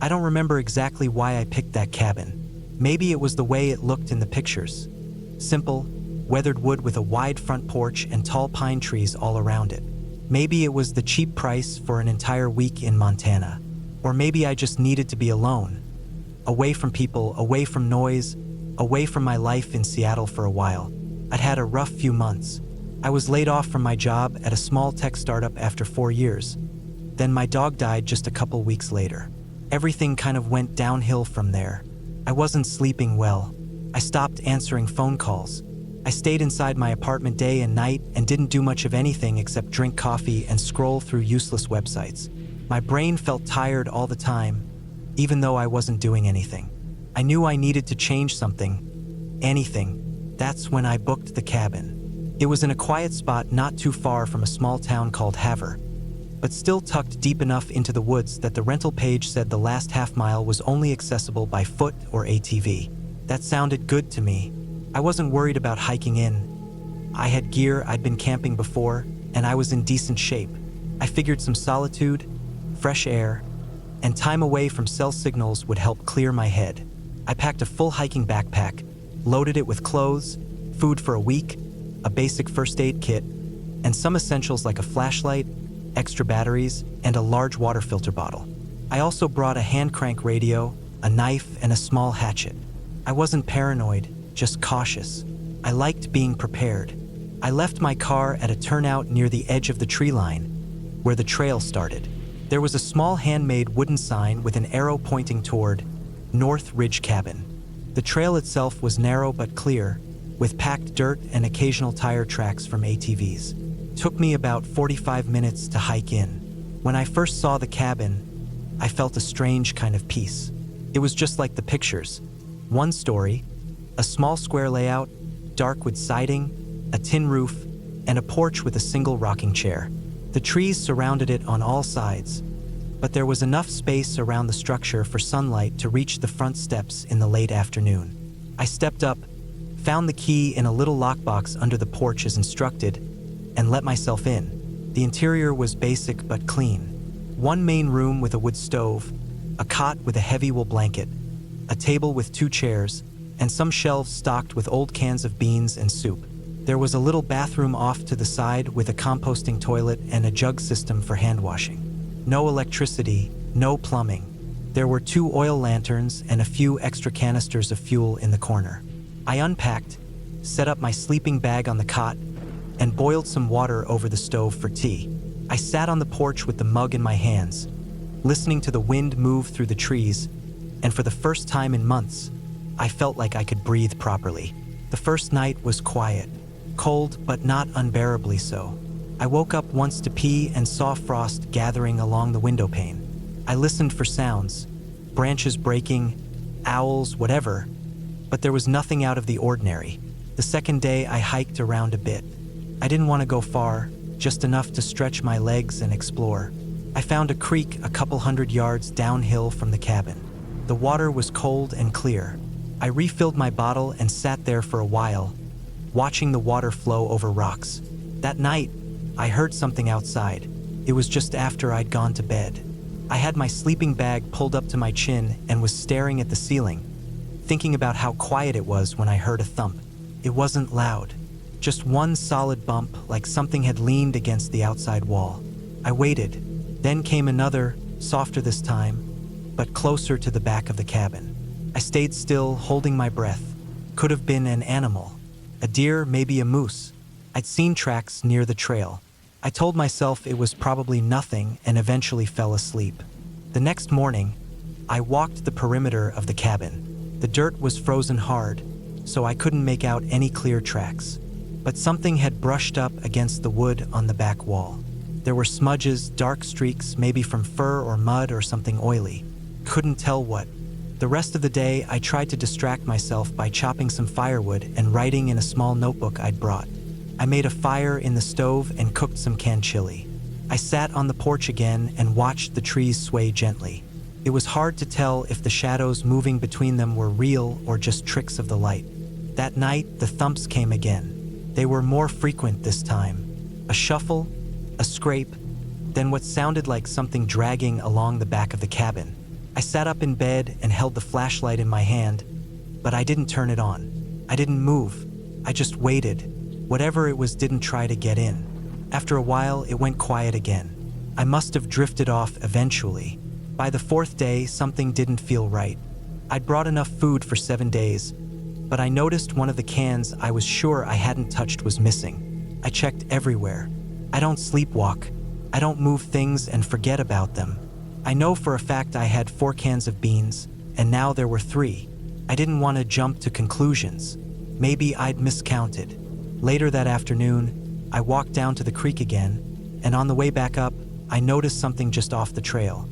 I don't remember exactly why I picked that cabin. Maybe it was the way it looked in the pictures. Simple, weathered wood with a wide front porch and tall pine trees all around it. Maybe it was the cheap price for an entire week in Montana. Or maybe I just needed to be alone. Away from people, away from noise, away from my life in Seattle for a while. I'd had a rough few months. I was laid off from my job at a small tech startup after 4 years. Then my dog died just a couple weeks later. Everything kind of went downhill from there. I wasn't sleeping well. I stopped answering phone calls. I stayed inside my apartment day and night and didn't do much of anything except drink coffee and scroll through useless websites. My brain felt tired all the time, even though I wasn't doing anything. I knew I needed to change something. Anything. That's when I booked the cabin. It was in a quiet spot not too far from a small town called Havre, but still tucked deep enough into the woods that the rental page said the last half mile was only accessible by foot or ATV. That sounded good to me. I wasn't worried about hiking in. I had gear, I'd been camping before, and I was in decent shape. I figured some solitude, fresh air, and time away from cell signals would help clear my head. I packed a full hiking backpack, loaded it with clothes, food for a week, a basic first aid kit, and some essentials like a flashlight, extra batteries, and a large water filter bottle. I also brought a hand crank radio, a knife, and a small hatchet. I wasn't paranoid, just cautious. I liked being prepared. I left my car at a turnout near the edge of the tree line, where the trail started. There was a small handmade wooden sign with an arrow pointing toward North Ridge Cabin. The trail itself was narrow but clear, with packed dirt and occasional tire tracks from ATVs. It took me about 45 minutes to hike in. When I first saw the cabin, I felt a strange kind of peace. It was just like the pictures. One story, a small square layout, dark wood siding, a tin roof, and a porch with a single rocking chair. The trees surrounded it on all sides, but there was enough space around the structure for sunlight to reach the front steps in the late afternoon. I stepped up, found the key in a little lockbox under the porch as instructed, and let myself in. The interior was basic but clean. One main room with a wood stove, a cot with a heavy wool blanket, a table with 2 chairs, and some shelves stocked with old cans of beans and soup. There was a little bathroom off to the side with a composting toilet and a jug system for hand washing. No electricity, no plumbing. There were 2 oil lanterns and a few extra canisters of fuel in the corner. I unpacked, set up my sleeping bag on the cot, and boiled some water over the stove for tea. I sat on the porch with the mug in my hands, listening to the wind move through the trees, and for the first time in months, I felt like I could breathe properly. The first night was quiet, cold but not unbearably so. I woke up once to pee and saw frost gathering along the window pane. I listened for sounds, branches breaking, owls, whatever, but there was nothing out of the ordinary. The second day I hiked around a bit. I didn't want to go far, just enough to stretch my legs and explore. I found a creek a couple 100 yards downhill from the cabin. The water was cold and clear. I refilled my bottle and sat there for a while, watching the water flow over rocks. That night, I heard something outside. It was just after I'd gone to bed. I had my sleeping bag pulled up to my chin and was staring at the ceiling, thinking about how quiet it was when I heard a thump. It wasn't loud, just one solid bump like something had leaned against the outside wall. I waited. Then came another, softer this time, but closer to the back of the cabin. I stayed still, holding my breath. Could have been an animal. A deer, maybe a moose. I'd seen tracks near the trail. I told myself it was probably nothing and eventually fell asleep. The next morning, I walked the perimeter of the cabin. The dirt was frozen hard, so I couldn't make out any clear tracks. But something had brushed up against the wood on the back wall. There were smudges, dark streaks, maybe from fur or mud or something oily. Couldn't tell what. The rest of the day, I tried to distract myself by chopping some firewood and writing in a small notebook I'd brought. I made a fire in the stove and cooked some canned chili. I sat on the porch again and watched the trees sway gently. It was hard to tell if the shadows moving between them were real or just tricks of the light. That night, the thumps came again. They were more frequent this time. A shuffle, a scrape, then what sounded like something dragging along the back of the cabin. I sat up in bed and held the flashlight in my hand, but I didn't turn it on. I didn't move. I just waited. Whatever it was didn't try to get in. After a while, it went quiet again. I must have drifted off eventually. By the fourth day, something didn't feel right. I'd brought enough food for 7 days, but I noticed one of the cans I was sure I hadn't touched was missing. I checked everywhere. I don't sleepwalk. I don't move things and forget about them. I know for a fact I had 4 cans of beans, and now there were 3. I didn't want to jump to conclusions. Maybe I'd miscounted. Later that afternoon, I walked down to the creek again, and on the way back up, I noticed something just off the trail.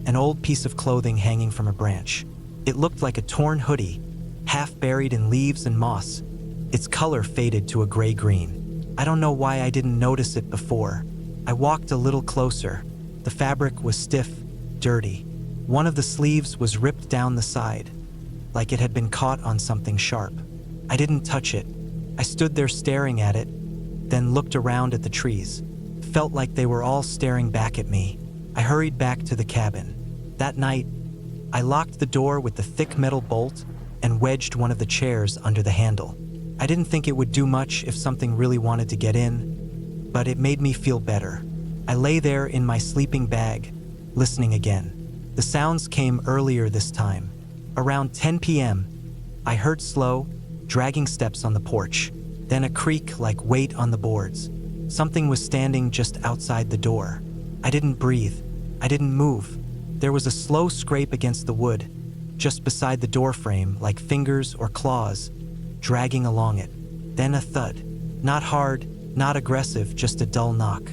An old piece of clothing hanging from a branch. It looked like a torn hoodie, half buried in leaves and moss. Its color faded to a gray-green. I don't know why I didn't notice it before. I walked a little closer. The fabric was stiff, dirty. One of the sleeves was ripped down the side, like it had been caught on something sharp. I didn't touch it. I stood there staring at it, then looked around at the trees. Felt like they were all staring back at me. I hurried back to the cabin. That night, I locked the door with the thick metal bolt and wedged one of the chairs under the handle. I didn't think it would do much if something really wanted to get in, but it made me feel better. I lay there in my sleeping bag, listening again. The sounds came earlier this time. Around 10 p.m., I heard slow, dragging steps on the porch, then a creak like weight on the boards. Something was standing just outside the door. I didn't breathe. I didn't move. There was a slow scrape against the wood, just beside the door frame, like fingers or claws, dragging along it. Then a thud. Not hard, not aggressive, just a dull knock.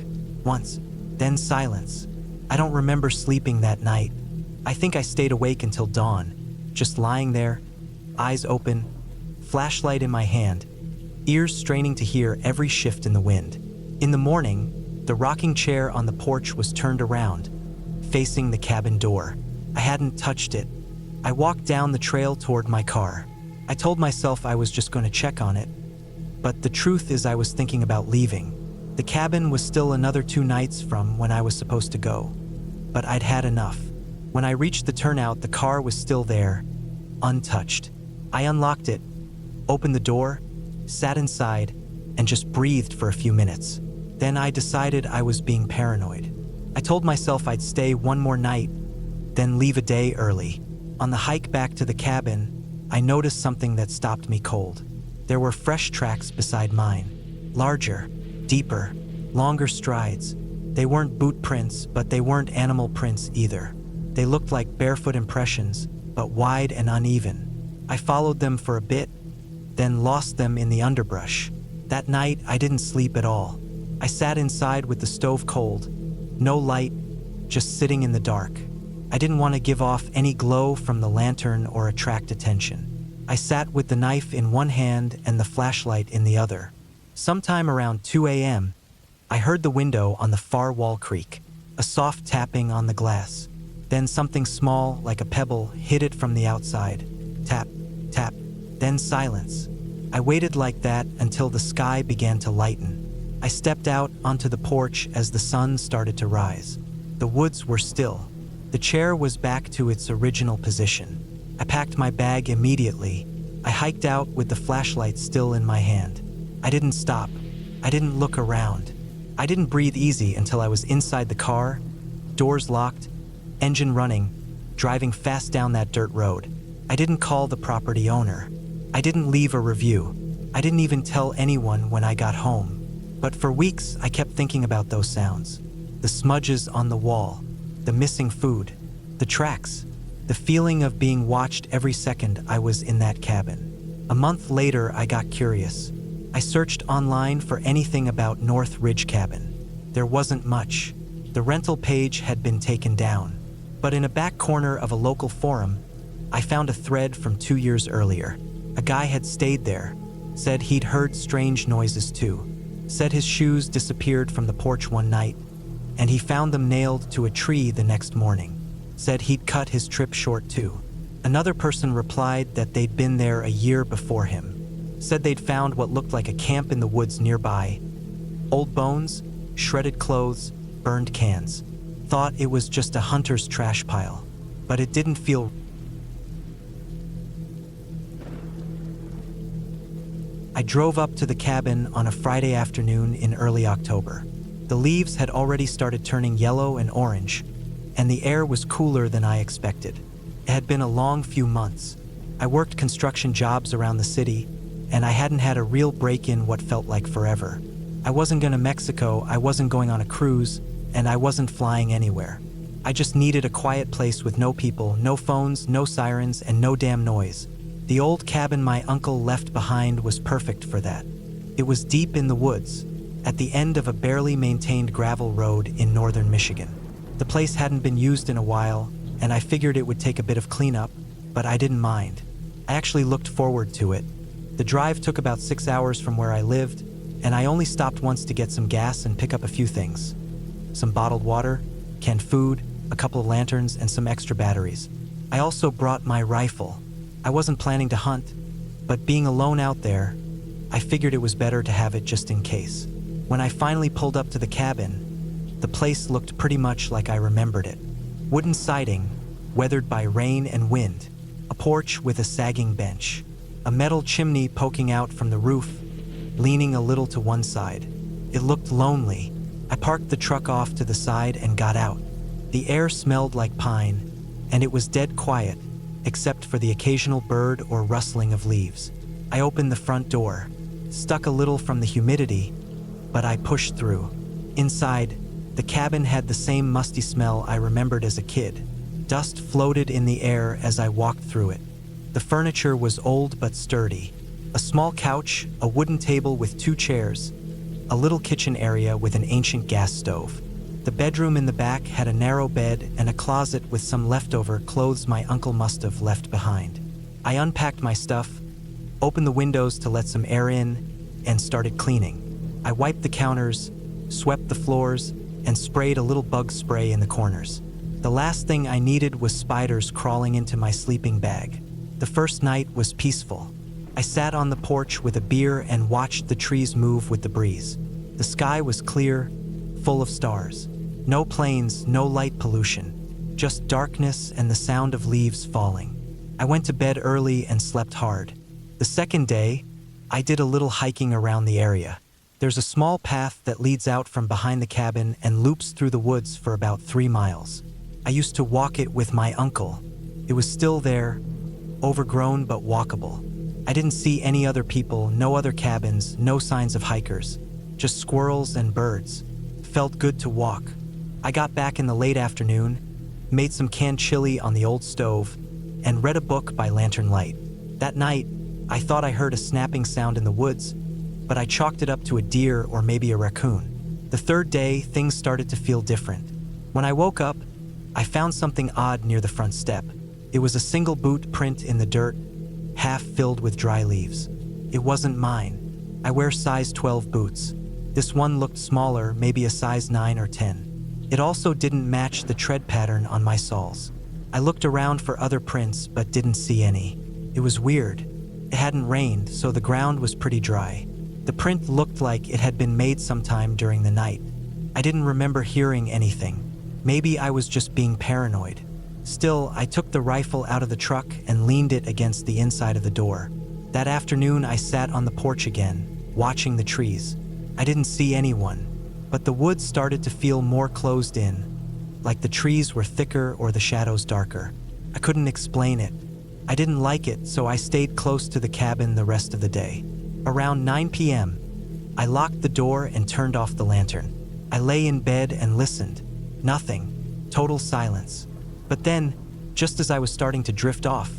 Once, then silence. I don't remember sleeping that night. I think I stayed awake until dawn, just lying there, eyes open, flashlight in my hand, ears straining to hear every shift in the wind. In the morning, the rocking chair on the porch was turned around, facing the cabin door. I hadn't touched it. I walked down the trail toward my car. I told myself I was just going to check on it, but the truth is I was thinking about leaving. The cabin was still another 2 nights from when I was supposed to go, but I'd had enough. When I reached the turnout, the car was still there, untouched. I unlocked it, opened the door, sat inside, and just breathed for a few minutes. Then I decided I was being paranoid. I told myself I'd stay 1 more night, then leave a day early. On the hike back to the cabin, I noticed something that stopped me cold. There were fresh tracks beside mine. Larger, deeper, longer strides. They weren't boot prints, but they weren't animal prints either. They looked like barefoot impressions, but wide and uneven. I followed them for a bit, then lost them in the underbrush. That night, I didn't sleep at all. I sat inside with the stove cold, no light, just sitting in the dark. I didn't want to give off any glow from the lantern or attract attention. I sat with the knife in one hand and the flashlight in the other. Sometime around 2 a.m., I heard the window on the far wall creak, a soft tapping on the glass. Then something small, like a pebble, hit it from the outside. Tap, tap, then silence. I waited like that until the sky began to lighten. I stepped out onto the porch as the sun started to rise. The woods were still. The chair was back to its original position. I packed my bag immediately. I hiked out with the flashlight still in my hand. I didn't stop. I didn't look around. I didn't breathe easy until I was inside the car, doors locked, engine running, driving fast down that dirt road. I didn't call the property owner. I didn't leave a review. I didn't even tell anyone when I got home. But for weeks, I kept thinking about those sounds. The smudges on the wall, the missing food, the tracks, the feeling of being watched every second I was in that cabin. A month later, I got curious. I searched online for anything about North Ridge Cabin. There wasn't much. The rental page had been taken down. But in a back corner of a local forum, I found a thread from 2 years earlier. A guy had stayed there, said he'd heard strange noises too, said his shoes disappeared from the porch one night, and he found them nailed to a tree the next morning. Said he'd cut his trip short too. Another person replied that they'd been there a year before him. Said they'd found what looked like a camp in the woods nearby. Old bones, shredded clothes, burned cans. Thought it was just a hunter's trash pile. but it didn't feel. I drove up to the cabin on a Friday afternoon in early October. The leaves had already started turning yellow and orange, and the air was cooler than I expected. It had been a long few months. I worked construction jobs around the city, and I hadn't had a real break in what felt like forever. I wasn't going to Mexico, I wasn't going on a cruise, and I wasn't flying anywhere. I just needed a quiet place with no people, no phones, no sirens, and no damn noise. The old cabin my uncle left behind was perfect for that. It was deep in the woods, at the end of a barely maintained gravel road in northern Michigan. The place hadn't been used in a while, and I figured it would take a bit of cleanup, but I didn't mind. I actually looked forward to it. The drive took about 6 hours from where I lived, and I only stopped once to get some gas and pick up a few things. Some bottled water, canned food, a couple of lanterns, and some extra batteries. I also brought my rifle. I wasn't planning to hunt, but being alone out there, I figured it was better to have it just in case. When I finally pulled up to the cabin, the place looked pretty much like I remembered it. Wooden siding, weathered by rain and wind, a porch with a sagging bench, a metal chimney poking out from the roof, leaning a little to one side. It looked lonely. I parked the truck off to the side and got out. The air smelled like pine, and it was dead quiet, except for the occasional bird or rustling of leaves. I opened the front door, stuck a little from the humidity, but I pushed through. Inside, the cabin had the same musty smell I remembered as a kid. Dust floated in the air as I walked through it. The furniture was old but sturdy. A small couch, a wooden table with 2 chairs, a little kitchen area with an ancient gas stove. The bedroom in the back had a narrow bed and a closet with some leftover clothes my uncle must have left behind. I unpacked my stuff, opened the windows to let some air in, and started cleaning. I wiped the counters, swept the floors, and sprayed a little bug spray in the corners. The last thing I needed was spiders crawling into my sleeping bag. The first night was peaceful. I sat on the porch with a beer and watched the trees move with the breeze. The sky was clear, full of stars. No planes, no light pollution, just darkness and the sound of leaves falling. I went to bed early and slept hard. The second day, I did a little hiking around the area. There's a small path that leads out from behind the cabin and loops through the woods for about 3 miles. I used to walk it with my uncle. It was still there, overgrown but walkable. I didn't see any other people, no other cabins, no signs of hikers, just squirrels and birds. Felt good to walk. I got back in the late afternoon, made some canned chili on the old stove, and read a book by lantern light. That night, I thought I heard a snapping sound in the woods, but I chalked it up to a deer or maybe a raccoon. The third day, things started to feel different. When I woke up, I found something odd near the front step. It was a single boot print in the dirt, half filled with dry leaves. It wasn't mine. I wear size 12 boots. This one looked smaller, maybe a size 9 or 10. It also didn't match the tread pattern on my soles. I looked around for other prints, but didn't see any. It was weird. It hadn't rained, so the ground was pretty dry. The print looked like it had been made sometime during the night. I didn't remember hearing anything. Maybe I was just being paranoid. Still, I took the rifle out of the truck and leaned it against the inside of the door. That afternoon, I sat on the porch again, watching the trees. I didn't see anyone, but the woods started to feel more closed in, like the trees were thicker or the shadows darker. I couldn't explain it. I didn't like it, so I stayed close to the cabin the rest of the day. Around 9 p.m., I locked the door and turned off the lantern. I lay in bed and listened. Nothing. Total silence. But then, just as I was starting to drift off,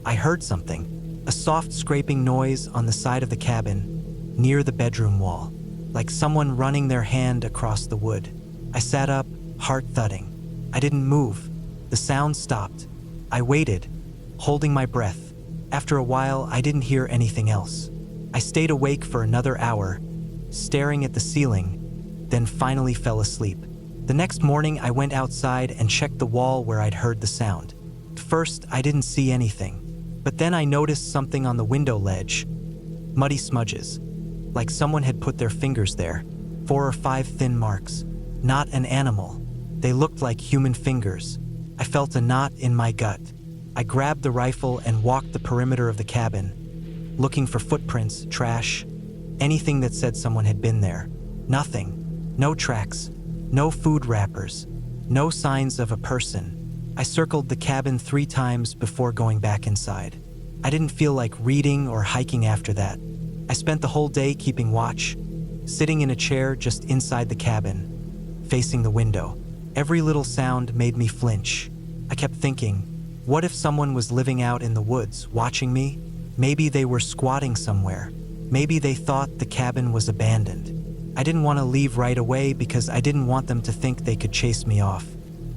I heard something. A soft scraping noise on the side of the cabin, near the bedroom wall, like someone running their hand across the wood. I sat up, heart thudding. I didn't move. The sound stopped. I waited, holding my breath. After a while, I didn't hear anything else. I stayed awake for another hour, staring at the ceiling, then finally fell asleep. The next morning, I went outside and checked the wall where I'd heard the sound. At first, I didn't see anything, but then I noticed something on the window ledge. Muddy smudges, like someone had put their fingers there. 4 or 5 thin marks. Not an animal. They looked like human fingers. I felt a knot in my gut. I grabbed the rifle and walked the perimeter of the cabin, looking for footprints, trash, anything that said someone had been there. Nothing. No tracks. No food wrappers. No signs of a person. I circled the cabin 3 times before going back inside. I didn't feel like reading or hiking after that. I spent the whole day keeping watch, sitting in a chair just inside the cabin, facing the window. Every little sound made me flinch. I kept thinking, what if someone was living out in the woods, watching me? Maybe they were squatting somewhere. Maybe they thought the cabin was abandoned. I didn't want to leave right away because I didn't want them to think they could chase me off.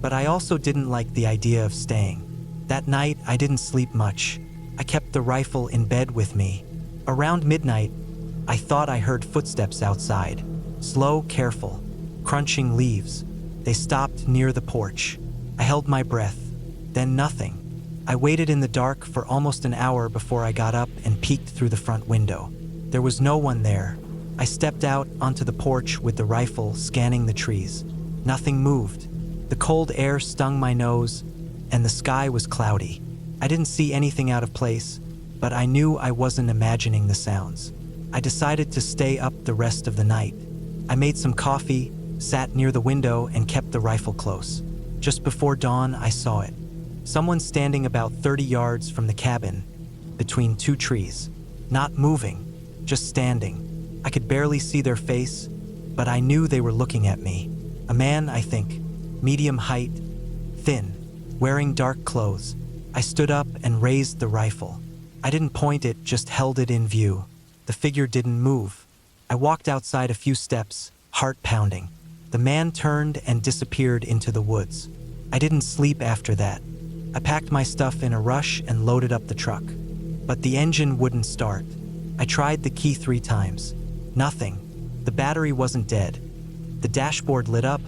But I also didn't like the idea of staying. That night, I didn't sleep much. I kept the rifle in bed with me. Around midnight, I thought I heard footsteps outside. Slow, careful, crunching leaves. They stopped near the porch. I held my breath. Then nothing. I waited in the dark for almost an hour before I got up and peeked through the front window. There was no one there. I stepped out onto the porch with the rifle, scanning the trees. Nothing moved. The cold air stung my nose, and the sky was cloudy. I didn't see anything out of place, but I knew I wasn't imagining the sounds. I decided to stay up the rest of the night. I made some coffee, sat near the window, and kept the rifle close. Just before dawn, I saw it. Someone standing about 30 yards from the cabin, between 2 trees. Not moving, just standing. I could barely see their face, but I knew they were looking at me. A man, I think, medium height, thin, wearing dark clothes. I stood up and raised the rifle. I didn't point it, just held it in view. The figure didn't move. I walked outside a few steps, heart pounding. The man turned and disappeared into the woods. I didn't sleep after that. I packed my stuff in a rush and loaded up the truck. But the engine wouldn't start. I tried the key 3 times. Nothing. The battery wasn't dead. The dashboard lit up,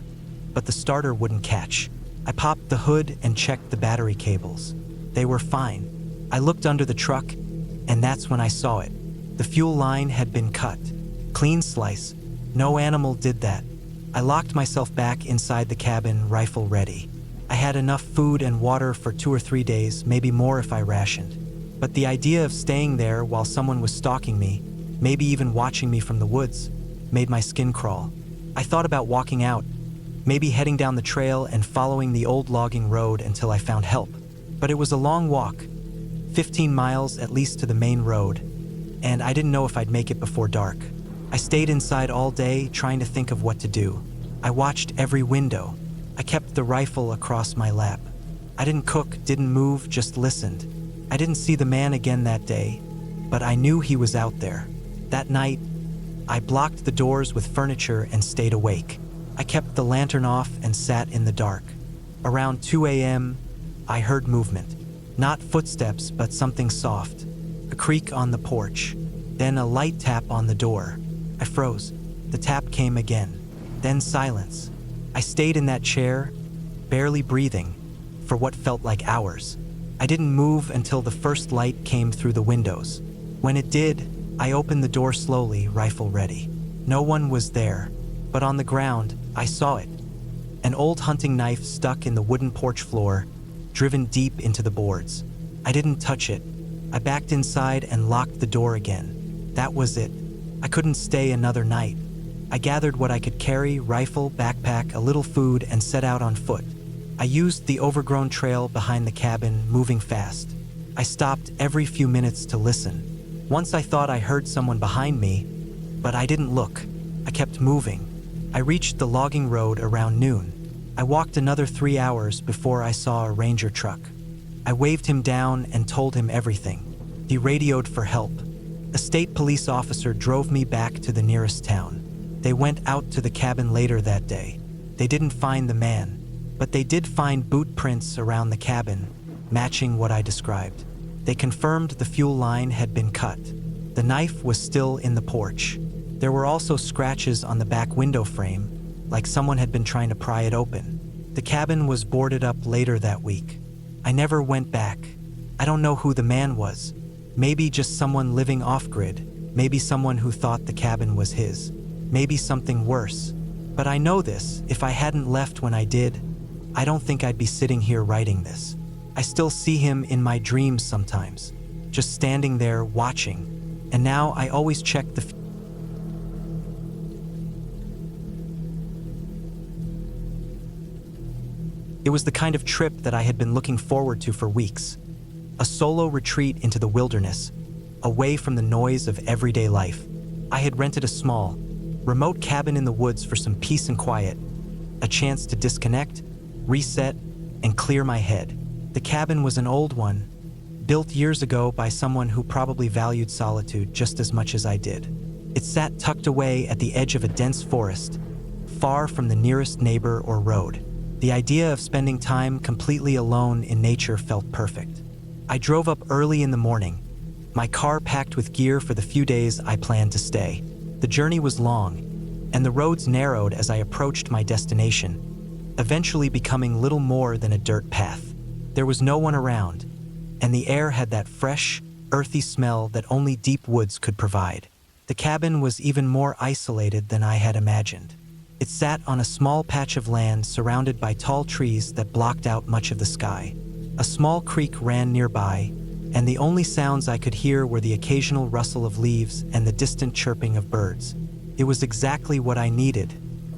but the starter wouldn't catch. I popped the hood and checked the battery cables. They were fine. I looked under the truck, and that's when I saw it. The fuel line had been cut. Clean slice. No animal did that. I locked myself back inside the cabin, rifle ready. I had enough food and water for 2 or 3 days, maybe more if I rationed. But the idea of staying there while someone was stalking me, maybe even watching me from the woods, made my skin crawl. I thought about walking out, maybe heading down the trail and following the old logging road until I found help. But it was a long walk, 15 miles at least to the main road, and I didn't know if I'd make it before dark. I stayed inside all day, trying to think of what to do. I watched every window. I kept the rifle across my lap. I didn't cook, didn't move, just listened. I didn't see the man again that day, but I knew he was out there. That night, I blocked the doors with furniture and stayed awake. I kept the lantern off and sat in the dark. Around 2 a.m., I heard movement. Not footsteps, but something soft. A creak on the porch, then a light tap on the door. I froze. The tap came again, then silence. I stayed in that chair, barely breathing, for what felt like hours. I didn't move until the first light came through the windows. When it did, I opened the door slowly, rifle ready. No one was there, but on the ground, I saw it. An old hunting knife stuck in the wooden porch floor, driven deep into the boards. I didn't touch it. I backed inside and locked the door again. That was it. I couldn't stay another night. I gathered what I could carry, rifle, backpack, a little food, and set out on foot. I used the overgrown trail behind the cabin, moving fast. I stopped every few minutes to listen. Once I thought I heard someone behind me, but I didn't look. I kept moving. I reached the logging road around noon. I walked another 3 hours before I saw a ranger truck. I waved him down and told him everything. He radioed for help. A state police officer drove me back to the nearest town. They went out to the cabin later that day. They didn't find the man, but they did find boot prints around the cabin, matching what I described. They confirmed the fuel line had been cut. The knife was still in the porch. There were also scratches on the back window frame, like someone had been trying to pry it open. The cabin was boarded up later that week. I never went back. I don't know who the man was. Maybe just someone living off-grid. Maybe someone who thought the cabin was his. Maybe something worse. But I know this, if I hadn't left when I did, I don't think I'd be sitting here writing this. I still see him in my dreams sometimes, just standing there watching. And now I always check the It was the kind of trip that I had been looking forward to for weeks. A solo retreat into the wilderness, away from the noise of everyday life. I had rented a small, remote cabin in the woods for some peace and quiet, a chance to disconnect, reset, and clear my head. The cabin was an old one, built years ago by someone who probably valued solitude just as much as I did. It sat tucked away at the edge of a dense forest, far from the nearest neighbor or road. The idea of spending time completely alone in nature felt perfect. I drove up early in the morning, my car packed with gear for the few days I planned to stay. The journey was long, and the roads narrowed as I approached my destination, eventually becoming little more than a dirt path. There was no one around, and the air had that fresh, earthy smell that only deep woods could provide. The cabin was even more isolated than I had imagined. It sat on a small patch of land surrounded by tall trees that blocked out much of the sky. A small creek ran nearby, and the only sounds I could hear were the occasional rustle of leaves and the distant chirping of birds. It was exactly what I needed,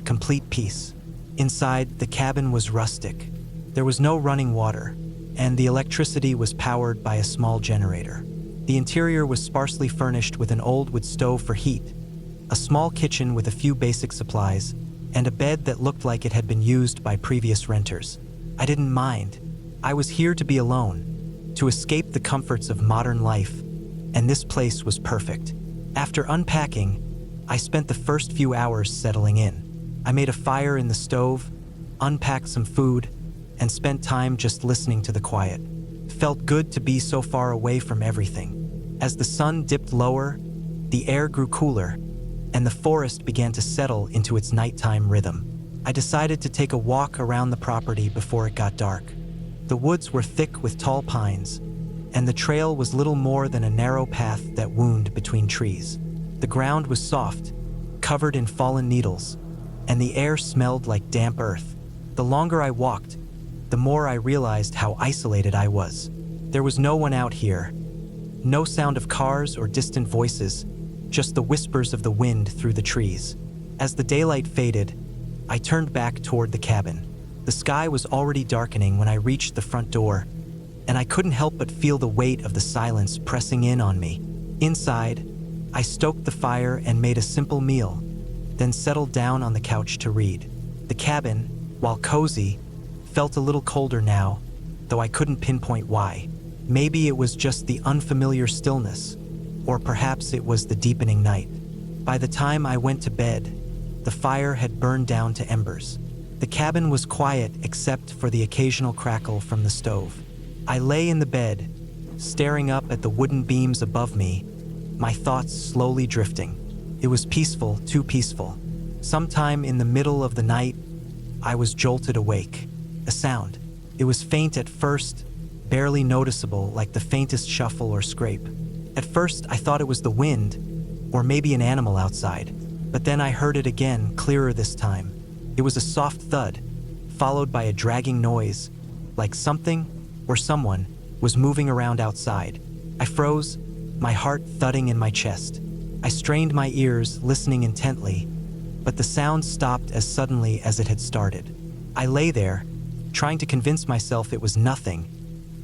complete peace. Inside, the cabin was rustic. There was no running water, and the electricity was powered by a small generator. The interior was sparsely furnished with an old wood stove for heat, a small kitchen with a few basic supplies, and a bed that looked like it had been used by previous renters. I didn't mind. I was here to be alone, to escape the comforts of modern life, and this place was perfect. After unpacking, I spent the first few hours settling in. I made a fire in the stove, unpacked some food, and spent time just listening to the quiet. It felt good to be so far away from everything. As the sun dipped lower, the air grew cooler, and the forest began to settle into its nighttime rhythm. I decided to take a walk around the property before it got dark. The woods were thick with tall pines, and the trail was little more than a narrow path that wound between trees. The ground was soft, covered in fallen needles, and the air smelled like damp earth. The longer I walked, the more I realized how isolated I was. There was no one out here, no sound of cars or distant voices, just the whispers of the wind through the trees. As the daylight faded, I turned back toward the cabin. The sky was already darkening when I reached the front door, and I couldn't help but feel the weight of the silence pressing in on me. Inside, I stoked the fire and made a simple meal, then settled down on the couch to read. The cabin, while cozy, felt a little colder now, though I couldn't pinpoint why. Maybe it was just the unfamiliar stillness, or perhaps it was the deepening night. By the time I went to bed, the fire had burned down to embers. The cabin was quiet except for the occasional crackle from the stove. I lay in the bed, staring up at the wooden beams above me, my thoughts slowly drifting. It was peaceful, too peaceful. Sometime in the middle of the night, I was jolted awake. A sound. It was faint at first, barely noticeable, like the faintest shuffle or scrape. At first, I thought it was the wind, or maybe an animal outside. But then I heard it again, clearer this time. It was a soft thud, followed by a dragging noise, like something, or someone, was moving around outside. I froze, my heart thudding in my chest. I strained my ears, listening intently, but the sound stopped as suddenly as it had started. I lay there, trying to convince myself it was nothing,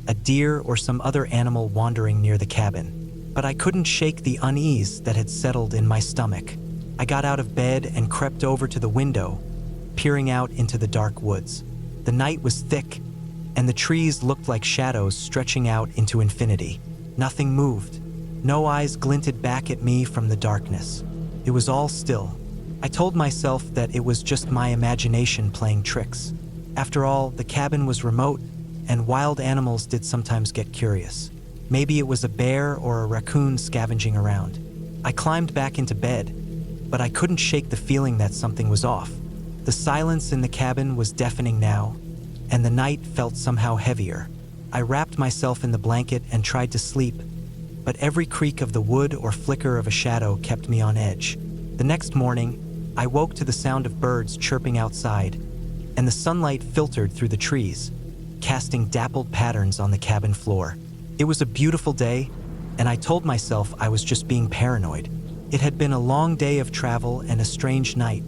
a deer or some other animal wandering near the cabin. But I couldn't shake the unease that had settled in my stomach. I got out of bed and crept over to the window, peering out into the dark woods. The night was thick, and the trees looked like shadows stretching out into infinity. Nothing moved. No eyes glinted back at me from the darkness. It was all still. I told myself that it was just my imagination playing tricks. After all, the cabin was remote, and wild animals did sometimes get curious. Maybe it was a bear or a raccoon scavenging around. I climbed back into bed, but I couldn't shake the feeling that something was off. The silence in the cabin was deafening now, and the night felt somehow heavier. I wrapped myself in the blanket and tried to sleep, but every creak of the wood or flicker of a shadow kept me on edge. The next morning, I woke to the sound of birds chirping outside, and the sunlight filtered through the trees, casting dappled patterns on the cabin floor. It was a beautiful day, and I told myself I was just being paranoid. It had been a long day of travel and a strange night,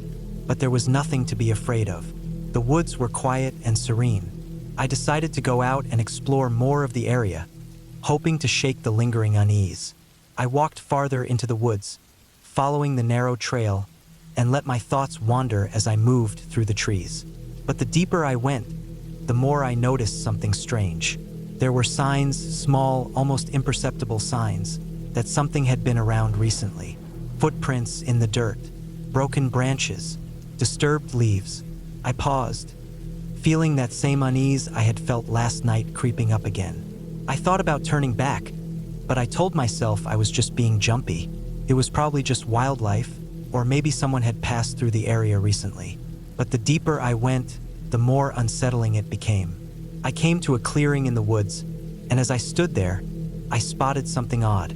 but there was nothing to be afraid of. The woods were quiet and serene. I decided to go out and explore more of the area, hoping to shake the lingering unease. I walked farther into the woods, following the narrow trail, and let my thoughts wander as I moved through the trees. But the deeper I went, the more I noticed something strange. There were signs, small, almost imperceptible signs, that something had been around recently. Footprints in the dirt, broken branches, disturbed leaves. I paused, feeling that same unease I had felt last night creeping up again. I thought about turning back, but I told myself I was just being jumpy. It was probably just wildlife, or maybe someone had passed through the area recently. But the deeper I went, the more unsettling it became. I came to a clearing in the woods, and as I stood there, I spotted something odd.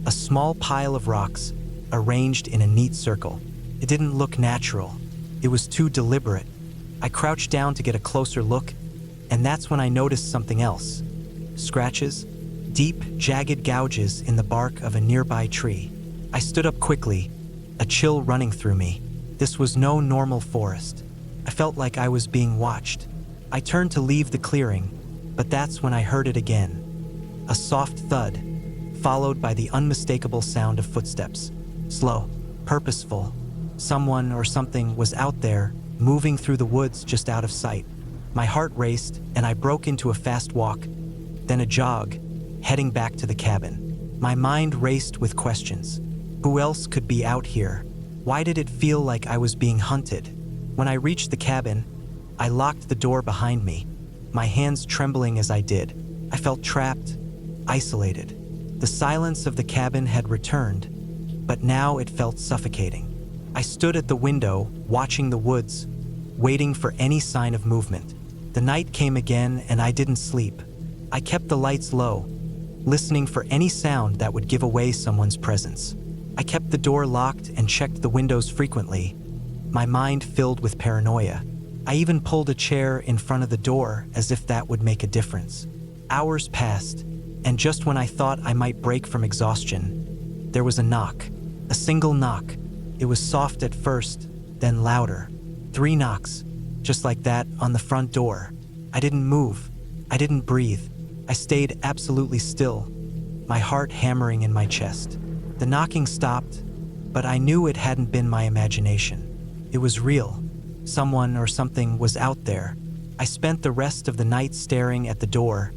A small pile of rocks, arranged in a neat circle. It didn't look natural. It was too deliberate. I crouched down to get a closer look, and that's when I noticed something else. Scratches, deep, jagged gouges in the bark of a nearby tree. I stood up quickly, a chill running through me. This was no normal forest. I felt like I was being watched. I turned to leave the clearing, but that's when I heard it again. A soft thud, followed by the unmistakable sound of footsteps. Slow, purposeful. Someone or something was out there, moving through the woods just out of sight. My heart raced, and I broke into a fast walk, then a jog, heading back to the cabin. My mind raced with questions. Who else could be out here? Why did it feel like I was being hunted? When I reached the cabin, I locked the door behind me, my hands trembling as I did. I felt trapped, isolated. The silence of the cabin had returned, but now it felt suffocating. I stood at the window, watching the woods, waiting for any sign of movement. The night came again, and I didn't sleep. I kept the lights low, listening for any sound that would give away someone's presence. I kept the door locked and checked the windows frequently, my mind filled with paranoia. I even pulled a chair in front of the door as if that would make a difference. Hours passed, and just when I thought I might break from exhaustion, there was a knock. A single knock. It was soft at first, then louder. 3 knocks, just like that, on the front door. I didn't move. I didn't breathe. I stayed absolutely still, my heart hammering in my chest. The knocking stopped, but I knew it hadn't been my imagination. It was real. Someone or something was out there. I spent the rest of the night staring at the door,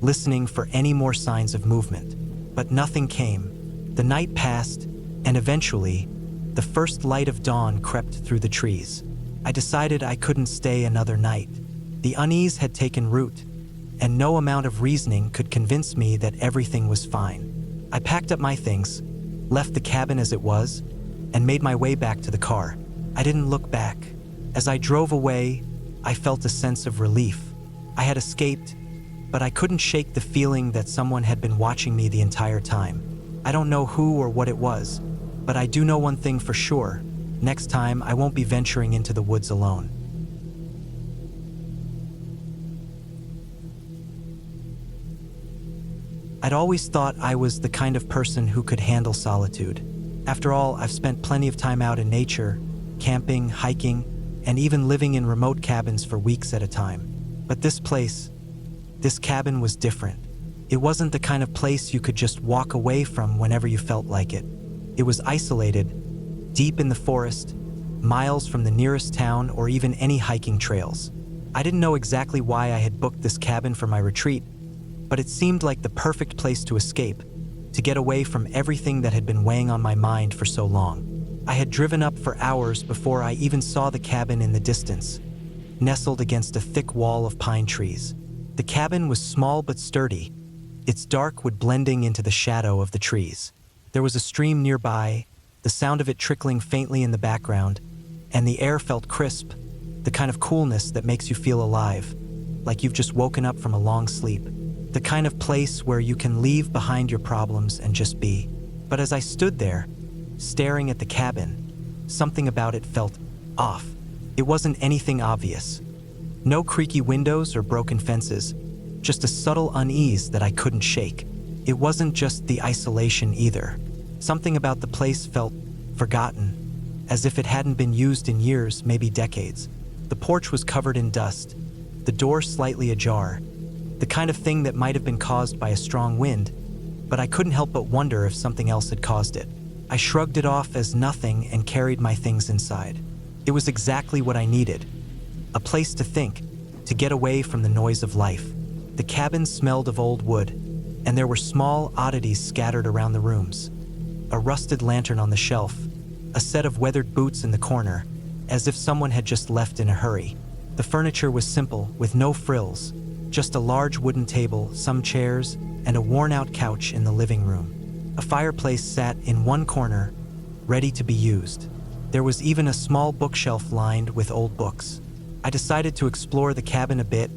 listening for any more signs of movement. But nothing came. The night passed, and eventually, the first light of dawn crept through the trees. I decided I couldn't stay another night. The unease had taken root, and no amount of reasoning could convince me that everything was fine. I packed up my things, left the cabin as it was, and made my way back to the car. I didn't look back. As I drove away, I felt a sense of relief. I had escaped, but I couldn't shake the feeling that someone had been watching me the entire time. I don't know who or what it was, but I do know one thing for sure. Next time, I won't be venturing into the woods alone. I'd always thought I was the kind of person who could handle solitude. After all, I've spent plenty of time out in nature, camping, hiking, and even living in remote cabins for weeks at a time. But this cabin was different. It wasn't the kind of place you could just walk away from whenever you felt like it. It was isolated, deep in the forest, miles from the nearest town or even any hiking trails. I didn't know exactly why I had booked this cabin for my retreat, but it seemed like the perfect place to escape, to get away from everything that had been weighing on my mind for so long. I had driven up for hours before I even saw the cabin in the distance, nestled against a thick wall of pine trees. The cabin was small but sturdy, its dark wood blending into the shadow of the trees. There was a stream nearby, the sound of it trickling faintly in the background, and the air felt crisp, the kind of coolness that makes you feel alive, like you've just woken up from a long sleep. The kind of place where you can leave behind your problems and just be. But as I stood there, staring at the cabin, something about it felt off. It wasn't anything obvious, No creaky windows or broken fences, just a subtle unease that I couldn't shake. It wasn't just the isolation either. Something about the place felt forgotten, as if it hadn't been used in years, maybe decades. The porch was covered in dust, the door slightly ajar, the kind of thing that might have been caused by a strong wind, but I couldn't help but wonder if something else had caused it. I shrugged it off as nothing and carried my things inside. It was exactly what I needed. A place to think, to get away from the noise of life. The cabin smelled of old wood, and there were small oddities scattered around the rooms. A rusted lantern on the shelf, a set of weathered boots in the corner, as if someone had just left in a hurry. The furniture was simple, with no frills, just a large wooden table, some chairs, and a worn-out couch in the living room. A fireplace sat in one corner, ready to be used. There was even a small bookshelf lined with old books. I decided to explore the cabin a bit,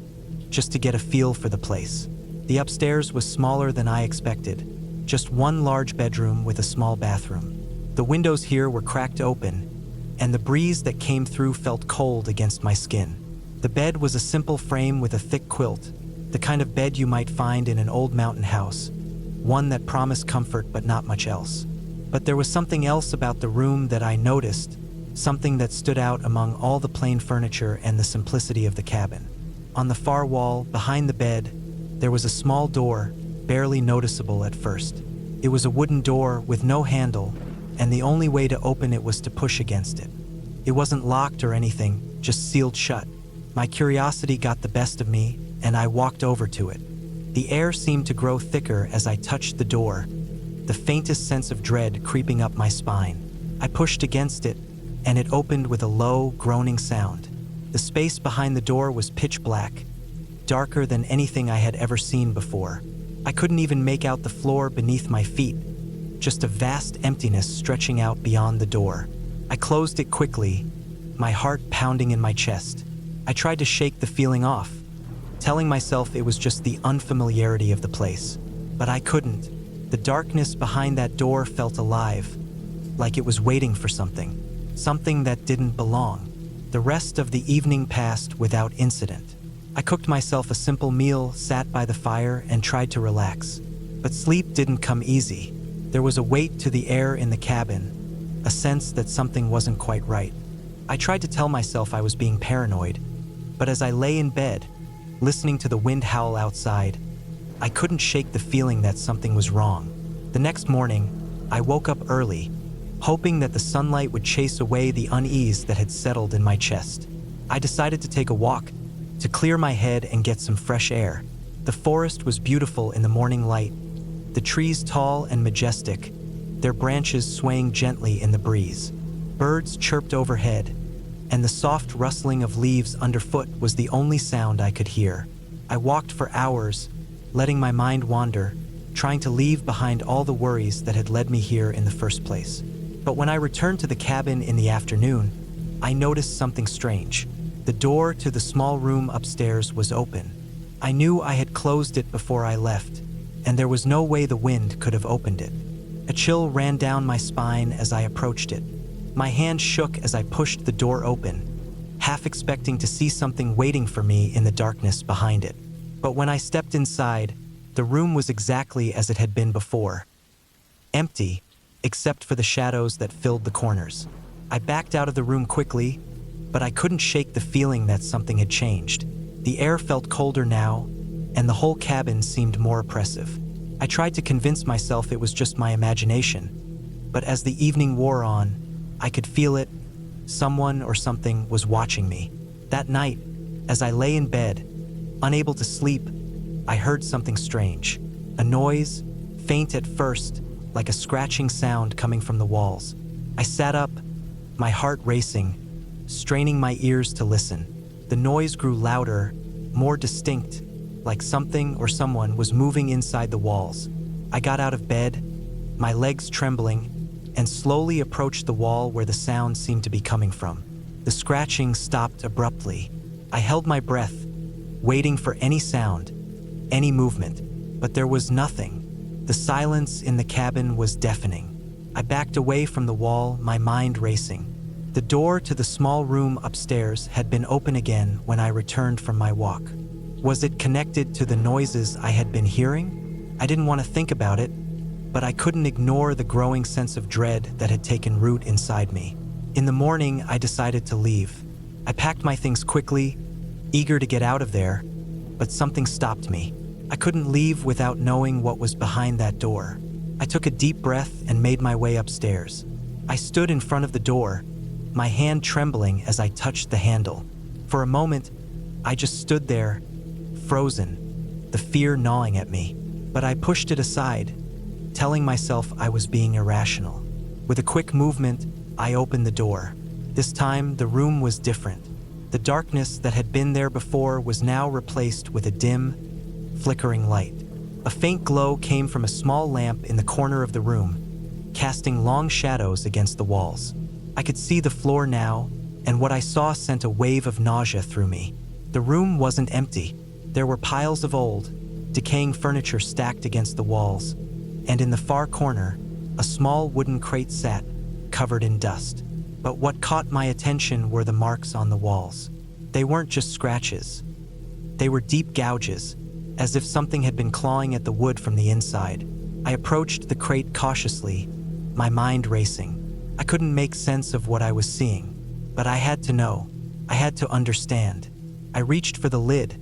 just to get a feel for the place. The upstairs was smaller than I expected, just one large bedroom with a small bathroom. The windows here were cracked open, and the breeze that came through felt cold against my skin. The bed was a simple frame with a thick quilt, the kind of bed you might find in an old mountain house, one that promised comfort but not much else. But there was something else about the room that I noticed, something that stood out among all the plain furniture and the simplicity of the cabin. On the far wall, behind the bed, there was a small door, barely noticeable at first. It was a wooden door with no handle, and the only way to open it was to push against it. It wasn't locked or anything, just sealed shut. My curiosity got the best of me, and I walked over to it. The air seemed to grow thicker as I touched the door, the faintest sense of dread creeping up my spine. I pushed against it, and it opened with a low, groaning sound. The space behind the door was pitch black, darker than anything I had ever seen before. I couldn't even make out the floor beneath my feet, just a vast emptiness stretching out beyond the door. I closed it quickly, my heart pounding in my chest. I tried to shake the feeling off, telling myself it was just the unfamiliarity of the place. But I couldn't. The darkness behind that door felt alive, like it was waiting for something that didn't belong. The rest of the evening passed without incident. I cooked myself a simple meal, sat by the fire, and tried to relax. But sleep didn't come easy. There was a weight to the air in the cabin, a sense that something wasn't quite right. I tried to tell myself I was being paranoid, but as I lay in bed, listening to the wind howl outside, I couldn't shake the feeling that something was wrong. The next morning, I woke up early, hoping that the sunlight would chase away the unease that had settled in my chest. I decided to take a walk, to clear my head and get some fresh air. The forest was beautiful in the morning light, the trees tall and majestic, their branches swaying gently in the breeze. Birds chirped overhead, and the soft rustling of leaves underfoot was the only sound I could hear. I walked for hours, letting my mind wander, trying to leave behind all the worries that had led me here in the first place. But when I returned to the cabin in the afternoon, I noticed something strange. The door to the small room upstairs was open. I knew I had closed it before I left, and there was no way the wind could have opened it. A chill ran down my spine as I approached it. My hand shook as I pushed the door open, half expecting to see something waiting for me in the darkness behind it. But when I stepped inside, the room was exactly as it had been before. Empty, except for the shadows that filled the corners. I backed out of the room quickly, but I couldn't shake the feeling that something had changed. The air felt colder now, and the whole cabin seemed more oppressive. I tried to convince myself it was just my imagination, but as the evening wore on, I could feel it. Someone or something was watching me. That night, as I lay in bed, unable to sleep, I heard something strange. A noise, faint at first, like a scratching sound coming from the walls. I sat up, my heart racing, straining my ears to listen. The noise grew louder, more distinct, like something or someone was moving inside the walls. I got out of bed, my legs trembling, and slowly approached the wall where the sound seemed to be coming from. The scratching stopped abruptly. I held my breath, waiting for any sound, any movement, but there was nothing. The silence in the cabin was deafening. I backed away from the wall, my mind racing. The door to the small room upstairs had been open again when I returned from my walk. Was it connected to the noises I had been hearing? I didn't want to think about it, but I couldn't ignore the growing sense of dread that had taken root inside me. In the morning, I decided to leave. I packed my things quickly, eager to get out of there, but something stopped me. I couldn't leave without knowing what was behind that door. I took a deep breath and made my way upstairs. I stood in front of the door, my hand trembling as I touched the handle. For a moment, I just stood there, frozen, the fear gnawing at me. But I pushed it aside, telling myself I was being irrational. With a quick movement, I opened the door. This time, the room was different. The darkness that had been there before was now replaced with a dim, flickering light. A faint glow came from a small lamp in the corner of the room, casting long shadows against the walls. I could see the floor now, and what I saw sent a wave of nausea through me. The room wasn't empty. There were piles of old, decaying furniture stacked against the walls, and in the far corner, a small wooden crate sat, covered in dust. But what caught my attention were the marks on the walls. They weren't just scratches. They were deep gouges, as if something had been clawing at the wood from the inside. I approached the crate cautiously, my mind racing. I couldn't make sense of what I was seeing, but I had to know. I had to understand. I reached for the lid,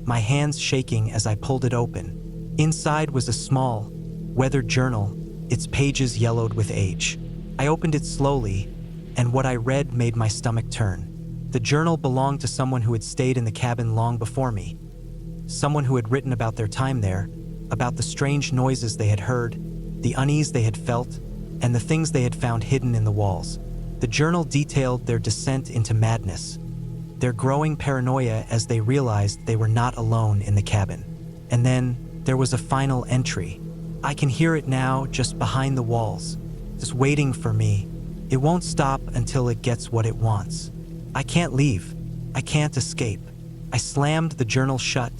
my hands shaking as I pulled it open. Inside was a small, weathered journal, its pages yellowed with age. I opened it slowly, and what I read made my stomach turn. The journal belonged to someone who had stayed in the cabin long before me. Someone who had written about their time there, about the strange noises they had heard, the unease they had felt, and the things they had found hidden in the walls. The journal detailed their descent into madness, their growing paranoia as they realized they were not alone in the cabin. And then there was a final entry. I can hear it now, just behind the walls, just waiting for me. It won't stop until it gets what it wants. I can't leave. I can't escape. I slammed the journal shut,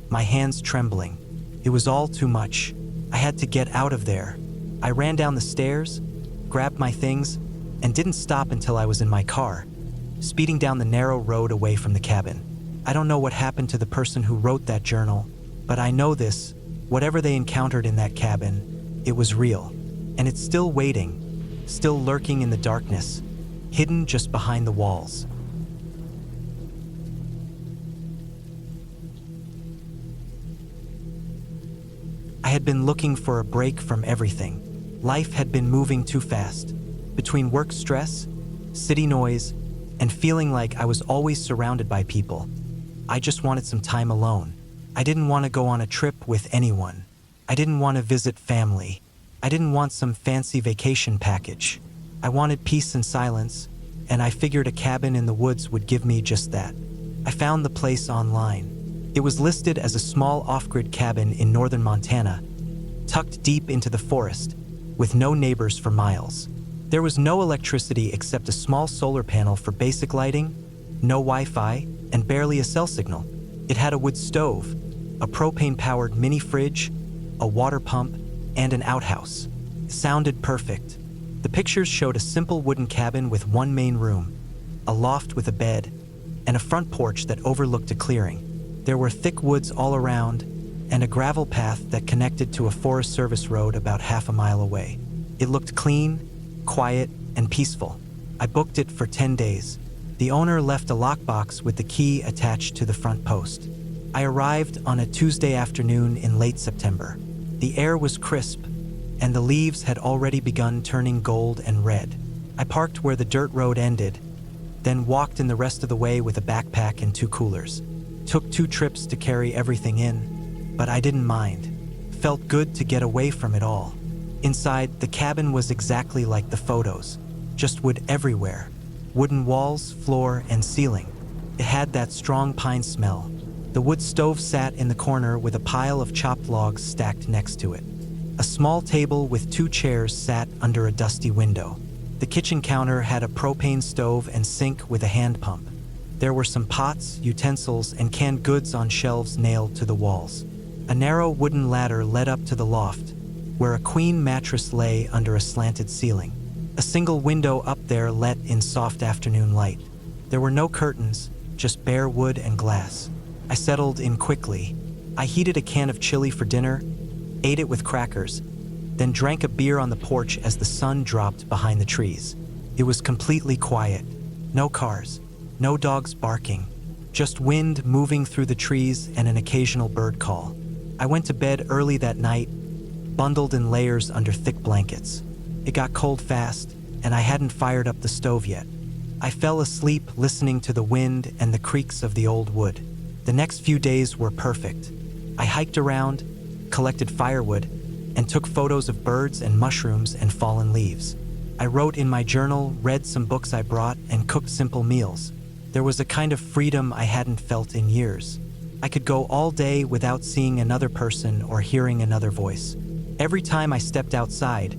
my hands trembling. It was all too much. I had to get out of there. I ran down the stairs, grabbed my things, and didn't stop until I was in my car, speeding down the narrow road away from the cabin. I don't know what happened to the person who wrote that journal, but I know this: whatever they encountered in that cabin, it was real. And it's still waiting, still lurking in the darkness, hidden just behind the walls. I had been looking for a break from everything. Life had been moving too fast. Between work stress, city noise, and feeling like I was always surrounded by people, I just wanted some time alone. I didn't want to go on a trip with anyone. I didn't want to visit family. I didn't want some fancy vacation package. I wanted peace and silence, and I figured a cabin in the woods would give me just that. I found the place online. It was listed as a small off-grid cabin in northern Montana, tucked deep into the forest, with no neighbors for miles. There was no electricity except a small solar panel for basic lighting, no Wi-Fi, and barely a cell signal. It had a wood stove, a propane-powered mini fridge, a water pump, and an outhouse. It sounded perfect. The pictures showed a simple wooden cabin with one main room, a loft with a bed, and a front porch that overlooked a clearing. There were thick woods all around, and a gravel path that connected to a Forest Service road about half a mile away. It looked clean, quiet, and peaceful. I booked it for 10 days. The owner left a lockbox with the key attached to the front post. I arrived on a Tuesday afternoon in late September. The air was crisp, and the leaves had already begun turning gold and red. I parked where the dirt road ended, then walked in the rest of the way with a backpack and 2 coolers. Took 2 trips to carry everything in, but I didn't mind. Felt good to get away from it all. Inside, the cabin was exactly like the photos, just wood everywhere. Wooden walls, floor, and ceiling. It had that strong pine smell. The wood stove sat in the corner with a pile of chopped logs stacked next to it. A small table with 2 chairs sat under a dusty window. The kitchen counter had a propane stove and sink with a hand pump. There were some pots, utensils, and canned goods on shelves nailed to the walls. A narrow wooden ladder led up to the loft, where a queen mattress lay under a slanted ceiling. A single window up up there let in soft afternoon light. There were no curtains, just bare wood and glass. I settled in quickly. I heated a can of chili for dinner, ate it with crackers, then drank a beer on the porch as the sun dropped behind the trees. It was completely quiet. No cars, no dogs barking, just wind moving through the trees and an occasional bird call. I went to bed early that night, bundled in layers under thick blankets. It got cold fast, and I hadn't fired up the stove yet. I fell asleep listening to the wind and the creaks of the old wood. The next few days were perfect. I hiked around, collected firewood, and took photos of birds and mushrooms and fallen leaves. I wrote in my journal, read some books I brought, and cooked simple meals. There was a kind of freedom I hadn't felt in years. I could go all day without seeing another person or hearing another voice. Every time I stepped outside,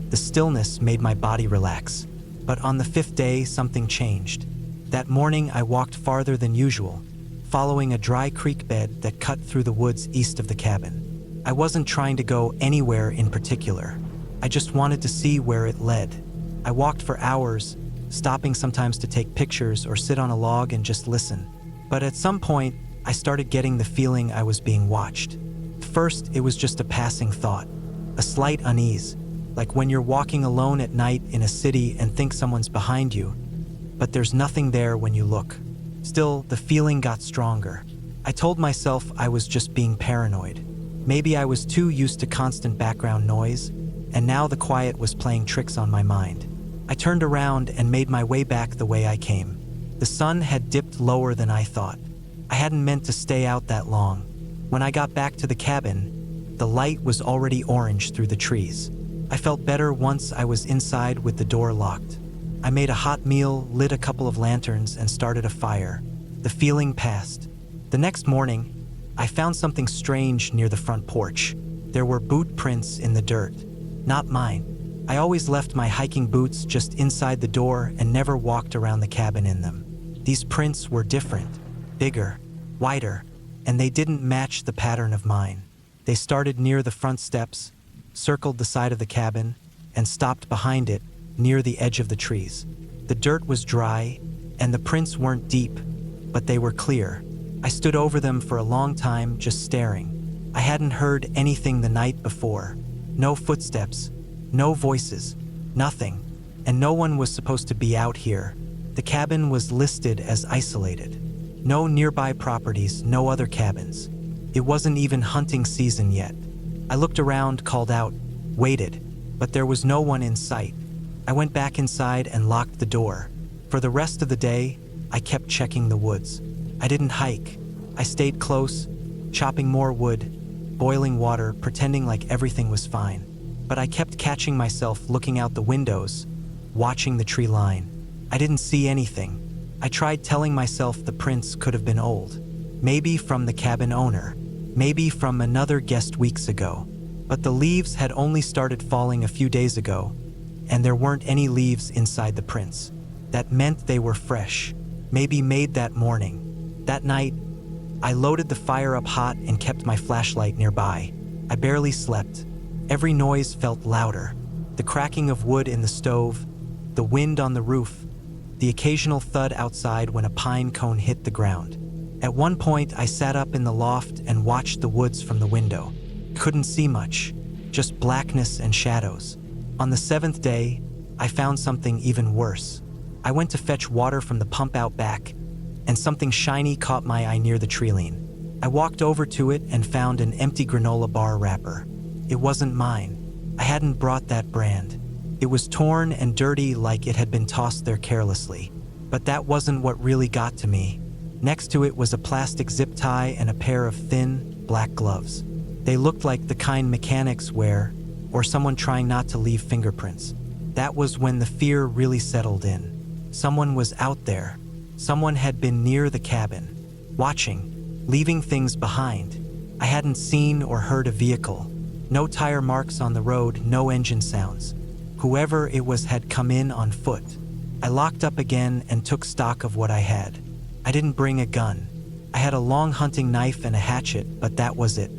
the stillness made my body relax. But on the 5th day, something changed. That morning, I walked farther than usual, following a dry creek bed that cut through the woods east of the cabin. I wasn't trying to go anywhere in particular. I just wanted to see where it led. I walked for hours, stopping sometimes to take pictures or sit on a log and just listen. But at some point, I started getting the feeling I was being watched. First, it was just a passing thought, a slight unease, like when you're walking alone at night in a city and think someone's behind you, but there's nothing there when you look. Still, the feeling got stronger. I told myself I was just being paranoid. Maybe I was too used to constant background noise, and now the quiet was playing tricks on my mind. I turned around and made my way back the way I came. The sun had dipped lower than I thought. I hadn't meant to stay out that long. When I got back to the cabin, the light was already orange through the trees. I felt better once I was inside with the door locked. I made a hot meal, lit a couple of lanterns, and started a fire. The feeling passed. The next morning, I found something strange near the front porch. There were boot prints in the dirt. Not mine. I always left my hiking boots just inside the door and never walked around the cabin in them. These prints were different, bigger, wider, and they didn't match the pattern of mine. They started near the front steps, circled the side of the cabin, and stopped behind it, near the edge of the trees. The dirt was dry, and the prints weren't deep, but they were clear. I stood over them for a long time, just staring. I hadn't heard anything the night before. No footsteps, no voices, nothing, and no one was supposed to be out here. The cabin was listed as isolated. No nearby properties, no other cabins. It wasn't even hunting season yet. I looked around, called out, waited, but there was no one in sight. I went back inside and locked the door. For the rest of the day, I kept checking the woods. I didn't hike. I stayed close, chopping more wood, boiling water, pretending like everything was fine. But I kept catching myself looking out the windows, watching the tree line. I didn't see anything. I tried telling myself the prints could have been old. Maybe from the cabin owner, maybe from another guest weeks ago. But the leaves had only started falling a few days ago, and there weren't any leaves inside the prints. That meant they were fresh, maybe made that morning. That night, I loaded the fire up hot and kept my flashlight nearby. I barely slept. Every noise felt louder. The cracking of wood in the stove, the wind on the roof, the occasional thud outside when a pine cone hit the ground. At one point, I sat up in the loft and watched the woods from the window. Couldn't see much, just blackness and shadows. On the 7th day, I found something even worse. I went to fetch water from the pump out back, and something shiny caught my eye near the treeline. I walked over to it and found an empty granola bar wrapper. It wasn't mine. I hadn't brought that brand. It was torn and dirty, like it had been tossed there carelessly. But that wasn't what really got to me. Next to it was a plastic zip tie and a pair of thin, black gloves. They looked like the kind mechanics wear, or someone trying not to leave fingerprints. That was when the fear really settled in. Someone was out there. Someone had been near the cabin, watching, leaving things behind. I hadn't seen or heard a vehicle. No tire marks on the road, no engine sounds. Whoever it was had come in on foot. I locked up again and took stock of what I had. I didn't bring a gun. I had a long hunting knife and a hatchet, but that was it.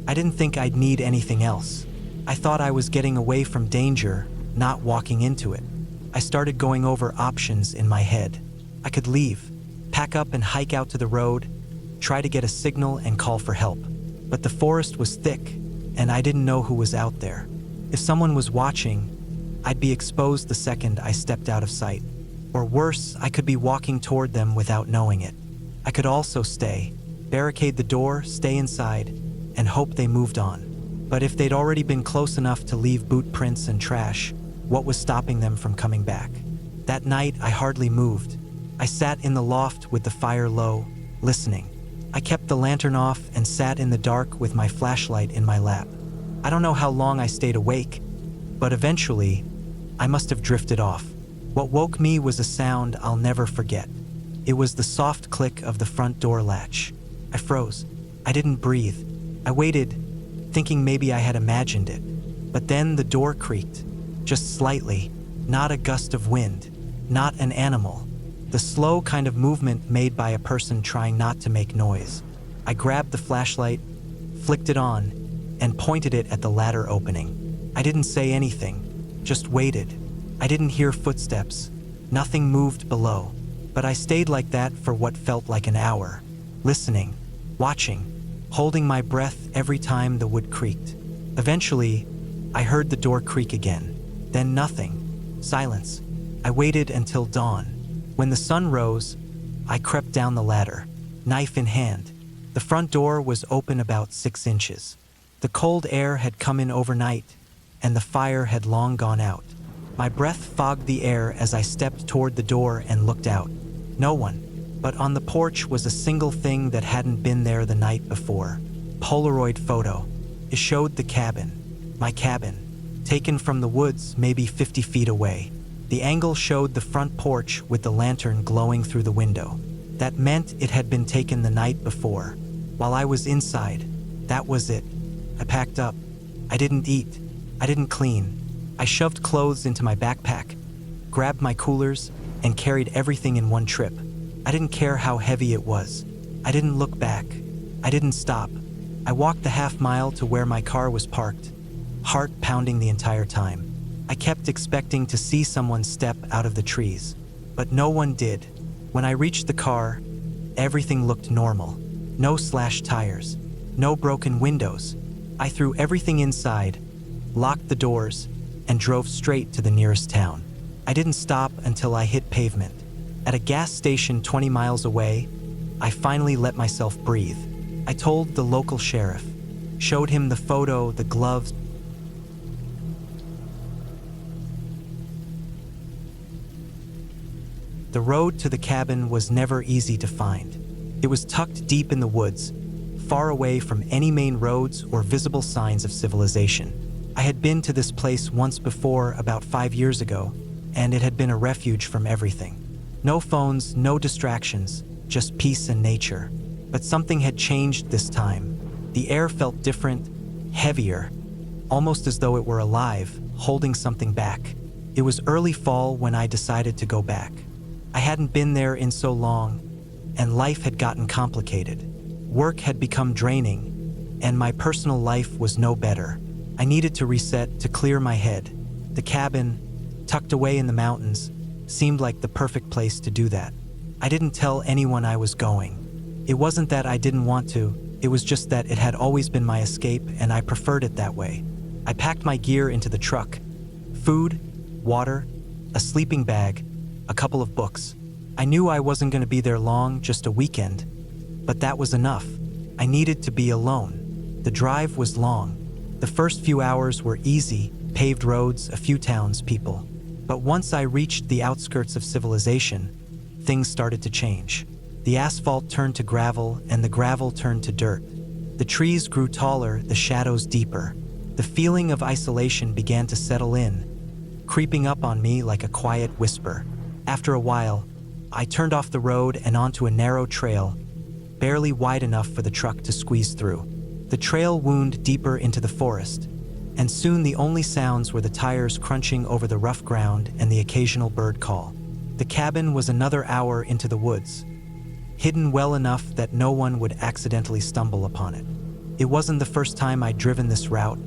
I didn't think I'd need anything else. I thought I was getting away from danger, not walking into it. I started going over options in my head. I could leave, pack up and hike out to the road, try to get a signal and call for help. But the forest was thick, and I didn't know who was out there. If someone was watching, I'd be exposed the second I stepped out of sight. Or worse, I could be walking toward them without knowing it. I could also stay, barricade the door, stay inside, and hope they moved on. But if they'd already been close enough to leave boot prints and trash, what was stopping them from coming back? That night, I hardly moved. I sat in the loft with the fire low, listening. I kept the lantern off and sat in the dark with my flashlight in my lap. I don't know how long I stayed awake, but eventually, I must have drifted off. What woke me was a sound I'll never forget. It was the soft click of the front door latch. I froze. I didn't breathe. I waited, thinking maybe I had imagined it. But then the door creaked, just slightly, not a gust of wind, not an animal. The slow kind of movement made by a person trying not to make noise. I grabbed the flashlight, flicked it on, and pointed it at the ladder opening. I didn't say anything, just waited. I didn't hear footsteps. Nothing moved below. But I stayed like that for what felt like an hour, listening, watching, holding my breath every time the wood creaked. Eventually, I heard the door creak again. Then nothing. Silence. I waited until dawn. When the sun rose, I crept down the ladder, knife in hand. The front door was open about 6 inches. The cold air had come in overnight, and the fire had long gone out. My breath fogged the air as I stepped toward the door and looked out. No one, but on the porch was a single thing that hadn't been there the night before. Polaroid photo. It showed the cabin, my cabin, taken from the woods maybe 50 feet away. The angle showed the front porch with the lantern glowing through the window. That meant it had been taken the night before. While I was inside, that was it. I packed up. I didn't eat. I didn't clean. I shoved clothes into my backpack, grabbed my coolers, and carried everything in one trip. I didn't care how heavy it was. I didn't look back. I didn't stop. I walked the half-mile to where my car was parked, heart pounding the entire time. I kept expecting to see someone step out of the trees, but no one did. When I reached the car, everything looked normal. No slashed tires, no broken windows. I threw everything inside, locked the doors, and drove straight to the nearest town. I didn't stop until I hit pavement. At a gas station 20 miles away, I finally let myself breathe. I told the local sheriff, showed him the photo, the gloves. The road to the cabin was never easy to find. It was tucked deep in the woods, far away from any main roads or visible signs of civilization. I had been to this place once before about 5 years ago, and it had been a refuge from everything. No phones, no distractions, just peace and nature. But something had changed this time. The air felt different, heavier, almost as though it were alive, holding something back. It was early fall when I decided to go back. I hadn't been there in so long, and life had gotten complicated. Work had become draining, and my personal life was no better. I needed to reset, to clear my head. The cabin, tucked away in the mountains, seemed like the perfect place to do that. I didn't tell anyone I was going. It wasn't that I didn't want to, it was just that it had always been my escape and I preferred it that way. I packed my gear into the truck. Food, water, a sleeping bag, a couple of books. I knew I wasn't going to be there long, just a weekend. But that was enough. I needed to be alone. The drive was long. The first few hours were easy, paved roads, a few towns, people. But once I reached the outskirts of civilization, things started to change. The asphalt turned to gravel, and the gravel turned to dirt. The trees grew taller, the shadows deeper. The feeling of isolation began to settle in, creeping up on me like a quiet whisper. After a while, I turned off the road and onto a narrow trail, barely wide enough for the truck to squeeze through. The trail wound deeper into the forest, and soon the only sounds were the tires crunching over the rough ground and the occasional bird call. The cabin was another hour into the woods, hidden well enough that no one would accidentally stumble upon it. It wasn't the first time I'd driven this route,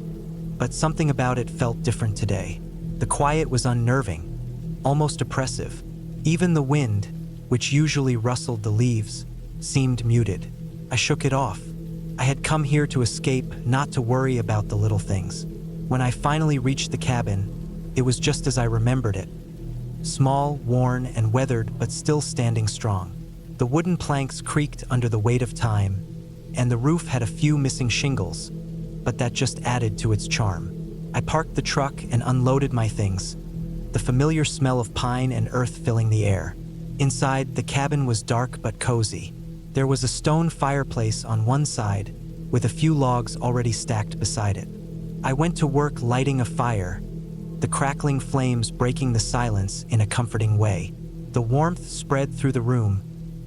but something about it felt different today. The quiet was unnerving. almost oppressive. Even the wind, which usually rustled the leaves, seemed muted. I shook it off. I had come here to escape, not to worry about the little things. When I finally reached the cabin, it was just as I remembered it. Small, worn, and weathered, but still standing strong. The wooden planks creaked under the weight of time, and the roof had a few missing shingles, but that just added to its charm. I parked the truck and unloaded my things, the familiar smell of pine and earth filling the air. Inside, the cabin was dark but cozy. There was a stone fireplace on one side, with a few logs already stacked beside it. I went to work lighting a fire, the crackling flames breaking the silence in a comforting way. The warmth spread through the room,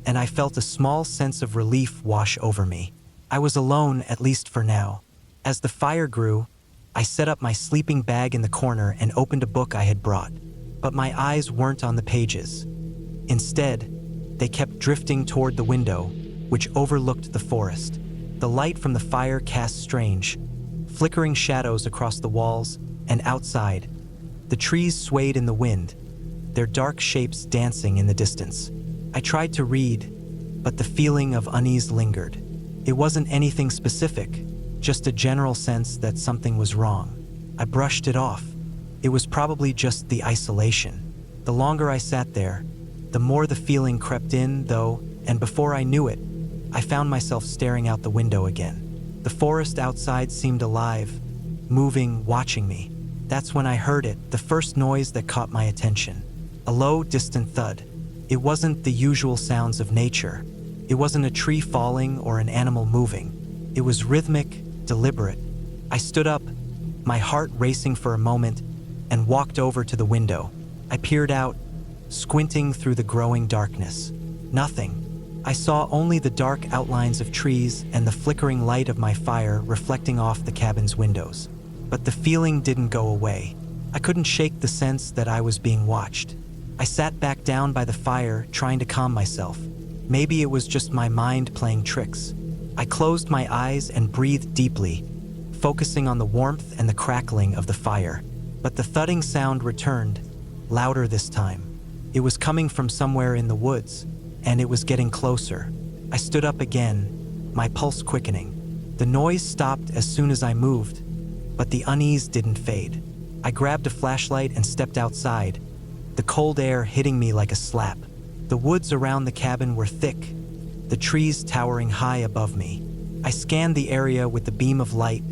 and I felt a small sense of relief wash over me. I was alone, at least for now. As the fire grew, I set up my sleeping bag in the corner and opened a book I had brought. But my eyes weren't on the pages. Instead, they kept drifting toward the window, which overlooked the forest. The light from the fire cast strange, flickering shadows across the walls, and outside, the trees swayed in the wind, their dark shapes dancing in the distance. I tried to read, but the feeling of unease lingered. It wasn't anything specific, just a general sense that something was wrong. I brushed it off. It was probably just the isolation. The longer I sat there, the more the feeling crept in, though, and before I knew it, I found myself staring out the window again. The forest outside seemed alive, moving, watching me. That's when I heard it, the first noise that caught my attention. A low, distant thud. It wasn't the usual sounds of nature. It wasn't a tree falling or an animal moving. It was rhythmic, deliberate. I stood up, my heart racing for a moment, and walked over to the window. I peered out, squinting through the growing darkness. Nothing. I saw only the dark outlines of trees and the flickering light of my fire reflecting off the cabin's windows. But the feeling didn't go away. I couldn't shake the sense that I was being watched. I sat back down by the fire, trying to calm myself. Maybe it was just my mind playing tricks. I closed my eyes and breathed deeply, focusing on the warmth and the crackling of the fire. But the thudding sound returned, louder this time. It was coming from somewhere in the woods, and it was getting closer. I stood up again, my pulse quickening. The noise stopped as soon as I moved, but the unease didn't fade. I grabbed a flashlight and stepped outside, the cold air hitting me like a slap. The woods around the cabin were thick, the trees towering high above me. I scanned the area with the beam of light,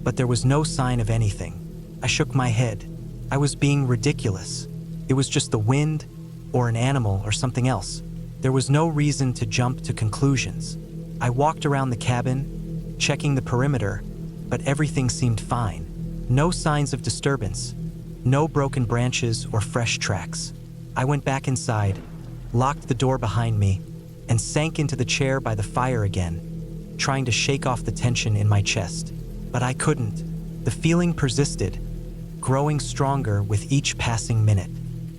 but there was no sign of anything. I shook my head. I was being ridiculous. It was just the wind, or an animal, or something else. There was no reason to jump to conclusions. I walked around the cabin, checking the perimeter, but everything seemed fine. No signs of disturbance, no broken branches or fresh tracks. I went back inside, locked the door behind me, and sank into the chair by the fire again, trying to shake off the tension in my chest. But I couldn't. The feeling persisted, growing stronger with each passing minute.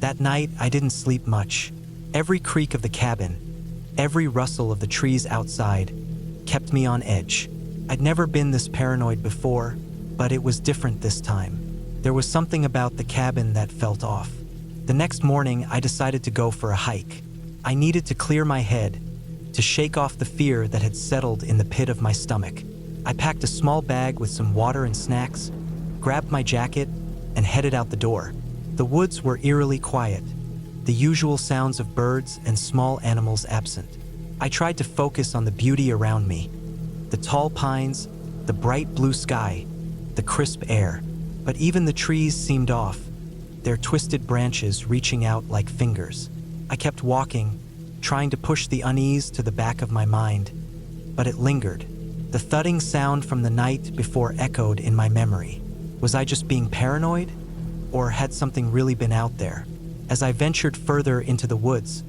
That night, I didn't sleep much. Every creak of the cabin, every rustle of the trees outside, kept me on edge. I'd never been this paranoid before, but it was different this time. There was something about the cabin that felt off. The next morning, I decided to go for a hike. I needed to clear my head, to shake off the fear that had settled in the pit of my stomach. I packed a small bag with some water and snacks, grabbed my jacket, and headed out the door. The woods were eerily quiet, the usual sounds of birds and small animals absent. I tried to focus on the beauty around me, the tall pines, the bright blue sky, the crisp air. But even the trees seemed off, their twisted branches reaching out like fingers. I kept walking, trying to push the unease to the back of my mind, but it lingered. The thudding sound from the night before echoed in my memory. Was I just being paranoid? Or had something really been out there? As I ventured further into the woods,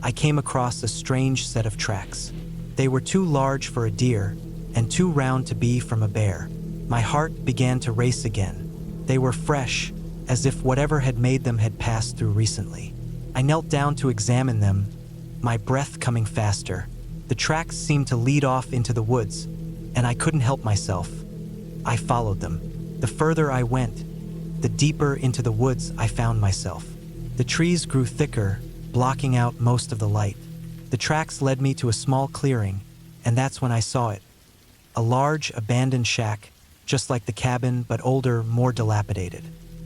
I came across a strange set of tracks. They were too large for a deer and too round to be from a bear. My heart began to race again. They were fresh, as if whatever had made them had passed through recently. I knelt down to examine them, my breath coming faster. The tracks seemed to lead off into the woods, and I couldn't help myself. I followed them. The further I went, the deeper into the woods I found myself. The trees grew thicker, blocking out most of the light. The tracks led me to a small clearing, and that's when I saw it. A large, abandoned shack, just like the cabin, but older, more dilapidated.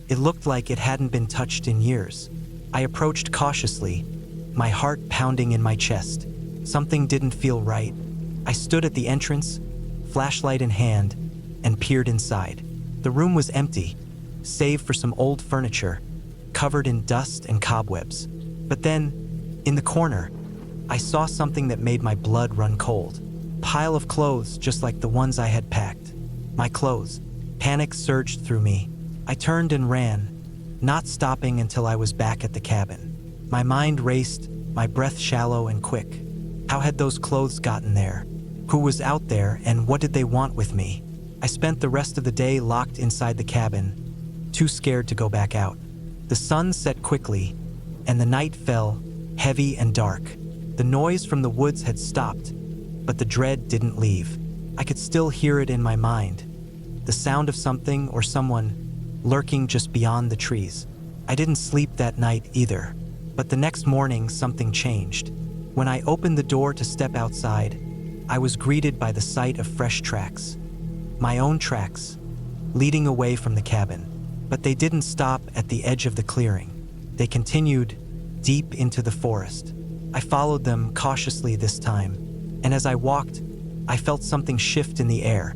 It looked like it hadn't been touched in years. I approached cautiously, my heart pounding in my chest. Something didn't feel right. I stood at the entrance, flashlight in hand, and peered inside. The room was empty, save for some old furniture, covered in dust and cobwebs. But then, in the corner, I saw something that made my blood run cold. Pile of clothes just like the ones I had packed. My clothes. Panic surged through me. I turned and ran, not stopping until I was back at the cabin. My mind raced, my breath shallow and quick. How had those clothes gotten there? Who was out there, and what did they want with me? I spent the rest of the day locked inside the cabin, too scared to go back out. The sun set quickly, and the night fell, heavy and dark. The noise from the woods had stopped, but the dread didn't leave. I could still hear it in my mind. The sound of something or someone lurking just beyond the trees. I didn't sleep that night either, but the next morning something changed. When I opened the door to step outside, I was greeted by the sight of fresh tracks. My own tracks, leading away from the cabin. But they didn't stop at the edge of the clearing. They continued deep into the forest. I followed them cautiously this time, and as I walked, I felt something shift in the air.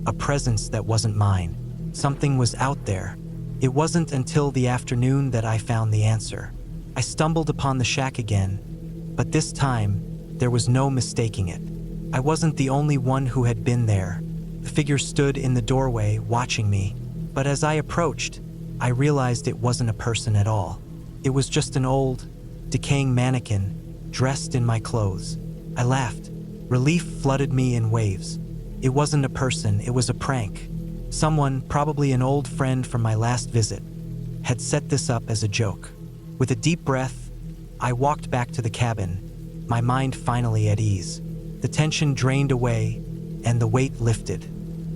A presence that wasn't mine. Something was out there. It wasn't until the afternoon that I found the answer. I stumbled upon the shack again, but this time, there was no mistaking it. I wasn't the only one who had been there. The figure stood in the doorway, watching me, but as I approached, I realized it wasn't a person at all. It was just an old, decaying mannequin, dressed in my clothes. I laughed. Relief flooded me in waves. It wasn't a person, it was a prank. Someone, probably an old friend from my last visit, had set this up as a joke. With a deep breath, I walked back to the cabin, my mind finally at ease. The tension drained away, and the weight lifted.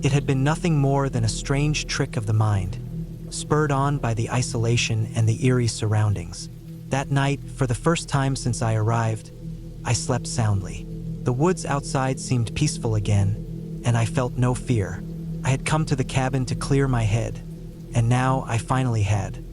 It had been nothing more than a strange trick of the mind, spurred on by the isolation and the eerie surroundings. That night, for the first time since I arrived, I slept soundly. The woods outside seemed peaceful again, and I felt no fear. I had come to the cabin to clear my head, and now I finally had.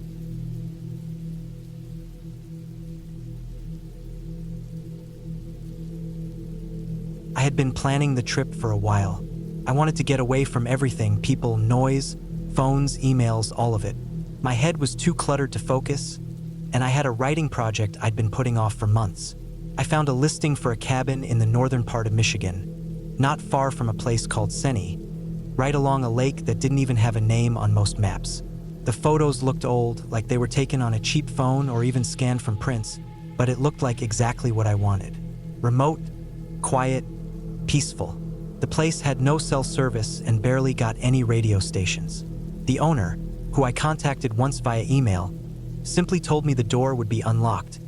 I had been planning the trip for a while. I wanted to get away from everything, people, noise, phones, emails, all of it. My head was too cluttered to focus, and I had a writing project I'd been putting off for months. I found a listing for a cabin in the northern part of Michigan, not far from a place called Senni, right along a lake that didn't even have a name on most maps. The photos looked old, like they were taken on a cheap phone or even scanned from prints, but it looked like exactly what I wanted. Remote, quiet, peaceful. The place had no cell service and barely got any radio stations. The owner, who I contacted once via email, simply told me the door would be unlocked,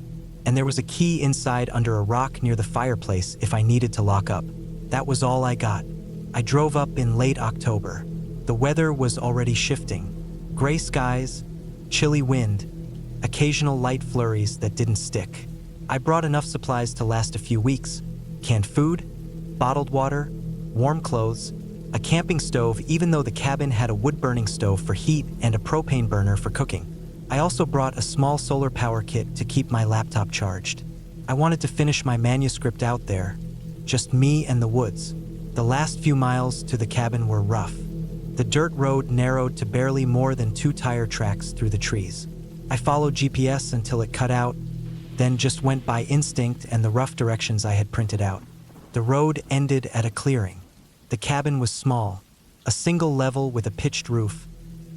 and there was a key inside under a rock near the fireplace if I needed to lock up. That was all I got. I drove up in late October. The weather was already shifting. Gray skies, chilly wind, occasional light flurries that didn't stick. I brought enough supplies to last a few weeks. Canned food, bottled water, warm clothes, a camping stove even though the cabin had a wood-burning stove for heat and a propane burner for cooking. I also brought a small solar power kit to keep my laptop charged. I wanted to finish my manuscript out there, just me and the woods. The last few miles to the cabin were rough. The dirt road narrowed to barely more than 2 tire tracks through the trees. I followed GPS until it cut out, then just went by instinct and the rough directions I had printed out. The road ended at a clearing. The cabin was small, a single level with a pitched roof,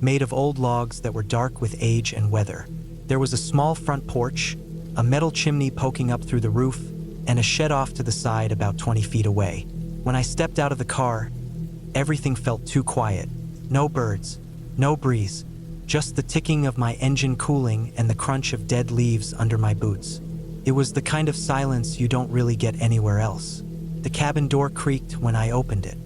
made of old logs that were dark with age and weather. There was a small front porch, a metal chimney poking up through the roof, and a shed off to the side about 20 feet away. When I stepped out of the car, everything felt too quiet. No birds, no breeze, just the ticking of my engine cooling and the crunch of dead leaves under my boots. It was the kind of silence you don't really get anywhere else. The cabin door creaked when I opened it.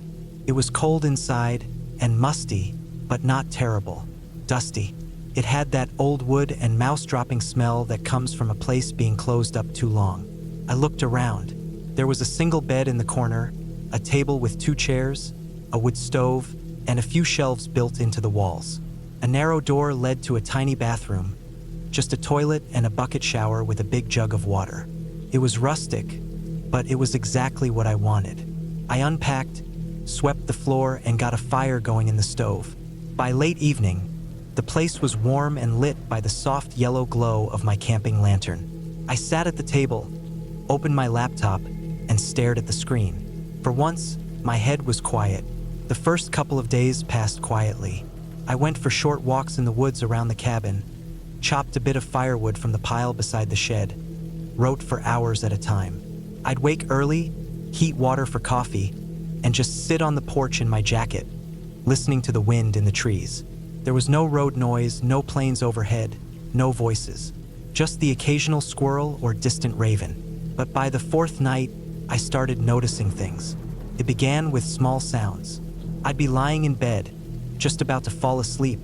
It was cold inside and musty, but not terrible. Dusty. It had that old wood and mouse-dropping smell that comes from a place being closed up too long. I looked around. There was a single bed in the corner, a table with 2 chairs, a wood stove, and a few shelves built into the walls. A narrow door led to a tiny bathroom, just a toilet and a bucket shower with a big jug of water. It was rustic, but it was exactly what I wanted. I unpacked, swept the floor, and got a fire going in the stove. By late evening, the place was warm and lit by the soft yellow glow of my camping lantern. I sat at the table, opened my laptop, and stared at the screen. For once, my head was quiet. The first couple of days passed quietly. I went for short walks in the woods around the cabin, chopped a bit of firewood from the pile beside the shed, wrote for hours at a time. I'd wake early, heat water for coffee, and just sit on the porch in my jacket, listening to the wind in the trees. There was no road noise, no planes overhead, no voices, just the occasional squirrel or distant raven. But by the 4th night, I started noticing things. It began with small sounds. I'd be lying in bed, just about to fall asleep,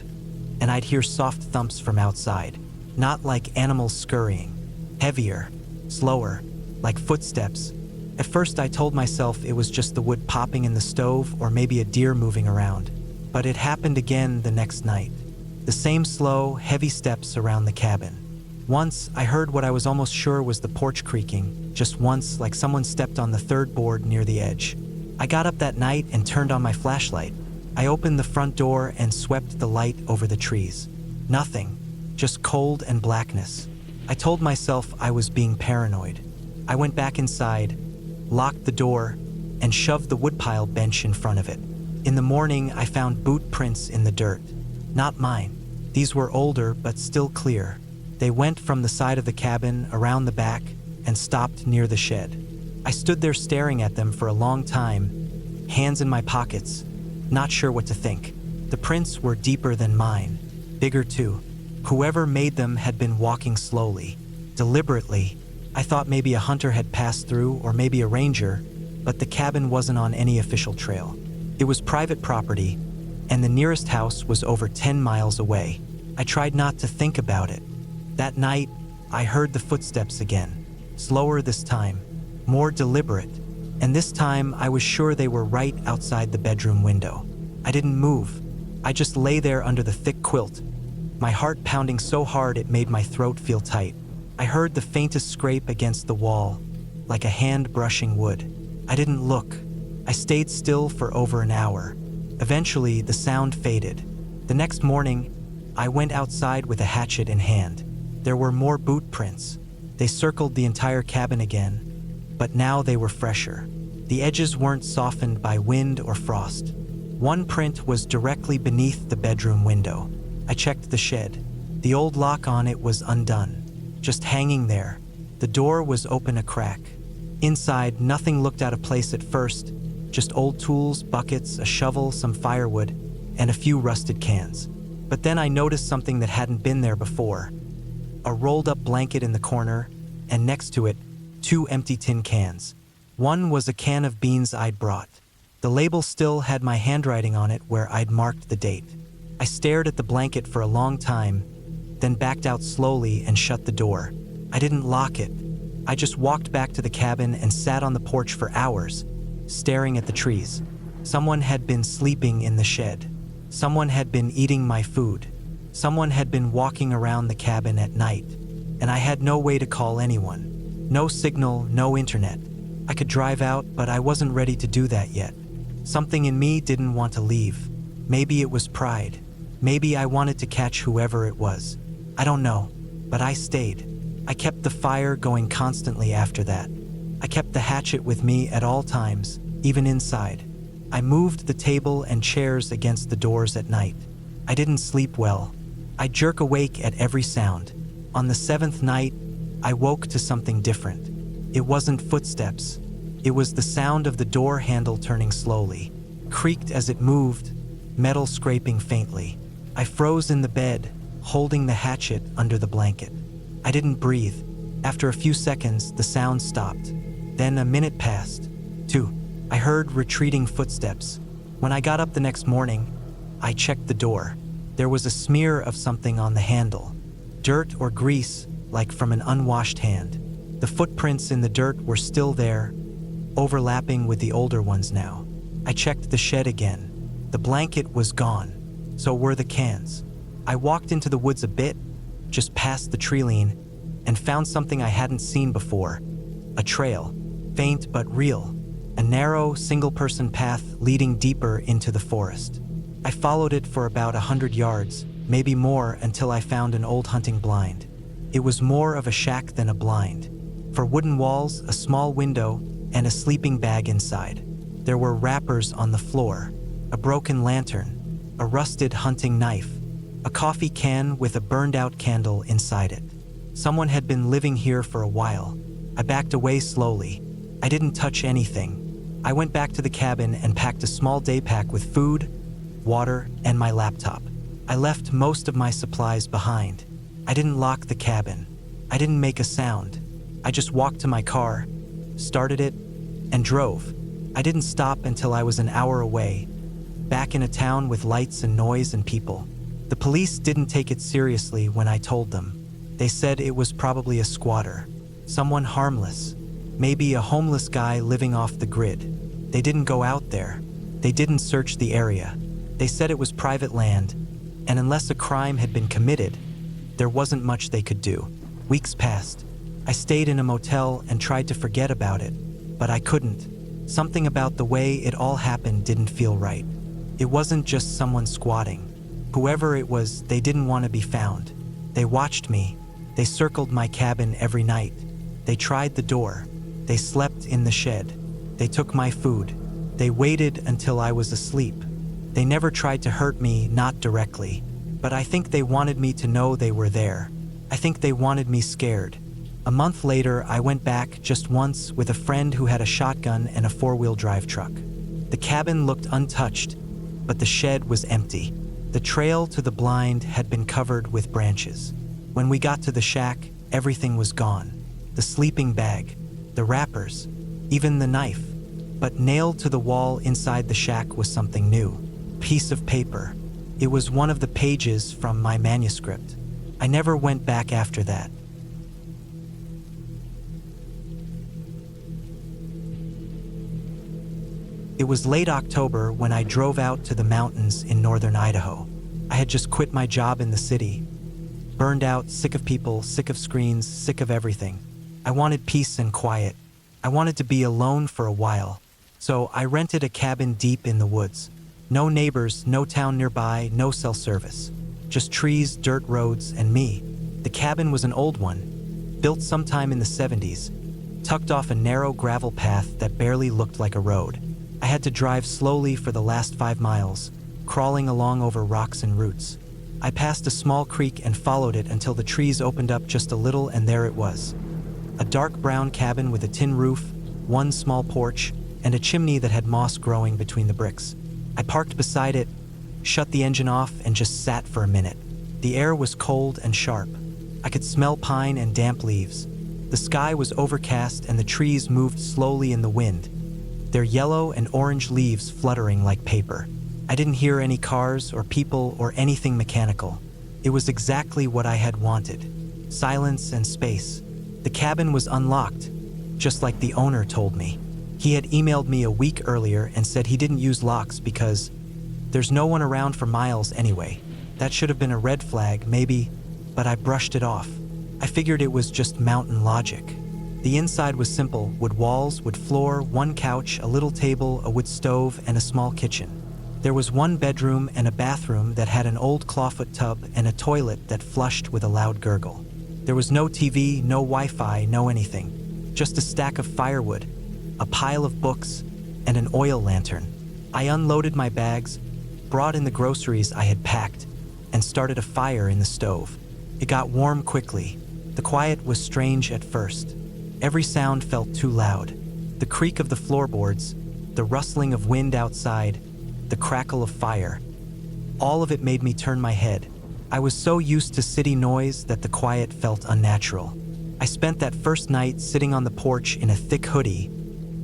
and I'd hear soft thumps from outside, not like animals scurrying, heavier, slower, like footsteps. At first I told myself it was just the wood popping in the stove or maybe a deer moving around. But it happened again the next night. The same slow, heavy steps around the cabin. Once, I heard what I was almost sure was the porch creaking, just once, like someone stepped on the 3rd board near the edge. I got up that night and turned on my flashlight. I opened the front door and swept the light over the trees. Nothing, just cold and blackness. I told myself I was being paranoid. I went back inside, locked the door, and shoved the woodpile bench in front of it. In the morning, I found boot prints in the dirt. Not mine. These were older, but still clear. They went from the side of the cabin, around the back, and stopped near the shed. I stood there staring at them for a long time, hands in my pockets, not sure what to think. The prints were deeper than mine, bigger too. Whoever made them had been walking slowly, deliberately. I thought maybe a hunter had passed through, or maybe a ranger, but the cabin wasn't on any official trail. It was private property, and the nearest house was over 10 miles away. I tried not to think about it. That night, I heard the footsteps again, slower this time, more deliberate, and this time I was sure they were right outside the bedroom window. I didn't move. I just lay there under the thick quilt, my heart pounding so hard it made my throat feel tight. I heard the faintest scrape against the wall, like a hand brushing wood. I didn't look. I stayed still for over an hour. Eventually, the sound faded. The next morning, I went outside with a hatchet in hand. There were more boot prints. They circled the entire cabin again, but now they were fresher. The edges weren't softened by wind or frost. One print was directly beneath the bedroom window. I checked the shed. The old lock on it was undone, just hanging there. The door was open a crack. Inside, nothing looked out of place at first. Just old tools, buckets, a shovel, some firewood, and a few rusted cans. But then I noticed something that hadn't been there before. A rolled-up blanket in the corner, and next to it, 2 empty tin cans. One was a can of beans I'd brought. The label still had my handwriting on it where I'd marked the date. I stared at the blanket for a long time, then backed out slowly and shut the door. I didn't lock it. I just walked back to the cabin and sat on the porch for hours, staring at the trees. Someone had been sleeping in the shed. Someone had been eating my food. Someone had been walking around the cabin at night, and I had no way to call anyone. No signal, no internet. I could drive out, but I wasn't ready to do that yet. Something in me didn't want to leave. Maybe it was pride. Maybe I wanted to catch whoever it was. I don't know, but I stayed. I kept the fire going constantly after that. I kept the hatchet with me at all times, even inside. I moved the table and chairs against the doors at night. I didn't sleep well. I'd jerk awake at every sound. On the 7th night, I woke to something different. It wasn't footsteps. It was the sound of the door handle turning slowly, creaked as it moved, metal scraping faintly. I froze in the bed, holding the hatchet under the blanket. I didn't breathe. After a few seconds, the sound stopped. Then a minute passed. 2. I heard retreating footsteps. When I got up the next morning, I checked the door. There was a smear of something on the handle. Dirt or grease, like from an unwashed hand. The footprints in the dirt were still there, overlapping with the older ones now. I checked the shed again. The blanket was gone. So were the cans. I walked into the woods a bit, just past the tree-line, and found something I hadn't seen before. A trail, faint but real. A narrow, single-person path leading deeper into the forest. I followed it for about 100 yards, maybe more, until I found an old hunting blind. It was more of a shack than a blind. For wooden walls, a small window, and a sleeping bag inside. There were wrappers on the floor, a broken lantern, a rusted hunting knife, a coffee can with a burned-out candle inside it. Someone had been living here for a while. I backed away slowly. I didn't touch anything. I went back to the cabin and packed a small day pack with food, water, and my laptop. I left most of my supplies behind. I didn't lock the cabin. I didn't make a sound. I just walked to my car, started it, and drove. I didn't stop until I was an hour away, back in a town with lights and noise and people. The police didn't take it seriously when I told them. They said it was probably a squatter, someone harmless, maybe a homeless guy living off the grid. They didn't go out there. They didn't search the area. They said it was private land, and unless a crime had been committed, there wasn't much they could do. Weeks passed. I stayed in a motel and tried to forget about it, but I couldn't. Something about the way it all happened didn't feel right. It wasn't just someone squatting. Whoever it was, they didn't want to be found. They watched me. They circled my cabin every night. They tried the door. They slept in the shed. They took my food. They waited until I was asleep. They never tried to hurt me, not directly. But I think they wanted me to know they were there. I think they wanted me scared. A month later, I went back just once with a friend who had a shotgun and a four-wheel drive truck. The cabin looked untouched, but the shed was empty. The trail to the blind had been covered with branches. When we got to the shack, everything was gone. The sleeping bag, the wrappers, even the knife. But nailed to the wall inside the shack was something new. A piece of paper. It was one of the pages from my manuscript. I never went back after that. It was late October when I drove out to the mountains in northern Idaho. I had just quit my job in the city. Burned out, sick of people, sick of screens, sick of everything. I wanted peace and quiet. I wanted to be alone for a while. So I rented a cabin deep in the woods. No neighbors, no town nearby, no cell service. Just trees, dirt roads, and me. The cabin was an old one, built sometime in the 70s, tucked off a narrow gravel path that barely looked like a road. I had to drive slowly for the last 5 miles, crawling along over rocks and roots. I passed a small creek and followed it until the trees opened up just a little, and there it was. A dark brown cabin with a tin roof, one small porch, and a chimney that had moss growing between the bricks. I parked beside it, shut the engine off, and just sat for a minute. The air was cold and sharp. I could smell pine and damp leaves. The sky was overcast and the trees moved slowly in the wind, their yellow and orange leaves fluttering like paper. I didn't hear any cars or people or anything mechanical. It was exactly what I had wanted. Silence and space. The cabin was unlocked, just like the owner told me. He had emailed me a week earlier and said he didn't use locks because there's no one around for miles anyway. That should have been a red flag, maybe, but I brushed it off. I figured it was just mountain logic. The inside was simple: wood walls, wood floor, one couch, a little table, a wood stove, and a small kitchen. There was one bedroom and a bathroom that had an old clawfoot tub and a toilet that flushed with a loud gurgle. There was no TV, no Wi-Fi, no anything. Just a stack of firewood, a pile of books, and an oil lantern. I unloaded my bags, brought in the groceries I had packed, and started a fire in the stove. It got warm quickly. The quiet was strange at first. Every sound felt too loud. The creak of the floorboards, the rustling of wind outside, the crackle of fire. All of it made me turn my head. I was so used to city noise that the quiet felt unnatural. I spent that first night sitting on the porch in a thick hoodie,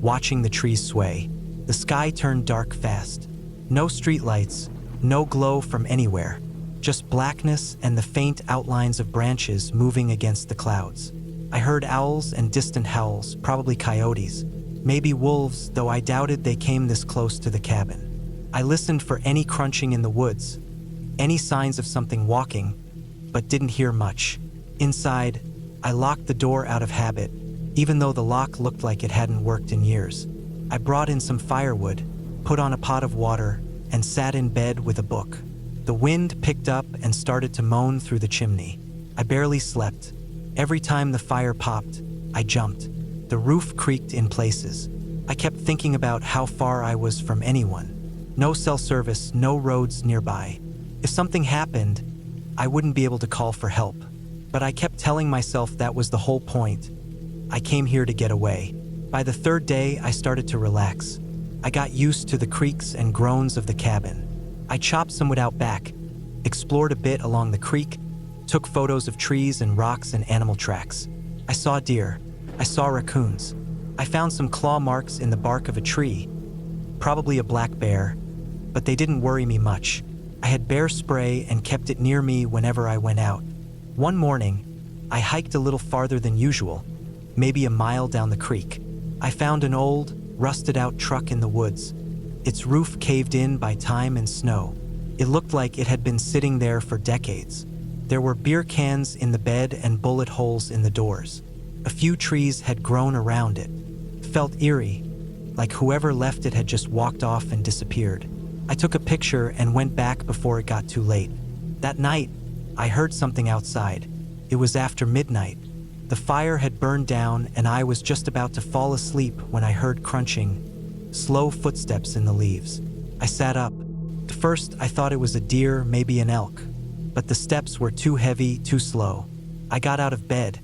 watching the trees sway. The sky turned dark fast. No streetlights, no glow from anywhere. just blackness and the faint outlines of branches moving against the clouds. I heard owls and distant howls, probably coyotes, maybe wolves, though I doubted they came this close to the cabin. I listened for any crunching in the woods, any signs of something walking, but didn't hear much. Inside, I locked the door out of habit, even though the lock looked like it hadn't worked in years. I brought in some firewood, put on a pot of water, and sat in bed with a book. The wind picked up and started to moan through the chimney. I barely slept. Every time the fire popped, I jumped. The roof creaked in places. I kept thinking about how far I was from anyone. No cell service, no roads nearby. If something happened, I wouldn't be able to call for help. But I kept telling myself that was the whole point. I came here to get away. By the third day, I started to relax. I got used to the creaks and groans of the cabin. I chopped some wood out back, explored a bit along the creek, took photos of trees and rocks and animal tracks. I saw deer. I saw raccoons. I found some claw marks in the bark of a tree, probably a black bear, but they didn't worry me much. I had bear spray and kept it near me whenever I went out. One morning, I hiked a little farther than usual, maybe a mile down the creek. I found an old, rusted-out truck in the woods. Its roof caved in by time and snow. It looked like it had been sitting there for decades. There were beer cans in the bed and bullet holes in the doors. A few trees had grown around it. It felt eerie, like whoever left it had just walked off and disappeared. I took a picture and went back before it got too late. That night, I heard something outside. It was after midnight. The fire had burned down and I was just about to fall asleep when I heard crunching, slow footsteps in the leaves. I sat up. At first, I thought it was a deer, maybe an elk, but the steps were too heavy, too slow. I got out of bed,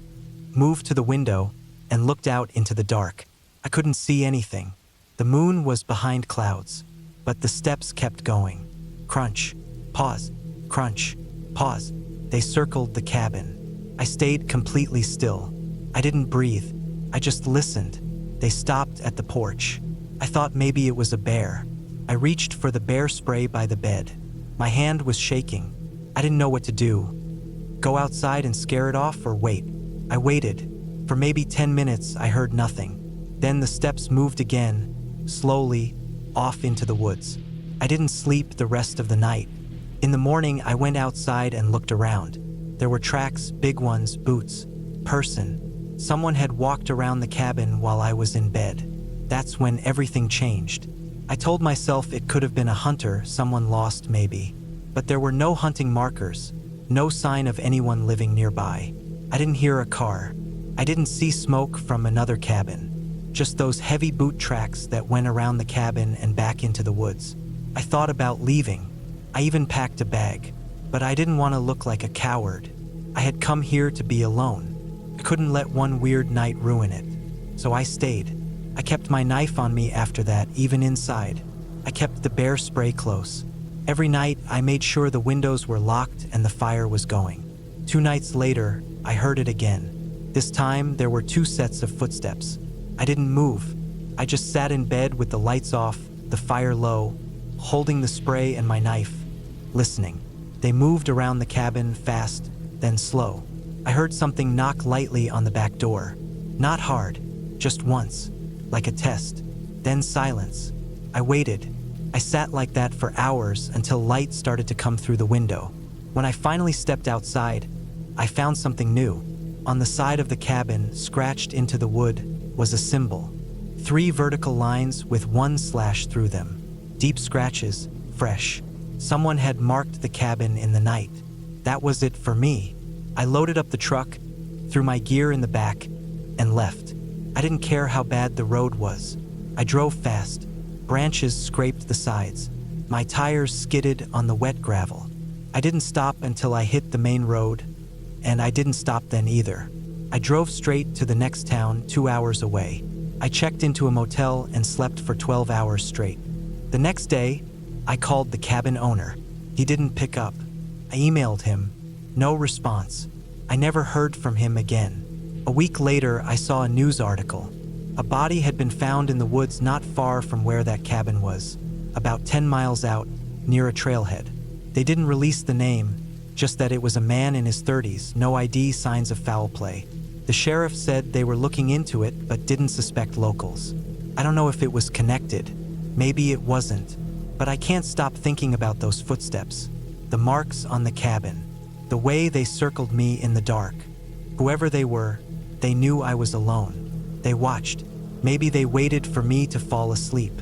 moved to the window, and looked out into the dark. I couldn't see anything. The moon was behind clouds, but the steps kept going. Crunch, pause, crunch, pause. They circled the cabin. I stayed completely still. I didn't breathe. I just listened. They stopped at the porch. I thought maybe it was a bear. I reached for the bear spray by the bed. My hand was shaking. I didn't know what to do. Go outside and scare it off or wait? I waited. For maybe 10 minutes, I heard nothing. Then the steps moved again, slowly, off into the woods. I didn't sleep the rest of the night. In the morning, I went outside and looked around. There were tracks, big ones, boots, person. Someone had walked around the cabin while I was in bed. That's when everything changed. I told myself it could have been a hunter, someone lost maybe. But there were no hunting markers, no sign of anyone living nearby. I didn't hear a car. I didn't see smoke from another cabin. Just those heavy boot tracks that went around the cabin and back into the woods. I thought about leaving. I even packed a bag. But I didn't want to look like a coward. I had come here to be alone. I couldn't let one weird night ruin it. So I stayed. I kept my knife on me after that, even inside. I kept the bear spray close. Every night, I made sure the windows were locked and the fire was going. 2 nights later, I heard it again. This time, there were 2 sets of footsteps. I didn't move. I just sat in bed with the lights off, the fire low, holding the spray and my knife, listening. They moved around the cabin fast, then slow. I heard something knock lightly on the back door. Not hard, just once, like a test. Then silence. I waited. I sat like that for hours until light started to come through the window. When I finally stepped outside, I found something new. On the side of the cabin, scratched into the wood, was a symbol. 3 vertical lines with 1 slash through them. Deep scratches, fresh. Someone had marked the cabin in the night. That was it for me. I loaded up the truck, threw my gear in the back, and left. I didn't care how bad the road was. I drove fast. Branches scraped the sides. My tires skidded on the wet gravel. I didn't stop until I hit the main road, and I didn't stop then either. I drove straight to the next town 2 hours away. I checked into a motel and slept for 12 hours straight. The next day, I called the cabin owner. He didn't pick up. I emailed him. No response. I never heard from him again. A week later, I saw a news article. A body had been found in the woods not far from where that cabin was, about 10 miles out, near a trailhead. They didn't release the name, just that it was a man in his 30s, no ID signs of foul play. The sheriff said they were looking into it but didn't suspect locals. I don't know if it was connected. Maybe it wasn't. But I can't stop thinking about those footsteps. The marks on the cabin. The way they circled me in the dark. Whoever they were, they knew I was alone. They watched. Maybe they waited for me to fall asleep.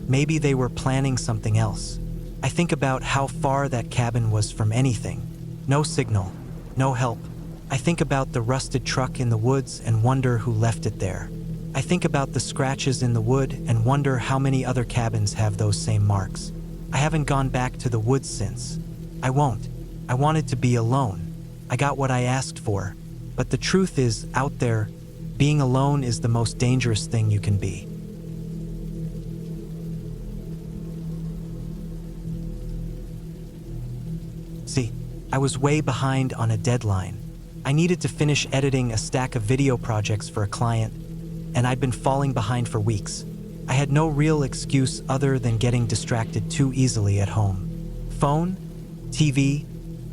Maybe they were planning something else. I think about how far that cabin was from anything. No signal, no help. I think about the rusted truck in the woods and wonder who left it there. I think about the scratches in the wood and wonder how many other cabins have those same marks. I haven't gone back to the woods since. I won't. I wanted to be alone. I got what I asked for. But the truth is, out there, being alone is the most dangerous thing you can be. See, I was way behind on a deadline. I needed to finish editing a stack of video projects for a client, and I'd been falling behind for weeks. I had no real excuse other than getting distracted too easily at home. Phone, TV,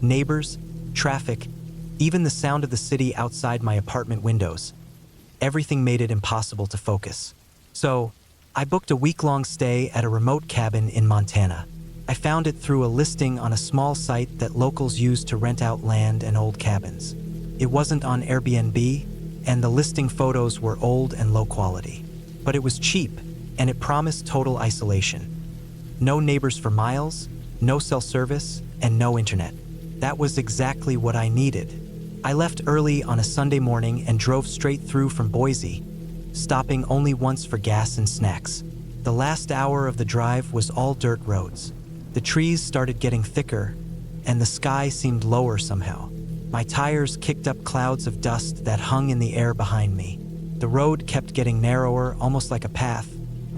neighbors, traffic, even the sound of the city outside my apartment windows. Everything made it impossible to focus. So, I booked a week-long stay at a remote cabin in Montana. I found it through a listing on a small site that locals use to rent out land and old cabins. It wasn't on Airbnb, and the listing photos were old and low quality. But it was cheap, and it promised total isolation. No neighbors for miles, no cell service, and no internet. That was exactly what I needed. I left early on a Sunday morning and drove straight through from Boise, stopping only once for gas and snacks. The last hour of the drive was all dirt roads. The trees started getting thicker, and the sky seemed lower somehow. My tires kicked up clouds of dust that hung in the air behind me. The road kept getting narrower, almost like a path,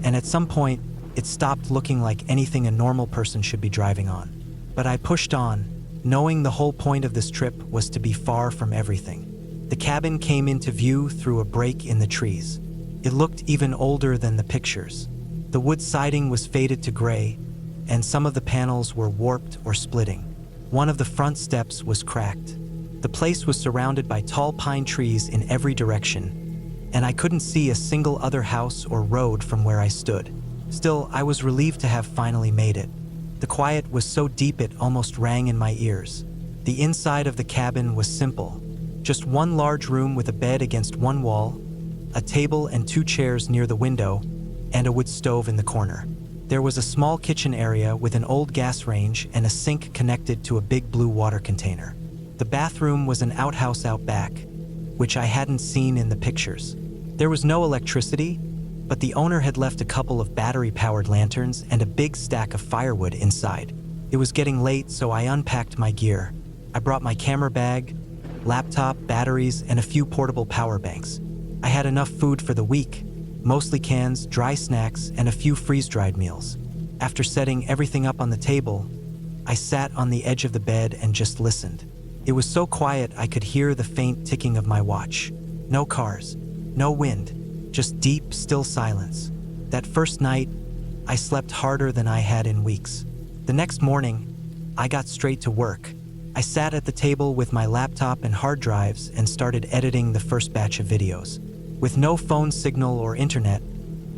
and at some point, it stopped looking like anything a normal person should be driving on. But I pushed on, knowing the whole point of this trip was to be far from everything. The cabin came into view through a break in the trees. It looked even older than the pictures. The wood siding was faded to gray, and some of the panels were warped or splitting. One of the front steps was cracked. The place was surrounded by tall pine trees in every direction, and I couldn't see a single other house or road from where I stood. Still, I was relieved to have finally made it. The quiet was so deep it almost rang in my ears. The inside of the cabin was simple. Just one large room with a bed against one wall, a table and 2 chairs near the window, and a wood stove in the corner. There was a small kitchen area with an old gas range and a sink connected to a big blue water container. The bathroom was an outhouse out back, which I hadn't seen in the pictures. There was no electricity, but the owner had left a couple of battery-powered lanterns and a big stack of firewood inside. It was getting late, so I unpacked my gear. I brought my camera bag, laptop, batteries, and a few portable power banks. I had enough food for the week, mostly cans, dry snacks, and a few freeze-dried meals. After setting everything up on the table, I sat on the edge of the bed and just listened. It was so quiet I could hear the faint ticking of my watch. No cars, no wind. Just deep, still silence. That first night, I slept harder than I had in weeks. The next morning, I got straight to work. I sat at the table with my laptop and hard drives and started editing the first batch of videos. With no phone signal or internet,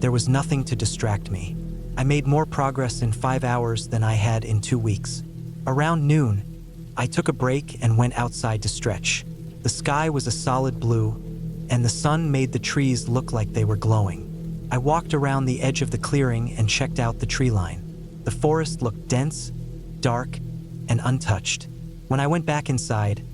there was nothing to distract me. I made more progress in 5 hours than I had in 2 weeks. Around noon, I took a break and went outside to stretch. The sky was a solid blue, and the sun made the trees look like they were glowing. I walked around the edge of the clearing and checked out the tree line. The forest looked dense, dark, and untouched. When I went back inside,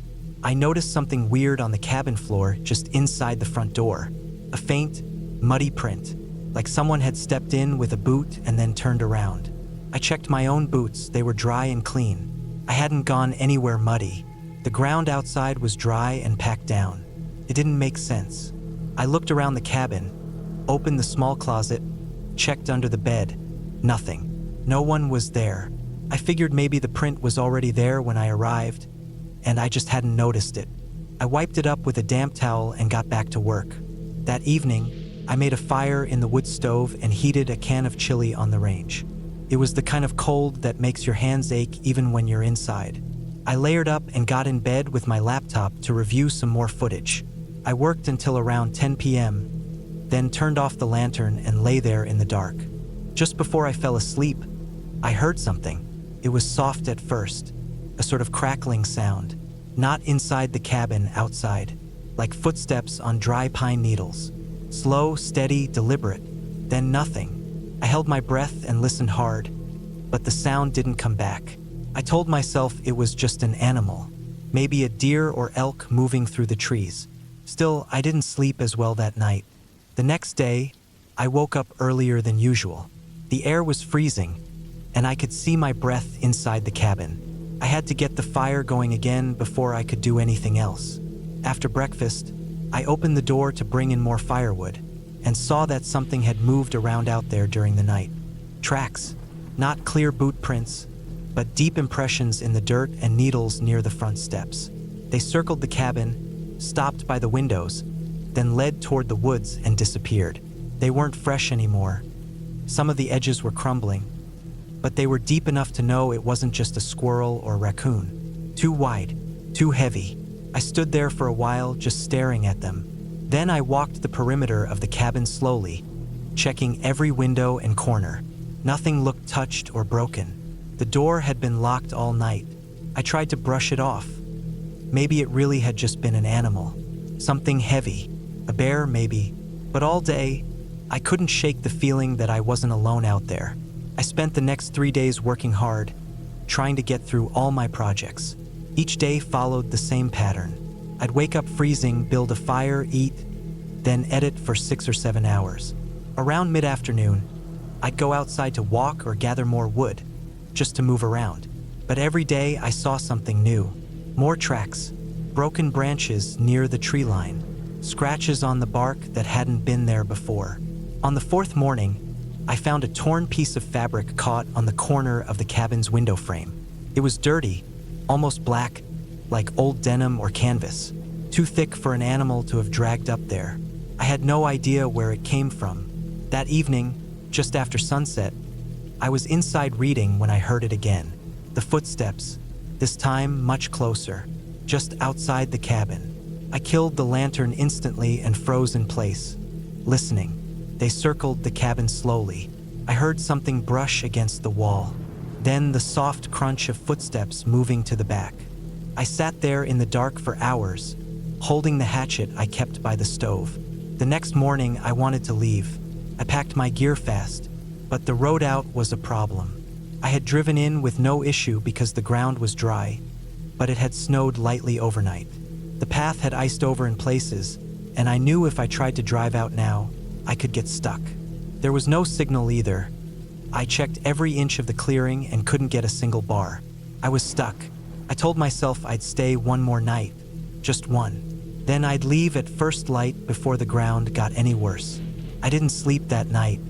I noticed something weird on the cabin floor just inside the front door. A faint, muddy print, like someone had stepped in with a boot and then turned around. I checked my own boots. They were dry and clean. I hadn't gone anywhere muddy. The ground outside was dry and packed down. It didn't make sense. I looked around the cabin, opened the small closet, checked under the bed. Nothing. No one was there. I figured maybe the print was already there when I arrived, and I just hadn't noticed it. I wiped it up with a damp towel and got back to work. That evening, I made a fire in the wood stove and heated a can of chili on the range. It was the kind of cold that makes your hands ache even when you're inside. I layered up and got in bed with my laptop to review some more footage. I worked until around 10 p.m., then turned off the lantern and lay there in the dark. Just before I fell asleep, I heard something. It was soft at first, a sort of crackling sound, not inside the cabin, outside, like footsteps on dry pine needles. Slow, steady, deliberate, then nothing. I held my breath and listened hard, but the sound didn't come back. I told myself it was just an animal, maybe a deer or elk moving through the trees. Still, I didn't sleep as well that night. The next day, I woke up earlier than usual. The air was freezing, and I could see my breath inside the cabin. I had to get the fire going again before I could do anything else. After breakfast, I opened the door to bring in more firewood and saw that something had moved around out there during the night. Tracks, not clear boot prints, but deep impressions in the dirt and needles near the front steps. They circled the cabin, stopped by the windows, then led toward the woods and disappeared. They weren't fresh anymore. Some of the edges were crumbling, but they were deep enough to know it wasn't just a squirrel or raccoon. Too wide, too heavy. I stood there for a while, just staring at them. Then I walked the perimeter of the cabin slowly, checking every window and corner. Nothing looked touched or broken. The door had been locked all night. I tried to brush it off. Maybe it really had just been an animal. Something heavy. A bear, maybe. But all day, I couldn't shake the feeling that I wasn't alone out there. I spent the next 3 days working hard, trying to get through all my projects. Each day followed the same pattern. I'd wake up freezing, build a fire, eat, then edit for 6 or 7 hours. Around mid-afternoon, I'd go outside to walk or gather more wood, just to move around. But every day I saw something new. More tracks, broken branches near the tree line, scratches on the bark that hadn't been there before. On the 4th morning, I found a torn piece of fabric caught on the corner of the cabin's window frame. It was dirty, almost black, like old denim or canvas, too thick for an animal to have dragged up there. I had no idea where it came from. That evening, just after sunset, I was inside reading when I heard it again. The footsteps, this time much closer, just outside the cabin. I killed the lantern instantly and froze in place, listening. They circled the cabin slowly. I heard something brush against the wall, then the soft crunch of footsteps moving to the back. I sat there in the dark for hours, holding the hatchet I kept by the stove. The next morning, I wanted to leave. I packed my gear fast, but the road out was a problem. I had driven in with no issue because the ground was dry, but it had snowed lightly overnight. The path had iced over in places, and I knew if I tried to drive out now, I could get stuck. There was no signal either. I checked every inch of the clearing and couldn't get a single bar. I was stuck. I told myself I'd stay one more night, just one. Then I'd leave at first light before the ground got any worse. I didn't sleep that night.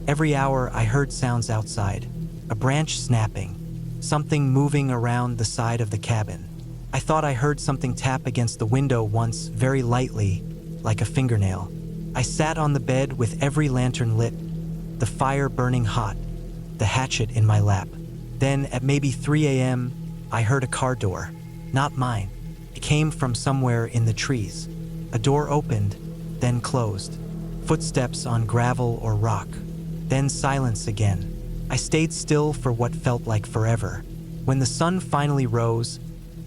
Every hour I heard sounds outside, a branch snapping, something moving around the side of the cabin. I thought I heard something tap against the window once, very lightly, like a fingernail. I sat on the bed with every lantern lit, the fire burning hot, the hatchet in my lap. Then at maybe 3 a.m., I heard a car door. Not mine. It came from somewhere in the trees. A door opened, then closed. Footsteps on gravel or rock. Then silence again. I stayed still for what felt like forever. When the sun finally rose,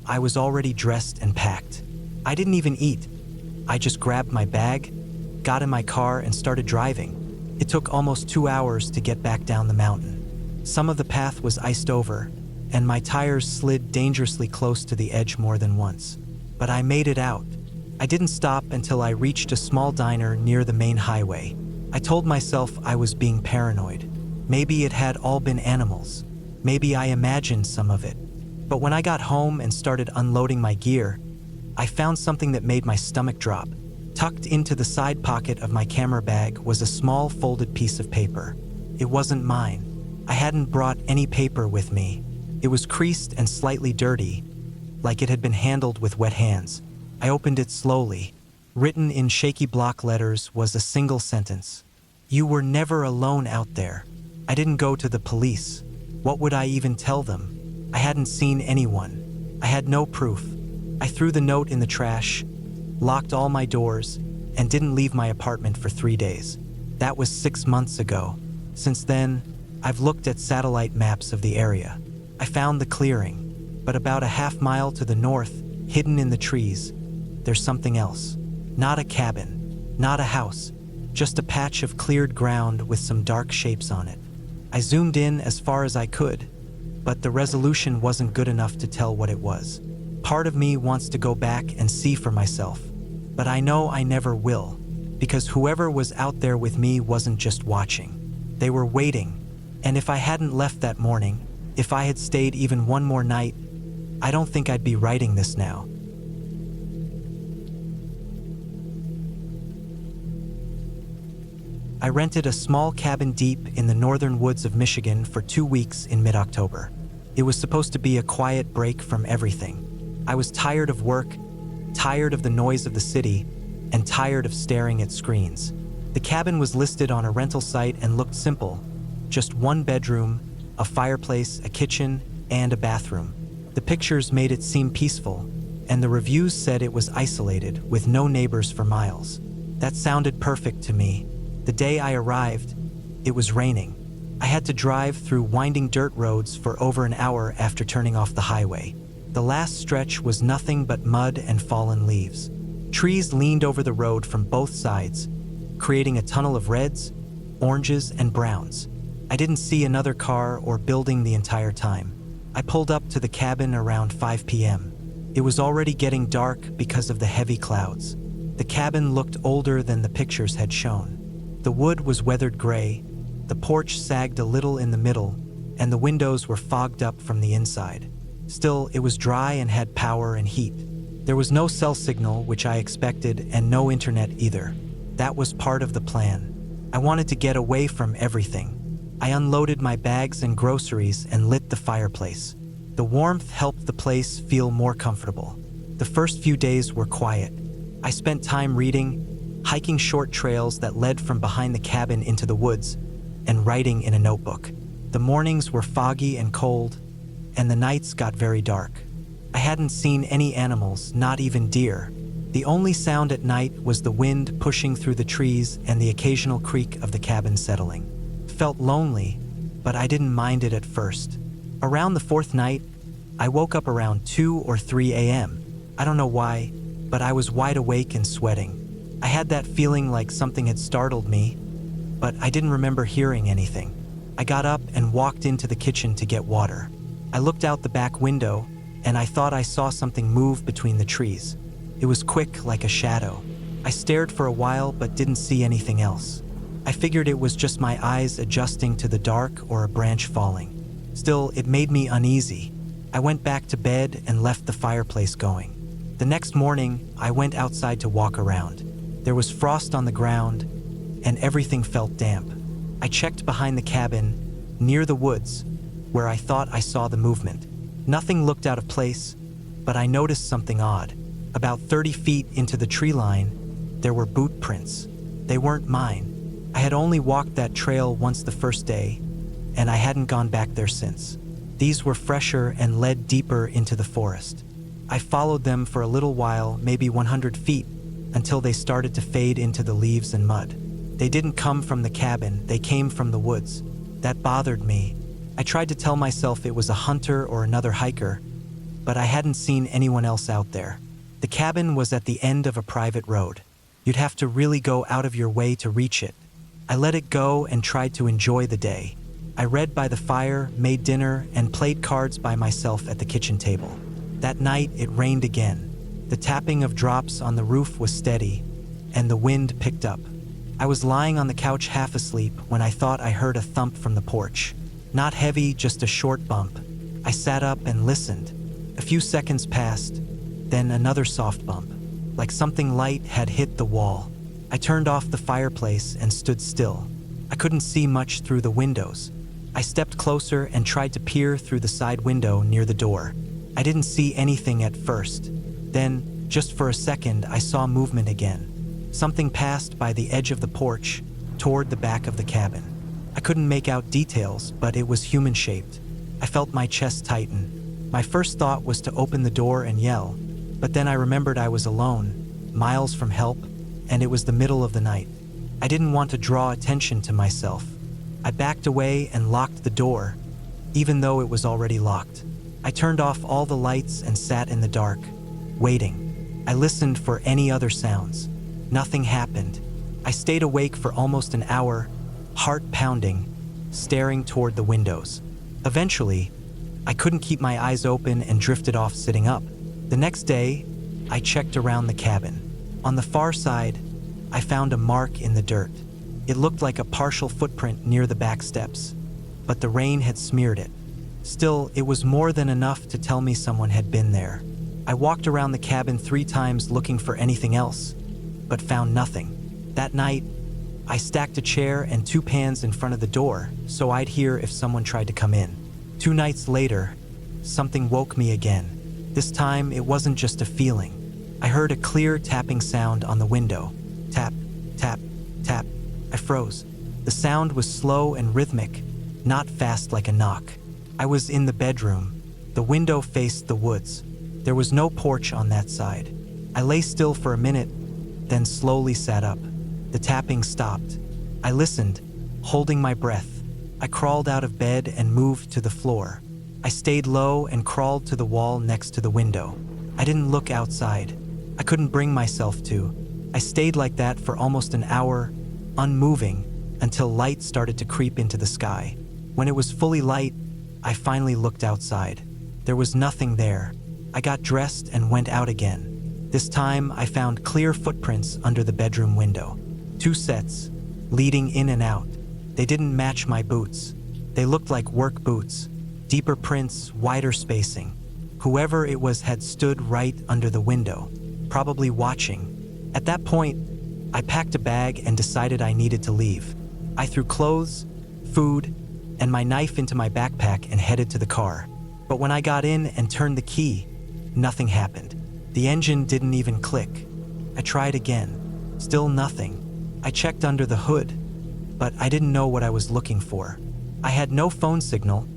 I was already dressed and packed. I didn't even eat. I just grabbed my bag, got in my car, and started driving. It took almost 2 hours to get back down the mountain. Some of the path was iced over, and my tires slid dangerously close to the edge more than once. But I made it out. I didn't stop until I reached a small diner near the main highway. I told myself I was being paranoid. Maybe it had all been animals. Maybe I imagined some of it. But when I got home and started unloading my gear, I found something that made my stomach drop. Tucked into the side pocket of my camera bag was a small folded piece of paper. It wasn't mine. I hadn't brought any paper with me. It was creased and slightly dirty, like it had been handled with wet hands. I opened it slowly. Written in shaky block letters was a single sentence. "You were never alone out there." I didn't go to the police. What would I even tell them? I hadn't seen anyone. I had no proof. I threw the note in the trash, locked all my doors, and didn't leave my apartment for 3 days. That was 6 months ago. Since then, I've looked at satellite maps of the area. I found the clearing, but about a half-mile to the north, hidden in the trees, there's something else. Not a cabin, not a house, just a patch of cleared ground with some dark shapes on it. I zoomed in as far as I could, but the resolution wasn't good enough to tell what it was. Part of me wants to go back and see for myself, but I know I never will, because whoever was out there with me wasn't just watching. They were waiting, and if I hadn't left that morning, if I had stayed even one more night, I don't think I'd be writing this now. I rented a small cabin deep in the northern woods of Michigan for 2 weeks in mid-October. It was supposed to be a quiet break from everything. I was tired of work, tired of the noise of the city, and tired of staring at screens. The cabin was listed on a rental site and looked simple. Just one bedroom, a fireplace, a kitchen, and a bathroom. The pictures made it seem peaceful, and the reviews said it was isolated, with no neighbors for miles. That sounded perfect to me. The day I arrived, it was raining. I had to drive through winding dirt roads for over an hour after turning off the highway. The last stretch was nothing but mud and fallen leaves. Trees leaned over the road from both sides, creating a tunnel of reds, oranges, and browns. I didn't see another car or building the entire time. I pulled up to the cabin around 5 p.m. It was already getting dark because of the heavy clouds. The cabin looked older than the pictures had shown. The wood was weathered gray, the porch sagged a little in the middle, and the windows were fogged up from the inside. Still, it was dry and had power and heat. There was no cell signal, which I expected, and no internet either. That was part of the plan. I wanted to get away from everything. I unloaded my bags and groceries and lit the fireplace. The warmth helped the place feel more comfortable. The first few days were quiet. I spent time reading, hiking short trails that led from behind the cabin into the woods, and writing in a notebook. The mornings were foggy and cold, and the nights got very dark. I hadn't seen any animals, not even deer. The only sound at night was the wind pushing through the trees and the occasional creak of the cabin settling. It felt lonely, but I didn't mind it at first. Around the fourth night, I woke up around 2 or 3 a.m. I don't know why, but I was wide awake and sweating. I had that feeling like something had startled me, but I didn't remember hearing anything. I got up and walked into the kitchen to get water. I looked out the back window, and I thought I saw something move between the trees. It was quick, like a shadow. I stared for a while but didn't see anything else. I figured it was just my eyes adjusting to the dark or a branch falling. Still, it made me uneasy. I went back to bed and left the fireplace going. The next morning, I went outside to walk around. There was frost on the ground, and everything felt damp. I checked behind the cabin, near the woods, where I thought I saw the movement. Nothing looked out of place, but I noticed something odd. About 30 feet into the tree line, there were boot prints. They weren't mine. I had only walked that trail once the first day, and I hadn't gone back there since. These were fresher and led deeper into the forest. I followed them for a little while, maybe 100 feet, until they started to fade into the leaves and mud. They didn't come from the cabin, they came from the woods. That bothered me. I tried to tell myself it was a hunter or another hiker, but I hadn't seen anyone else out there. The cabin was at the end of a private road. You'd have to really go out of your way to reach it. I let it go and tried to enjoy the day. I read by the fire, made dinner, and played cards by myself at the kitchen table. That night, it rained again. The tapping of drops on the roof was steady, and the wind picked up. I was lying on the couch half asleep when I thought I heard a thump from the porch. Not heavy, just a short bump. I sat up and listened. A few seconds passed, then another soft bump, like something light had hit the wall. I turned off the fireplace and stood still. I couldn't see much through the windows. I stepped closer and tried to peer through the side window near the door. I didn't see anything at first. Then, just for a second, I saw movement again. Something passed by the edge of the porch, toward the back of the cabin. I couldn't make out details, but it was human-shaped. I felt my chest tighten. My first thought was to open the door and yell, but then I remembered I was alone, miles from help, and it was the middle of the night. I didn't want to draw attention to myself. I backed away and locked the door, even though it was already locked. I turned off all the lights and sat in the dark, waiting. I listened for any other sounds. Nothing happened. I stayed awake for almost an hour, heart pounding, staring toward the windows. Eventually, I couldn't keep my eyes open and drifted off sitting up. The next day, I checked around the cabin. On the far side, I found a mark in the dirt. It looked like a partial footprint near the back steps, but the rain had smeared it. Still, it was more than enough to tell me someone had been there. I walked around the cabin 3 times looking for anything else, but found nothing. That night, I stacked a chair and 2 pans in front of the door so I'd hear if someone tried to come in. 2 nights later, something woke me again. This time, it wasn't just a feeling. I heard a clear tapping sound on the window. Tap, tap, tap. I froze. The sound was slow and rhythmic, not fast like a knock. I was in the bedroom. The window faced the woods. There was no porch on that side. I lay still for a minute, then slowly sat up. The tapping stopped. I listened, holding my breath. I crawled out of bed and moved to the floor. I stayed low and crawled to the wall next to the window. I didn't look outside. I couldn't bring myself to. I stayed like that for almost an hour, unmoving, until light started to creep into the sky. When it was fully light, I finally looked outside. There was nothing there. I got dressed and went out again. This time, I found clear footprints under the bedroom window. 2 sets, leading in and out. They didn't match my boots. They looked like work boots. Deeper prints, wider spacing. Whoever it was had stood right under the window, probably watching. At that point, I packed a bag and decided I needed to leave. I threw clothes, food, and my knife into my backpack and headed to the car. But when I got in and turned the key, nothing happened. The engine didn't even click. I tried again. Still nothing. I checked under the hood, but I didn't know what I was looking for. I had no phone signal,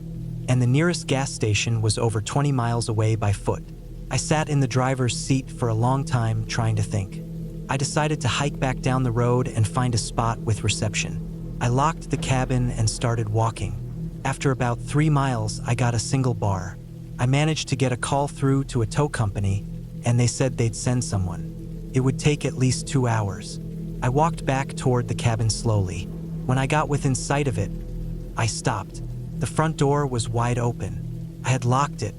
and the nearest gas station was over 20 miles away by foot. I sat in the driver's seat for a long time trying to think. I decided to hike back down the road and find a spot with reception. I locked the cabin and started walking. After about 3 miles, I got a single bar. I managed to get a call through to a tow company, and they said they'd send someone. It would take at least 2 hours. I walked back toward the cabin slowly. When I got within sight of it, I stopped. The front door was wide open. I had locked it.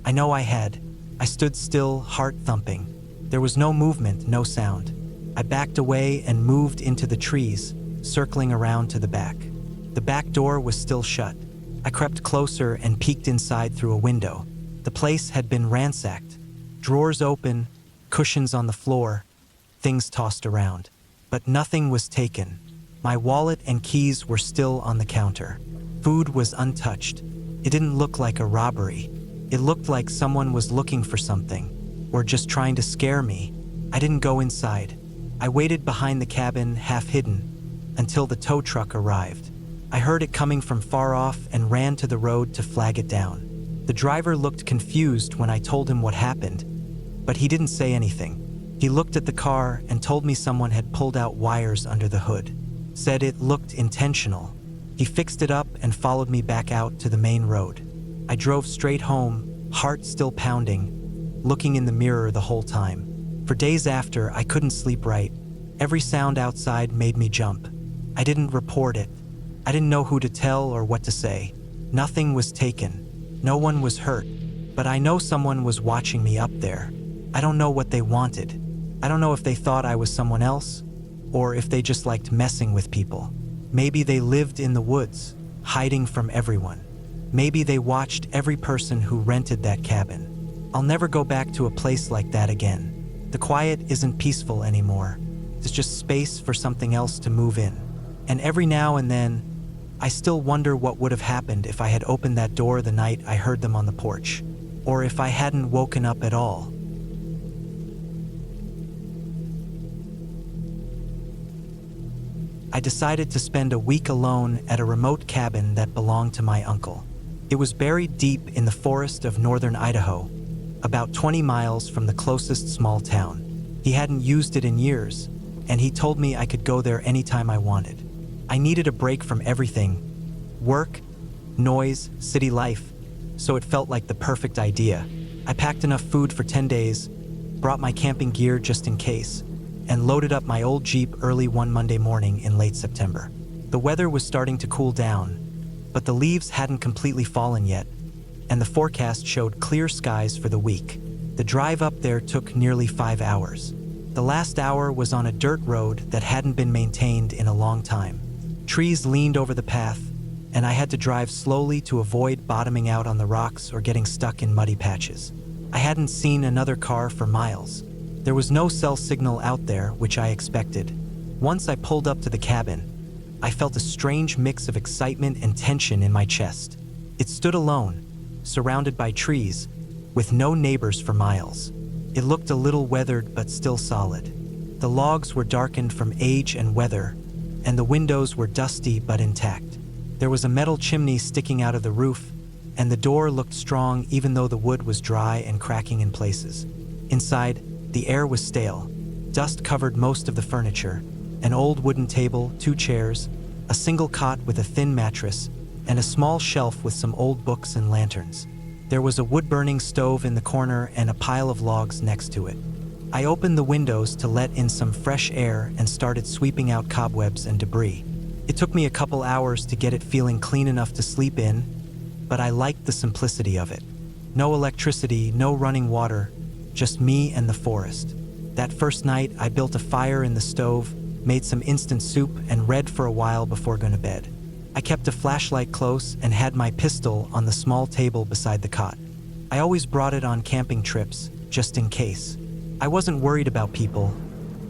I know I had. I stood still, heart thumping. There was no movement, no sound. I backed away and moved into the trees, circling around to the back. The back door was still shut. I crept closer and peeked inside through a window. The place had been ransacked. Drawers open, cushions on the floor, things tossed around. But nothing was taken. My wallet and keys were still on the counter. Food was untouched. It didn't look like a robbery. It looked like someone was looking for something, or just trying to scare me. I didn't go inside. I waited behind the cabin, half hidden, until the tow truck arrived. I heard it coming from far off and ran to the road to flag it down. The driver looked confused when I told him what happened, but he didn't say anything. He looked at the car and told me someone had pulled out wires under the hood. Said it looked intentional. He fixed it up and followed me back out to the main road. I drove straight home, heart still pounding, looking in the mirror the whole time. For days after, I couldn't sleep right. Every sound outside made me jump. I didn't report it. I didn't know who to tell or what to say. Nothing was taken. No one was hurt. But I know someone was watching me up there. I don't know what they wanted. I don't know if they thought I was someone else, or if they just liked messing with people. Maybe they lived in the woods, hiding from everyone. Maybe they watched every person who rented that cabin. I'll never go back to a place like that again. The quiet isn't peaceful anymore. There's just space for something else to move in. And every now and then, I still wonder what would have happened if I had opened that door the night I heard them on the porch, or if I hadn't woken up at all. I decided to spend a week alone at a remote cabin that belonged to my uncle. It was buried deep in the forest of northern Idaho, about 20 miles from the closest small town. He hadn't used it in years, and he told me I could go there anytime I wanted. I needed a break from everything: work, noise, city life, so it felt like the perfect idea. I packed enough food for 10 days, brought my camping gear just in case, and loaded up my old Jeep early one Monday morning in late September. The weather was starting to cool down, but the leaves hadn't completely fallen yet, and the forecast showed clear skies for the week. The drive up there took nearly 5 hours. The last hour was on a dirt road that hadn't been maintained in a long time. Trees leaned over the path, and I had to drive slowly to avoid bottoming out on the rocks or getting stuck in muddy patches. I hadn't seen another car for miles. There was no cell signal out there, which I expected. Once I pulled up to the cabin, I felt a strange mix of excitement and tension in my chest. It stood alone, surrounded by trees, with no neighbors for miles. It looked a little weathered but still solid. The logs were darkened from age and weather, and the windows were dusty but intact. There was a metal chimney sticking out of the roof, and the door looked strong even though the wood was dry and cracking in places. Inside, the air was stale. Dust covered most of the furniture: an old wooden table, 2 chairs, a single cot with a thin mattress, and a small shelf with some old books and lanterns. There was a wood-burning stove in the corner and a pile of logs next to it. I opened the windows to let in some fresh air and started sweeping out cobwebs and debris. It took me a couple hours to get it feeling clean enough to sleep in, but I liked the simplicity of it. No electricity, no running water, just me and the forest. That first night, I built a fire in the stove, made some instant soup, and read for a while before going to bed. I kept a flashlight close and had my pistol on the small table beside the cot. I always brought it on camping trips, just in case. I wasn't worried about people.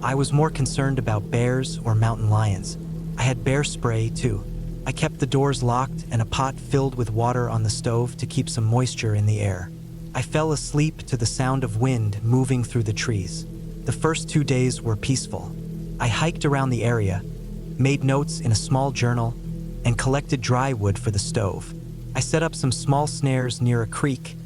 I was more concerned about bears or mountain lions. I had bear spray, too. I kept the doors locked and a pot filled with water on the stove to keep some moisture in the air. I fell asleep to the sound of wind moving through the trees. The first 2 days were peaceful. I hiked around the area, made notes in a small journal, and collected dry wood for the stove. I set up some small snares near a creek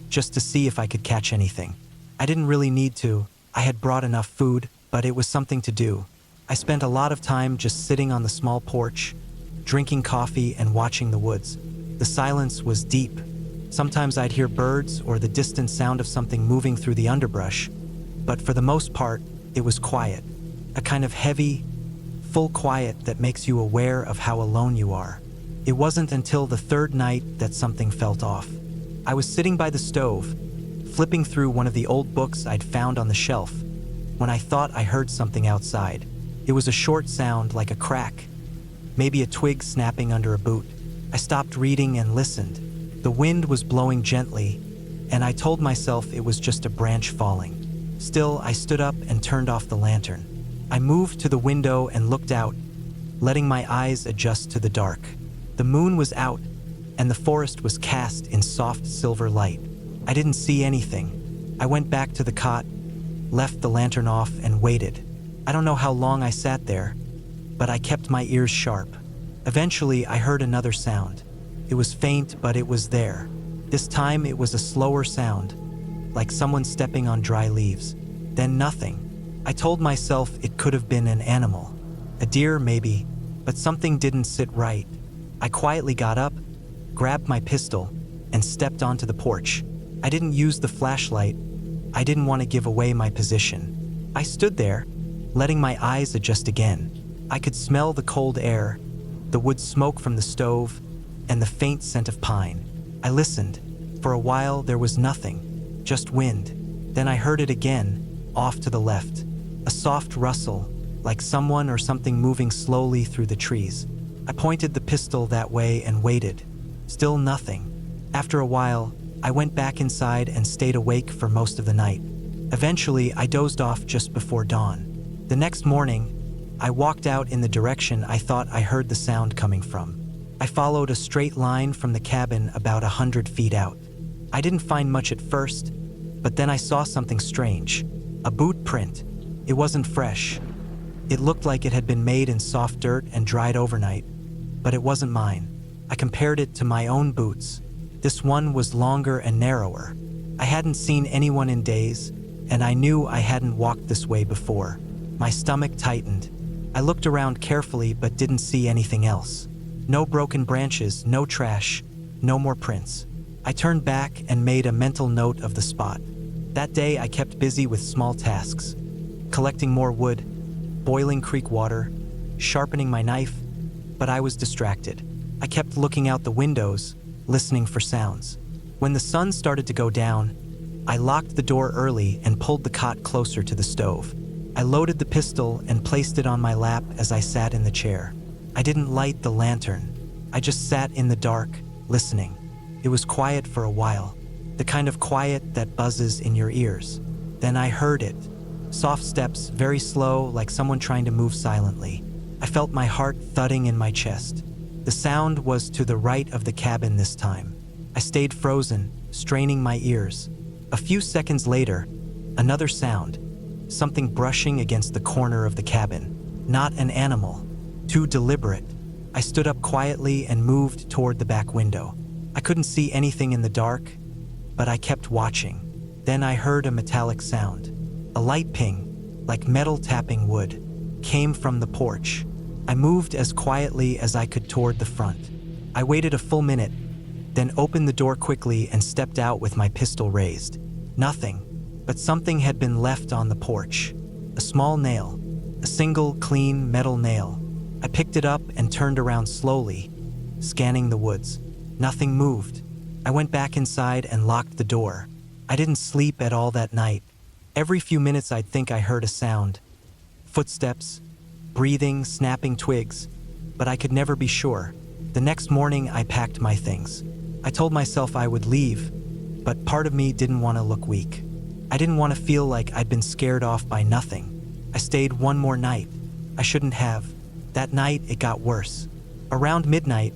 just to see if I could catch anything. I didn't really need to. I had brought enough food, but it was something to do. I spent a lot of time just sitting on the small porch, drinking coffee and watching the woods. The silence was deep. Sometimes I'd hear birds or the distant sound of something moving through the underbrush, but for the most part, it was quiet. A kind of heavy, full quiet that makes you aware of how alone you are. It wasn't until the third night that something felt off. I was sitting by the stove, flipping through one of the old books I'd found on the shelf, when I thought I heard something outside. It was a short sound like a crack, maybe a twig snapping under a boot. I stopped reading and listened. The wind was blowing gently, and I told myself it was just a branch falling. Still, I stood up and turned off the lantern. I moved to the window and looked out, letting my eyes adjust to the dark. The moon was out, and the forest was cast in soft silver light. I didn't see anything. I went back to the cot, left the lantern off, and waited. I don't know how long I sat there, but I kept my ears sharp. Eventually, I heard another sound. It was faint, but it was there. This time, it was a slower sound, like someone stepping on dry leaves. Then nothing. I told myself it could have been an animal. A deer, maybe, but something didn't sit right. I quietly got up, grabbed my pistol, and stepped onto the porch. I didn't use the flashlight. I didn't want to give away my position. I stood there, letting my eyes adjust again. I could smell the cold air, the wood smoke from the stove, and the faint scent of pine. I listened. For a while, there was nothing, just wind. Then I heard it again, off to the left. A soft rustle, like someone or something moving slowly through the trees. I pointed the pistol that way and waited. Still nothing. After a while, I went back inside and stayed awake for most of the night. Eventually, I dozed off just before dawn. The next morning, I walked out in the direction I thought I heard the sound coming from. I followed a straight line from the cabin about 100 feet out. I didn't find much at first, but then I saw something strange. A boot print. It wasn't fresh. It looked like it had been made in soft dirt and dried overnight, but it wasn't mine. I compared it to my own boots. This one was longer and narrower. I hadn't seen anyone in days, and I knew I hadn't walked this way before. My stomach tightened. I looked around carefully but didn't see anything else. No broken branches, no trash, no more prints. I turned back and made a mental note of the spot. That day I kept busy with small tasks. Collecting more wood, boiling creek water, sharpening my knife, but I was distracted. I kept looking out the windows, listening for sounds. When the sun started to go down, I locked the door early and pulled the cot closer to the stove. I loaded the pistol and placed it on my lap as I sat in the chair. I didn't light the lantern. I just sat in the dark, listening. It was quiet for a while, the kind of quiet that buzzes in your ears. Then I heard it. Soft steps, very slow, like someone trying to move silently. I felt my heart thudding in my chest. The sound was to the right of the cabin this time. I stayed frozen, straining my ears. A few seconds later, another sound. Something brushing against the corner of the cabin. Not an animal. Too deliberate. I stood up quietly and moved toward the back window. I couldn't see anything in the dark, but I kept watching. Then I heard a metallic sound. A light ping, like metal tapping wood, came from the porch. I moved as quietly as I could toward the front. I waited a full minute, then opened the door quickly and stepped out with my pistol raised. Nothing. But something had been left on the porch. A small nail. A single, clean metal nail. I picked it up and turned around slowly, scanning the woods. Nothing moved. I went back inside and locked the door. I didn't sleep at all that night. Every few minutes I'd think I heard a sound. Footsteps, breathing, snapping twigs, but I could never be sure. The next morning I packed my things. I told myself I would leave, but part of me didn't want to look weak. I didn't want to feel like I'd been scared off by nothing. I stayed one more night. I shouldn't have. That night, it got worse. Around midnight,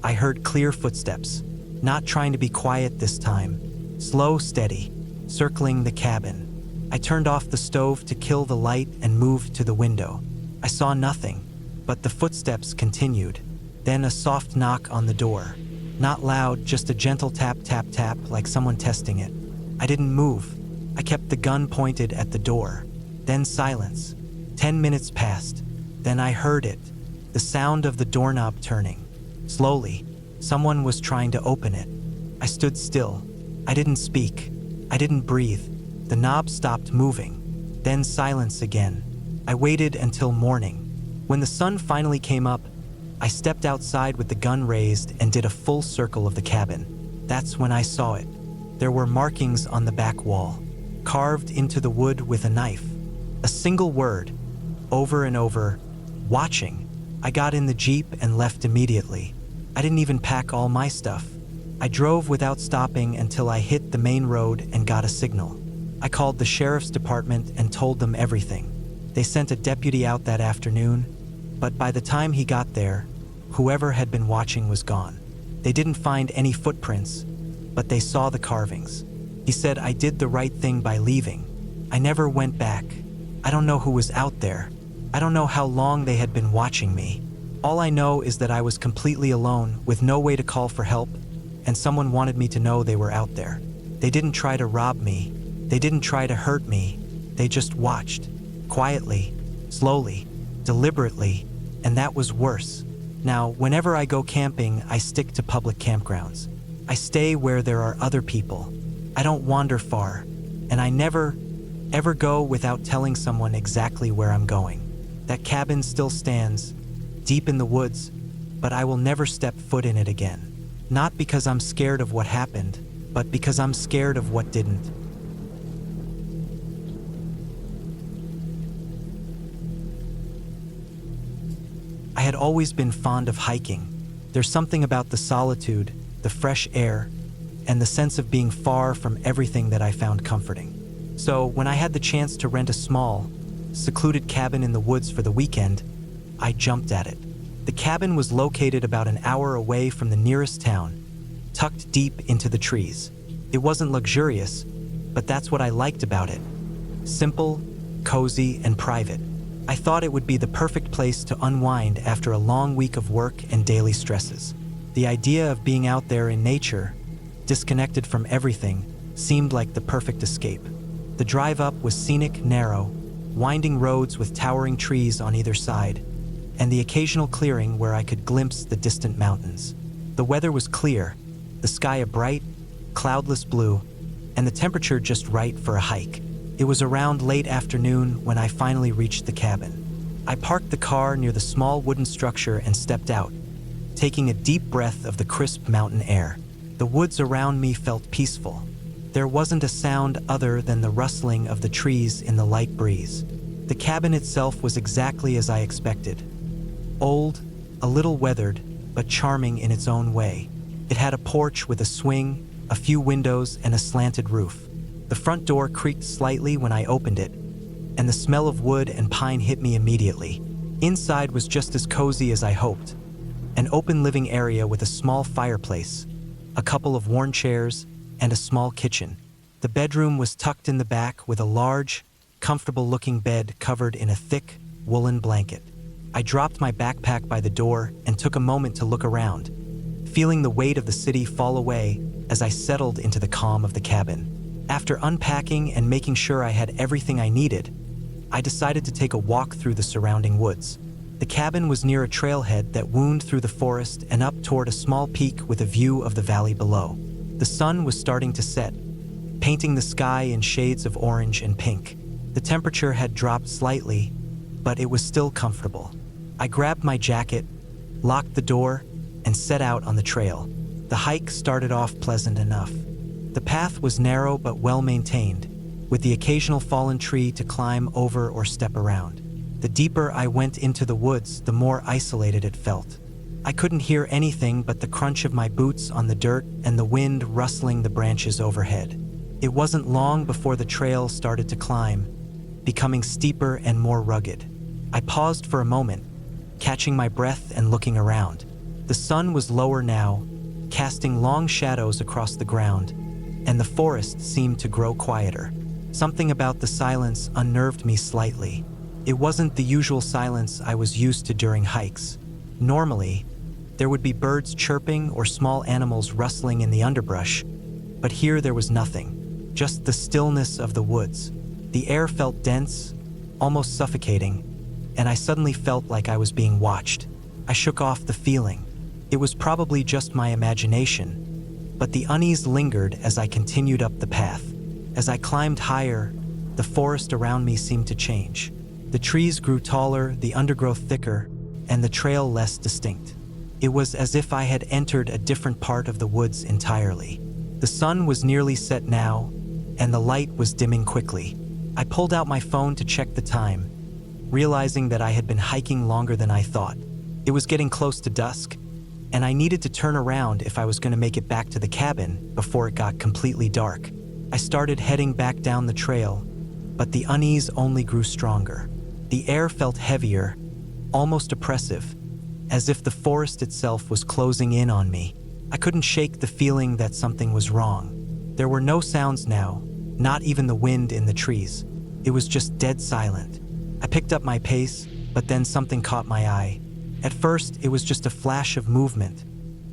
I heard clear footsteps, not trying to be quiet this time. Slow, steady, circling the cabin. I turned off the stove to kill the light and moved to the window. I saw nothing, but the footsteps continued. Then a soft knock on the door. Not loud, just a gentle tap, tap, tap, like someone testing it. I didn't move. I kept the gun pointed at the door. Then silence. 10 minutes passed. Then I heard it. The sound of the doorknob turning. Slowly, someone was trying to open it. I stood still. I didn't speak. I didn't breathe. The knob stopped moving. Then silence again. I waited until morning. When the sun finally came up, I stepped outside with the gun raised and did a full circle of the cabin. That's when I saw it. There were markings on the back wall, carved into the wood with a knife. A single word, over and over, watching. I got in the Jeep and left immediately. I didn't even pack all my stuff. I drove without stopping until I hit the main road and got a signal. I called the sheriff's department and told them everything. They sent a deputy out that afternoon, but by the time he got there, whoever had been watching was gone. They didn't find any footprints, but they saw the carvings. He said I did the right thing by leaving. I never went back. I don't know who was out there. I don't know how long they had been watching me. All I know is that I was completely alone with no way to call for help, and someone wanted me to know they were out there. They didn't try to rob me. They didn't try to hurt me. They just watched. Quietly, slowly, deliberately, and that was worse. Now, whenever I go camping, I stick to public campgrounds. I stay where there are other people. I don't wander far, and I never, ever go without telling someone exactly where I'm going. That cabin still stands, deep in the woods, but I will never step foot in it again. Not because I'm scared of what happened, but because I'm scared of what didn't. I had always been fond of hiking. There's something about the solitude, the fresh air, and the sense of being far from everything that I found comforting. So when I had the chance to rent a small, secluded cabin in the woods for the weekend, I jumped at it. The cabin was located about an hour away from the nearest town, tucked deep into the trees. It wasn't luxurious, but that's what I liked about it. Simple, cozy, and private. I thought it would be the perfect place to unwind after a long week of work and daily stresses. The idea of being out there in nature, disconnected from everything, seemed like the perfect escape. The drive up was scenic, narrow, winding roads with towering trees on either side, and the occasional clearing where I could glimpse the distant mountains. The weather was clear, the sky a bright, cloudless blue, and the temperature just right for a hike. It was around late afternoon when I finally reached the cabin. I parked the car near the small wooden structure and stepped out, taking a deep breath of the crisp mountain air. The woods around me felt peaceful. There wasn't a sound other than the rustling of the trees in the light breeze. The cabin itself was exactly as I expected. Old, a little weathered, but charming in its own way. It had a porch with a swing, a few windows, and a slanted roof. The front door creaked slightly when I opened it, and the smell of wood and pine hit me immediately. Inside was just as cozy as I hoped. An open living area with a small fireplace, a couple of worn chairs, and a small kitchen. The bedroom was tucked in the back with a large, comfortable-looking bed covered in a thick, woolen blanket. I dropped my backpack by the door and took a moment to look around, feeling the weight of the city fall away as I settled into the calm of the cabin. After unpacking and making sure I had everything I needed, I decided to take a walk through the surrounding woods. The cabin was near a trailhead that wound through the forest and up toward a small peak with a view of the valley below. The sun was starting to set, painting the sky in shades of orange and pink. The temperature had dropped slightly, but it was still comfortable. I grabbed my jacket, locked the door, and set out on the trail. The hike started off pleasant enough. The path was narrow but well-maintained, with the occasional fallen tree to climb over or step around. The deeper I went into the woods, the more isolated it felt. I couldn't hear anything but the crunch of my boots on the dirt and the wind rustling the branches overhead. It wasn't long before the trail started to climb, becoming steeper and more rugged. I paused for a moment, catching my breath and looking around. The sun was lower now, casting long shadows across the ground, and the forest seemed to grow quieter. Something about the silence unnerved me slightly. It wasn't the usual silence I was used to during hikes. Normally, there would be birds chirping or small animals rustling in the underbrush, but here there was nothing, just the stillness of the woods. The air felt dense, almost suffocating, and I suddenly felt like I was being watched. I shook off the feeling. It was probably just my imagination, but the unease lingered as I continued up the path. As I climbed higher, the forest around me seemed to change. The trees grew taller, the undergrowth thicker, and the trail less distinct. It was as if I had entered a different part of the woods entirely. The sun was nearly set now, and the light was dimming quickly. I pulled out my phone to check the time, realizing that I had been hiking longer than I thought. It was getting close to dusk, and I needed to turn around if I was going to make it back to the cabin before it got completely dark. I started heading back down the trail, but the unease only grew stronger. The air felt heavier, almost oppressive, as if the forest itself was closing in on me. I couldn't shake the feeling that something was wrong. There were no sounds now, not even the wind in the trees. It was just dead silent. I picked up my pace, but then something caught my eye. At first, it was just a flash of movement,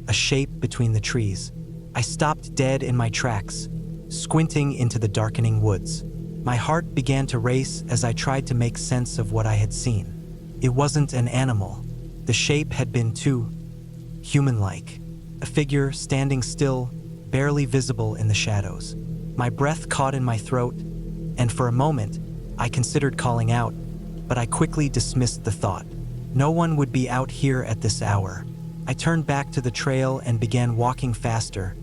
a shape between the trees. I stopped dead in my tracks, squinting into the darkening woods. My heart began to race as I tried to make sense of what I had seen. It wasn't an animal. The shape had been too human-like, a figure standing still, barely visible in the shadows. My breath caught in my throat, and for a moment, I considered calling out, but I quickly dismissed the thought. No one would be out here at this hour. I turned back to the trail and began walking faster,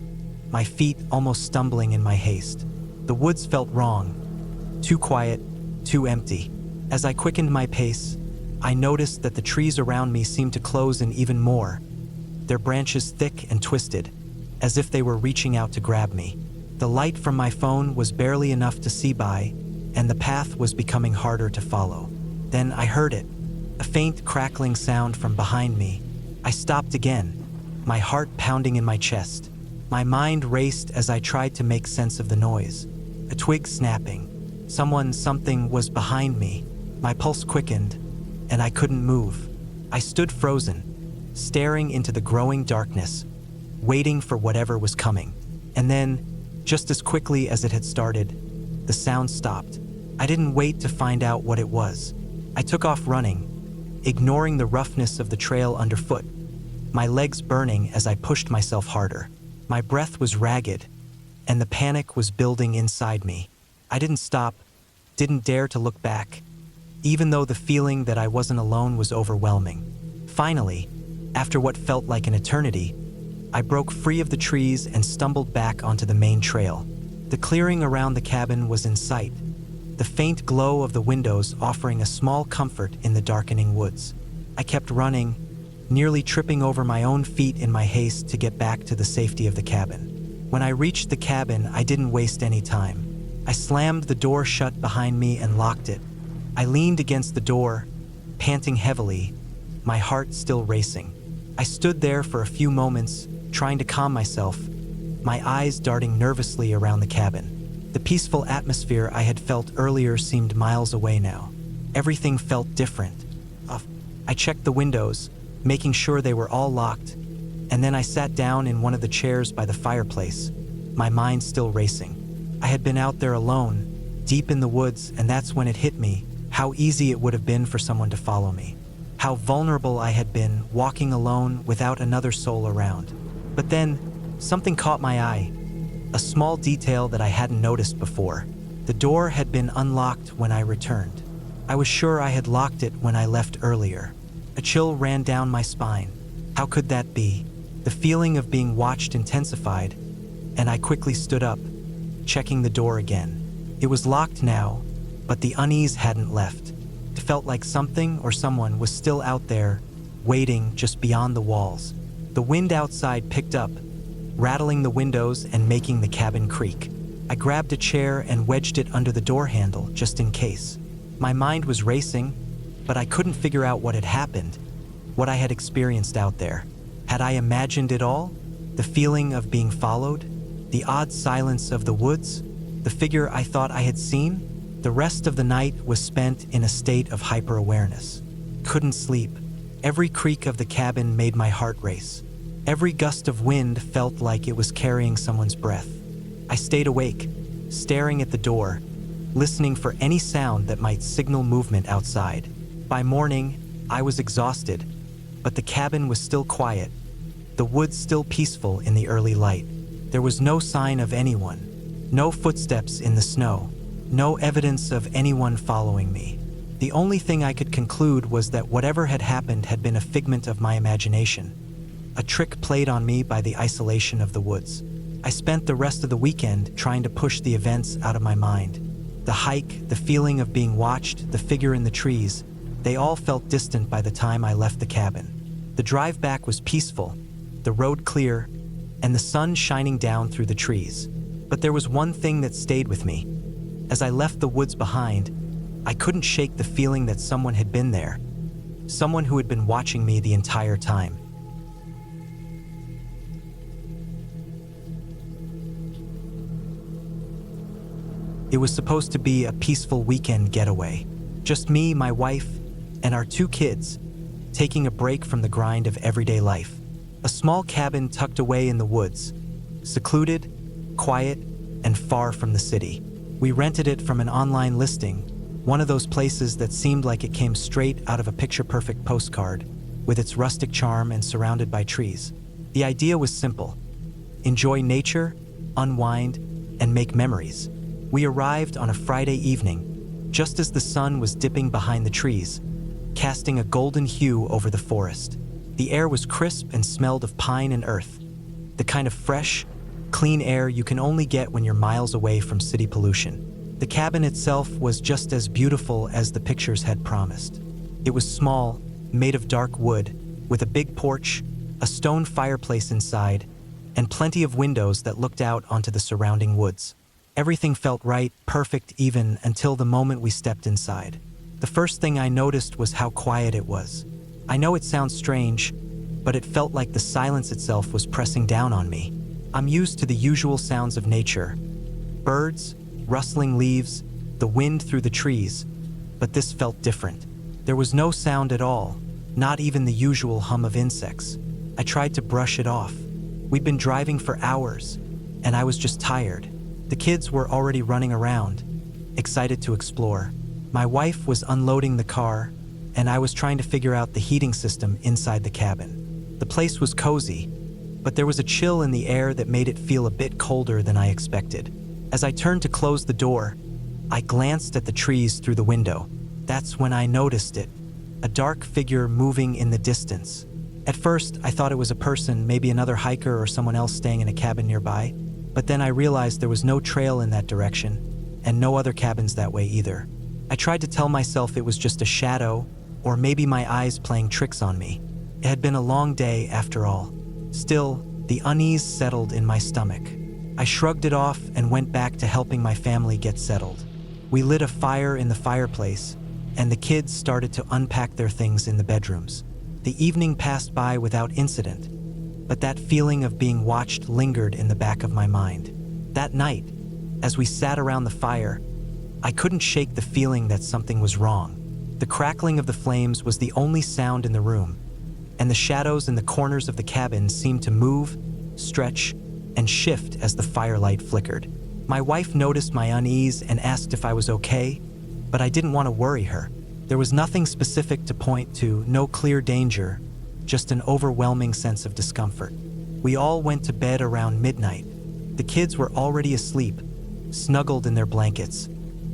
my feet almost stumbling in my haste. The woods felt wrong, too quiet, too empty. As I quickened my pace, I noticed that the trees around me seemed to close in even more, their branches thick and twisted, as if they were reaching out to grab me. The light from my phone was barely enough to see by, and the path was becoming harder to follow. Then I heard it, a faint crackling sound from behind me. I stopped again, my heart pounding in my chest. My mind raced as I tried to make sense of the noise. A twig snapping. Something was behind me. My pulse quickened, and I couldn't move. I stood frozen, staring into the growing darkness, waiting for whatever was coming. And then, just as quickly as it had started, the sound stopped. I didn't wait to find out what it was. I took off running, ignoring the roughness of the trail underfoot, my legs burning as I pushed myself harder. My breath was ragged, and the panic was building inside me. I didn't stop, didn't dare to look back, even though the feeling that I wasn't alone was overwhelming. Finally, after what felt like an eternity, I broke free of the trees and stumbled back onto the main trail. The clearing around the cabin was in sight, the faint glow of the windows offering a small comfort in the darkening woods. I kept running, nearly tripping over my own feet in my haste to get back to the safety of the cabin. When I reached the cabin, I didn't waste any time. I slammed the door shut behind me and locked it. I leaned against the door, panting heavily, my heart still racing. I stood there for a few moments, trying to calm myself, my eyes darting nervously around the cabin. The peaceful atmosphere I had felt earlier seemed miles away now. Everything felt different. I checked the windows, making sure they were all locked, and then I sat down in one of the chairs by the fireplace, my mind still racing. I had been out there alone, deep in the woods, and that's when it hit me how easy it would have been for someone to follow me. How vulnerable I had been, walking alone without another soul around. But then, something caught my eye, a small detail that I hadn't noticed before. The door had been unlocked when I returned. I was sure I had locked it when I left earlier. A chill ran down my spine. How could that be? The feeling of being watched intensified, and I quickly stood up, checking the door again. It was locked now, but the unease hadn't left. It felt like something or someone was still out there, waiting just beyond the walls. The wind outside picked up, rattling the windows and making the cabin creak. I grabbed a chair and wedged it under the door handle just in case. My mind was racing, but I couldn't figure out what had happened, what I had experienced out there. Had I imagined it all? The feeling of being followed? The odd silence of the woods? The figure I thought I had seen? The rest of the night was spent in a state of hyper-awareness. Couldn't sleep. Every creak of the cabin made my heart race. Every gust of wind felt like it was carrying someone's breath. I stayed awake, staring at the door, listening for any sound that might signal movement outside. By morning, I was exhausted, but the cabin was still quiet, the woods still peaceful in the early light. There was no sign of anyone, no footsteps in the snow, no evidence of anyone following me. The only thing I could conclude was that whatever had happened had been a figment of my imagination, a trick played on me by the isolation of the woods. I spent the rest of the weekend trying to push the events out of my mind. The hike, the feeling of being watched, the figure in the trees, they all felt distant by the time I left the cabin. The drive back was peaceful, the road clear, and the sun shining down through the trees. But there was one thing that stayed with me. As I left the woods behind, I couldn't shake the feeling that someone had been there, someone who had been watching me the entire time. It was supposed to be a peaceful weekend getaway. Just me, my wife, and our 2 kids, taking a break from the grind of everyday life. A small cabin tucked away in the woods, secluded, quiet, and far from the city. We rented it from an online listing, one of those places that seemed like it came straight out of a picture-perfect postcard, with its rustic charm and surrounded by trees. The idea was simple: enjoy nature, unwind, and make memories. We arrived on a Friday evening, just as the sun was dipping behind the trees, casting a golden hue over the forest. The air was crisp and smelled of pine and earth, the kind of fresh, clean air you can only get when you're miles away from city pollution. The cabin itself was just as beautiful as the pictures had promised. It was small, made of dark wood, with a big porch, a stone fireplace inside, and plenty of windows that looked out onto the surrounding woods. Everything felt right, perfect even, until the moment we stepped inside. The first thing I noticed was how quiet it was. I know it sounds strange, but it felt like the silence itself was pressing down on me. I'm used to the usual sounds of nature: birds, rustling leaves, the wind through the trees, but this felt different. There was no sound at all, not even the usual hum of insects. I tried to brush it off. We'd been driving for hours, and I was just tired. The kids were already running around, excited to explore. My wife was unloading the car, and I was trying to figure out the heating system inside the cabin. The place was cozy, but there was a chill in the air that made it feel a bit colder than I expected. As I turned to close the door, I glanced at the trees through the window. That's when I noticed it, a dark figure moving in the distance. At first, I thought it was a person, maybe another hiker or someone else staying in a cabin nearby, but then I realized there was no trail in that direction, and no other cabins that way either. I tried to tell myself it was just a shadow, or maybe my eyes playing tricks on me. It had been a long day after all. Still, the unease settled in my stomach. I shrugged it off and went back to helping my family get settled. We lit a fire in the fireplace, and the kids started to unpack their things in the bedrooms. The evening passed by without incident, but that feeling of being watched lingered in the back of my mind. That night, as we sat around the fire, I couldn't shake the feeling that something was wrong. The crackling of the flames was the only sound in the room, and the shadows in the corners of the cabin seemed to move, stretch, and shift as the firelight flickered. My wife noticed my unease and asked if I was okay, but I didn't want to worry her. There was nothing specific to point to, no clear danger, just an overwhelming sense of discomfort. We all went to bed around midnight. The kids were already asleep, snuggled in their blankets,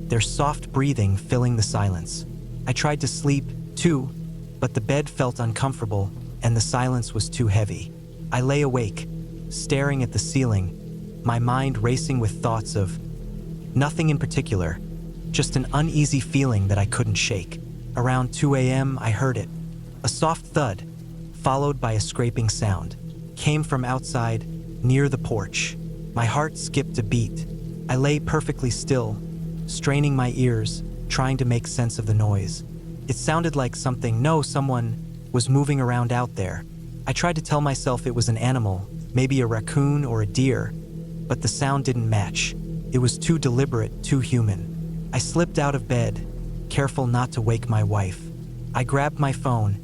their soft breathing filling the silence. I tried to sleep, too, but the bed felt uncomfortable and the silence was too heavy. I lay awake, staring at the ceiling, my mind racing with thoughts of nothing in particular, just an uneasy feeling that I couldn't shake. Around 2 a.m., I heard it. A soft thud, followed by a scraping sound, came from outside, near the porch. My heart skipped a beat. I lay perfectly still, straining my ears, trying to make sense of the noise. It sounded like someone was moving around out there. I tried to tell myself it was an animal, maybe a raccoon or a deer, but the sound didn't match. It was too deliberate, too human. I slipped out of bed, careful not to wake my wife. I grabbed my phone,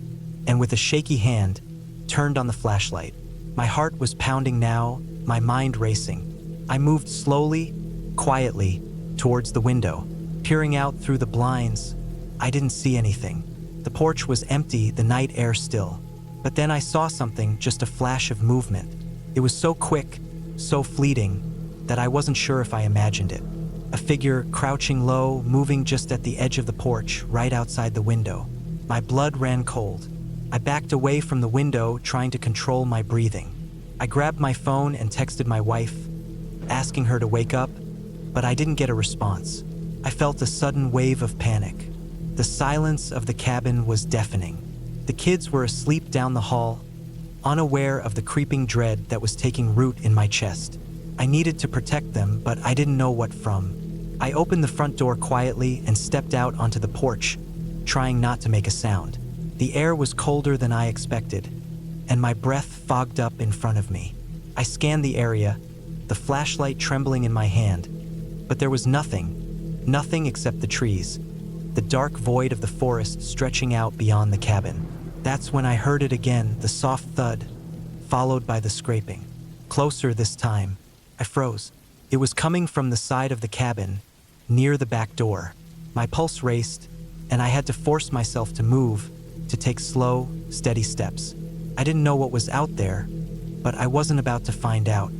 and with a shaky hand, turned on the flashlight. My heart was pounding now, my mind racing. I moved slowly, quietly, towards the window. Peering out through the blinds, I didn't see anything. The porch was empty, the night air still. But then I saw something, just a flash of movement. It was so quick, so fleeting, that I wasn't sure if I imagined it. A figure crouching low, moving just at the edge of the porch, right outside the window. My blood ran cold. I backed away from the window, trying to control my breathing. I grabbed my phone and texted my wife, asking her to wake up, but I didn't get a response. I felt a sudden wave of panic. The silence of the cabin was deafening. The kids were asleep down the hall, unaware of the creeping dread that was taking root in my chest. I needed to protect them, but I didn't know what from. I opened the front door quietly and stepped out onto the porch, trying not to make a sound. The air was colder than I expected, and my breath fogged up in front of me. I scanned the area, the flashlight trembling in my hand, but there was nothing except the trees, the dark void of the forest stretching out beyond the cabin. That's when I heard it again, the soft thud, followed by the scraping. Closer this time. I froze. It was coming from the side of the cabin, near the back door. My pulse raced, and I had to force myself to move, to take slow, steady steps. I didn't know what was out there, but I wasn't about to find out.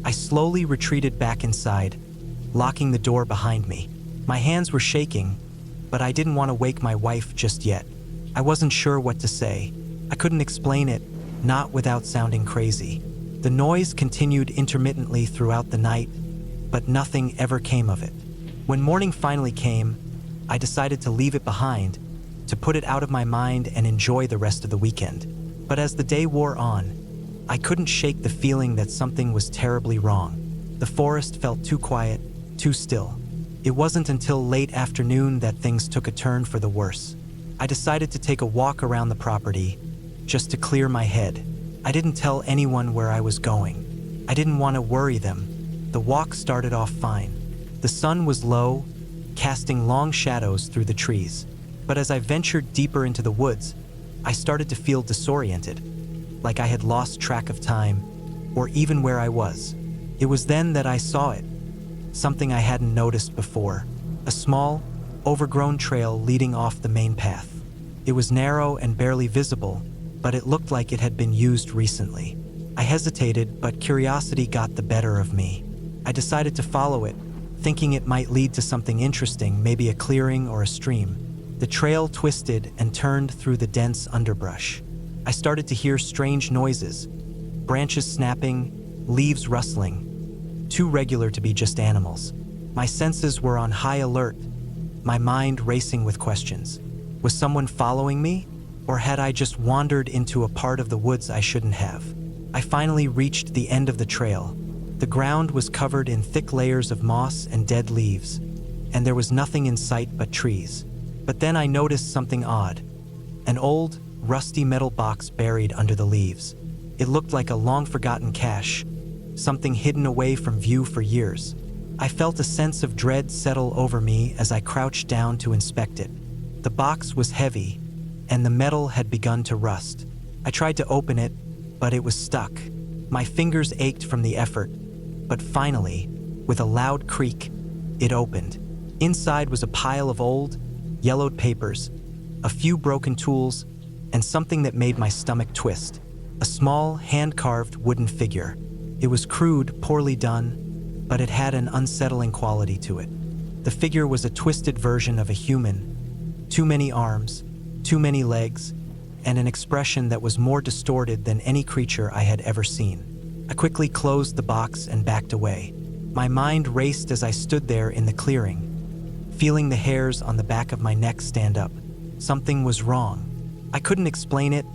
I slowly retreated back inside, locking the door behind me. My hands were shaking, but I didn't want to wake my wife just yet. I wasn't sure what to say. I couldn't explain it, not without sounding crazy. The noise continued intermittently throughout the night, but nothing ever came of it. When morning finally came, I decided to leave it behind, to put it out of my mind and enjoy the rest of the weekend. But as the day wore on, I couldn't shake the feeling that something was terribly wrong. The forest felt too quiet, too still. It wasn't until late afternoon that things took a turn for the worse. I decided to take a walk around the property, just to clear my head. I didn't tell anyone where I was going. I didn't want to worry them. The walk started off fine. The sun was low, casting long shadows through the trees. But as I ventured deeper into the woods, I started to feel disoriented, like I had lost track of time, or even where I was. It was then that I saw it, something I hadn't noticed before. A small, overgrown trail leading off the main path. It was narrow and barely visible, but it looked like it had been used recently. I hesitated, but curiosity got the better of me. I decided to follow it, thinking it might lead to something interesting, maybe a clearing or a stream. The trail twisted and turned through the dense underbrush. I started to hear strange noises, branches snapping, leaves rustling, too regular to be just animals. My senses were on high alert, my mind racing with questions. Was someone following me? Or had I just wandered into a part of the woods I shouldn't have? I finally reached the end of the trail. The ground was covered in thick layers of moss and dead leaves, and there was nothing in sight but trees. But then I noticed something odd. An old, rusty metal box buried under the leaves. It looked like a long-forgotten cache, something hidden away from view for years. I felt a sense of dread settle over me as I crouched down to inspect it. The box was heavy, and the metal had begun to rust. I tried to open it, but it was stuck. My fingers ached from the effort, but finally, with a loud creak, it opened. Inside was a pile of old, yellowed papers, a few broken tools, and something that made my stomach twist. A small, hand-carved wooden figure. It was crude, poorly done, but it had an unsettling quality to it. The figure was a twisted version of a human. Too many arms, too many legs, and an expression that was more distorted than any creature I had ever seen. I quickly closed the box and backed away. My mind raced as I stood there in the clearing, feeling the hairs on the back of my neck stand up. Something was wrong. I couldn't explain it,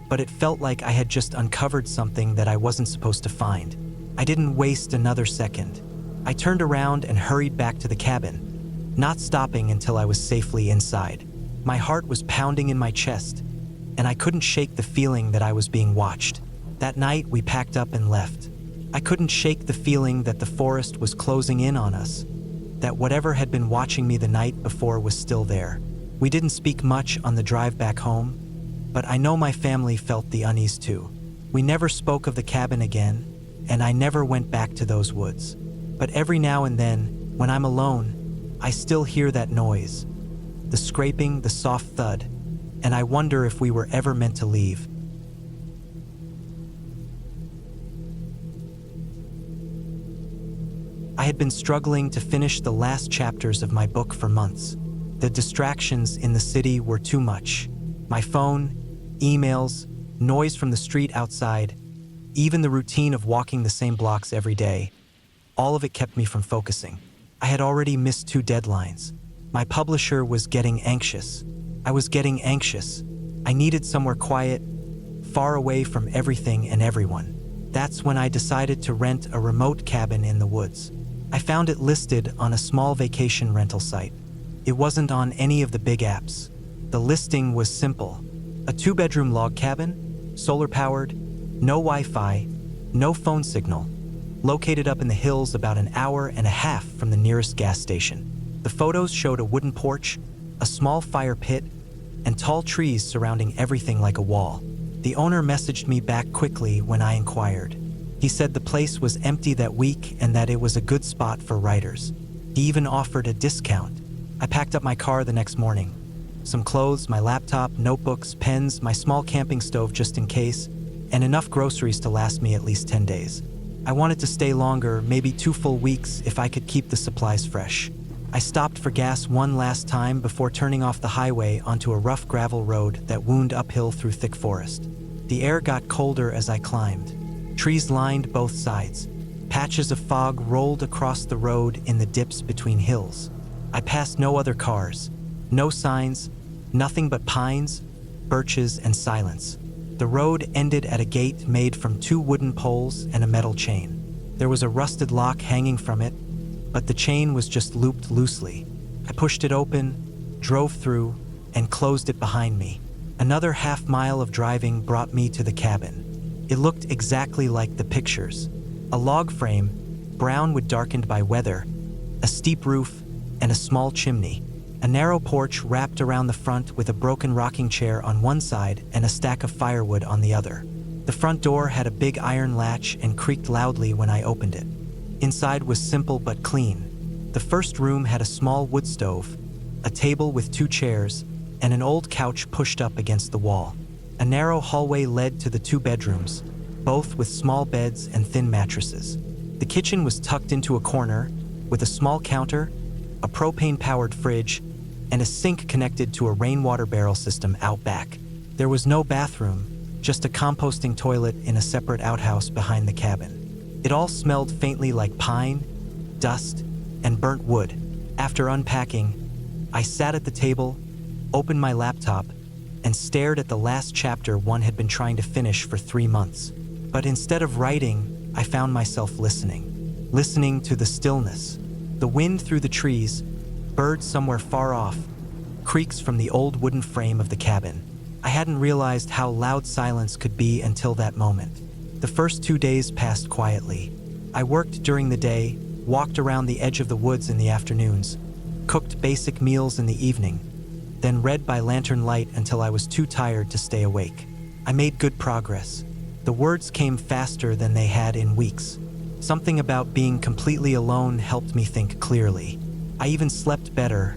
but it felt like I had just uncovered something that I wasn't supposed to find. I didn't waste another second. I turned around and hurried back to the cabin, not stopping until I was safely inside. My heart was pounding in my chest, and I couldn't shake the feeling that I was being watched. That night, we packed up and left. I couldn't shake the feeling that the forest was closing in on us, that whatever had been watching me the night before was still there. We didn't speak much on the drive back home, but I know my family felt the unease too. We never spoke of the cabin again, and I never went back to those woods. But every now and then, when I'm alone, I still hear that noise, the scraping, the soft thud, and I wonder if we were ever meant to leave. I had been struggling to finish the last chapters of my book for months. The distractions in the city were too much. My phone, emails, noise from the street outside, even the routine of walking the same blocks every day. All of it kept me from focusing. I had already missed 2 deadlines. My publisher was getting anxious. I was getting anxious. I needed somewhere quiet, far away from everything and everyone. That's when I decided to rent a remote cabin in the woods. I found it listed on a small vacation rental site. It wasn't on any of the big apps. The listing was simple. A 2-bedroom log cabin, solar-powered, no Wi-Fi, no phone signal, located up in the hills about an hour and a half from the nearest gas station. The photos showed a wooden porch, a small fire pit, and tall trees surrounding everything like a wall. The owner messaged me back quickly when I inquired. He said the place was empty that week and that it was a good spot for writers. He even offered a discount. I packed up my car the next morning. Some clothes, my laptop, notebooks, pens, my small camping stove just in case, and enough groceries to last me at least 10 days. I wanted to stay longer, maybe 2 full weeks, if I could keep the supplies fresh. I stopped for gas one last time before turning off the highway onto a rough gravel road that wound uphill through thick forest. The air got colder as I climbed. Trees lined both sides. Patches of fog rolled across the road in the dips between hills. I passed no other cars, no signs, nothing but pines, birches, and silence. The road ended at a gate made from 2 wooden poles and a metal chain. There was a rusted lock hanging from it, but the chain was just looped loosely. I pushed it open, drove through, and closed it behind me. Another half-mile of driving brought me to the cabin. It looked exactly like the pictures. A log frame, brown wood darkened by weather, a steep roof, and a small chimney. A narrow porch wrapped around the front with a broken rocking chair on one side and a stack of firewood on the other. The front door had a big iron latch and creaked loudly when I opened it. Inside was simple but clean. The first room had a small wood stove, a table with 2 chairs, and an old couch pushed up against the wall. A narrow hallway led to the 2 bedrooms, both with small beds and thin mattresses. The kitchen was tucked into a corner, with a small counter, a propane-powered fridge, and a sink connected to a rainwater barrel system out back. There was no bathroom, just a composting toilet in a separate outhouse behind the cabin. It all smelled faintly like pine, dust, and burnt wood. After unpacking, I sat at the table, opened my laptop, and stared at the last chapter one had been trying to finish for 3 months. But instead of writing, I found myself listening to the stillness. The wind through the trees, birds somewhere far off, creaks from the old wooden frame of the cabin. I hadn't realized how loud silence could be until that moment. The first 2 days passed quietly. I worked during the day, walked around the edge of the woods in the afternoons, cooked basic meals in the evening, then read by lantern light until I was too tired to stay awake. I made good progress. The words came faster than they had in weeks. Something about being completely alone helped me think clearly. I even slept better,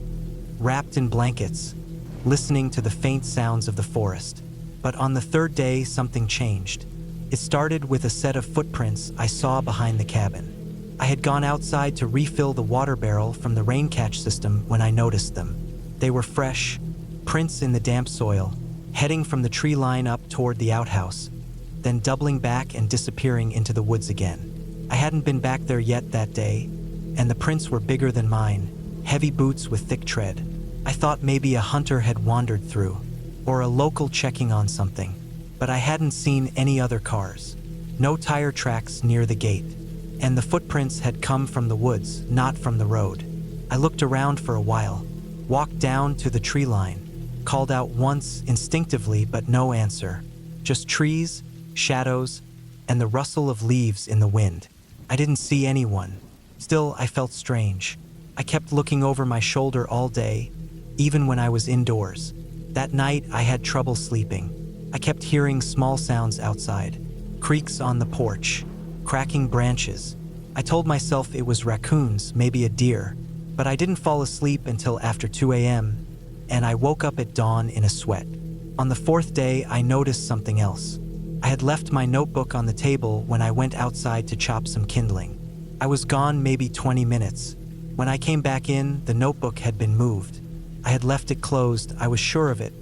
wrapped in blankets, listening to the faint sounds of the forest. But on the 3rd day, something changed. It started with a set of footprints I saw behind the cabin. I had gone outside to refill the water barrel from the rain catch system when I noticed them. They were fresh, prints in the damp soil, heading from the tree line up toward the outhouse, then doubling back and disappearing into the woods again. I hadn't been back there yet that day, and the prints were bigger than mine, heavy boots with thick tread. I thought maybe a hunter had wandered through, or a local checking on something, but I hadn't seen any other cars. No tire tracks near the gate, and the footprints had come from the woods, not from the road. I looked around for a while, walked down to the tree line, called out once instinctively but no answer. Just trees, shadows, and the rustle of leaves in the wind. I didn't see anyone. Still, I felt strange. I kept looking over my shoulder all day, even when I was indoors. That night, I had trouble sleeping. I kept hearing small sounds outside, creaks on the porch, cracking branches. I told myself it was raccoons, maybe a deer, but I didn't fall asleep until after 2 a.m., and I woke up at dawn in a sweat. On the 4th day, I noticed something else. I had left my notebook on the table when I went outside to chop some kindling. I was gone maybe 20 minutes. When I came back in, the notebook had been moved. I had left it closed, I was sure of it,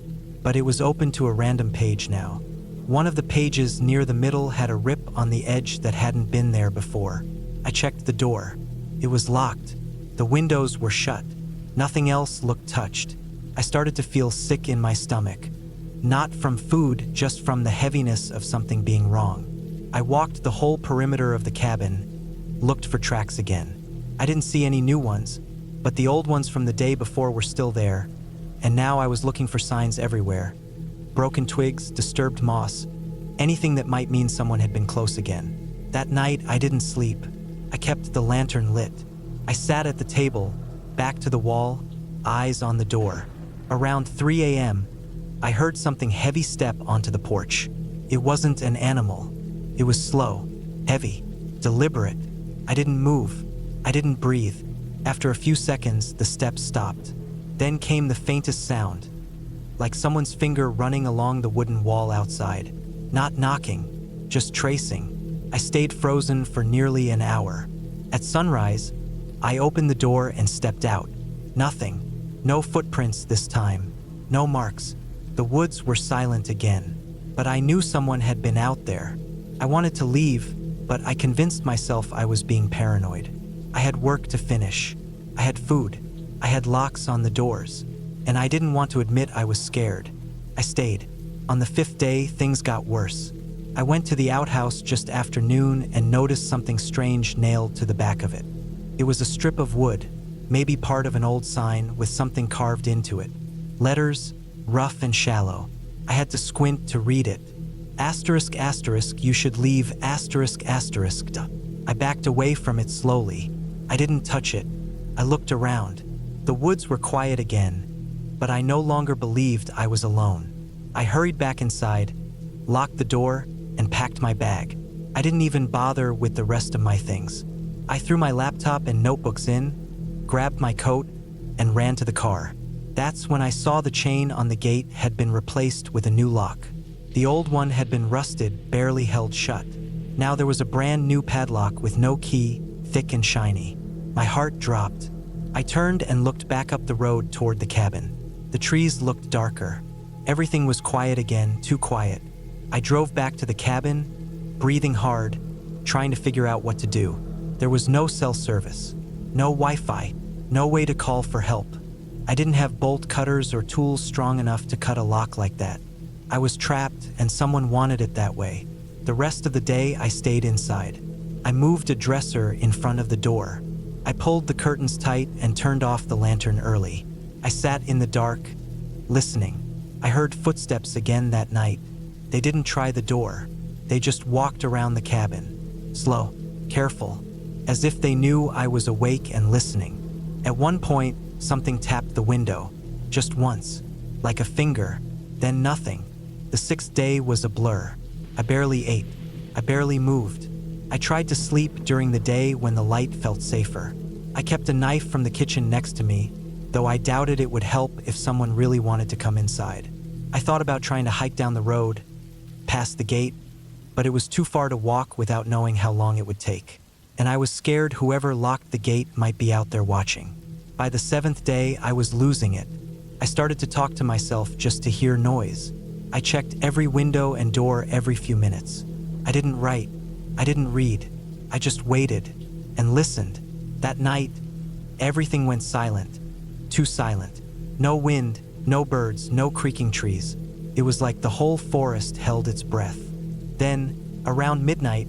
but it was open to a random page now. One of the pages near the middle had a rip on the edge that hadn't been there before. I checked the door. It was locked. The windows were shut. Nothing else looked touched. I started to feel sick in my stomach. Not from food, just from the heaviness of something being wrong. I walked the whole perimeter of the cabin, looked for tracks again. I didn't see any new ones, but the old ones from the day before were still there, and now I was looking for signs everywhere. Broken twigs, disturbed moss, anything that might mean someone had been close again. That night, I didn't sleep. I kept the lantern lit. I sat at the table, back to the wall, eyes on the door. Around 3 a.m., I heard something heavy step onto the porch. It wasn't an animal. It was slow, heavy, deliberate. I didn't move. I didn't breathe. After a few seconds, the steps stopped. Then came the faintest sound, like someone's finger running along the wooden wall outside. Not knocking, just tracing. I stayed frozen for nearly an hour. At sunrise, I opened the door and stepped out. Nothing. No footprints this time. No marks. The woods were silent again. But I knew someone had been out there. I wanted to leave, but I convinced myself I was being paranoid. I had work to finish. I had food. I had locks on the doors. And I didn't want to admit I was scared. I stayed. On the 5th day, things got worse. I went to the outhouse just after noon and noticed something strange nailed to the back of it. It was a strip of wood, maybe part of an old sign with something carved into it. Letters, rough and shallow. I had to squint to read it. Asterisk, asterisk, you should leave, asterisk, asterisk. I backed away from it slowly. I didn't touch it. I looked around. The woods were quiet again, but I no longer believed I was alone. I hurried back inside, locked the door, and packed my bag. I didn't even bother with the rest of my things. I threw my laptop and notebooks in, grabbed my coat, and ran to the car. That's when I saw the chain on the gate had been replaced with a new lock. The old one had been rusted, barely held shut. Now there was a brand new padlock with no key, thick and shiny. My heart dropped. I turned and looked back up the road toward the cabin. The trees looked darker. Everything was quiet again, too quiet. I drove back to the cabin, breathing hard, trying to figure out what to do. There was no cell service, no Wi-Fi, no way to call for help. I didn't have bolt cutters or tools strong enough to cut a lock like that. I was trapped, and someone wanted it that way. The rest of the day, I stayed inside. I moved a dresser in front of the door. I pulled the curtains tight and turned off the lantern early. I sat in the dark, listening. I heard footsteps again that night. They didn't try the door. They just walked around the cabin. Slow, careful, as if they knew I was awake and listening. At one point, something tapped the window. Just once, like a finger, then nothing. The 6th day was a blur. I barely ate. I barely moved. I tried to sleep during the day when the light felt safer. I kept a knife from the kitchen next to me, though I doubted it would help if someone really wanted to come inside. I thought about trying to hike down the road, past the gate, but it was too far to walk without knowing how long it would take. And I was scared whoever locked the gate might be out there watching. By the 7th day, I was losing it. I started to talk to myself just to hear noise. I checked every window and door every few minutes. I didn't write. I didn't read. I just waited and listened. That night, everything went silent. Too silent. No wind, no birds, no creaking trees. It was like the whole forest held its breath. Then, around midnight,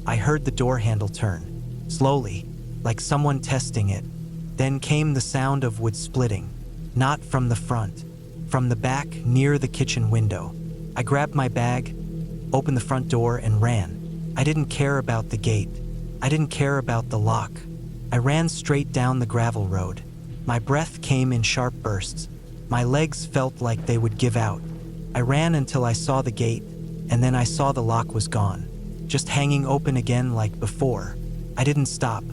I heard the door handle turn. Slowly, like someone testing it. Then came the sound of wood splitting. Not from the front. From the back, near the kitchen window. I grabbed my bag, opened the front door, and ran. I didn't care about the gate. I didn't care about the lock. I ran straight down the gravel road. My breath came in sharp bursts. My legs felt like they would give out. I ran until I saw the gate, and then I saw the lock was gone, just hanging open again like before. I didn't stop.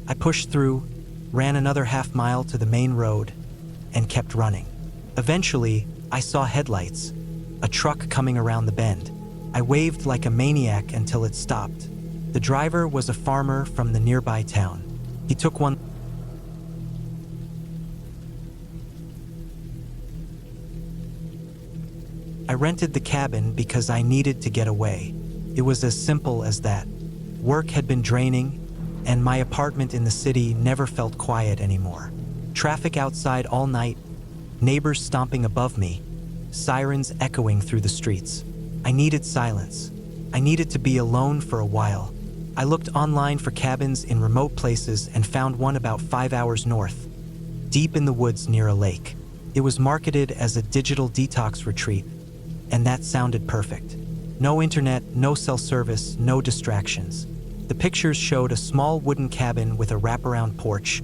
I pushed through, ran another half-mile to the main road, and kept running. Eventually, I saw headlights, a truck coming around the bend. I waved like a maniac until it stopped. The driver was a farmer from the nearby town. He took one. I rented the cabin because I needed to get away. It was as simple as that. Work had been draining, and my apartment in the city never felt quiet anymore. Traffic outside all night, neighbors stomping above me, sirens echoing through the streets. I needed silence. I needed to be alone for a while. I looked online for cabins in remote places and found one about 5 hours north, deep in the woods near a lake. It was marketed as a digital detox retreat, and that sounded perfect. No internet, no cell service, no distractions. The pictures showed a small wooden cabin with a wraparound porch,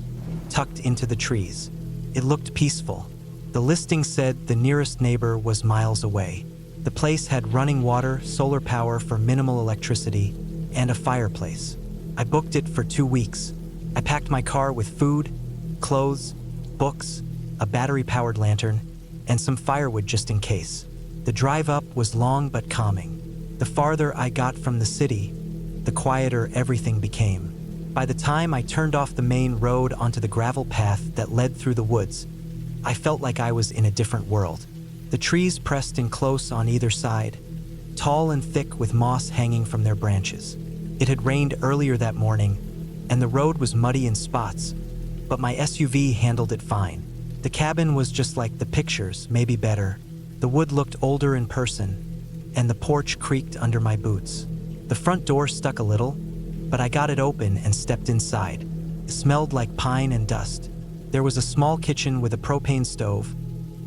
tucked into the trees. It looked peaceful. The listing said the nearest neighbor was miles away. The place had running water, solar power for minimal electricity, and a fireplace. I booked it for 2 weeks. I packed my car with food, clothes, books, a battery-powered lantern, and some firewood just in case. The drive up was long but calming. The farther I got from the city, the quieter everything became. By the time I turned off the main road onto the gravel path that led through the woods, I felt like I was in a different world. The trees pressed in close on either side, tall and thick with moss hanging from their branches. It had rained earlier that morning, and the road was muddy in spots, but my SUV handled it fine. The cabin was just like the pictures, maybe better. The wood looked older in person, and the porch creaked under my boots. The front door stuck a little, but I got it open and stepped inside. It smelled like pine and dust. There was a small kitchen with a propane stove,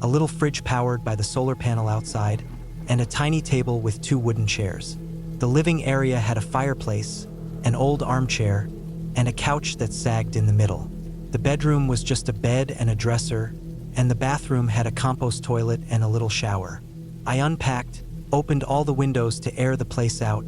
a little fridge powered by the solar panel outside, and a tiny table with 2 wooden chairs. The living area had a fireplace, an old armchair, and a couch that sagged in the middle. The bedroom was just a bed and a dresser, and the bathroom had a compost toilet and a little shower. I unpacked, opened all the windows to air the place out,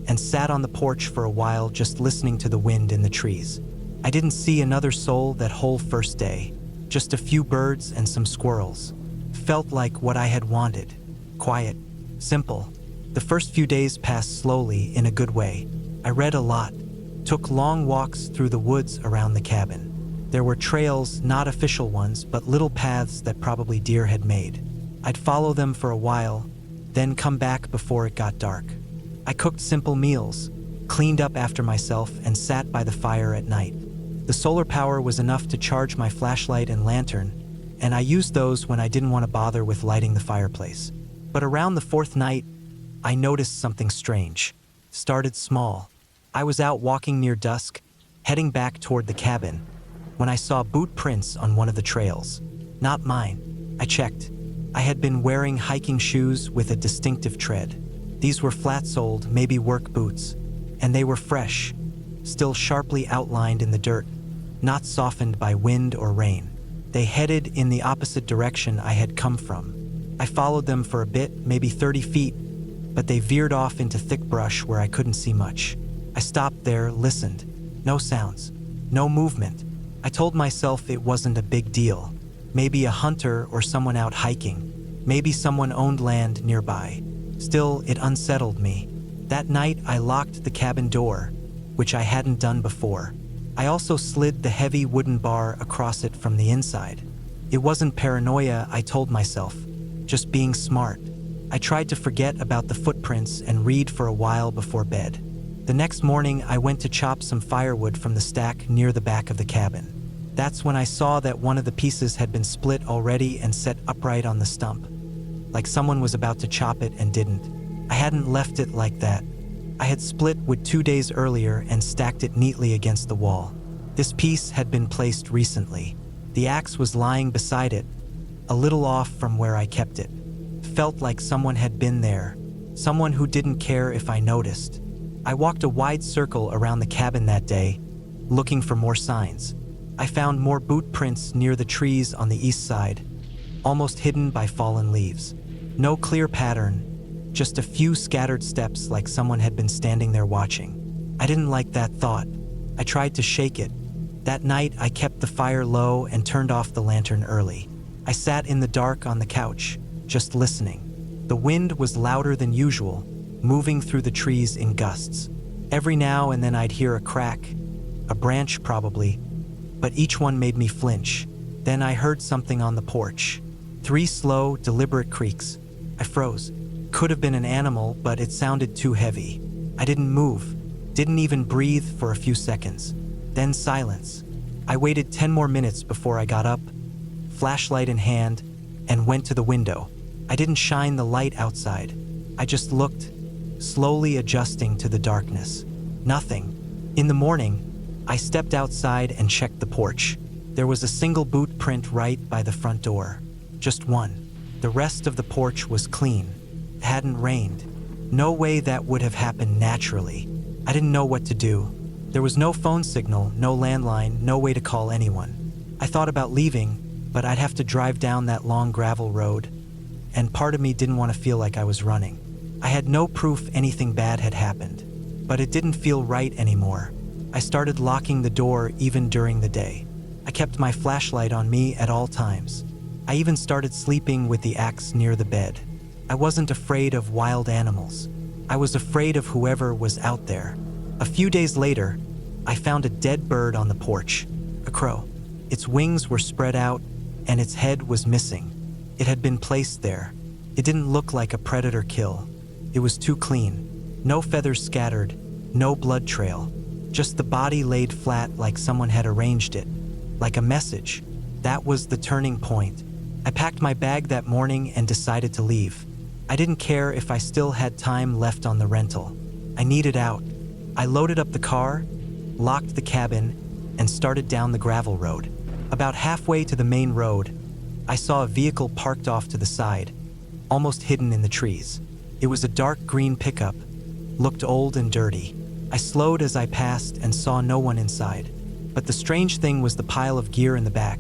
and sat on the porch for a while just listening to the wind in the trees. I didn't see another soul that whole first day, just a few birds and some squirrels. Felt like what I had wanted. Quiet, simple. The first few days passed slowly in a good way. I read a lot, took long walks through the woods around the cabin. There were trails, not official ones, but little paths that probably deer had made. I'd follow them for a while, then come back before it got dark. I cooked simple meals, cleaned up after myself, and sat by the fire at night. The solar power was enough to charge my flashlight and lantern, and I used those when I didn't want to bother with lighting the fireplace. But around the fourth night, I noticed something strange. Started small. I was out walking near dusk, heading back toward the cabin, when I saw boot prints on one of the trails. Not mine. I checked. I had been wearing hiking shoes with a distinctive tread. These were flat-soled, maybe work boots, and they were fresh, still sharply outlined in the dirt, not softened by wind or rain. They headed in the opposite direction I had come from. I followed them for a bit, maybe 30 feet, but they veered off into thick brush where I couldn't see much. I stopped there, listened. No sounds, no movement. I told myself it wasn't a big deal. Maybe a hunter or someone out hiking. Maybe someone owned land nearby. Still, it unsettled me. That night, I locked the cabin door, which I hadn't done before. I also slid the heavy wooden bar across it from the inside. It wasn't paranoia, I told myself, just being smart. I tried to forget about the footprints and read for a while before bed. The next morning, I went to chop some firewood from the stack near the back of the cabin. That's when I saw that one of the pieces had been split already and set upright on the stump, like someone was about to chop it and didn't. I hadn't left it like that. I had split wood 2 days earlier and stacked it neatly against the wall. This piece had been placed recently. The axe was lying beside it, a little off from where I kept it. Felt like someone had been there, someone who didn't care if I noticed. I walked a wide circle around the cabin that day, looking for more signs. I found more boot prints near the trees on the east side, almost hidden by fallen leaves. No clear pattern, just a few scattered steps like someone had been standing there watching. I didn't like that thought. I tried to shake it. That night, I kept the fire low and turned off the lantern early. I sat in the dark on the couch, just listening. The wind was louder than usual, moving through the trees in gusts. Every now and then I'd hear a crack, a branch probably, but each one made me flinch. Then I heard something on the porch. 3 slow, deliberate creaks. I froze. Could have been an animal, but it sounded too heavy. I didn't move, didn't even breathe for a few seconds. Then silence. I waited 10 more minutes before I got up, flashlight in hand, and went to the window. I didn't shine the light outside. I just looked, slowly adjusting to the darkness. Nothing. In the morning, I stepped outside and checked the porch. There was a single boot print right by the front door. Just one. The rest of the porch was clean. It hadn't rained. No way that would have happened naturally. I didn't know what to do. There was no phone signal, no landline, no way to call anyone. I thought about leaving, but I'd have to drive down that long gravel road, and part of me didn't want to feel like I was running. I had no proof anything bad had happened, but it didn't feel right anymore. I started locking the door even during the day. I kept my flashlight on me at all times. I even started sleeping with the axe near the bed. I wasn't afraid of wild animals. I was afraid of whoever was out there. A few days later, I found a dead bird on the porch, a crow. Its wings were spread out, and its head was missing. It had been placed there. It didn't look like a predator kill. It was too clean. No feathers scattered, no blood trail. Just the body laid flat like someone had arranged it, like a message. That was the turning point. I packed my bag that morning and decided to leave. I didn't care if I still had time left on the rental. I needed out. I loaded up the car, locked the cabin, and started down the gravel road. About halfway to the main road, I saw a vehicle parked off to the side, almost hidden in the trees. It was a dark green pickup, looked old and dirty. I slowed as I passed and saw no one inside. But the strange thing was the pile of gear in the back.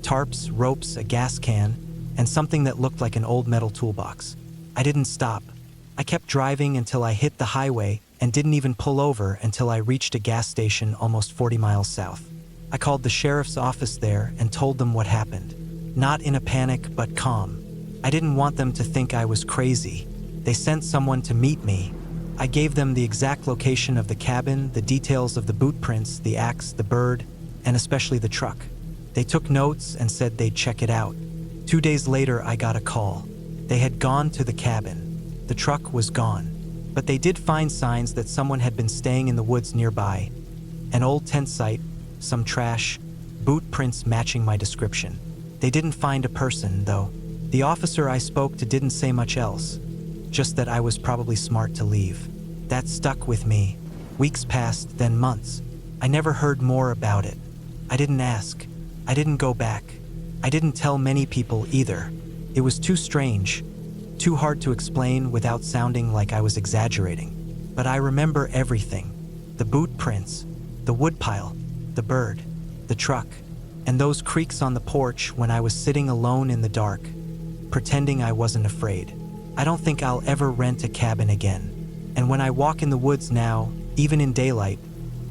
Tarps, ropes, a gas can, and something that looked like an old metal toolbox. I didn't stop. I kept driving until I hit the highway and didn't even pull over until I reached a gas station almost 40 miles south. I called the sheriff's office there and told them what happened. Not in a panic, but calm. I didn't want them to think I was crazy. They sent someone to meet me. I gave them the exact location of the cabin, the details of the boot prints, the axe, the bird, and especially the truck. They took notes and said they'd check it out. 2 days later, I got a call. They had gone to the cabin. The truck was gone. But they did find signs that someone had been staying in the woods nearby. An old tent site, some trash, boot prints matching my description. They didn't find a person, though. The officer I spoke to didn't say much else, just that I was probably smart to leave. That stuck with me. Weeks passed, then months. I never heard more about it. I didn't ask. I didn't go back. I didn't tell many people either. It was too strange, too hard to explain without sounding like I was exaggerating. But I remember everything. The boot prints, the woodpile, the bird, the truck, and those creaks on the porch when I was sitting alone in the dark, pretending I wasn't afraid. I don't think I'll ever rent a cabin again. And when I walk in the woods now, even in daylight,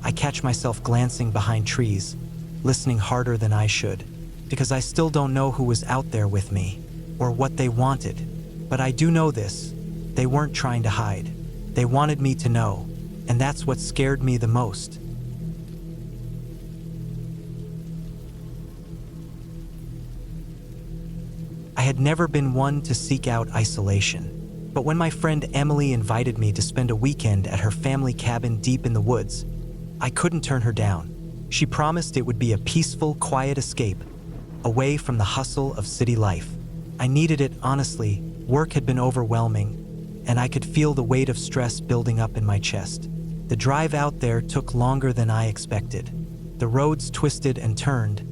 I catch myself glancing behind trees, listening harder than I should, because I still don't know who was out there with me, or what they wanted. But I do know this: they weren't trying to hide. They wanted me to know, and that's what scared me the most. I had never been one to seek out isolation, but when my friend Emily invited me to spend a weekend at her family cabin deep in the woods, I couldn't turn her down. She promised it would be a peaceful, quiet escape, away from the hustle of city life. I needed it, honestly. Work had been overwhelming, and I could feel the weight of stress building up in my chest. The drive out there took longer than I expected. The roads twisted and turned,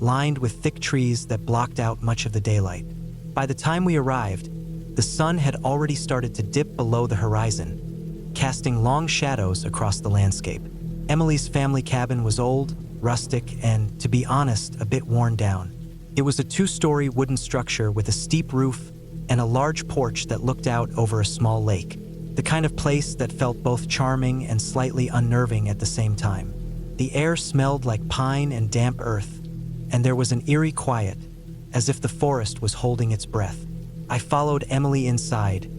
lined with thick trees that blocked out much of the daylight. By the time we arrived, the sun had already started to dip below the horizon, casting long shadows across the landscape. Emily's family cabin was old, rustic, and, to be honest, a bit worn down. It was a 2-story wooden structure with a steep roof and a large porch that looked out over a small lake, the kind of place that felt both charming and slightly unnerving at the same time. The air smelled like pine and damp earth, and there was an eerie quiet, as if the forest was holding its breath. I followed Emily inside,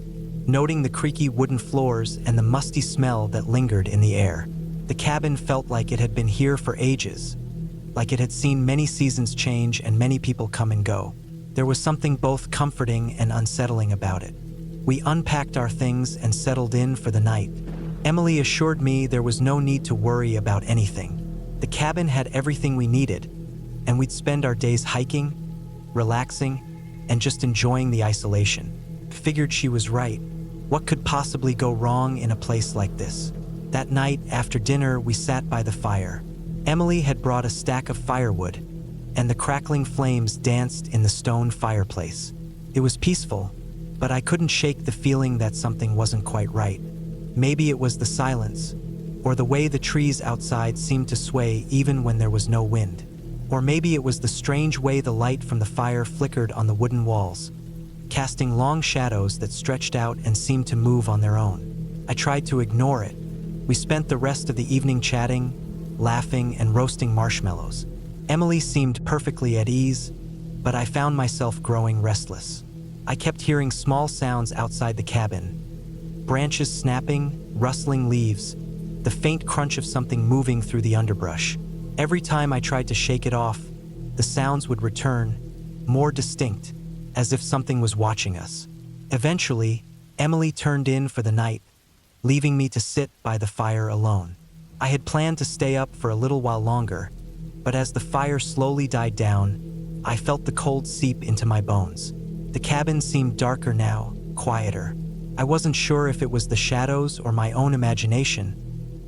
noting the creaky wooden floors and the musty smell that lingered in the air. The cabin felt like it had been here for ages, like it had seen many seasons change and many people come and go. There was something both comforting and unsettling about it. We unpacked our things and settled in for the night. Emily assured me there was no need to worry about anything. The cabin had everything we needed, and we'd spend our days hiking, relaxing, and just enjoying the isolation. Figured she was right. What could possibly go wrong in a place like this? That night, after dinner, we sat by the fire. Emily had brought a stack of firewood, and the crackling flames danced in the stone fireplace. It was peaceful, but I couldn't shake the feeling that something wasn't quite right. Maybe it was the silence, or the way the trees outside seemed to sway even when there was no wind. Or maybe it was the strange way the light from the fire flickered on the wooden walls, casting long shadows that stretched out and seemed to move on their own. I tried to ignore it. We spent the rest of the evening chatting, laughing, and roasting marshmallows. Emily seemed perfectly at ease, but I found myself growing restless. I kept hearing small sounds outside the cabin: branches snapping, rustling leaves, the faint crunch of something moving through the underbrush. Every time I tried to shake it off, the sounds would return, more distinct, as if something was watching us. Eventually, Emily turned in for the night, leaving me to sit by the fire alone. I had planned to stay up for a little while longer, but as the fire slowly died down, I felt the cold seep into my bones. The cabin seemed darker now, quieter. I wasn't sure if it was the shadows or my own imagination,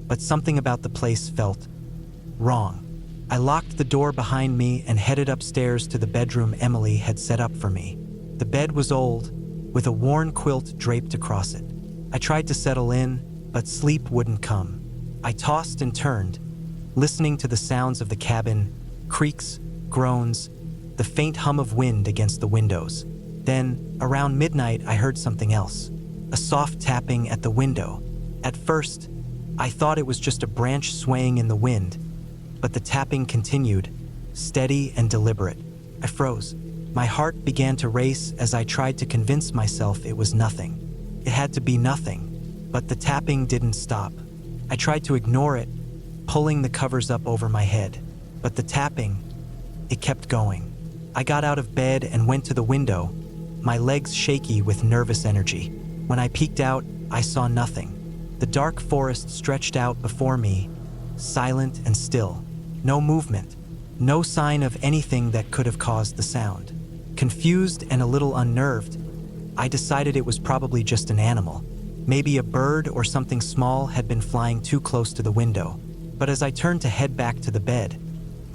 but something about the place felt wrong. I locked the door behind me and headed upstairs to the bedroom Emily had set up for me. The bed was old, with a worn quilt draped across it. I tried to settle in, but sleep wouldn't come. I tossed and turned, listening to the sounds of the cabin, creaks, groans, the faint hum of wind against the windows. Then, around midnight, I heard something else, a soft tapping at the window, At first, I thought it was just a branch swaying in the wind, but the tapping continued, steady and deliberate. I froze. My heart began to race as I tried to convince myself it was nothing. It had to be nothing, but the tapping didn't stop. I tried to ignore it, pulling the covers up over my head, but the tapping, it kept going. I got out of bed and went to the window, my legs shaky with nervous energy. When I peeked out, I saw nothing. The dark forest stretched out before me, silent and still. No movement, no sign of anything that could have caused the sound. Confused and a little unnerved, I decided it was probably just an animal. Maybe a bird or something small had been flying too close to the window. But as I turned to head back to the bed,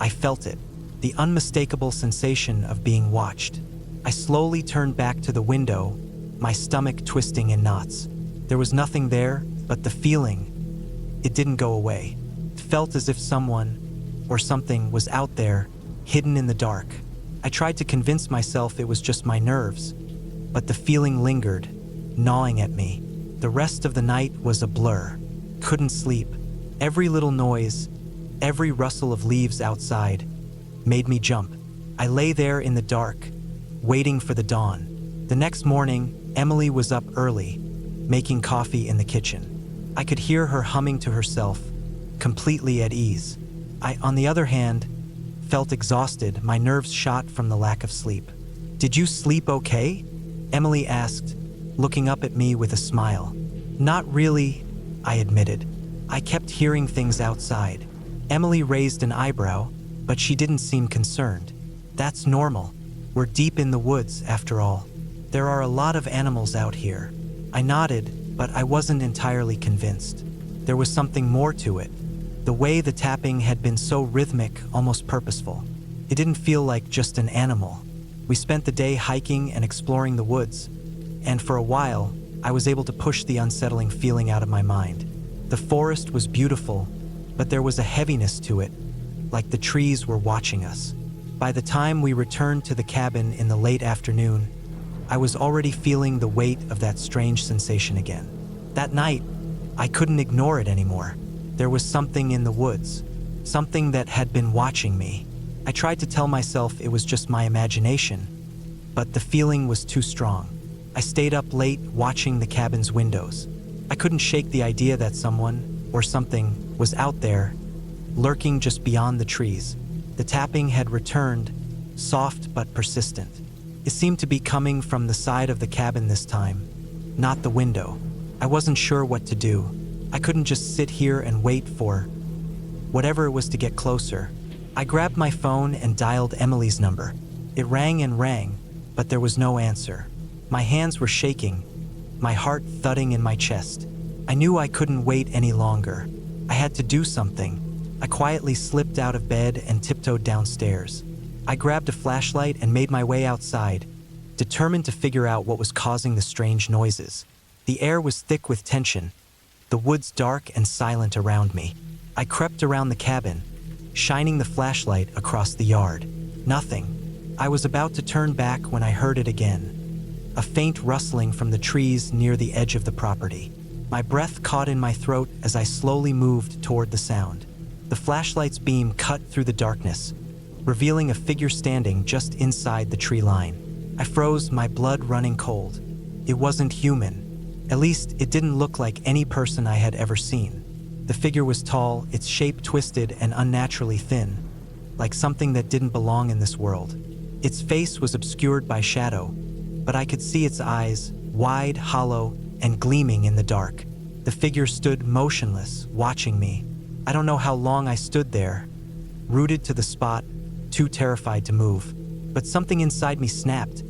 I felt it, the unmistakable sensation of being watched. I slowly turned back to the window, my stomach twisting in knots. There was nothing there, but the feeling, it didn't go away. It felt as if someone or something was out there, hidden in the dark. I tried to convince myself it was just my nerves, but the feeling lingered, gnawing at me. The rest of the night was a blur. Couldn't sleep. Every little noise, every rustle of leaves outside, made me jump. I lay there in the dark, waiting for the dawn. The next morning, Emily was up early, making coffee in the kitchen. I could hear her humming to herself, completely at ease. I, on the other hand, felt exhausted, my nerves shot from the lack of sleep. "Did you sleep okay?" Emily asked, looking up at me with a smile. "Not really," I admitted. I kept hearing things outside. Emily raised an eyebrow, but she didn't seem concerned. "That's normal. We're deep in the woods, after all. There are a lot of animals out here." I nodded, but I wasn't entirely convinced. There was something more to it. The way the tapping had been so rhythmic, almost purposeful. It didn't feel like just an animal. We spent the day hiking and exploring the woods, and for a while, I was able to push the unsettling feeling out of my mind. The forest was beautiful, but there was a heaviness to it, like the trees were watching us. By the time we returned to the cabin in the late afternoon, I was already feeling the weight of that strange sensation again. That night, I couldn't ignore it anymore. There was something in the woods, something that had been watching me. I tried to tell myself it was just my imagination, but the feeling was too strong. I stayed up late watching the cabin's windows. I couldn't shake the idea that someone or something was out there, lurking just beyond the trees. The tapping had returned, soft but persistent. It seemed to be coming from the side of the cabin this time, not the window. I wasn't sure what to do. I couldn't just sit here and wait for whatever it was to get closer. I grabbed my phone and dialed Emily's number. It rang and rang, but there was no answer. My hands were shaking, my heart thudding in my chest. I knew I couldn't wait any longer. I had to do something. I quietly slipped out of bed and tiptoed downstairs. I grabbed a flashlight and made my way outside, determined to figure out what was causing the strange noises. The air was thick with tension, the woods dark and silent around me. I crept around the cabin, shining the flashlight across the yard. Nothing. I was about to turn back when I heard it again. A faint rustling from the trees near the edge of the property. My breath caught in my throat as I slowly moved toward the sound. The flashlight's beam cut through the darkness, revealing a figure standing just inside the tree line. I froze, my blood running cold. It wasn't human. At least, it didn't look like any person I had ever seen. The figure was tall, its shape twisted and unnaturally thin, like something that didn't belong in this world. Its face was obscured by shadow, but I could see its eyes, wide, hollow, and gleaming in the dark. The figure stood motionless, watching me. I don't know how long I stood there, rooted to the spot, too terrified to move. But something inside me snapped,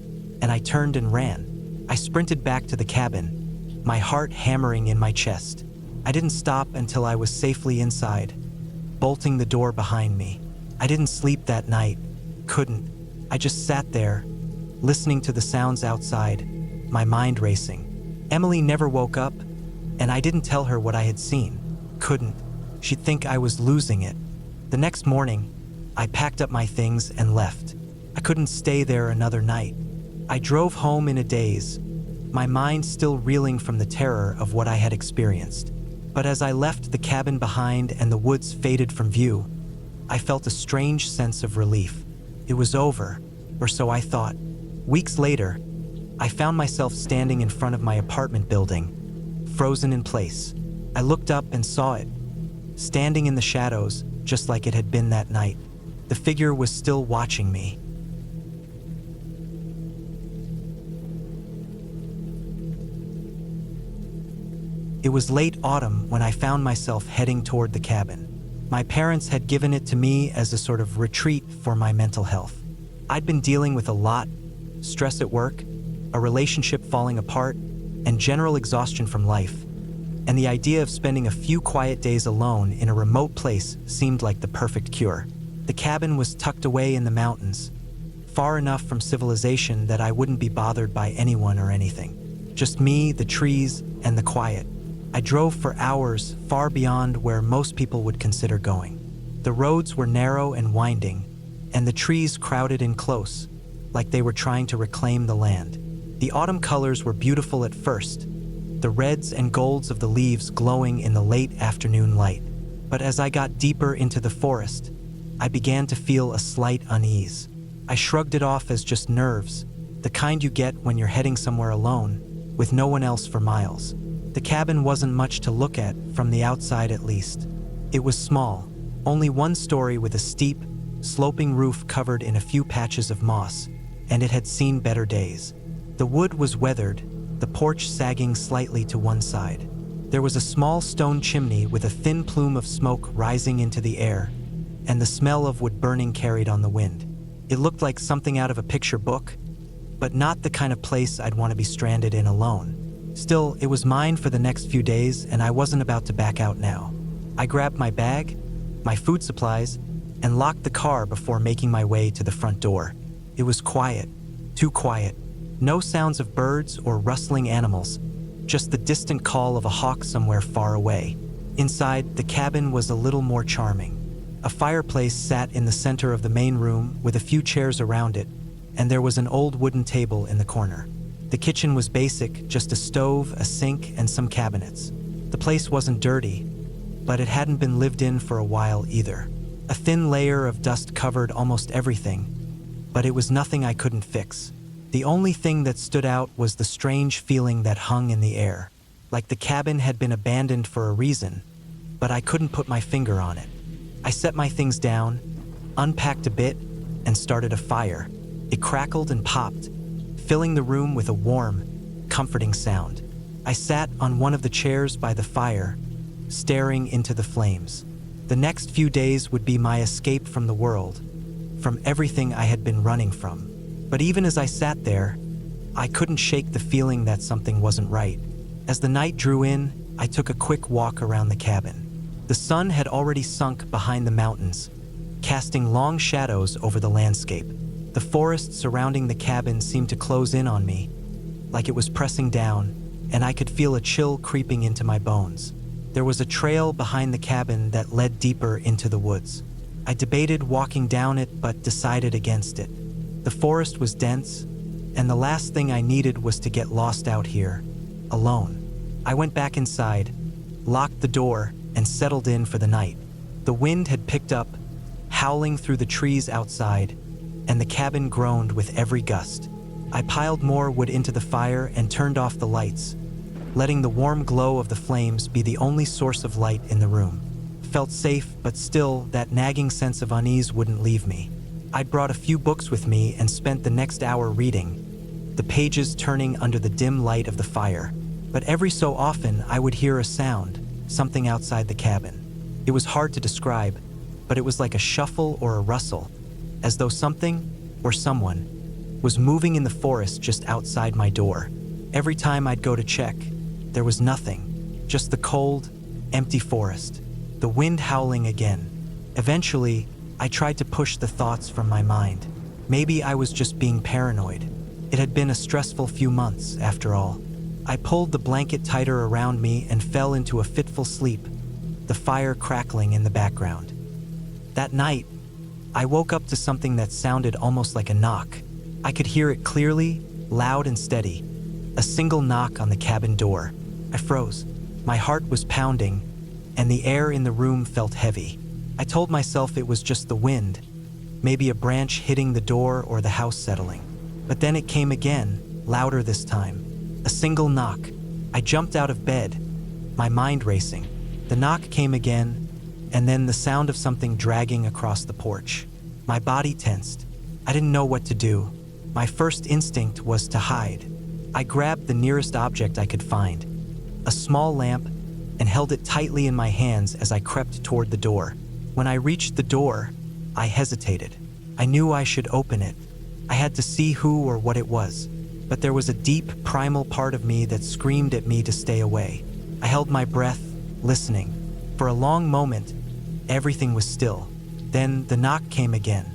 and I turned and ran. I sprinted back to the cabin, my heart hammering in my chest. I didn't stop until I was safely inside, bolting the door behind me. I didn't sleep that night. Couldn't. I just sat there, listening to the sounds outside, my mind racing. Emily never woke up, and I didn't tell her what I had seen. Couldn't. She'd think I was losing it. The next morning, I packed up my things and left. I couldn't stay there another night. I drove home in a daze, my mind still reeling from the terror of what I had experienced. But as I left the cabin behind and the woods faded from view, I felt a strange sense of relief. It was over, or so I thought. Weeks later, I found myself standing in front of my apartment building, frozen in place. I looked up and saw it, standing in the shadows, just like it had been that night. The figure was still watching me. It was late autumn when I found myself heading toward the cabin. My parents had given it to me as a sort of retreat for my mental health. I'd been dealing with a lot: stress at work, a relationship falling apart, and general exhaustion from life. And the idea of spending a few quiet days alone in a remote place seemed like the perfect cure. The cabin was tucked away in the mountains, far enough from civilization that I wouldn't be bothered by anyone or anything. Just me, the trees, and the quiet. I drove for hours, far beyond where most people would consider going. The roads were narrow and winding, and the trees crowded in close, like they were trying to reclaim the land. The autumn colors were beautiful at first, the reds and golds of the leaves glowing in the late afternoon light. But as I got deeper into the forest, I began to feel a slight unease. I shrugged it off as just nerves, the kind you get when you're heading somewhere alone, with no one else for miles. The cabin wasn't much to look at, from the outside at least. It was small, only one story with a steep, sloping roof covered in a few patches of moss, and it had seen better days. The wood was weathered, the porch sagging slightly to one side. There was a small stone chimney with a thin plume of smoke rising into the air, and the smell of wood burning carried on the wind. It looked like something out of a picture book, but not the kind of place I'd want to be stranded in alone. Still, it was mine for the next few days, and I wasn't about to back out now. I grabbed my bag, my food supplies, and locked the car before making my way to the front door. It was quiet, too quiet. No sounds of birds or rustling animals, just the distant call of a hawk somewhere far away. Inside, the cabin was a little more charming. A fireplace sat in the center of the main room with a few chairs around it, and there was an old wooden table in the corner. The kitchen was basic, just a stove, a sink, and some cabinets. The place wasn't dirty, but it hadn't been lived in for a while either. A thin layer of dust covered almost everything, but it was nothing I couldn't fix. The only thing that stood out was the strange feeling that hung in the air, like the cabin had been abandoned for a reason, but I couldn't put my finger on it. I set my things down, unpacked a bit, and started a fire. It crackled and popped, filling the room with a warm, comforting sound. I sat on one of the chairs by the fire, staring into the flames. The next few days would be my escape from the world, from everything I had been running from. But even as I sat there, I couldn't shake the feeling that something wasn't right. As the night drew in, I took a quick walk around the cabin. The sun had already sunk behind the mountains, casting long shadows over the landscape. The forest surrounding the cabin seemed to close in on me, like it was pressing down, and I could feel a chill creeping into my bones. There was a trail behind the cabin that led deeper into the woods. I debated walking down it, but decided against it. The forest was dense, and the last thing I needed was to get lost out here, alone. I went back inside, locked the door, and settled in for the night. The wind had picked up, howling through the trees outside, and the cabin groaned with every gust. I piled more wood into the fire and turned off the lights, letting the warm glow of the flames be the only source of light in the room. Felt safe, but still, that nagging sense of unease wouldn't leave me. I'd brought a few books with me and spent the next hour reading, the pages turning under the dim light of the fire. But every so often, I would hear a sound, something outside the cabin. It was hard to describe, but it was like a shuffle or a rustle, as though something, or someone, was moving in the forest just outside my door. Every time I'd go to check, there was nothing, just the cold, empty forest, the wind howling again. Eventually, I tried to push the thoughts from my mind. Maybe I was just being paranoid. It had been a stressful few months, after all. I pulled the blanket tighter around me and fell into a fitful sleep, the fire crackling in the background. That night, I woke up to something that sounded almost like a knock. I could hear it clearly, loud and steady. A single knock on the cabin door. I froze. My heart was pounding, and the air in the room felt heavy. I told myself it was just the wind, maybe a branch hitting the door or the house settling. But then it came again, louder this time. A single knock. I jumped out of bed, my mind racing. The knock came again, and then the sound of something dragging across the porch. My body tensed. I didn't know what to do. My first instinct was to hide. I grabbed the nearest object I could find, a small lamp, and held it tightly in my hands as I crept toward the door. When I reached the door, I hesitated. I knew I should open it. I had to see who or what it was, but there was a deep, primal part of me that screamed at me to stay away. I held my breath, listening. For a long moment, everything was still. Then the knock came again.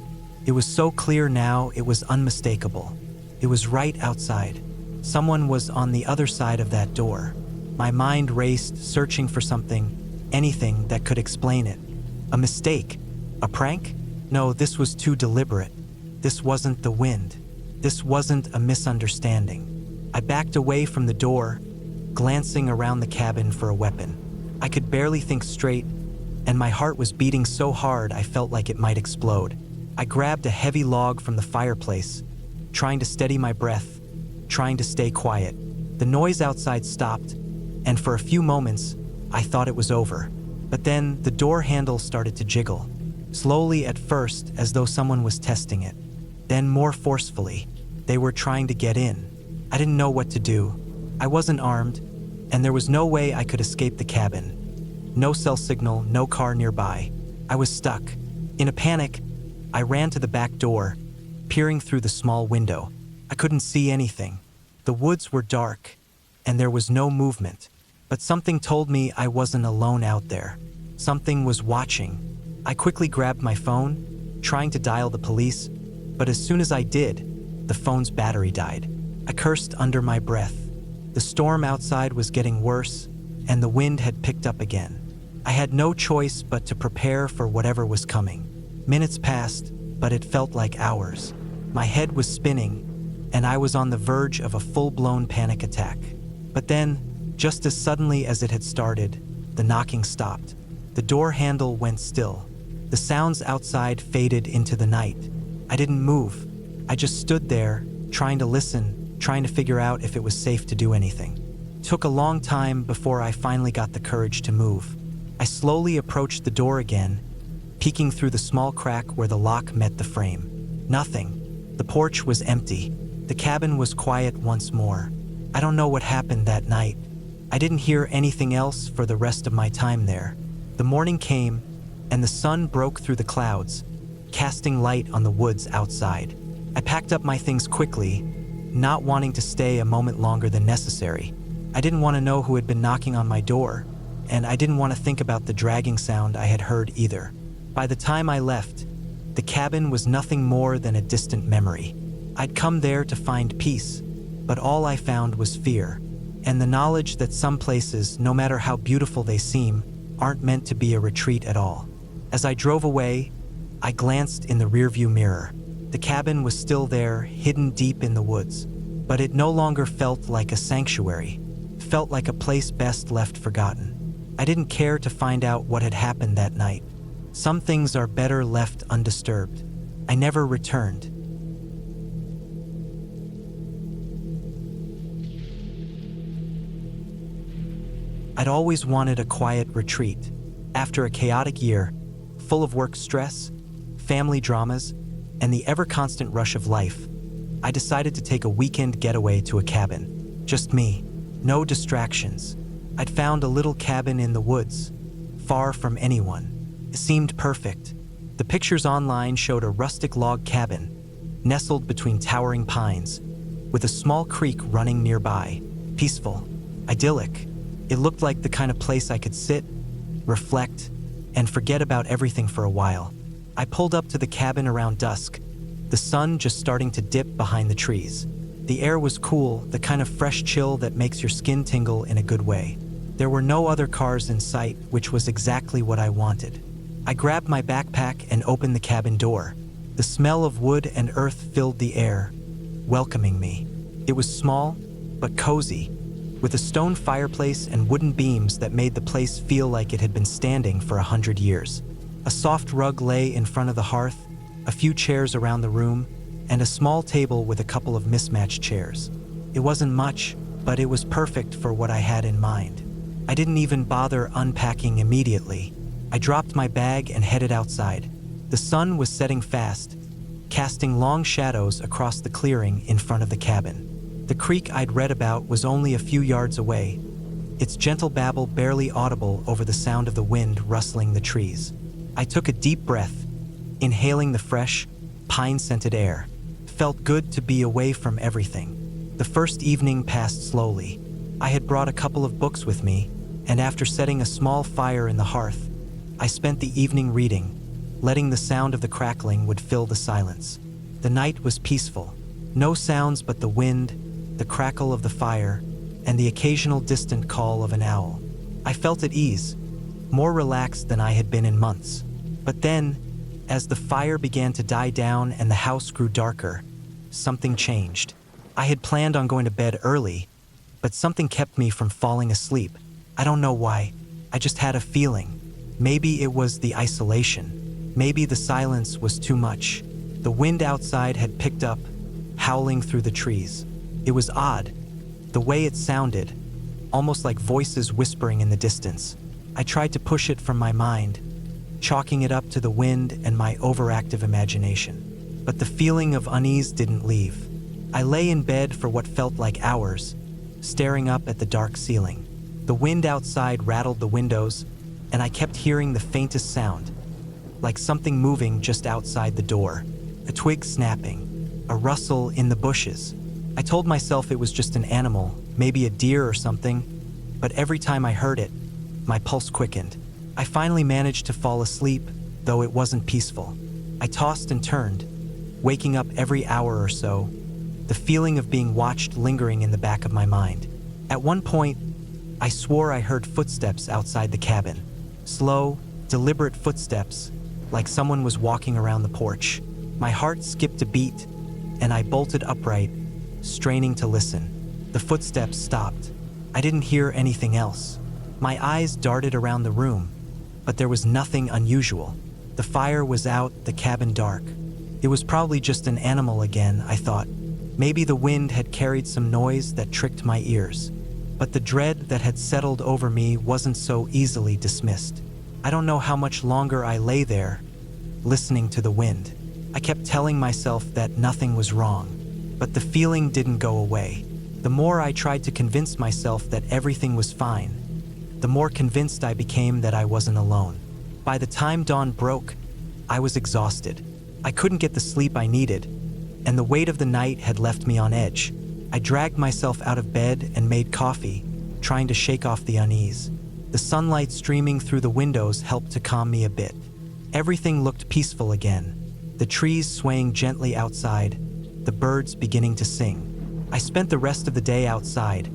It was so clear now, it was unmistakable. It was right outside. Someone was on the other side of that door. My mind raced, searching for something, anything that could explain it. A mistake? A prank? No, this was too deliberate. This wasn't the wind. This wasn't a misunderstanding. I backed away from the door, glancing around the cabin for a weapon. I could barely think straight, and my heart was beating so hard I felt like it might explode. I grabbed a heavy log from the fireplace, trying to steady my breath, trying to stay quiet. The noise outside stopped, and for a few moments, I thought it was over. But then the door handle started to jiggle, slowly at first as though someone was testing it, then more forcefully. They were trying to get in. I didn't know what to do. I wasn't armed, and there was no way I could escape the cabin. No cell signal, no car nearby. I was stuck. In a panic, I ran to the back door, peering through the small window. I couldn't see anything. The woods were dark, and there was no movement. But something told me I wasn't alone out there. Something was watching. I quickly grabbed my phone, trying to dial the police, but as soon as I did, the phone's battery died. I cursed under my breath. The storm outside was getting worse, and the wind had picked up again. I had no choice but to prepare for whatever was coming. Minutes passed, but it felt like hours. My head was spinning, and I was on the verge of a full-blown panic attack. But then, just as suddenly as it had started, the knocking stopped. The door handle went still. The sounds outside faded into the night. I didn't move. I just stood there, trying to listen, trying to figure out if it was safe to do anything. It took a long time before I finally got the courage to move. I slowly approached the door again, peeking through the small crack where the lock met the frame. Nothing. The porch was empty. The cabin was quiet once more. I don't know what happened that night. I didn't hear anything else for the rest of my time there. The morning came, and the sun broke through the clouds, casting light on the woods outside. I packed up my things quickly, not wanting to stay a moment longer than necessary. I didn't want to know who had been knocking on my door, and I didn't want to think about the dragging sound I had heard either. By the time I left, the cabin was nothing more than a distant memory. I'd come there to find peace, but all I found was fear, and the knowledge that some places, no matter how beautiful they seem, aren't meant to be a retreat at all. As I drove away, I glanced in the rearview mirror. The cabin was still there, hidden deep in the woods, but it no longer felt like a sanctuary. It felt like a place best left forgotten. I didn't care to find out what had happened that night. Some things are better left undisturbed. I never returned. I'd always wanted a quiet retreat. After a chaotic year, full of work stress, family dramas, and the ever-constant rush of life, I decided to take a weekend getaway to a cabin. Just me, no distractions. I'd found a little cabin in the woods, far from anyone. It seemed perfect. The pictures online showed a rustic log cabin, nestled between towering pines, with a small creek running nearby. Peaceful, idyllic. It looked like the kind of place I could sit, reflect, and forget about everything for a while. I pulled up to the cabin around dusk, the sun just starting to dip behind the trees. The air was cool, the kind of fresh chill that makes your skin tingle in a good way. There were no other cars in sight, which was exactly what I wanted. I grabbed my backpack and opened the cabin door. The smell of wood and earth filled the air, welcoming me. It was small, but cozy, with a stone fireplace and wooden beams that made the place feel like it had been standing for 100 years. A soft rug lay in front of the hearth, a few chairs around the room, and a small table with a couple of mismatched chairs. It wasn't much, but it was perfect for what I had in mind. I didn't even bother unpacking immediately. I dropped my bag and headed outside. The sun was setting fast, casting long shadows across the clearing in front of the cabin. The creek I'd read about was only a few yards away, its gentle babble barely audible over the sound of the wind rustling the trees. I took a deep breath, inhaling the fresh, pine-scented air. Felt good to be away from everything. The first evening passed slowly. I had brought a couple of books with me, and after setting a small fire in the hearth, I spent the evening reading, letting the sound of the crackling would fill the silence. The night was peaceful. No sounds but the wind, the crackle of the fire, and the occasional distant call of an owl. I felt at ease, more relaxed than I had been in months. But then, as the fire began to die down and the house grew darker, something changed. I had planned on going to bed early, but something kept me from falling asleep. I don't know why. I just had a feeling. Maybe it was the isolation. Maybe the silence was too much. The wind outside had picked up, howling through the trees. It was odd, the way it sounded, almost like voices whispering in the distance. I tried to push it from my mind, chalking it up to the wind and my overactive imagination. But the feeling of unease didn't leave. I lay in bed for what felt like hours, staring up at the dark ceiling. The wind outside rattled the windows, and I kept hearing the faintest sound, like something moving just outside the door, a twig snapping, a rustle in the bushes. I told myself it was just an animal, maybe a deer or something, but every time I heard it, my pulse quickened. I finally managed to fall asleep, though it wasn't peaceful. I tossed and turned, waking up every hour or so, the feeling of being watched lingering in the back of my mind. At one point, I swore I heard footsteps outside the cabin. Slow, deliberate footsteps, like someone was walking around the porch. My heart skipped a beat, and I bolted upright, straining to listen. The footsteps stopped. I didn't hear anything else. My eyes darted around the room, but there was nothing unusual. The fire was out, the cabin dark. It was probably just an animal again, I thought. Maybe the wind had carried some noise that tricked my ears. But the dread that had settled over me wasn't so easily dismissed. I don't know how much longer I lay there, listening to the wind. I kept telling myself that nothing was wrong, but the feeling didn't go away. The more I tried to convince myself that everything was fine, the more convinced I became that I wasn't alone. By the time dawn broke, I was exhausted. I couldn't get the sleep I needed, and the weight of the night had left me on edge. I dragged myself out of bed and made coffee, trying to shake off the unease. The sunlight streaming through the windows helped to calm me a bit. Everything looked peaceful again, the trees swaying gently outside, the birds beginning to sing. I spent the rest of the day outside,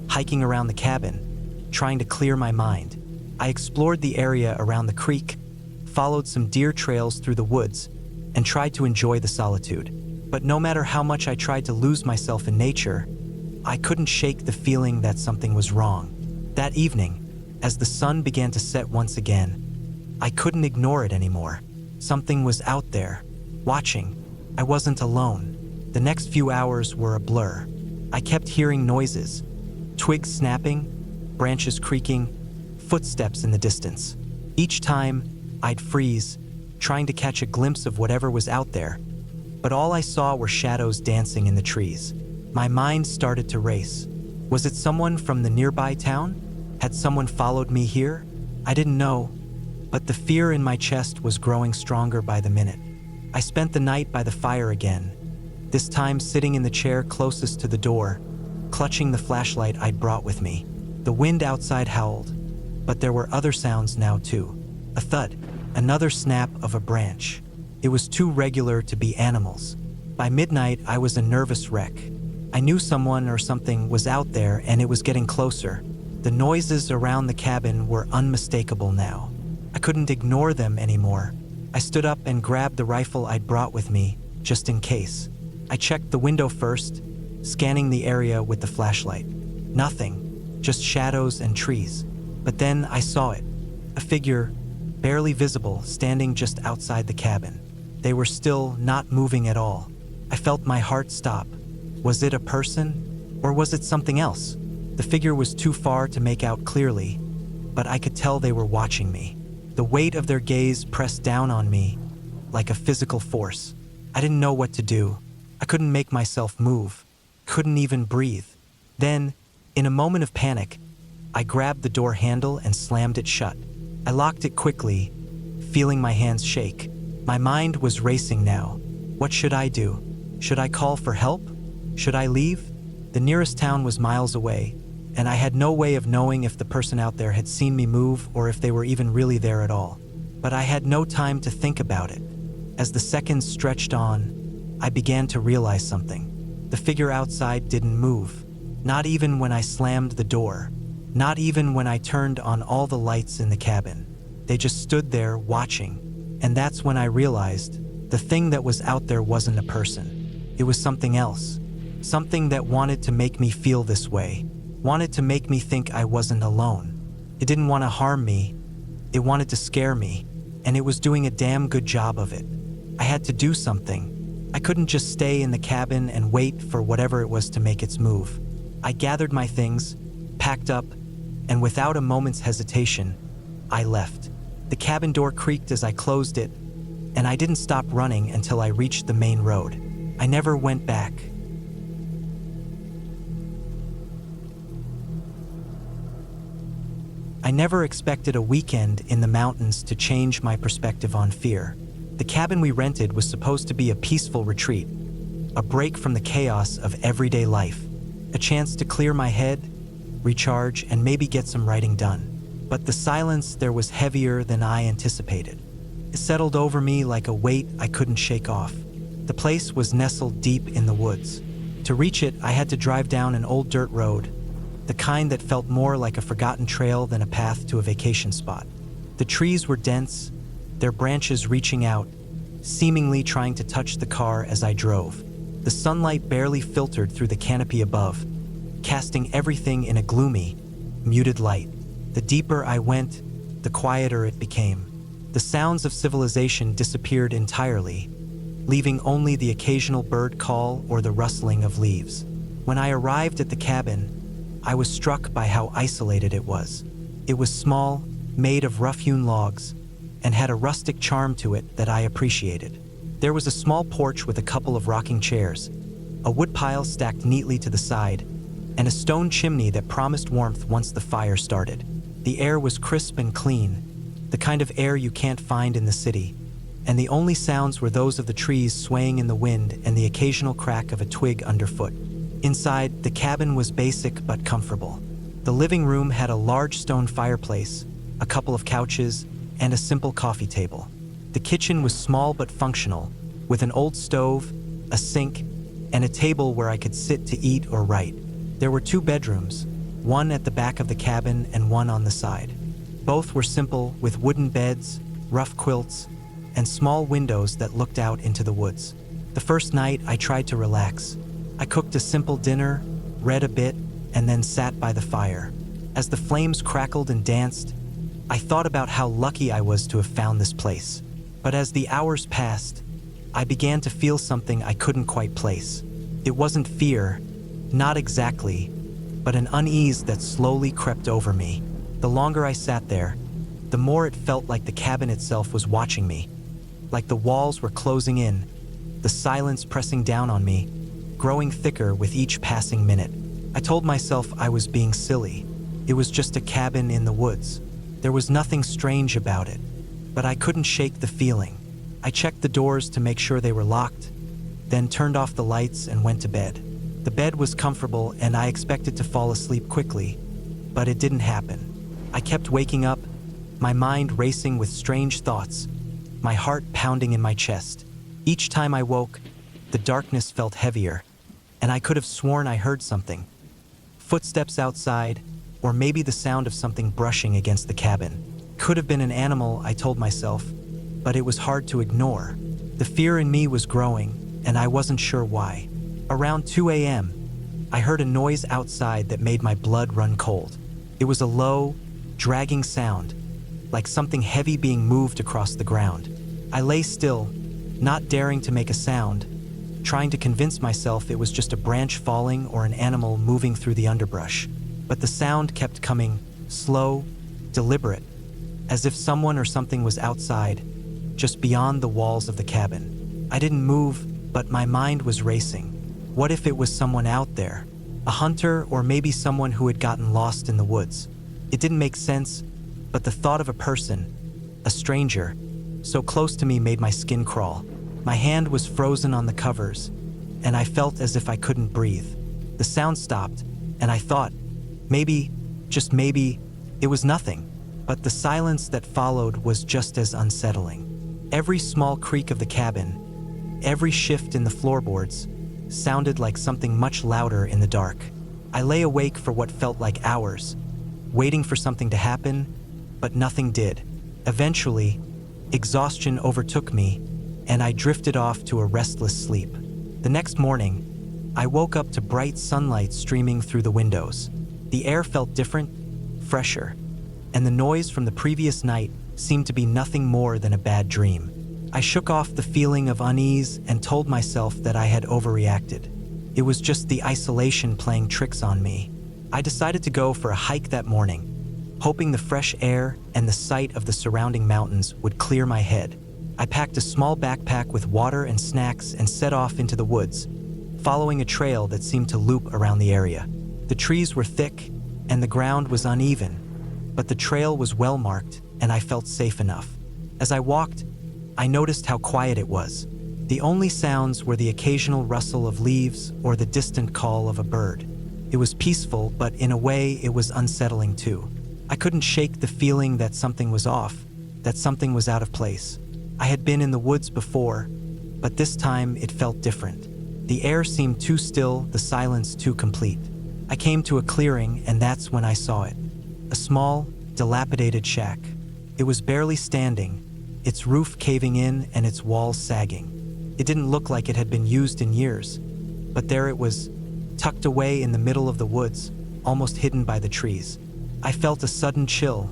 hiking around the cabin, trying to clear my mind. I explored the area around the creek, followed some deer trails through the woods, and tried to enjoy the solitude. But no matter how much I tried to lose myself in nature, I couldn't shake the feeling that something was wrong. That evening, as the sun began to set once again, I couldn't ignore it anymore. Something was out there, watching. I wasn't alone. The next few hours were a blur. I kept hearing noises, twigs snapping, branches creaking, footsteps in the distance. Each time, I'd freeze, trying to catch a glimpse of whatever was out there. But all I saw were shadows dancing in the trees. My mind started to race. Was it someone from the nearby town? Had someone followed me here? I didn't know, but the fear in my chest was growing stronger by the minute. I spent the night by the fire again, this time sitting in the chair closest to the door, clutching the flashlight I'd brought with me. The wind outside howled, but there were other sounds now too. A thud, another snap of a branch. It was too regular to be animals. By midnight, I was a nervous wreck. I knew someone or something was out there, and it was getting closer. The noises around the cabin were unmistakable now. I couldn't ignore them anymore. I stood up and grabbed the rifle I'd brought with me, just in case. I checked the window first, scanning the area with the flashlight. Nothing. just shadows and trees. But then I saw it, a figure, barely visible, standing just outside the cabin. They were still, not moving at all. I felt my heart stop. Was it a person? Or was it something else? The figure was too far to make out clearly, but I could tell they were watching me. The weight of their gaze pressed down on me like a physical force. I didn't know what to do. I couldn't make myself move, couldn't even breathe. Then, in a moment of panic, I grabbed the door handle and slammed it shut. I locked it quickly, feeling my hands shake. My mind was racing now. What should I do? Should I call for help? Should I leave? The nearest town was miles away, and I had no way of knowing if the person out there had seen me move or if they were even really there at all. But I had no time to think about it. As the seconds stretched on, I began to realize something. The figure outside didn't move. Not even when I slammed the door. Not even when I turned on all the lights in the cabin. They just stood there watching. And that's when I realized the thing that was out there wasn't a person. It was something else. Something that wanted to make me feel this way. Wanted to make me think I wasn't alone. It didn't want to harm me. It wanted to scare me. And it was doing a damn good job of it. I had to do something. I couldn't just stay in the cabin and wait for whatever it was to make its move. I gathered my things, packed up, and without a moment's hesitation, I left. The cabin door creaked as I closed it, and I didn't stop running until I reached the main road. I never went back. I never expected a weekend in the mountains to change my perspective on fear. The cabin we rented was supposed to be a peaceful retreat, a break from the chaos of everyday life, a chance to clear my head, recharge, and maybe get some writing done. But the silence there was heavier than I anticipated. It settled over me like a weight I couldn't shake off. The place was nestled deep in the woods. To reach it, I had to drive down an old dirt road, the kind that felt more like a forgotten trail than a path to a vacation spot. The trees were dense, their branches reaching out, seemingly trying to touch the car as I drove. The sunlight barely filtered through the canopy above, casting everything in a gloomy, muted light. The deeper I went, the quieter it became. The sounds of civilization disappeared entirely, leaving only the occasional bird call or the rustling of leaves. When I arrived at the cabin, I was struck by how isolated it was. It was small, made of rough-hewn logs, and had a rustic charm to it that I appreciated. There was a small porch with a couple of rocking chairs, a woodpile stacked neatly to the side, and a stone chimney that promised warmth once the fire started. The air was crisp and clean, the kind of air you can't find in the city, and the only sounds were those of the trees swaying in the wind and the occasional crack of a twig underfoot. Inside, the cabin was basic but comfortable. The living room had a large stone fireplace, a couple of couches, and a simple coffee table. The kitchen was small but functional, with an old stove, a sink, and a table where I could sit to eat or write. There were 2 bedrooms, one at the back of the cabin and one on the side. Both were simple, with wooden beds, rough quilts, and small windows that looked out into the woods. The first night, I tried to relax. I cooked a simple dinner, read a bit, and then sat by the fire. As the flames crackled and danced, I thought about how lucky I was to have found this place. But as the hours passed, I began to feel something I couldn't quite place. It wasn't fear, not exactly, but an unease that slowly crept over me. The longer I sat there, the more it felt like the cabin itself was watching me, like the walls were closing in, the silence pressing down on me, growing thicker with each passing minute. I told myself I was being silly. It was just a cabin in the woods. There was nothing strange about it, but I couldn't shake the feeling. I checked the doors to make sure they were locked, then turned off the lights and went to bed. The bed was comfortable and I expected to fall asleep quickly, but it didn't happen. I kept waking up, my mind racing with strange thoughts, my heart pounding in my chest. Each time I woke, the darkness felt heavier, and I could have sworn I heard something. Footsteps outside, or maybe the sound of something brushing against the cabin. Could have been an animal, I told myself, but it was hard to ignore. The fear in me was growing, and I wasn't sure why. Around 2 a.m., I heard a noise outside that made my blood run cold. It was a low, dragging sound, like something heavy being moved across the ground. I lay still, not daring to make a sound, trying to convince myself it was just a branch falling or an animal moving through the underbrush. But the sound kept coming, slow, deliberate, as if someone or something was outside, just beyond the walls of the cabin. I didn't move, but my mind was racing. What if it was someone out there? A hunter, or maybe someone who had gotten lost in the woods? It didn't make sense, but the thought of a person, a stranger, so close to me made my skin crawl. My hand was frozen on the covers, and I felt as if I couldn't breathe. The sound stopped, and I thought, maybe, just maybe, it was nothing. But the silence that followed was just as unsettling. Every small creak of the cabin, every shift in the floorboards, sounded like something much louder in the dark. I lay awake for what felt like hours, waiting for something to happen, but nothing did. Eventually, exhaustion overtook me, and I drifted off to a restless sleep. The next morning, I woke up to bright sunlight streaming through the windows. The air felt different, fresher, and the noise from the previous night seemed to be nothing more than a bad dream. I shook off the feeling of unease and told myself that I had overreacted. It was just the isolation playing tricks on me. I decided to go for a hike that morning, hoping the fresh air and the sight of the surrounding mountains would clear my head. I packed a small backpack with water and snacks and set off into the woods, following a trail that seemed to loop around the area. The trees were thick and the ground was uneven, but the trail was well marked and I felt safe enough. As I walked, I noticed how quiet it was. The only sounds were the occasional rustle of leaves or the distant call of a bird. It was peaceful, but in a way it was unsettling too. I couldn't shake the feeling that something was off, that something was out of place. I had been in the woods before, but this time it felt different. The air seemed too still, the silence too complete. I came to a clearing, and that's when I saw it. A small, dilapidated shack. It was barely standing, its roof caving in and its walls sagging. It didn't look like it had been used in years, but there it was, tucked away in the middle of the woods, almost hidden by the trees. I felt a sudden chill,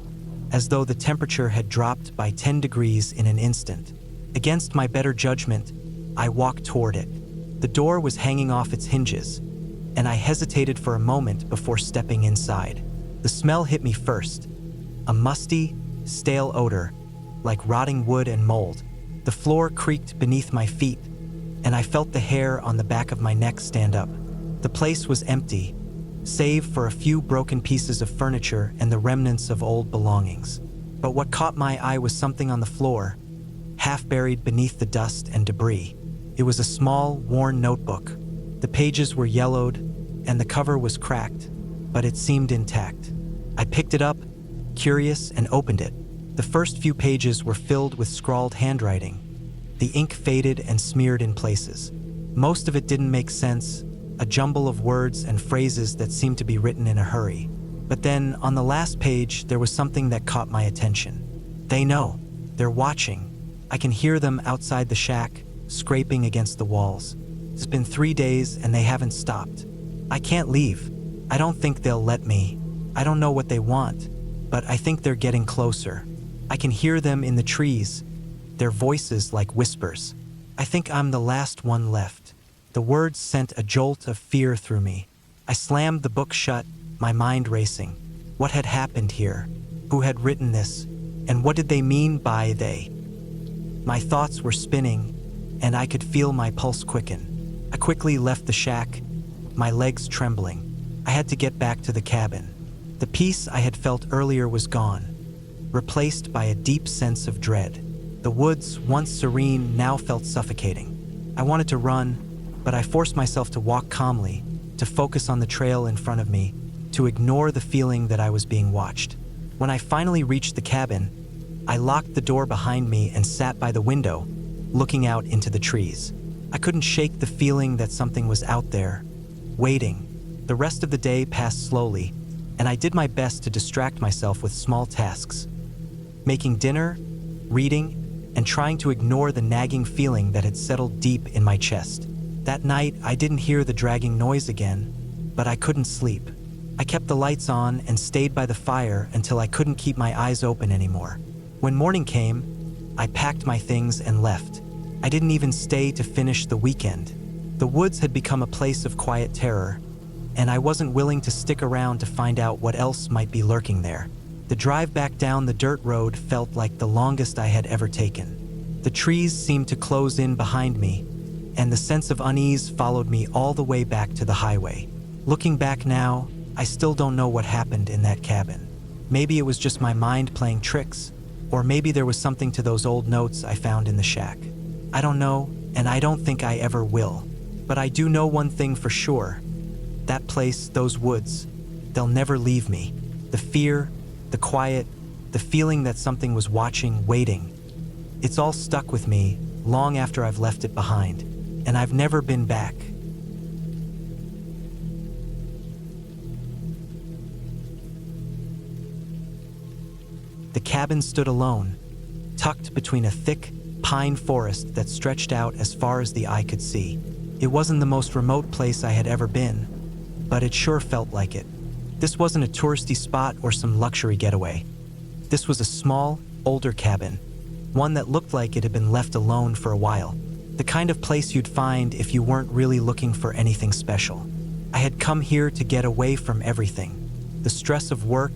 as though the temperature had dropped by 10 degrees in an instant. Against my better judgment, I walked toward it. The door was hanging off its hinges, and I hesitated for a moment before stepping inside. The smell hit me first, a musty, stale odor, like rotting wood and mold. The floor creaked beneath my feet, and I felt the hair on the back of my neck stand up. The place was empty, save for a few broken pieces of furniture and the remnants of old belongings. But what caught my eye was something on the floor, half buried beneath the dust and debris. It was a small, worn notebook. The pages were yellowed, and the cover was cracked, but it seemed intact. I picked it up, curious, and opened it. The first few pages were filled with scrawled handwriting. The ink faded and smeared in places. Most of it didn't make sense, a jumble of words and phrases that seemed to be written in a hurry. But then, on the last page, there was something that caught my attention. They know. They're watching. I can hear them outside the shack, scraping against the walls. It's been 3 days and they haven't stopped. I can't leave. I don't think they'll let me. I don't know what they want, but I think they're getting closer. I can hear them in the trees, their voices like whispers. I think I'm the last one left. The words sent a jolt of fear through me. I slammed the book shut, my mind racing. What had happened here? Who had written this? And what did they mean by they? My thoughts were spinning, and I could feel my pulse quicken. I quickly left the shack, my legs trembling. I had to get back to the cabin. The peace I had felt earlier was gone, replaced by a deep sense of dread. The woods, once serene, now felt suffocating. I wanted to run, but I forced myself to walk calmly, to focus on the trail in front of me, to ignore the feeling that I was being watched. When I finally reached the cabin, I locked the door behind me and sat by the window, looking out into the trees. I couldn't shake the feeling that something was out there, waiting. The rest of the day passed slowly, and I did my best to distract myself with small tasks. Making dinner, reading, and trying to ignore the nagging feeling that had settled deep in my chest. That night, I didn't hear the dragging noise again, but I couldn't sleep. I kept the lights on and stayed by the fire until I couldn't keep my eyes open anymore. When morning came, I packed my things and left. I didn't even stay to finish the weekend. The woods had become a place of quiet terror, and I wasn't willing to stick around to find out what else might be lurking there. The drive back down the dirt road felt like the longest I had ever taken. The trees seemed to close in behind me, and the sense of unease followed me all the way back to the highway. Looking back now, I still don't know what happened in that cabin. Maybe it was just my mind playing tricks, or maybe there was something to those old notes I found in the shack. I don't know, and I don't think I ever will. But I do know one thing for sure. That place, those woods, they'll never leave me. The fear, the quiet, the feeling that something was watching, waiting. It's all stuck with me long after I've left it behind, and I've never been back. The cabin stood alone, tucked between a thick pine forest that stretched out as far as the eye could see. It wasn't the most remote place I had ever been, but it sure felt like it. This wasn't a touristy spot or some luxury getaway. This was a small, older cabin, one that looked like it had been left alone for a while. The kind of place you'd find if you weren't really looking for anything special. I had come here to get away from everything. The stress of work,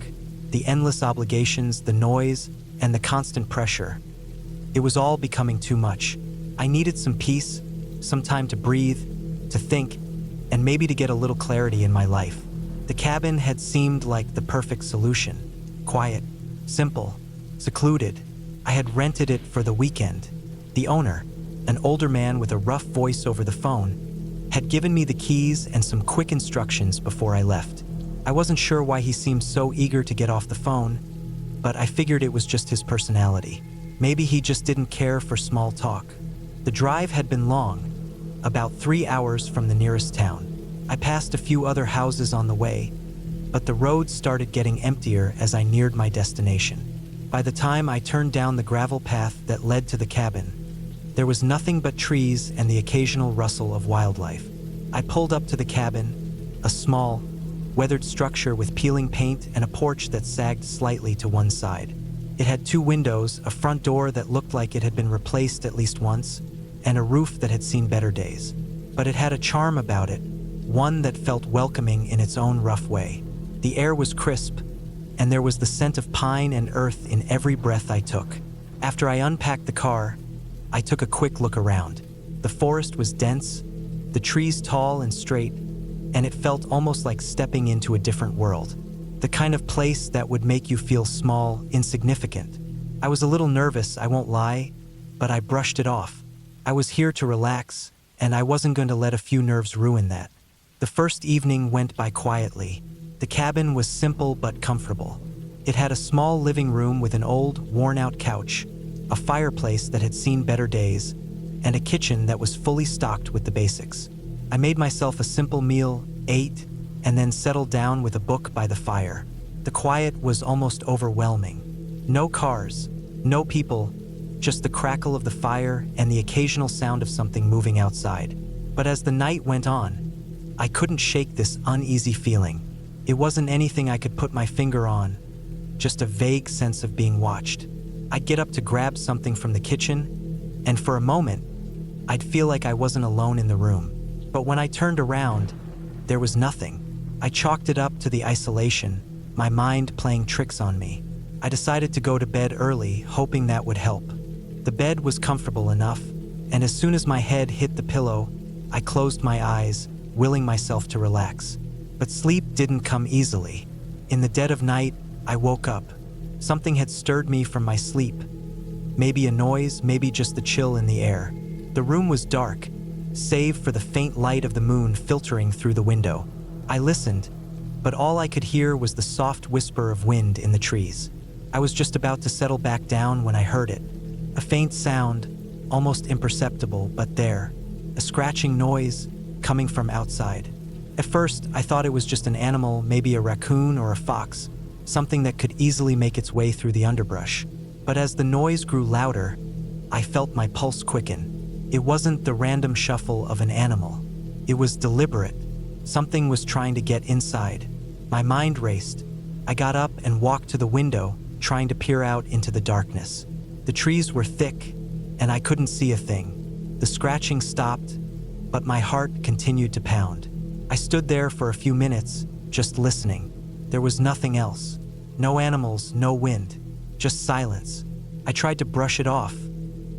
the endless obligations, the noise, and the constant pressure. It was all becoming too much. I needed some peace, some time to breathe, to think, and maybe to get a little clarity in my life. The cabin had seemed like the perfect solution. Quiet, simple, secluded. I had rented it for the weekend. The owner, an older man with a rough voice over the phone, had given me the keys and some quick instructions before I left. I wasn't sure why he seemed so eager to get off the phone, but I figured it was just his personality. Maybe he just didn't care for small talk. The drive had been long, about 3 hours from the nearest town. I passed a few other houses on the way, but the road started getting emptier as I neared my destination. By the time I turned down the gravel path that led to the cabin, there was nothing but trees and the occasional rustle of wildlife. I pulled up to the cabin, a small, weathered structure with peeling paint and a porch that sagged slightly to one side. It had 2 windows, a front door that looked like it had been replaced at least once, and a roof that had seen better days. But it had a charm about it, one that felt welcoming in its own rough way. The air was crisp, and there was the scent of pine and earth in every breath I took. After I unpacked the car, I took a quick look around. The forest was dense, the trees tall and straight, and it felt almost like stepping into a different world. The kind of place that would make you feel small, insignificant. I was a little nervous, I won't lie, but I brushed it off. I was here to relax, and I wasn't going to let a few nerves ruin that. The first evening went by quietly. The cabin was simple but comfortable. It had a small living room with an old, worn-out couch, a fireplace that had seen better days, and a kitchen that was fully stocked with the basics. I made myself a simple meal, ate, and then settled down with a book by the fire. The quiet was almost overwhelming. No cars, no people, just the crackle of the fire and the occasional sound of something moving outside. But as the night went on, I couldn't shake this uneasy feeling. It wasn't anything I could put my finger on, just a vague sense of being watched. I'd get up to grab something from the kitchen, and for a moment, I'd feel like I wasn't alone in the room. But when I turned around, there was nothing. I chalked it up to the isolation, my mind playing tricks on me. I decided to go to bed early, hoping that would help. The bed was comfortable enough, and as soon as my head hit the pillow, I closed my eyes, willing myself to relax. But sleep didn't come easily. In the dead of night, I woke up. Something had stirred me from my sleep. Maybe a noise, maybe just the chill in the air. The room was dark, save for the faint light of the moon filtering through the window. I listened, but all I could hear was the soft whisper of wind in the trees. I was just about to settle back down when I heard it. A faint sound, almost imperceptible, but there. A scratching noise coming from outside. At first, I thought it was just an animal, maybe a raccoon or a fox, something that could easily make its way through the underbrush. But as the noise grew louder, I felt my pulse quicken. It wasn't the random shuffle of an animal. It was deliberate, Something was trying to get inside. My mind raced. I got up and walked to the window, trying to peer out into the darkness. The trees were thick, and I couldn't see a thing. The scratching stopped, but my heart continued to pound. I stood there for a few minutes, just listening. There was nothing else. No animals, no wind, just silence. I tried to brush it off,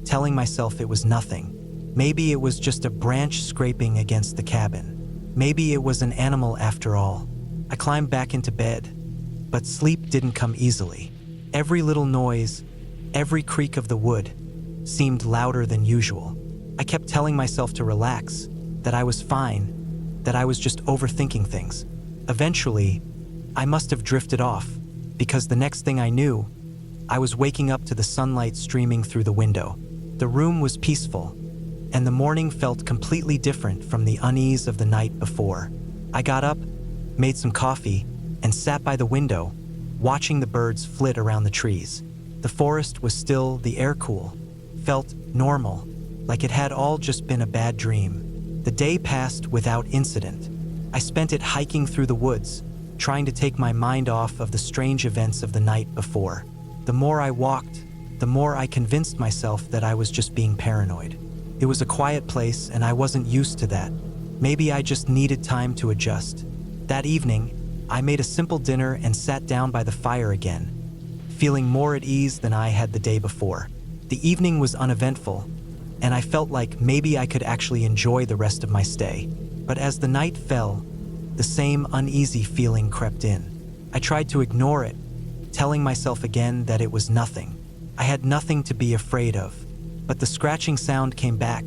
telling myself it was nothing. Maybe it was just a branch scraping against the cabin. Maybe it was an animal after all. I climbed back into bed, but sleep didn't come easily. Every little noise, every creak of the wood, seemed louder than usual. I kept telling myself to relax, that I was fine, that I was just overthinking things. Eventually, I must have drifted off, because the next thing I knew, I was waking up to the sunlight streaming through the window. The room was peaceful, and the morning felt completely different from the unease of the night before. I got up, made some coffee, and sat by the window, watching the birds flit around the trees. The forest was still, the air cool, felt normal, like it had all just been a bad dream. The day passed without incident. I spent it hiking through the woods, trying to take my mind off of the strange events of the night before. The more I walked, the more I convinced myself that I was just being paranoid. It was a quiet place, and I wasn't used to that. Maybe I just needed time to adjust. That evening, I made a simple dinner and sat down by the fire again, feeling more at ease than I had the day before. The evening was uneventful, and I felt like maybe I could actually enjoy the rest of my stay. But as the night fell, the same uneasy feeling crept in. I tried to ignore it, telling myself again that it was nothing. I had nothing to be afraid of. But the scratching sound came back,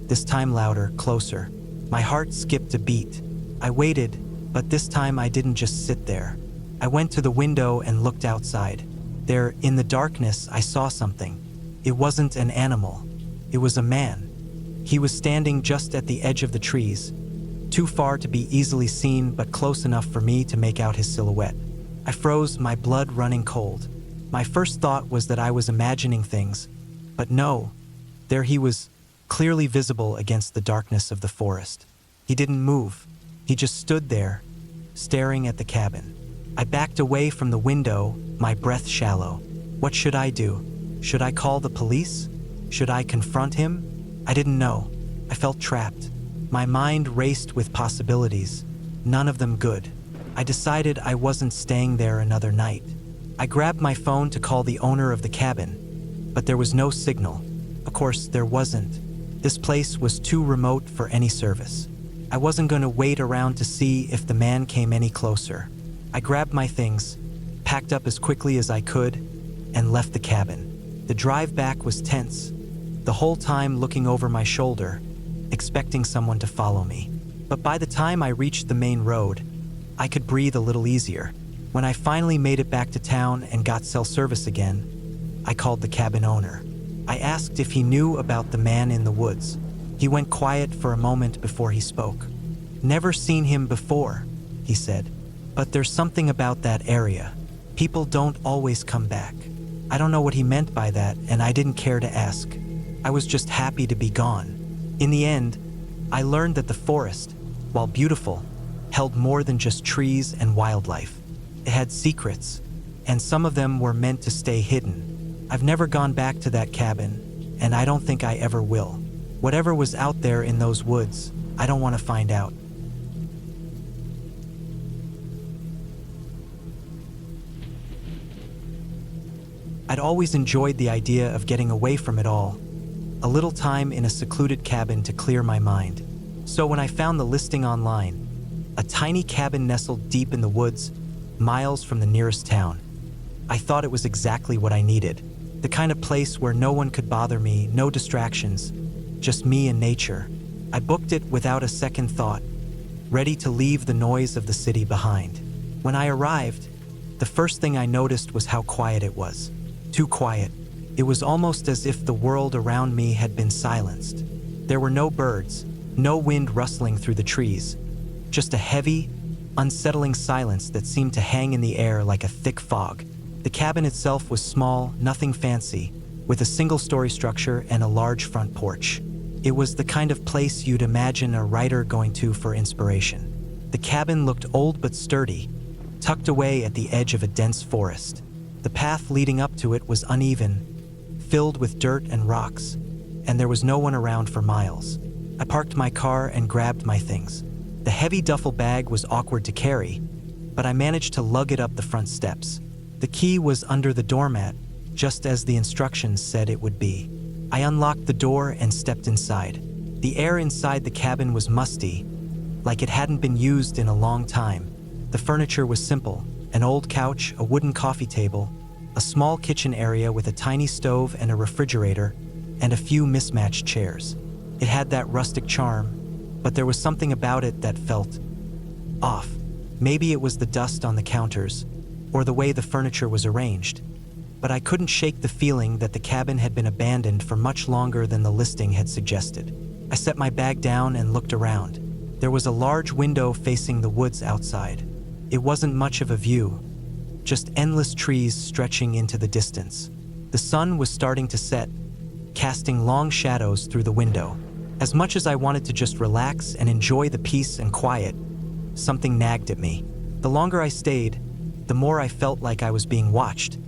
this time louder, closer. My heart skipped a beat. I waited, but this time I didn't just sit there. I went to the window and looked outside. There, in the darkness, I saw something. It wasn't an animal. It was a man. He was standing just at the edge of the trees, too far to be easily seen but close enough for me to make out his silhouette. I froze, my blood running cold. My first thought was that I was imagining things, but no, there he was, clearly visible against the darkness of the forest. He didn't move. He just stood there, staring at the cabin. I backed away from the window, my breath shallow. What should I do? Should I call the police? Should I confront him? I didn't know. I felt trapped. My mind raced with possibilities, none of them good. I decided I wasn't staying there another night. I grabbed my phone to call the owner of the cabin, but there was no signal. Of course, there wasn't. This place was too remote for any service. I wasn't going to wait around to see if the man came any closer. I grabbed my things, packed up as quickly as I could, and left the cabin. The drive back was tense, the whole time looking over my shoulder, expecting someone to follow me. But by the time I reached the main road, I could breathe a little easier. When I finally made it back to town and got cell service again, I called the cabin owner. I asked if he knew about the man in the woods. He went quiet for a moment before he spoke. "Never seen him before," he said. "But there's something about that area. People don't always come back." I don't know what he meant by that, and I didn't care to ask. I was just happy to be gone. In the end, I learned that the forest, while beautiful, held more than just trees and wildlife. It had secrets, and some of them were meant to stay hidden. I've never gone back to that cabin, and I don't think I ever will. Whatever was out there in those woods, I don't want to find out. I'd always enjoyed the idea of getting away from it all, a little time in a secluded cabin to clear my mind. So when I found the listing online, a tiny cabin nestled deep in the woods, miles from the nearest town, I thought it was exactly what I needed. The kind of place where no one could bother me, no distractions, just me and nature. I booked it without a second thought, ready to leave the noise of the city behind. When I arrived, the first thing I noticed was how quiet it was. Too quiet. It was almost as if the world around me had been silenced. There were no birds, no wind rustling through the trees, just a heavy, unsettling silence that seemed to hang in the air like a thick fog. The cabin itself was small, nothing fancy, with a single-story structure and a large front porch. It was the kind of place you'd imagine a writer going to for inspiration. The cabin looked old but sturdy, tucked away at the edge of a dense forest. The path leading up to it was uneven, filled with dirt and rocks, and there was no one around for miles. I parked my car and grabbed my things. The heavy duffel bag was awkward to carry, but I managed to lug it up the front steps. The key was under the doormat, just as the instructions said it would be. I unlocked the door and stepped inside. The air inside the cabin was musty, like it hadn't been used in a long time. The furniture was simple: an old couch, a wooden coffee table, a small kitchen area with a tiny stove and a refrigerator, and a few mismatched chairs. It had that rustic charm, but there was something about it that felt off. Maybe it was the dust on the counters, or the way the furniture was arranged, but I couldn't shake the feeling that the cabin had been abandoned for much longer than the listing had suggested. I set my bag down and looked around. There was a large window facing the woods outside. It wasn't much of a view, just endless trees stretching into the distance. The sun was starting to set, casting long shadows through the window. As much as I wanted to just relax and enjoy the peace and quiet, something nagged at me. The longer I stayed, the more I felt like I was being watched,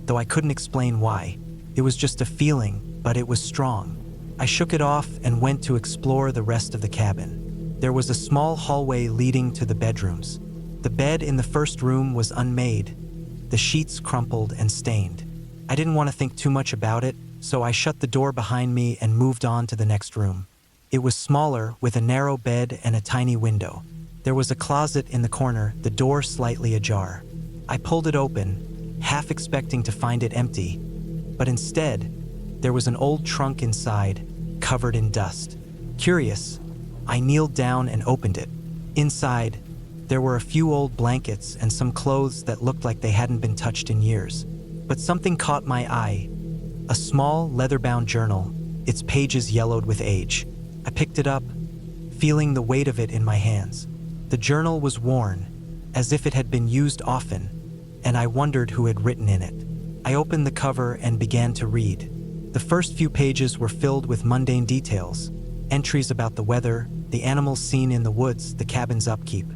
though I couldn't explain why. It was just a feeling, but it was strong. I shook it off and went to explore the rest of the cabin. There was a small hallway leading to the bedrooms. The bed in the first room was unmade, the sheets crumpled and stained. I didn't want to think too much about it, so I shut the door behind me and moved on to the next room. It was smaller, with a narrow bed and a tiny window. There was a closet in the corner, the door slightly ajar. I pulled it open, half expecting to find it empty, but instead, there was an old trunk inside, covered in dust. Curious, I kneeled down and opened it. Inside, there were a few old blankets and some clothes that looked like they hadn't been touched in years. But something caught my eye: a small, leather-bound journal, its pages yellowed with age. I picked it up, feeling the weight of it in my hands. The journal was worn, as if it had been used often, and I wondered who had written in it. I opened the cover and began to read. The first few pages were filled with mundane details, entries about the weather, the animals seen in the woods, the cabin's upkeep.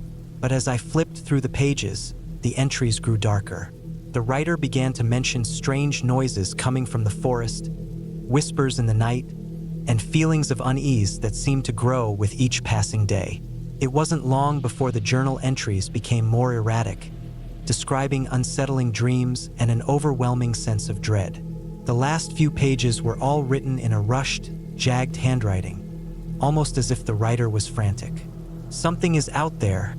But as I flipped through the pages, the entries grew darker. The writer began to mention strange noises coming from the forest, whispers in the night, and feelings of unease that seemed to grow with each passing day. It wasn't long before the journal entries became more erratic, describing unsettling dreams and an overwhelming sense of dread. The last few pages were all written in a rushed, jagged handwriting, almost as if the writer was frantic. "Something is out there,"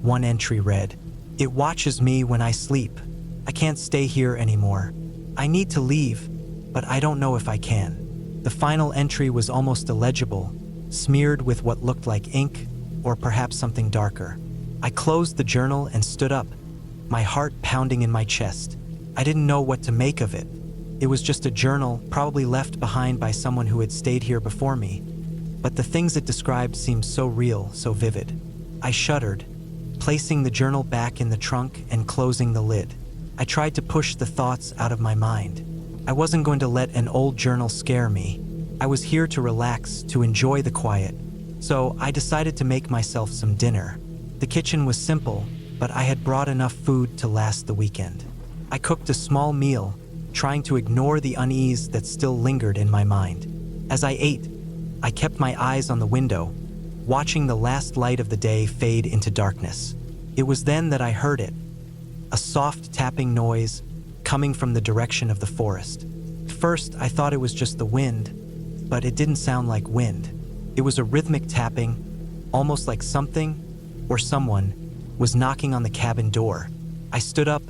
one entry read. "It watches me when I sleep. I can't stay here anymore. I need to leave, but I don't know if I can." The final entry was almost illegible, smeared with what looked like ink, or perhaps something darker. I closed the journal and stood up, my heart pounding in my chest. I didn't know what to make of it. It was just a journal, probably left behind by someone who had stayed here before me. But the things it described seemed so real, so vivid. I shuddered, placing the journal back in the trunk and closing the lid. I tried to push the thoughts out of my mind. I wasn't going to let an old journal scare me. I was here to relax, to enjoy the quiet. So I decided to make myself some dinner. The kitchen was simple, but I had brought enough food to last the weekend. I cooked a small meal, trying to ignore the unease that still lingered in my mind. As I ate, I kept my eyes on the window, watching the last light of the day fade into darkness. It was then that I heard it, a soft tapping noise coming from the direction of the forest. First, I thought it was just the wind, but it didn't sound like wind. It was a rhythmic tapping, almost like something, or someone, was knocking on the cabin door. I stood up,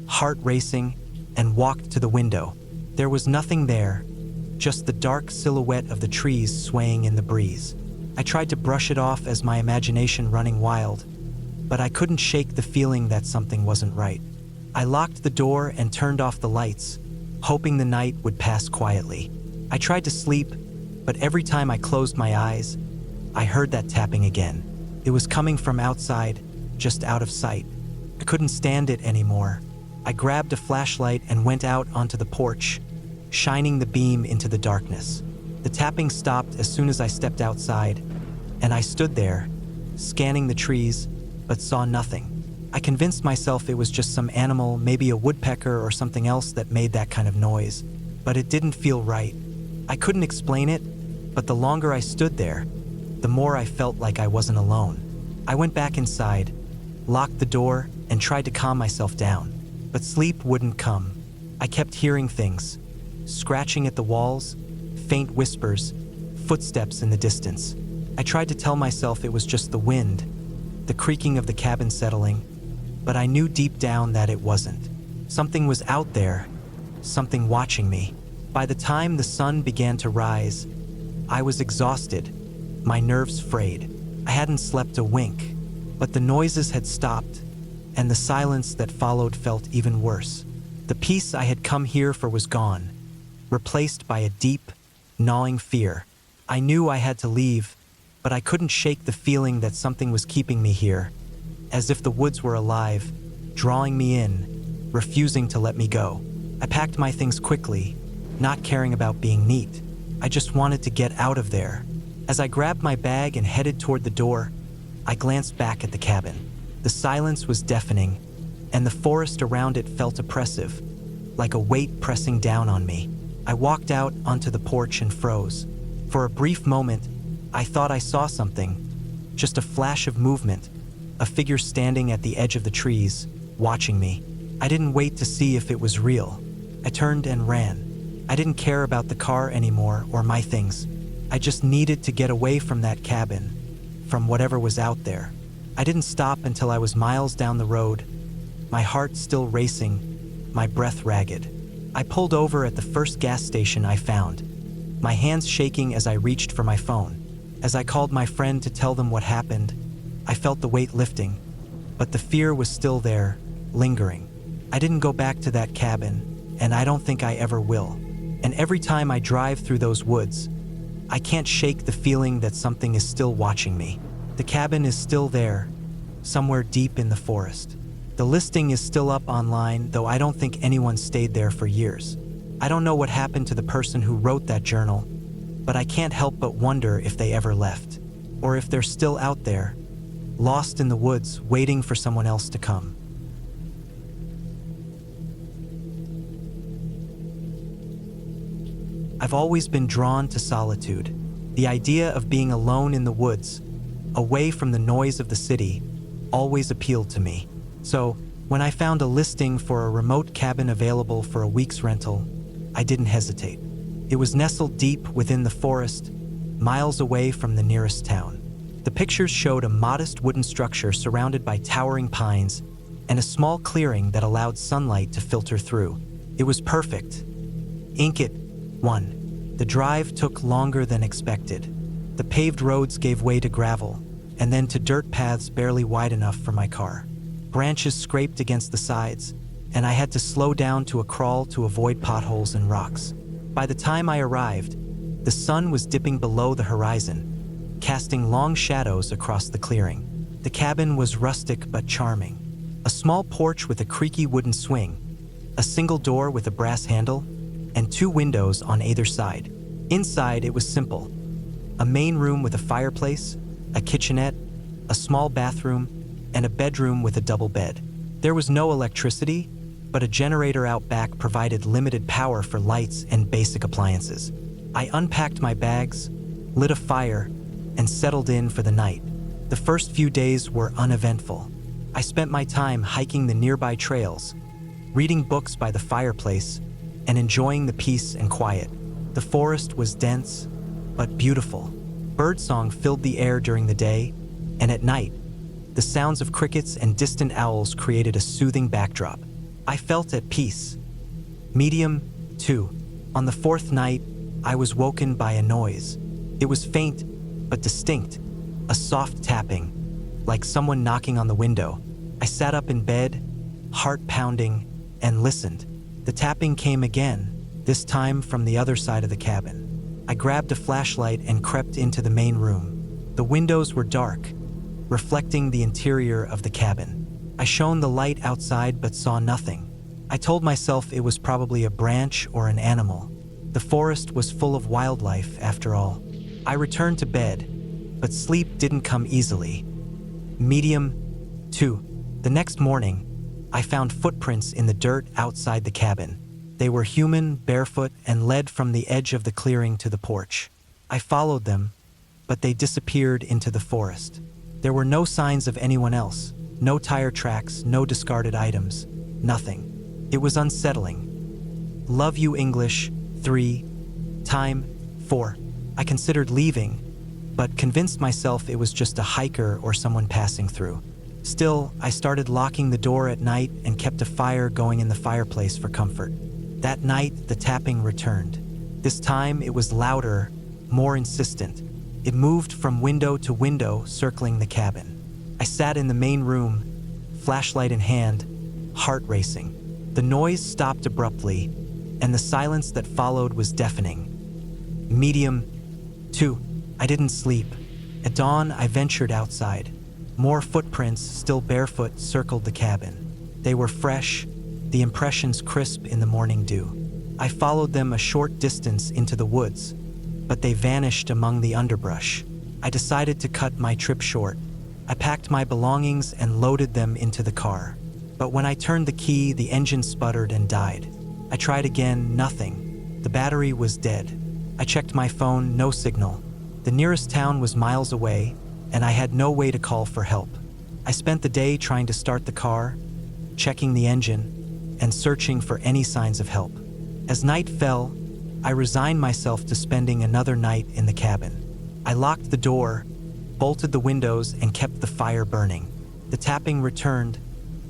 heart racing, and walked to the window. There was nothing there, just the dark silhouette of the trees swaying in the breeze. I tried to brush it off as my imagination running wild, but I couldn't shake the feeling that something wasn't right. I locked the door and turned off the lights, hoping the night would pass quietly. I tried to sleep, but every time I closed my eyes, I heard that tapping again. It was coming from outside, just out of sight. I couldn't stand it anymore. I grabbed a flashlight and went out onto the porch, shining the beam into the darkness. The tapping stopped as soon as I stepped outside, and I stood there, scanning the trees, but saw nothing. I convinced myself it was just some animal, maybe a woodpecker or something else that made that kind of noise, but it didn't feel right. I couldn't explain it, but the longer I stood there, the more I felt like I wasn't alone. I went back inside, locked the door, and tried to calm myself down, but sleep wouldn't come. I kept hearing things, scratching at the walls, faint whispers, footsteps in the distance. I tried to tell myself it was just the wind, the creaking of the cabin settling, but I knew deep down that it wasn't. Something was out there, something watching me. By the time the sun began to rise, I was exhausted, my nerves frayed. I hadn't slept a wink, but the noises had stopped, and the silence that followed felt even worse. The peace I had come here for was gone, replaced by a deep, gnawing fear. I knew I had to leave, but I couldn't shake the feeling that something was keeping me here, as if the woods were alive, drawing me in, refusing to let me go. I packed my things quickly, not caring about being neat. I just wanted to get out of there. As I grabbed my bag and headed toward the door, I glanced back at the cabin. The silence was deafening, and the forest around it felt oppressive, like a weight pressing down on me. I walked out onto the porch and froze. For a brief moment, I thought I saw something, just a flash of movement, a figure standing at the edge of the trees, watching me. I didn't wait to see if it was real. I turned and ran. I didn't care about the car anymore or my things. I just needed to get away from that cabin, from whatever was out there. I didn't stop until I was miles down the road, my heart still racing, my breath ragged. I pulled over at the first gas station I found, my hands shaking as I reached for my phone. As I called my friend to tell them what happened, I felt the weight lifting, but the fear was still there, lingering. I didn't go back to that cabin, and I don't think I ever will. And every time I drive through those woods, I can't shake the feeling that something is still watching me. The cabin is still there, somewhere deep in the forest. The listing is still up online, though I don't think anyone stayed there for years. I don't know what happened to the person who wrote that journal, but I can't help but wonder if they ever left, or if they're still out there, lost in the woods, waiting for someone else to come. I've always been drawn to solitude. The idea of being alone in the woods, away from the noise of the city, always appealed to me. So, when I found a listing for a remote cabin available for a week's rental, I didn't hesitate. It was nestled deep within the forest, miles away from the nearest town. The pictures showed a modest wooden structure surrounded by towering pines and a small clearing that allowed sunlight to filter through. It was perfect. Ink it. 1. The drive took longer than expected. The paved roads gave way to gravel, and then to dirt paths barely wide enough for my car. Branches scraped against the sides, and I had to slow down to a crawl to avoid potholes and rocks. By the time I arrived, the sun was dipping below the horizon, casting long shadows across the clearing. The cabin was rustic but charming. A small porch with a creaky wooden swing, a single door with a brass handle, and 2 windows on either side. Inside, it was simple. A main room with a fireplace, a kitchenette, a small bathroom, and a bedroom with a double bed. There was no electricity, but a generator out back provided limited power for lights and basic appliances. I unpacked my bags, lit a fire, and settled in for the night. The first few days were uneventful. I spent my time hiking the nearby trails, reading books by the fireplace, and enjoying the peace and quiet. The forest was dense, but beautiful. Birdsong filled the air during the day, and at night, the sounds of crickets and distant owls created a soothing backdrop. I felt at peace. Medium, 2. On the 4th night, I was woken by a noise. It was faint, but distinct, a soft tapping, like someone knocking on the window. I sat up in bed, heart pounding, and listened. The tapping came again, this time from the other side of the cabin. I grabbed a flashlight and crept into the main room. The windows were dark, reflecting the interior of the cabin. I shone the light outside but saw nothing. I told myself it was probably a branch or an animal. The forest was full of wildlife, after all. I returned to bed, but sleep didn't come easily. Medium, 2. The next morning, I found footprints in the dirt outside the cabin. They were human, barefoot, and led from the edge of the clearing to the porch. I followed them, but they disappeared into the forest. There were no signs of anyone else, no tire tracks, no discarded items, nothing. It was unsettling. Love you, English. 3. Time. 4. I considered leaving, but convinced myself it was just a hiker or someone passing through. Still, I started locking the door at night and kept a fire going in the fireplace for comfort. That night, the tapping returned. This time, it was louder, more insistent. It moved from window to window, circling the cabin. I sat in the main room, flashlight in hand, heart racing. The noise stopped abruptly, and the silence that followed was deafening. Medium. 2. I didn't sleep. At dawn, I ventured outside. More footprints, still barefoot, circled the cabin. They were fresh, the impressions crisp in the morning dew. I followed them a short distance into the woods, but they vanished among the underbrush. I decided to cut my trip short. I packed my belongings and loaded them into the car. But when I turned the key, the engine sputtered and died. I tried again, nothing. The battery was dead. I checked my phone, no signal. The nearest town was miles away, and I had no way to call for help. I spent the day trying to start the car, checking the engine, and searching for any signs of help. As night fell, I resigned myself to spending another night in the cabin. I locked the door, bolted the windows, and kept the fire burning. The tapping returned,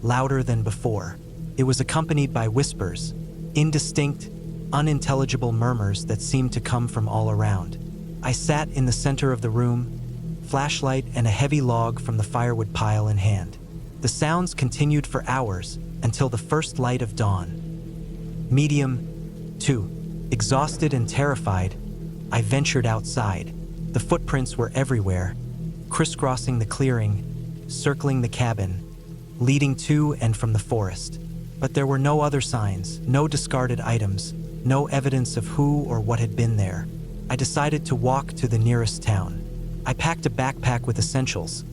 louder than before. It was accompanied by whispers, indistinct, unintelligible murmurs that seemed to come from all around. I sat in the center of the room, flashlight and a heavy log from the firewood pile in hand. The sounds continued for hours until the first light of dawn. Medium. 2. Exhausted and terrified, I ventured outside. The footprints were everywhere, crisscrossing the clearing, circling the cabin, leading to and from the forest. But there were no other signs, no discarded items, no evidence of who or what had been there. I decided to walk to the nearest town. I packed a backpack with essentials,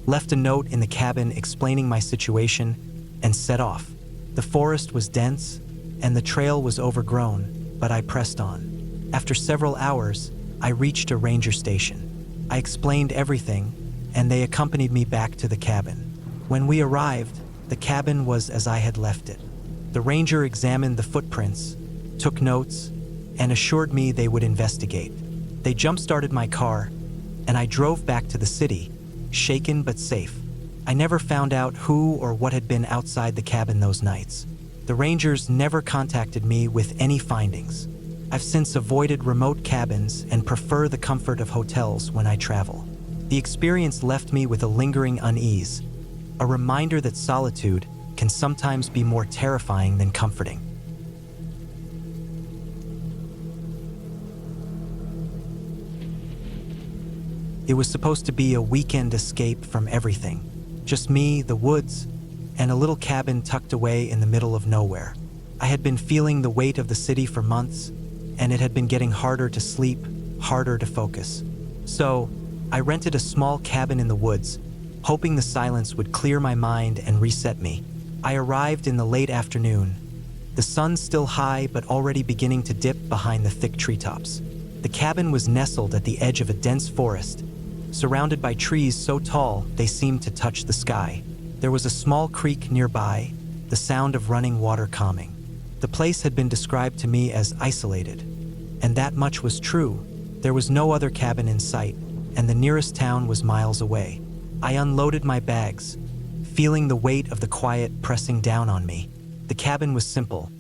left a note in the cabin explaining my situation, and set off. The forest was dense, and the trail was overgrown, but I pressed on. After several hours, I reached a ranger station. I explained everything, and they accompanied me back to the cabin. When we arrived, the cabin was as I had left it. The ranger examined the footprints, took notes, and assured me they would investigate. They jump-started my car, and I drove back to the city, shaken but safe. I never found out who or what had been outside the cabin those nights. The rangers never contacted me with any findings. I've since avoided remote cabins and prefer the comfort of hotels when I travel. The experience left me with a lingering unease, a reminder that solitude can sometimes be more terrifying than comforting. It was supposed to be a weekend escape from everything. Just me, the woods, and a little cabin tucked away in the middle of nowhere. I had been feeling the weight of the city for months, and it had been getting harder to sleep, harder to focus. So, I rented a small cabin in the woods, hoping the silence would clear my mind and reset me. I arrived in the late afternoon, the sun still high but already beginning to dip behind the thick treetops. The cabin was nestled at the edge of a dense forest, surrounded by trees so tall they seemed to touch the sky. There was a small creek nearby, the sound of running water calming. The place had been described to me as isolated, and that much was true. There was no other cabin in sight, and the nearest town was miles away. I unloaded my bags, feeling the weight of the quiet pressing down on me. The cabin was simple.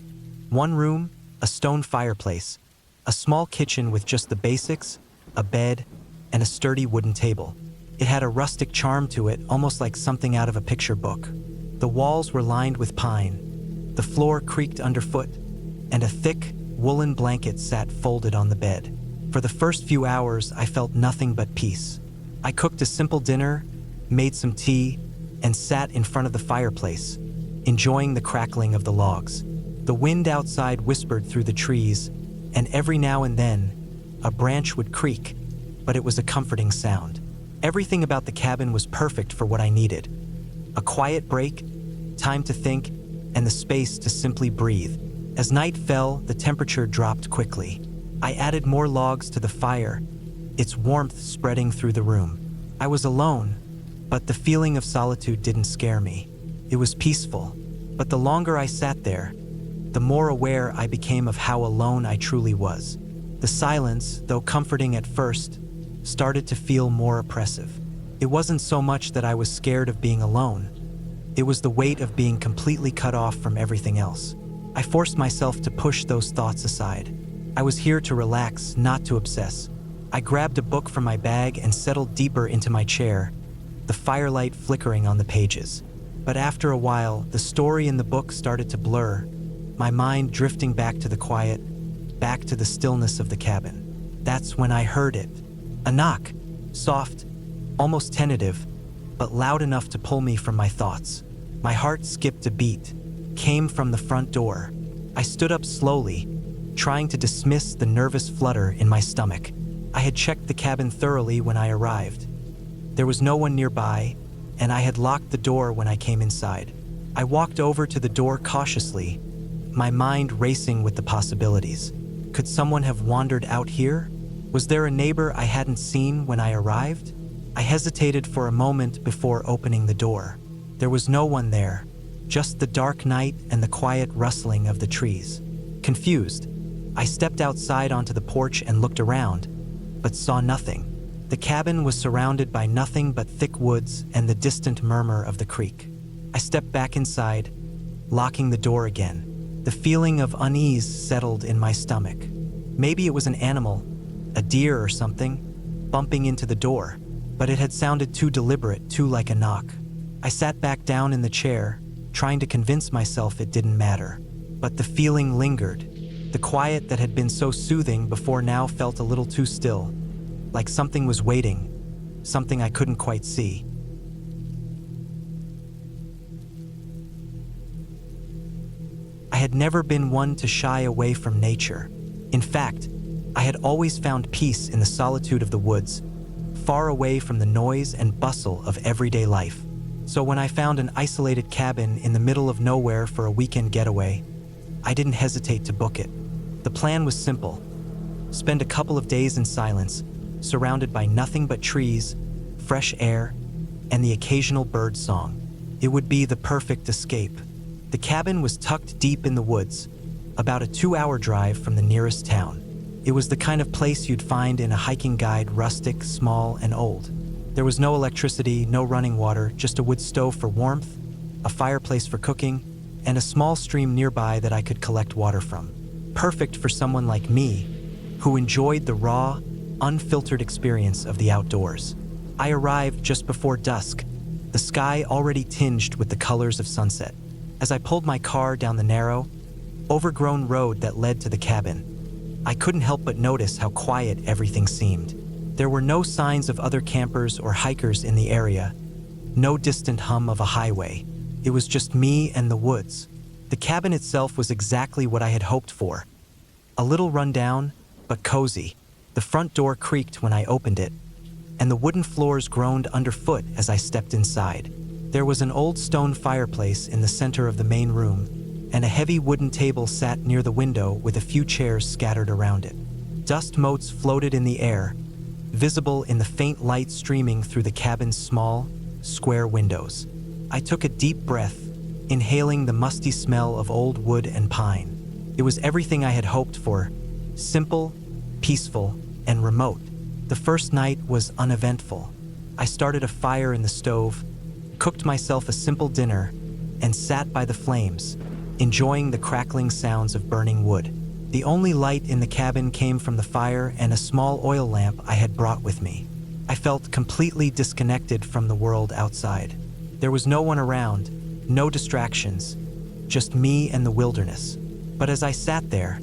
One room, a stone fireplace, a small kitchen with just the basics, a bed, and a sturdy wooden table. It had a rustic charm to it, almost like something out of a picture book. The walls were lined with pine, the floor creaked underfoot, and a thick, woolen blanket sat folded on the bed. For the first few hours, I felt nothing but peace. I cooked a simple dinner, made some tea, and sat in front of the fireplace, enjoying the crackling of the logs. The wind outside whispered through the trees, and every now and then, a branch would creak, but it was a comforting sound. Everything about the cabin was perfect for what I needed. A quiet break, time to think, and the space to simply breathe. As night fell, the temperature dropped quickly. I added more logs to the fire, its warmth spreading through the room. I was alone, but the feeling of solitude didn't scare me. It was peaceful, but the longer I sat there, the more aware I became of how alone I truly was. The silence, though comforting at first, started to feel more oppressive. It wasn't so much that I was scared of being alone. It was the weight of being completely cut off from everything else. I forced myself to push those thoughts aside. I was here to relax, not to obsess. I grabbed a book from my bag and settled deeper into my chair, the firelight flickering on the pages. But after a while, the story in the book started to blur, my mind drifting back to the quiet, back to the stillness of the cabin. That's when I heard it. A knock, soft, almost tentative, but loud enough to pull me from my thoughts. My heart skipped a beat, came from the front door. I stood up slowly, trying to dismiss the nervous flutter in my stomach. I had checked the cabin thoroughly when I arrived. There was no one nearby, and I had locked the door when I came inside. I walked over to the door cautiously, my mind racing with the possibilities. Could someone have wandered out here? Was there a neighbor I hadn't seen when I arrived? I hesitated for a moment before opening the door. There was no one there, just the dark night and the quiet rustling of the trees. Confused, I stepped outside onto the porch and looked around, but saw nothing. The cabin was surrounded by nothing but thick woods and the distant murmur of the creek. I stepped back inside, locking the door again. The feeling of unease settled in my stomach. Maybe it was an animal, a deer or something, bumping into the door, but it had sounded too deliberate, too like a knock. I sat back down in the chair, trying to convince myself it didn't matter. But the feeling lingered. The quiet that had been so soothing before now felt a little too still, like something was waiting, something I couldn't quite see. I had never been one to shy away from nature. In fact, I had always found peace in the solitude of the woods, far away from the noise and bustle of everyday life. So when I found an isolated cabin in the middle of nowhere for a weekend getaway, I didn't hesitate to book it. The plan was simple: spend a couple of days in silence, surrounded by nothing but trees, fresh air, and the occasional bird song. It would be the perfect escape. The cabin was tucked deep in the woods, about a 2-hour drive from the nearest town. It was the kind of place you'd find in a hiking guide, rustic, small, and old. There was no electricity, no running water, just a wood stove for warmth, a fireplace for cooking, and a small stream nearby that I could collect water from. Perfect for someone like me, who enjoyed the raw, unfiltered experience of the outdoors. I arrived just before dusk, the sky already tinged with the colors of sunset. As I pulled my car down the narrow, overgrown road that led to the cabin, I couldn't help but notice how quiet everything seemed. There were no signs of other campers or hikers in the area, no distant hum of a highway. It was just me and the woods. The cabin itself was exactly what I had hoped for. A little rundown, but cozy. The front door creaked when I opened it, and the wooden floors groaned underfoot as I stepped inside. There was an old stone fireplace in the center of the main room, and a heavy wooden table sat near the window with a few chairs scattered around it. Dust motes floated in the air, visible in the faint light streaming through the cabin's small, square windows. I took a deep breath, inhaling the musty smell of old wood and pine. It was everything I had hoped for: simple, peaceful, and remote. The first night was uneventful. I started a fire in the stove, cooked myself a simple dinner, and sat by the flames, enjoying the crackling sounds of burning wood. The only light in the cabin came from the fire and a small oil lamp I had brought with me. I felt completely disconnected from the world outside. There was no one around, no distractions, just me and the wilderness. But as I sat there,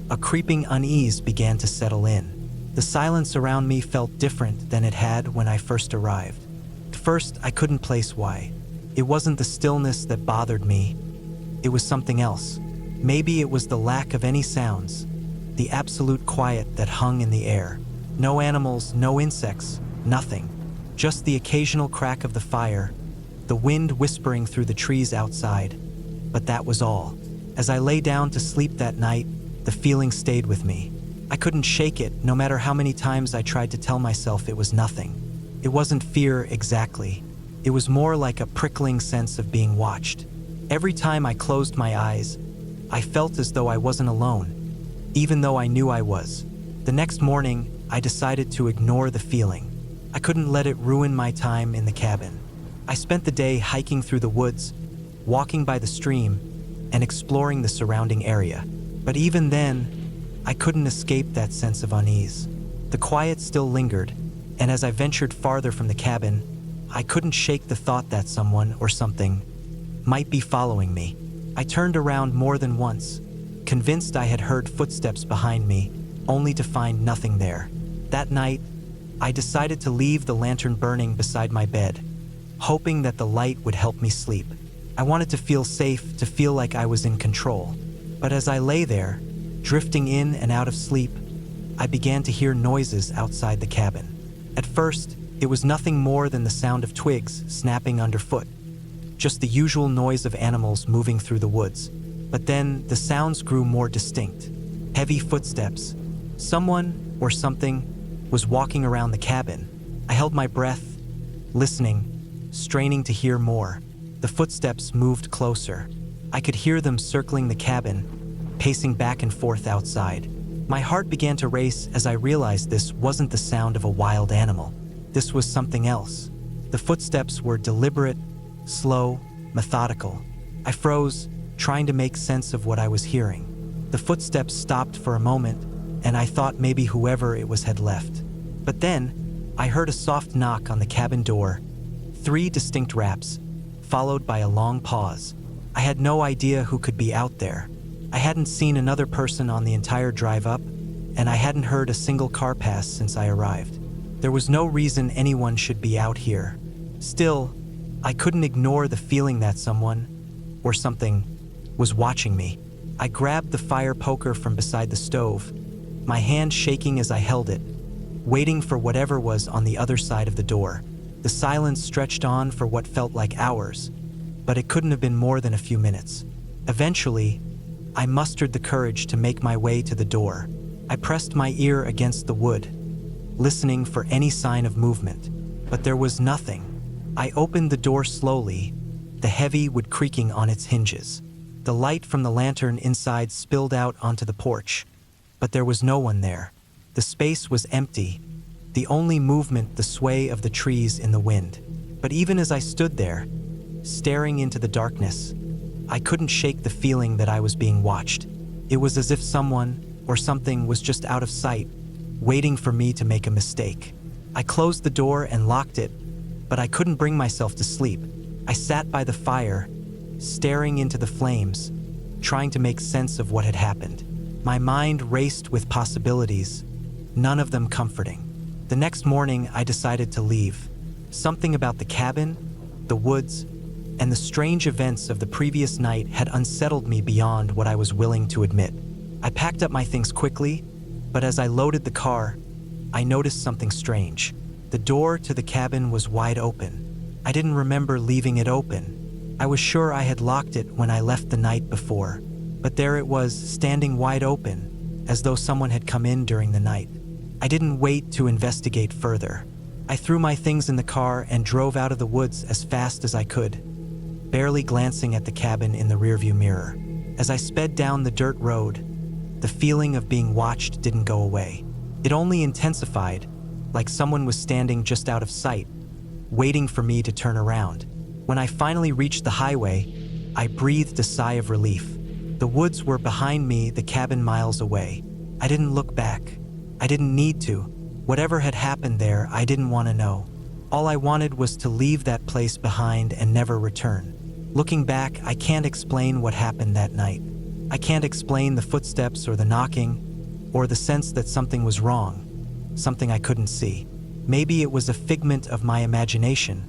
a creeping unease began to settle in. The silence around me felt different than it had when I first arrived. At first, I couldn't place why. It wasn't the stillness that bothered me. It was something else. Maybe it was the lack of any sounds, the absolute quiet that hung in the air. No animals, no insects, nothing. Just the occasional crack of the fire, the wind whispering through the trees outside. But that was all. As I lay down to sleep that night, the feeling stayed with me. I couldn't shake it, no matter how many times I tried to tell myself it was nothing. It wasn't fear exactly. It was more like a prickling sense of being watched. Every time I closed my eyes, I felt as though I wasn't alone, even though I knew I was. The next morning, I decided to ignore the feeling. I couldn't let it ruin my time in the cabin. I spent the day hiking through the woods, walking by the stream, and exploring the surrounding area. But even then, I couldn't escape that sense of unease. The quiet still lingered, and as I ventured farther from the cabin, I couldn't shake the thought that someone or something might be following me. I turned around more than once, convinced I had heard footsteps behind me, only to find nothing there. That night, I decided to leave the lantern burning beside my bed, hoping that the light would help me sleep. I wanted to feel safe, to feel like I was in control. But as I lay there, drifting in and out of sleep, I began to hear noises outside the cabin. At first, it was nothing more than the sound of twigs snapping underfoot, just the usual noise of animals moving through the woods. But then the sounds grew more distinct. Heavy footsteps. Someone or something was walking around the cabin. I held my breath, listening, straining to hear more. The footsteps moved closer. I could hear them circling the cabin, pacing back and forth outside. My heart began to race as I realized this wasn't the sound of a wild animal. This was something else. The footsteps were deliberate, slow, methodical. I froze, trying to make sense of what I was hearing. The footsteps stopped for a moment, and I thought maybe whoever it was had left. But then, I heard a soft knock on the cabin door, 3 distinct raps, followed by a long pause. I had no idea who could be out there. I hadn't seen another person on the entire drive up, and I hadn't heard a single car pass since I arrived. There was no reason anyone should be out here. Still, I couldn't ignore the feeling that someone, or something, was watching me. I grabbed the fire poker from beside the stove, my hand shaking as I held it, waiting for whatever was on the other side of the door. The silence stretched on for what felt like hours, but it couldn't have been more than a few minutes. Eventually, I mustered the courage to make my way to the door. I pressed my ear against the wood, listening for any sign of movement, but there was nothing. I opened the door slowly, the heavy wood creaking on its hinges. The light from the lantern inside spilled out onto the porch, but there was no one there. The space was empty, the only movement the sway of the trees in the wind. But even as I stood there, staring into the darkness, I couldn't shake the feeling that I was being watched. It was as if someone or something was just out of sight, waiting for me to make a mistake. I closed the door and locked it, but I couldn't bring myself to sleep. I sat by the fire, staring into the flames, trying to make sense of what had happened. My mind raced with possibilities, none of them comforting. The next morning, I decided to leave. Something about the cabin, the woods, and the strange events of the previous night had unsettled me beyond what I was willing to admit. I packed up my things quickly, but as I loaded the car, I noticed something strange. The door to the cabin was wide open. I didn't remember leaving it open. I was sure I had locked it when I left the night before, but there it was, standing wide open, as though someone had come in during the night. I didn't wait to investigate further. I threw my things in the car and drove out of the woods as fast as I could, barely glancing at the cabin in the rearview mirror. As I sped down the dirt road, the feeling of being watched didn't go away. It only intensified, like someone was standing just out of sight, waiting for me to turn around. When I finally reached the highway, I breathed a sigh of relief. The woods were behind me, the cabin miles away. I didn't look back. I didn't need to. Whatever had happened there, I didn't want to know. All I wanted was to leave that place behind and never return. Looking back, I can't explain what happened that night. I can't explain the footsteps or the knocking, or the sense that something was wrong, something I couldn't see. Maybe it was a figment of my imagination,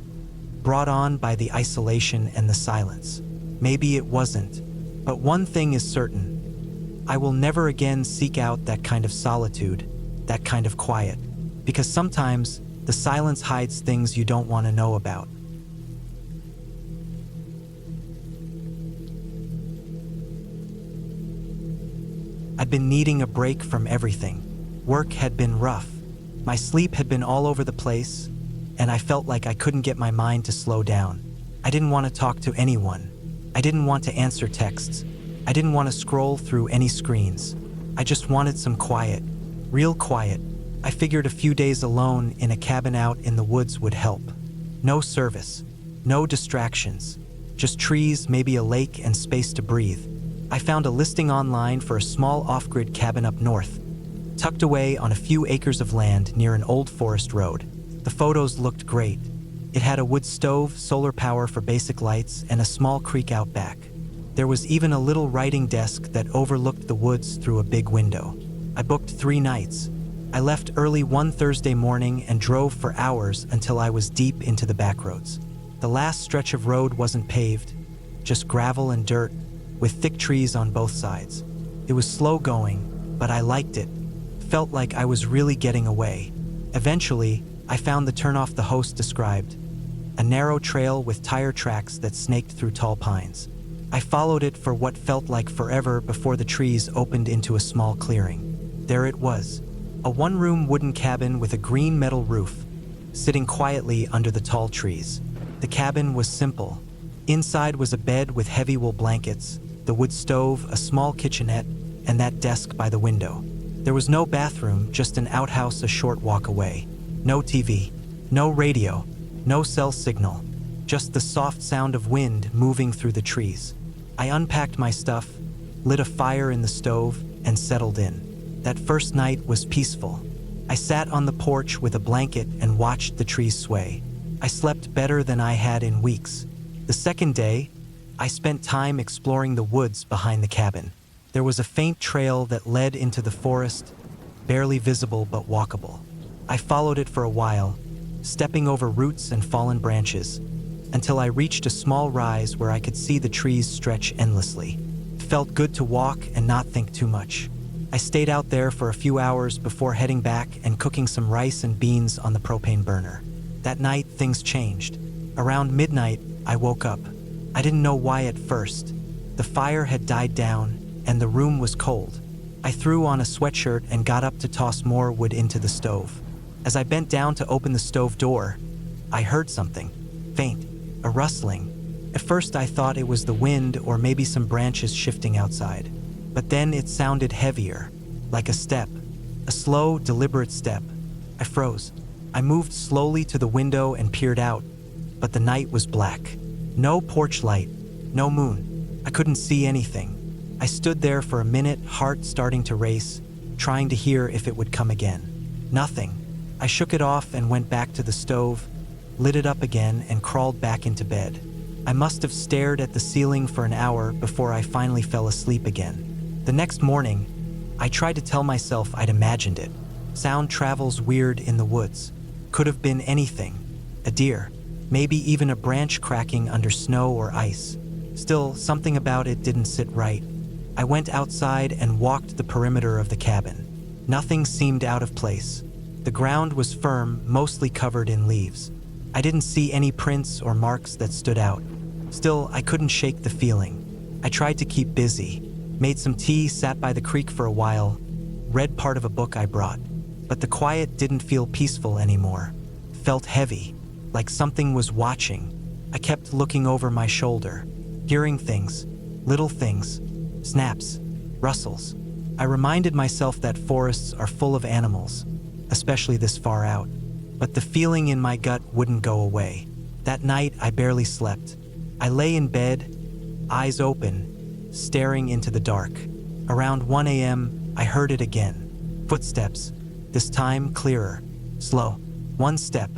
brought on by the isolation and the silence. Maybe it wasn't. But one thing is certain. I will never again seek out that kind of solitude, that kind of quiet, because sometimes the silence hides things you don't want to know about. I'd been needing a break from everything. Work had been rough. My sleep had been all over the place, and I felt like I couldn't get my mind to slow down. I didn't want to talk to anyone. I didn't want to answer texts. I didn't want to scroll through any screens. I just wanted some quiet, real quiet. I figured a few days alone in a cabin out in the woods would help. No service, no distractions, just trees, maybe a lake, and space to breathe. I found a listing online for a small off-grid cabin up north, tucked away on a few acres of land near an old forest road. The photos looked great. It had a wood stove, solar power for basic lights, and a small creek out back. There was even a little writing desk that overlooked the woods through a big window. I booked 3 nights. I left early one Thursday morning and drove for hours until I was deep into the backroads. The last stretch of road wasn't paved, just gravel and dirt, with thick trees on both sides. It was slow going, but I liked it. Felt like I was really getting away. Eventually, I found the turnoff the host described, a narrow trail with tire tracks that snaked through tall pines. I followed it for what felt like forever before the trees opened into a small clearing. There it was, a one-room wooden cabin with a green metal roof, sitting quietly under the tall trees. The cabin was simple. Inside was a bed with heavy wool blankets, the wood stove, a small kitchenette, and that desk by the window. There was no bathroom, just an outhouse a short walk away. No TV, no radio, no cell signal, just the soft sound of wind moving through the trees. I unpacked my stuff, lit a fire in the stove, and settled in. That first night was peaceful. I sat on the porch with a blanket and watched the trees sway. I slept better than I had in weeks. The second day, I spent time exploring the woods behind the cabin. There was a faint trail that led into the forest, barely visible but walkable. I followed it for a while, stepping over roots and fallen branches, until I reached a small rise where I could see the trees stretch endlessly. It felt good to walk and not think too much. I stayed out there for a few hours before heading back and cooking some rice and beans on the propane burner. That night, things changed. Around midnight, I woke up. I didn't know why at first. The fire had died down, and the room was cold. I threw on a sweatshirt and got up to toss more wood into the stove. As I bent down to open the stove door, I heard something, faint, a rustling. At first I thought it was the wind or maybe some branches shifting outside. But then it sounded heavier, like a step, a slow, deliberate step. I froze. I moved slowly to the window and peered out, but the night was black. No porch light, no moon. I couldn't see anything. I stood there for a minute, heart starting to race, trying to hear if it would come again. Nothing. I shook it off and went back to the stove, lit it up again, and crawled back into bed. I must have stared at the ceiling for an hour before I finally fell asleep again. The next morning, I tried to tell myself I'd imagined it. Sound travels weird in the woods. Could have been anything. A deer, maybe even a branch cracking under snow or ice. Still, something about it didn't sit right. I went outside and walked the perimeter of the cabin. Nothing seemed out of place. The ground was firm, mostly covered in leaves. I didn't see any prints or marks that stood out. Still, I couldn't shake the feeling. I tried to keep busy, made some tea, sat by the creek for a while, read part of a book I brought. But the quiet didn't feel peaceful anymore. It felt heavy, like something was watching. I kept looking over my shoulder, hearing things, little things, snaps, rustles. I reminded myself that forests are full of animals, especially this far out. But the feeling in my gut wouldn't go away. That night, I barely slept. I lay in bed, eyes open, staring into the dark. Around 1 a.m., I heard it again. Footsteps, this time clearer, slow. One step,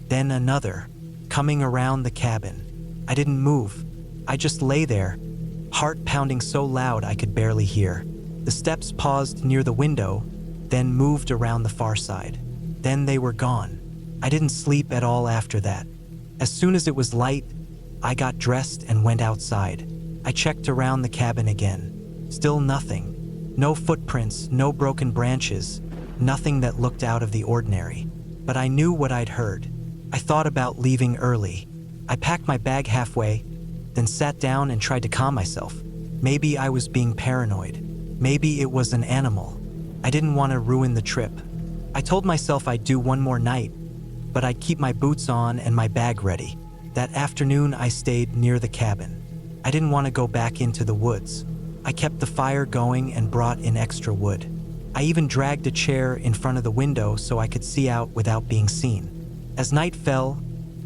then another, coming around the cabin. I didn't move. I just lay there, heart pounding so loud I could barely hear. The steps paused near the window, then moved around the far side. Then they were gone. I didn't sleep at all after that. As soon as it was light, I got dressed and went outside. I checked around the cabin again. Still nothing. No footprints, no broken branches, nothing that looked out of the ordinary. But I knew what I'd heard. I thought about leaving early. I packed my bag halfway, then sat down and tried to calm myself. Maybe I was being paranoid. Maybe it was an animal. I didn't want to ruin the trip. I told myself I'd do one more night, but I'd keep my boots on and my bag ready. That afternoon, I stayed near the cabin. I didn't want to go back into the woods. I kept the fire going and brought in extra wood. I even dragged a chair in front of the window so I could see out without being seen. As night fell,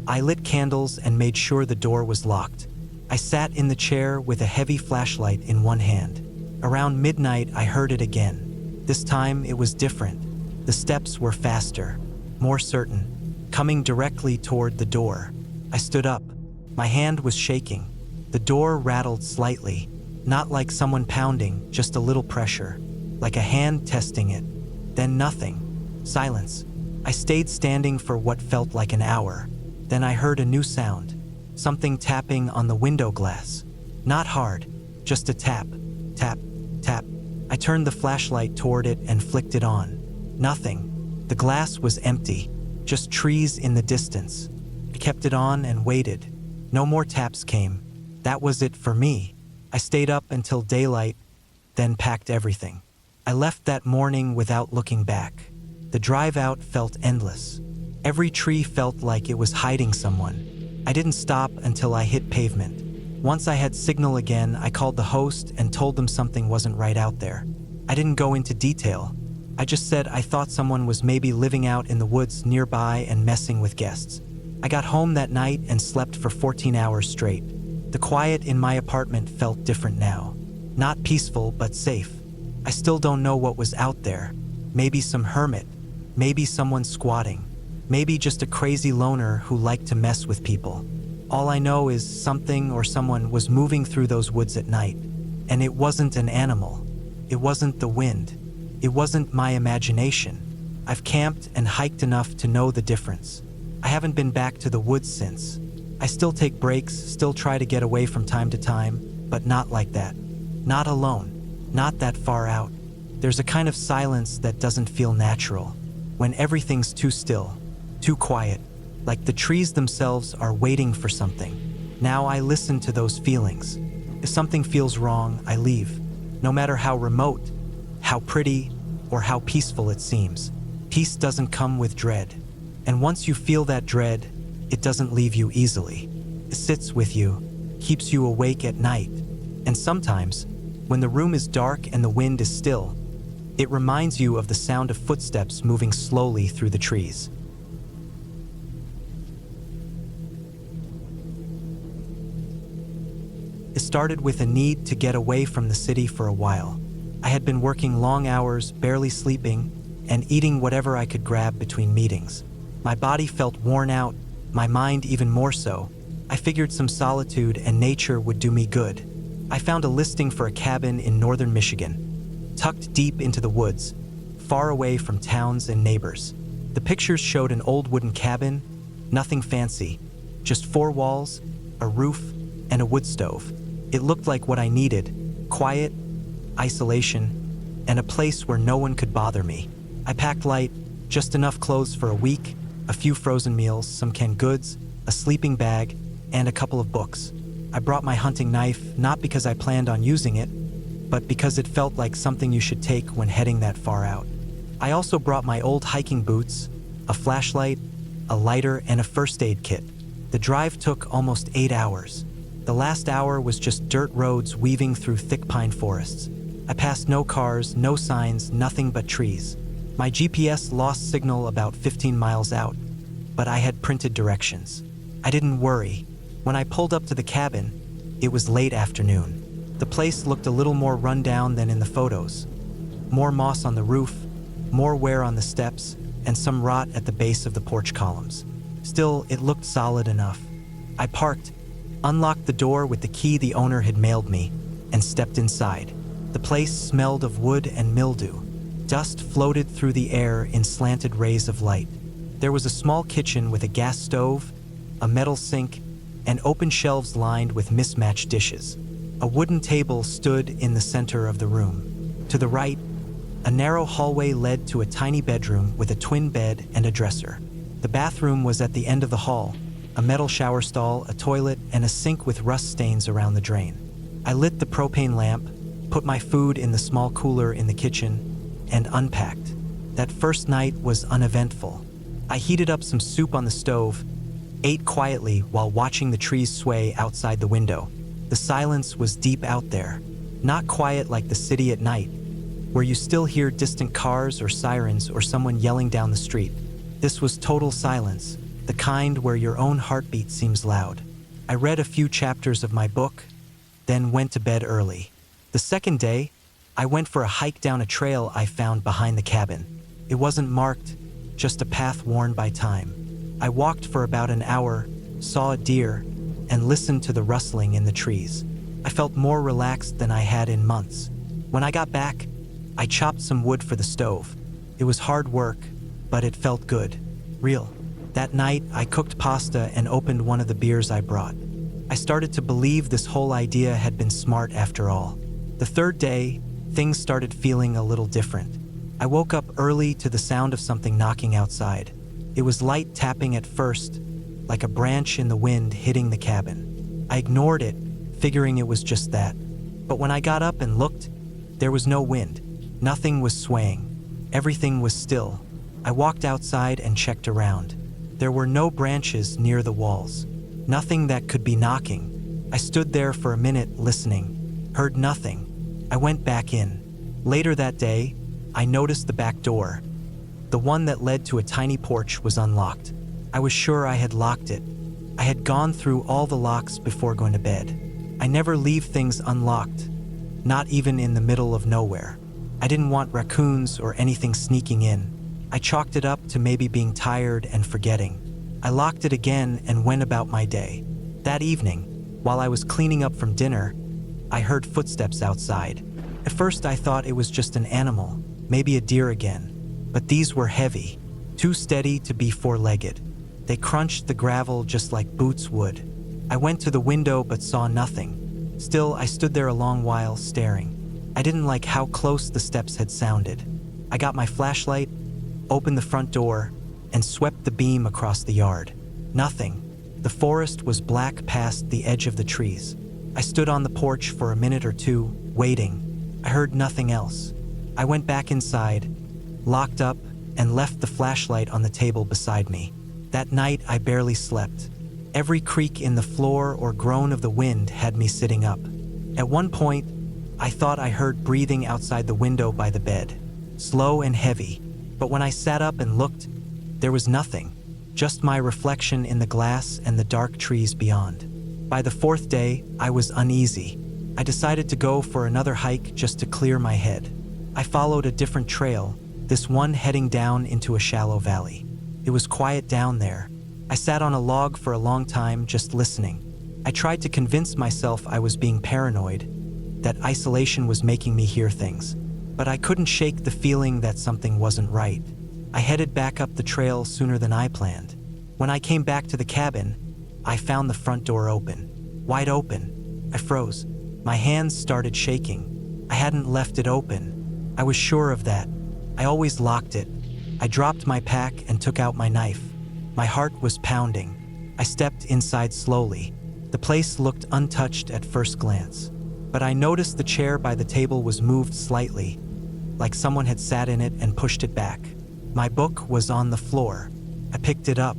I lit candles and made sure the door was locked. I sat in the chair with a heavy flashlight in one hand. Around midnight, I heard it again. This time, it was different. The steps were faster, more certain, coming directly toward the door. I stood up. My hand was shaking. The door rattled slightly, not like someone pounding, just a little pressure, like a hand testing it. Then nothing. Silence. I stayed standing for what felt like an hour. Then I heard a new sound, something tapping on the window glass. Not hard, just a tap, tap, tap. I turned the flashlight toward it and flicked it on. Nothing. The glass was empty, just trees in the distance. I kept it on and waited. No more taps came. That was it for me. I stayed up until daylight, then packed everything. I left that morning without looking back. The drive out felt endless. Every tree felt like it was hiding someone. I didn't stop until I hit pavement. Once I had signal again, I called the host and told them something wasn't right out there. I didn't go into detail. I just said I thought someone was maybe living out in the woods nearby and messing with guests. I got home that night and slept for 14 hours straight. The quiet in my apartment felt different now. Not peaceful, but safe. I still don't know what was out there. Maybe some hermit. Maybe someone squatting. Maybe just a crazy loner who liked to mess with people. All I know is something or someone was moving through those woods at night. And it wasn't an animal. It wasn't the wind. It wasn't my imagination. I've camped and hiked enough to know the difference. I haven't been back to the woods since. I still take breaks, still try to get away from time to time, but not like that. Not alone. Not that far out. There's a kind of silence that doesn't feel natural. When everything's too still, too quiet, like the trees themselves are waiting for something. Now I listen to those feelings. If something feels wrong, I leave. No matter how remote, how pretty, or how peaceful it seems. Peace doesn't come with dread. And once you feel that dread, it doesn't leave you easily. It sits with you, keeps you awake at night. And sometimes, when the room is dark and the wind is still, it reminds you of the sound of footsteps moving slowly through the trees. It started with a need to get away from the city for a while. I had been working long hours, barely sleeping, and eating whatever I could grab between meetings. My body felt worn out, my mind even more so. I figured some solitude and nature would do me good. I found a listing for a cabin in northern Michigan, tucked deep into the woods, far away from towns and neighbors. The pictures showed an old wooden cabin, nothing fancy, just 4 walls, a roof, and a wood stove. It looked like what I needed: quiet, isolation, and a place where no one could bother me. I packed light, just enough clothes for a week, a few frozen meals, some canned goods, a sleeping bag, and a couple of books. I brought my hunting knife, not because I planned on using it, but because it felt like something you should take when heading that far out. I also brought my old hiking boots, a flashlight, a lighter, and a first aid kit. The drive took almost 8 hours. The last hour was just dirt roads weaving through thick pine forests. I passed no cars, no signs, nothing but trees. My GPS lost signal about 15 miles out, but I had printed directions. I didn't worry. When I pulled up to the cabin, it was late afternoon. The place looked a little more run down than in the photos. More moss on the roof, more wear on the steps, and some rot at the base of the porch columns. Still, it looked solid enough. I parked, unlocked the door with the key the owner had mailed me, and stepped inside. The place smelled of wood and mildew. Dust floated through the air in slanted rays of light. There was a small kitchen with a gas stove, a metal sink, and open shelves lined with mismatched dishes. A wooden table stood in the center of the room. To the right, a narrow hallway led to a tiny bedroom with a twin bed and a dresser. The bathroom was at the end of the hall, a metal shower stall, a toilet, and a sink with rust stains around the drain. I lit the propane lamp, put my food in the small cooler in the kitchen, and unpacked. That first night was uneventful. I heated up some soup on the stove, ate quietly while watching the trees sway outside the window. The silence was deep out there, not quiet like the city at night, where you still hear distant cars or sirens or someone yelling down the street. This was total silence, the kind where your own heartbeat seems loud. I read a few chapters of my book, then went to bed early. The second day, I went for a hike down a trail I found behind the cabin. It wasn't marked, just a path worn by time. I walked for about an hour, saw a deer, and listened to the rustling in the trees. I felt more relaxed than I had in months. When I got back, I chopped some wood for the stove. It was hard work, but it felt good. Real. That night, I cooked pasta and opened one of the beers I brought. I started to believe this whole idea had been smart after all. The third day, things started feeling a little different. I woke up early to the sound of something knocking outside. It was light tapping at first, like a branch in the wind hitting the cabin. I ignored it, figuring it was just that. But when I got up and looked, there was no wind. Nothing was swaying. Everything was still. I walked outside and checked around. There were no branches near the walls. Nothing that could be knocking. I stood there for a minute listening, heard nothing. I went back in. Later that day, I noticed the back door. The one that led to a tiny porch was unlocked. I was sure I had locked it. I had gone through all the locks before going to bed. I never leave things unlocked, not even in the middle of nowhere. I didn't want raccoons or anything sneaking in. I chalked it up to maybe being tired and forgetting. I locked it again and went about my day. That evening, while I was cleaning up from dinner, I heard footsteps outside. At first I thought it was just an animal, maybe a deer again. But these were heavy, too steady to be four-legged. They crunched the gravel just like boots would. I went to the window but saw nothing. Still, I stood there a long while staring. I didn't like how close the steps had sounded. I got my flashlight, opened the front door, and swept the beam across the yard. Nothing. The forest was black past the edge of the trees. I stood on the porch for a minute or two, waiting. I heard nothing else. I went back inside, locked up, and left the flashlight on the table beside me. That night, I barely slept. Every creak in the floor or groan of the wind had me sitting up. At one point, I thought I heard breathing outside the window by the bed, slow and heavy. But when I sat up and looked, there was nothing, just my reflection in the glass and the dark trees beyond. By the fourth day, I was uneasy. I decided to go for another hike just to clear my head. I followed a different trail, this one heading down into a shallow valley. It was quiet down there. I sat on a log for a long time just listening. I tried to convince myself I was being paranoid, that isolation was making me hear things. But I couldn't shake the feeling that something wasn't right. I headed back up the trail sooner than I planned. When I came back to the cabin, I found the front door open. Wide open. I froze. My hands started shaking. I hadn't left it open. I was sure of that. I always locked it. I dropped my pack and took out my knife. My heart was pounding. I stepped inside slowly. The place looked untouched at first glance. But I noticed the chair by the table was moved slightly, like someone had sat in it and pushed it back. My book was on the floor. I picked it up.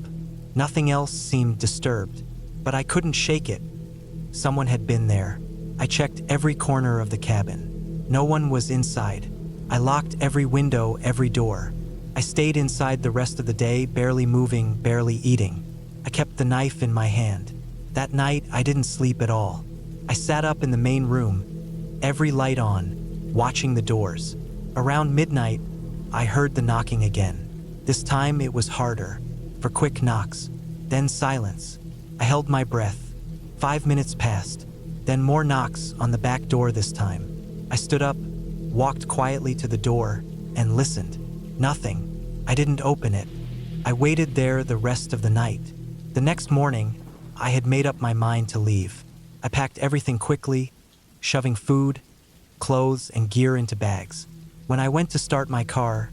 Nothing else seemed disturbed, but I couldn't shake it. Someone had been there. I checked every corner of the cabin. No one was inside. I locked every window, every door. I stayed inside the rest of the day, barely moving, barely eating. I kept the knife in my hand. That night, I didn't sleep at all. I sat up in the main room, every light on, watching the doors. Around midnight, I heard the knocking again. This time it was harder, for quick knocks, then silence. I held my breath. 5 minutes passed, then more knocks on the back door this time. I stood up, walked quietly to the door, and listened. Nothing. I didn't open it. I waited there the rest of the night. The next morning, I had made up my mind to leave. I packed everything quickly, shoving food, clothes, and gear into bags. When I went to start my car,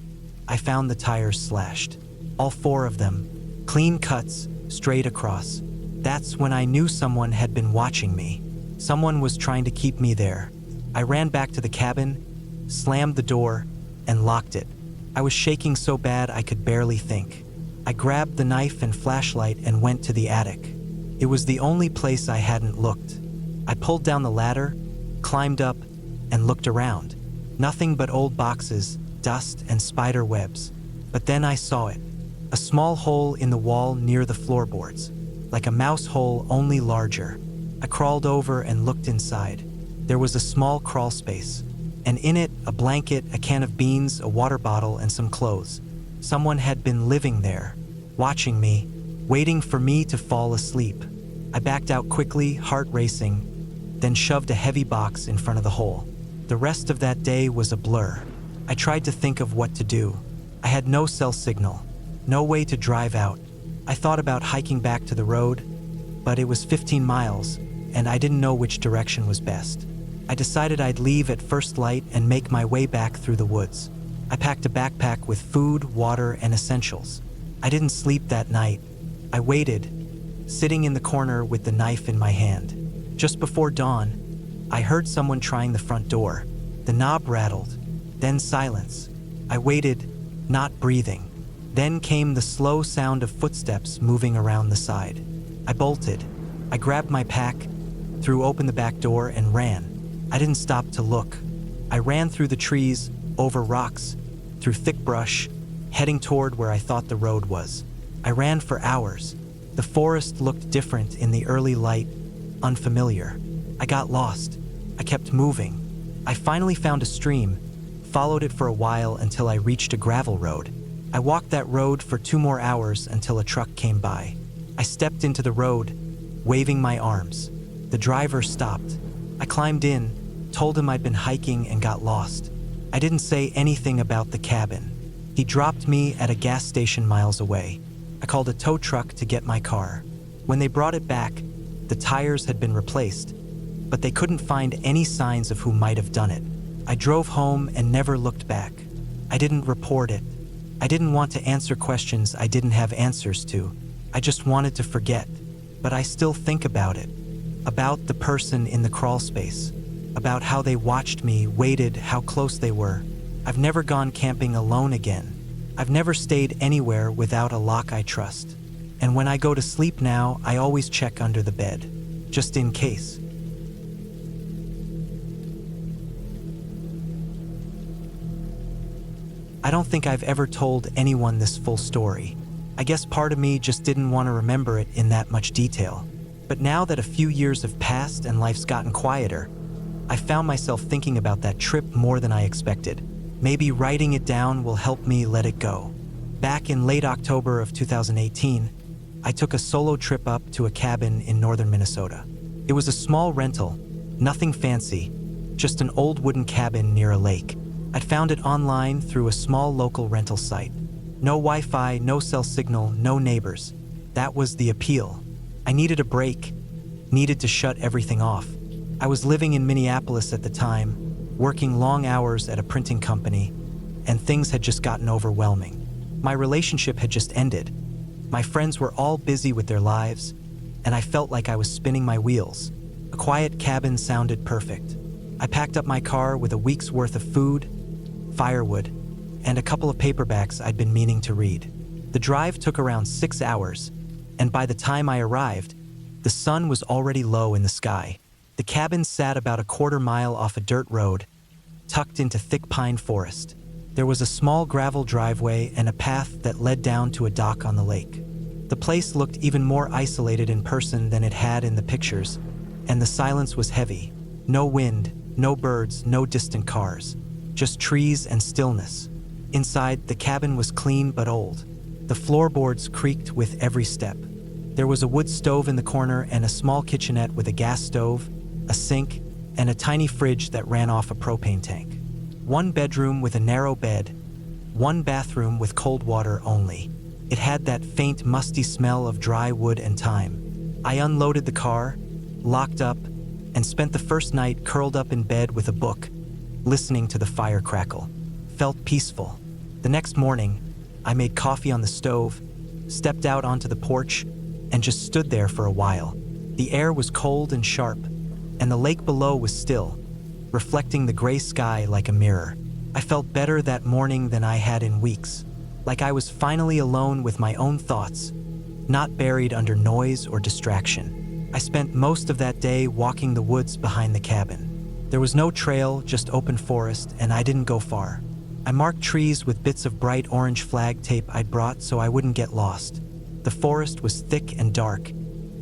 I found the tires slashed. All 4 of them, clean cuts, straight across. That's when I knew someone had been watching me. Someone was trying to keep me there. I ran back to the cabin, slammed the door, and locked it. I was shaking so bad I could barely think. I grabbed the knife and flashlight and went to the attic. It was the only place I hadn't looked. I pulled down the ladder, climbed up, and looked around. Nothing but old boxes, dust, and spider webs. But then I saw it. A small hole in the wall near the floorboards. Like a mouse hole, only larger. I crawled over and looked inside. There was a small crawl space, and in it, a blanket, a can of beans, a water bottle, and some clothes. Someone had been living there, watching me, waiting for me to fall asleep. I backed out quickly, heart racing, then shoved a heavy box in front of the hole. The rest of that day was a blur. I tried to think of what to do. I had no cell signal, no way to drive out. I thought about hiking back to the road, but it was 15 miles, and I didn't know which direction was best. I decided I'd leave at first light and make my way back through the woods. I packed a backpack with food, water, and essentials. I didn't sleep that night. I waited, sitting in the corner with the knife in my hand. Just before dawn, I heard someone trying the front door. The knob rattled, then silence. I waited, not breathing. Then came the slow sound of footsteps moving around the side. I bolted. I grabbed my pack, threw open the back door, and ran. I didn't stop to look. I ran through the trees, over rocks, through thick brush, heading toward where I thought the road was. I ran for hours. The forest looked different in the early light, unfamiliar. I got lost. I kept moving. I finally found a stream, followed it for a while until I reached a gravel road. I walked that road for 2 more hours until a truck came by. I stepped into the road, waving my arms. The driver stopped. I climbed in, told him I'd been hiking and got lost. I didn't say anything about the cabin. He dropped me at a gas station miles away. I called a tow truck to get my car. When they brought it back, the tires had been replaced, but they couldn't find any signs of who might have done it. I drove home and never looked back. I didn't report it. I didn't want to answer questions I didn't have answers to. I just wanted to forget. But I still think about it. About the person in the crawl space. About how they watched me, waited, how close they were. I've never gone camping alone again. I've never stayed anywhere without a lock I trust. And when I go to sleep now, I always check under the bed, just in case. I don't think I've ever told anyone this full story. I guess part of me just didn't want to remember it in that much detail. But now that a few years have passed and life's gotten quieter, I found myself thinking about that trip more than I expected. Maybe writing it down will help me let it go. Back in late October of 2018, I took a solo trip up to a cabin in northern Minnesota. It was a small rental, nothing fancy, just an old wooden cabin near a lake. I'd found it online through a small local rental site. No Wi-Fi, no cell signal, no neighbors. That was the appeal. I needed a break, needed to shut everything off. I was living in Minneapolis at the time, working long hours at a printing company, and things had just gotten overwhelming. My relationship had just ended. My friends were all busy with their lives, and I felt like I was spinning my wheels. A quiet cabin sounded perfect. I packed up my car with a week's worth of food, firewood, and a couple of paperbacks I'd been meaning to read. The drive took around 6 hours, and by the time I arrived, the sun was already low in the sky. The cabin sat about a quarter mile off a dirt road, tucked into thick pine forest. There was a small gravel driveway and a path that led down to a dock on the lake. The place looked even more isolated in person than it had in the pictures, and the silence was heavy. No wind, no birds, no distant cars, just trees and stillness. Inside, the cabin was clean but old. The floorboards creaked with every step. There was a wood stove in the corner and a small kitchenette with a gas stove, a sink, and a tiny fridge that ran off a propane tank. One bedroom with a narrow bed, one bathroom with cold water only. It had that faint, musty smell of dry wood and thyme. I unloaded the car, locked up, and spent the first night curled up in bed with a book, listening to the fire crackle. Felt peaceful. The next morning, I made coffee on the stove, stepped out onto the porch, and just stood there for a while. The air was cold and sharp, and the lake below was still, reflecting the gray sky like a mirror. I felt better that morning than I had in weeks, like I was finally alone with my own thoughts, not buried under noise or distraction. I spent most of that day walking the woods behind the cabin. There was no trail, just open forest, and I didn't go far. I marked trees with bits of bright orange flag tape I'd brought so I wouldn't get lost. The forest was thick and dark,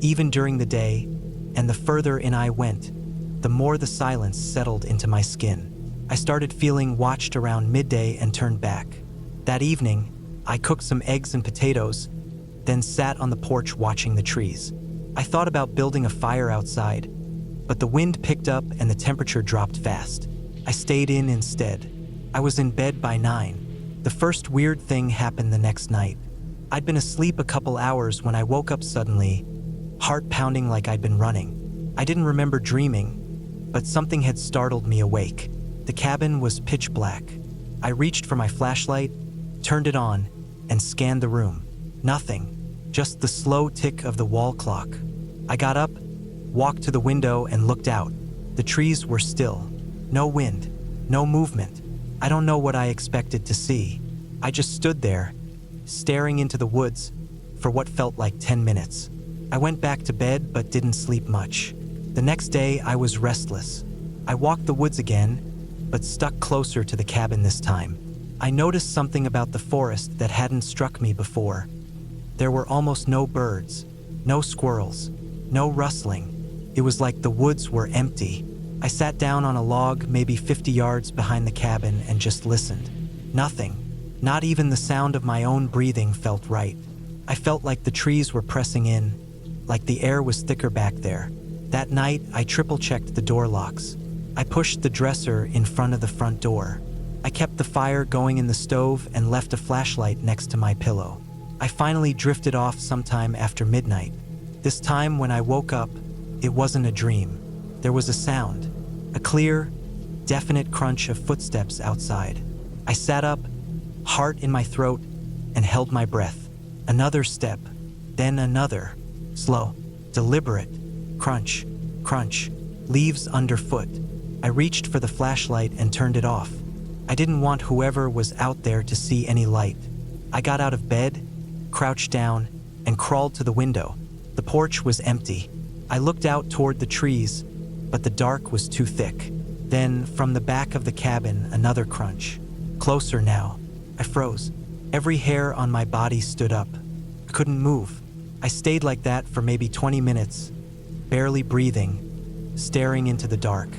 even during the day, and the further in I went, the more the silence settled into my skin. I started feeling watched around midday and turned back. That evening, I cooked some eggs and potatoes, then sat on the porch watching the trees. I thought about building a fire outside, but the wind picked up and the temperature dropped fast. I stayed in instead. I was in bed by 9. The first weird thing happened the next night. I'd been asleep a couple hours when I woke up suddenly, heart pounding like I'd been running. I didn't remember dreaming, but something had startled me awake. The cabin was pitch black. I reached for my flashlight, turned it on, and scanned the room. Nothing, just the slow tick of the wall clock. I got up, walked to the window, and looked out. The trees were still. No wind, no movement. I don't know what I expected to see. I just stood there, staring into the woods for what felt like 10 minutes. I went back to bed but didn't sleep much. The next day, I was restless. I walked the woods again, but stuck closer to the cabin this time. I noticed something about the forest that hadn't struck me before. There were almost no birds, no squirrels, no rustling. It was like the woods were empty. I sat down on a log maybe 50 yards behind the cabin and just listened. Nothing, not even the sound of my own breathing felt right. I felt like the trees were pressing in, like the air was thicker back there. That night, I triple-checked the door locks. I pushed the dresser in front of the front door. I kept the fire going in the stove and left a flashlight next to my pillow. I finally drifted off sometime after midnight. This time when I woke up, it wasn't a dream. There was a sound, a clear, definite crunch of footsteps outside. I sat up, heart in my throat, and held my breath. Another step, then another. Slow, deliberate. Crunch, crunch, leaves underfoot. I reached for the flashlight and turned it off. I didn't want whoever was out there to see any light. I got out of bed, crouched down, and crawled to the window. The porch was empty. I looked out toward the trees, but the dark was too thick. Then, from the back of the cabin, another crunch. Closer now. I froze. Every hair on my body stood up. I couldn't move. I stayed like that for maybe 20 minutes, barely breathing, staring into the dark.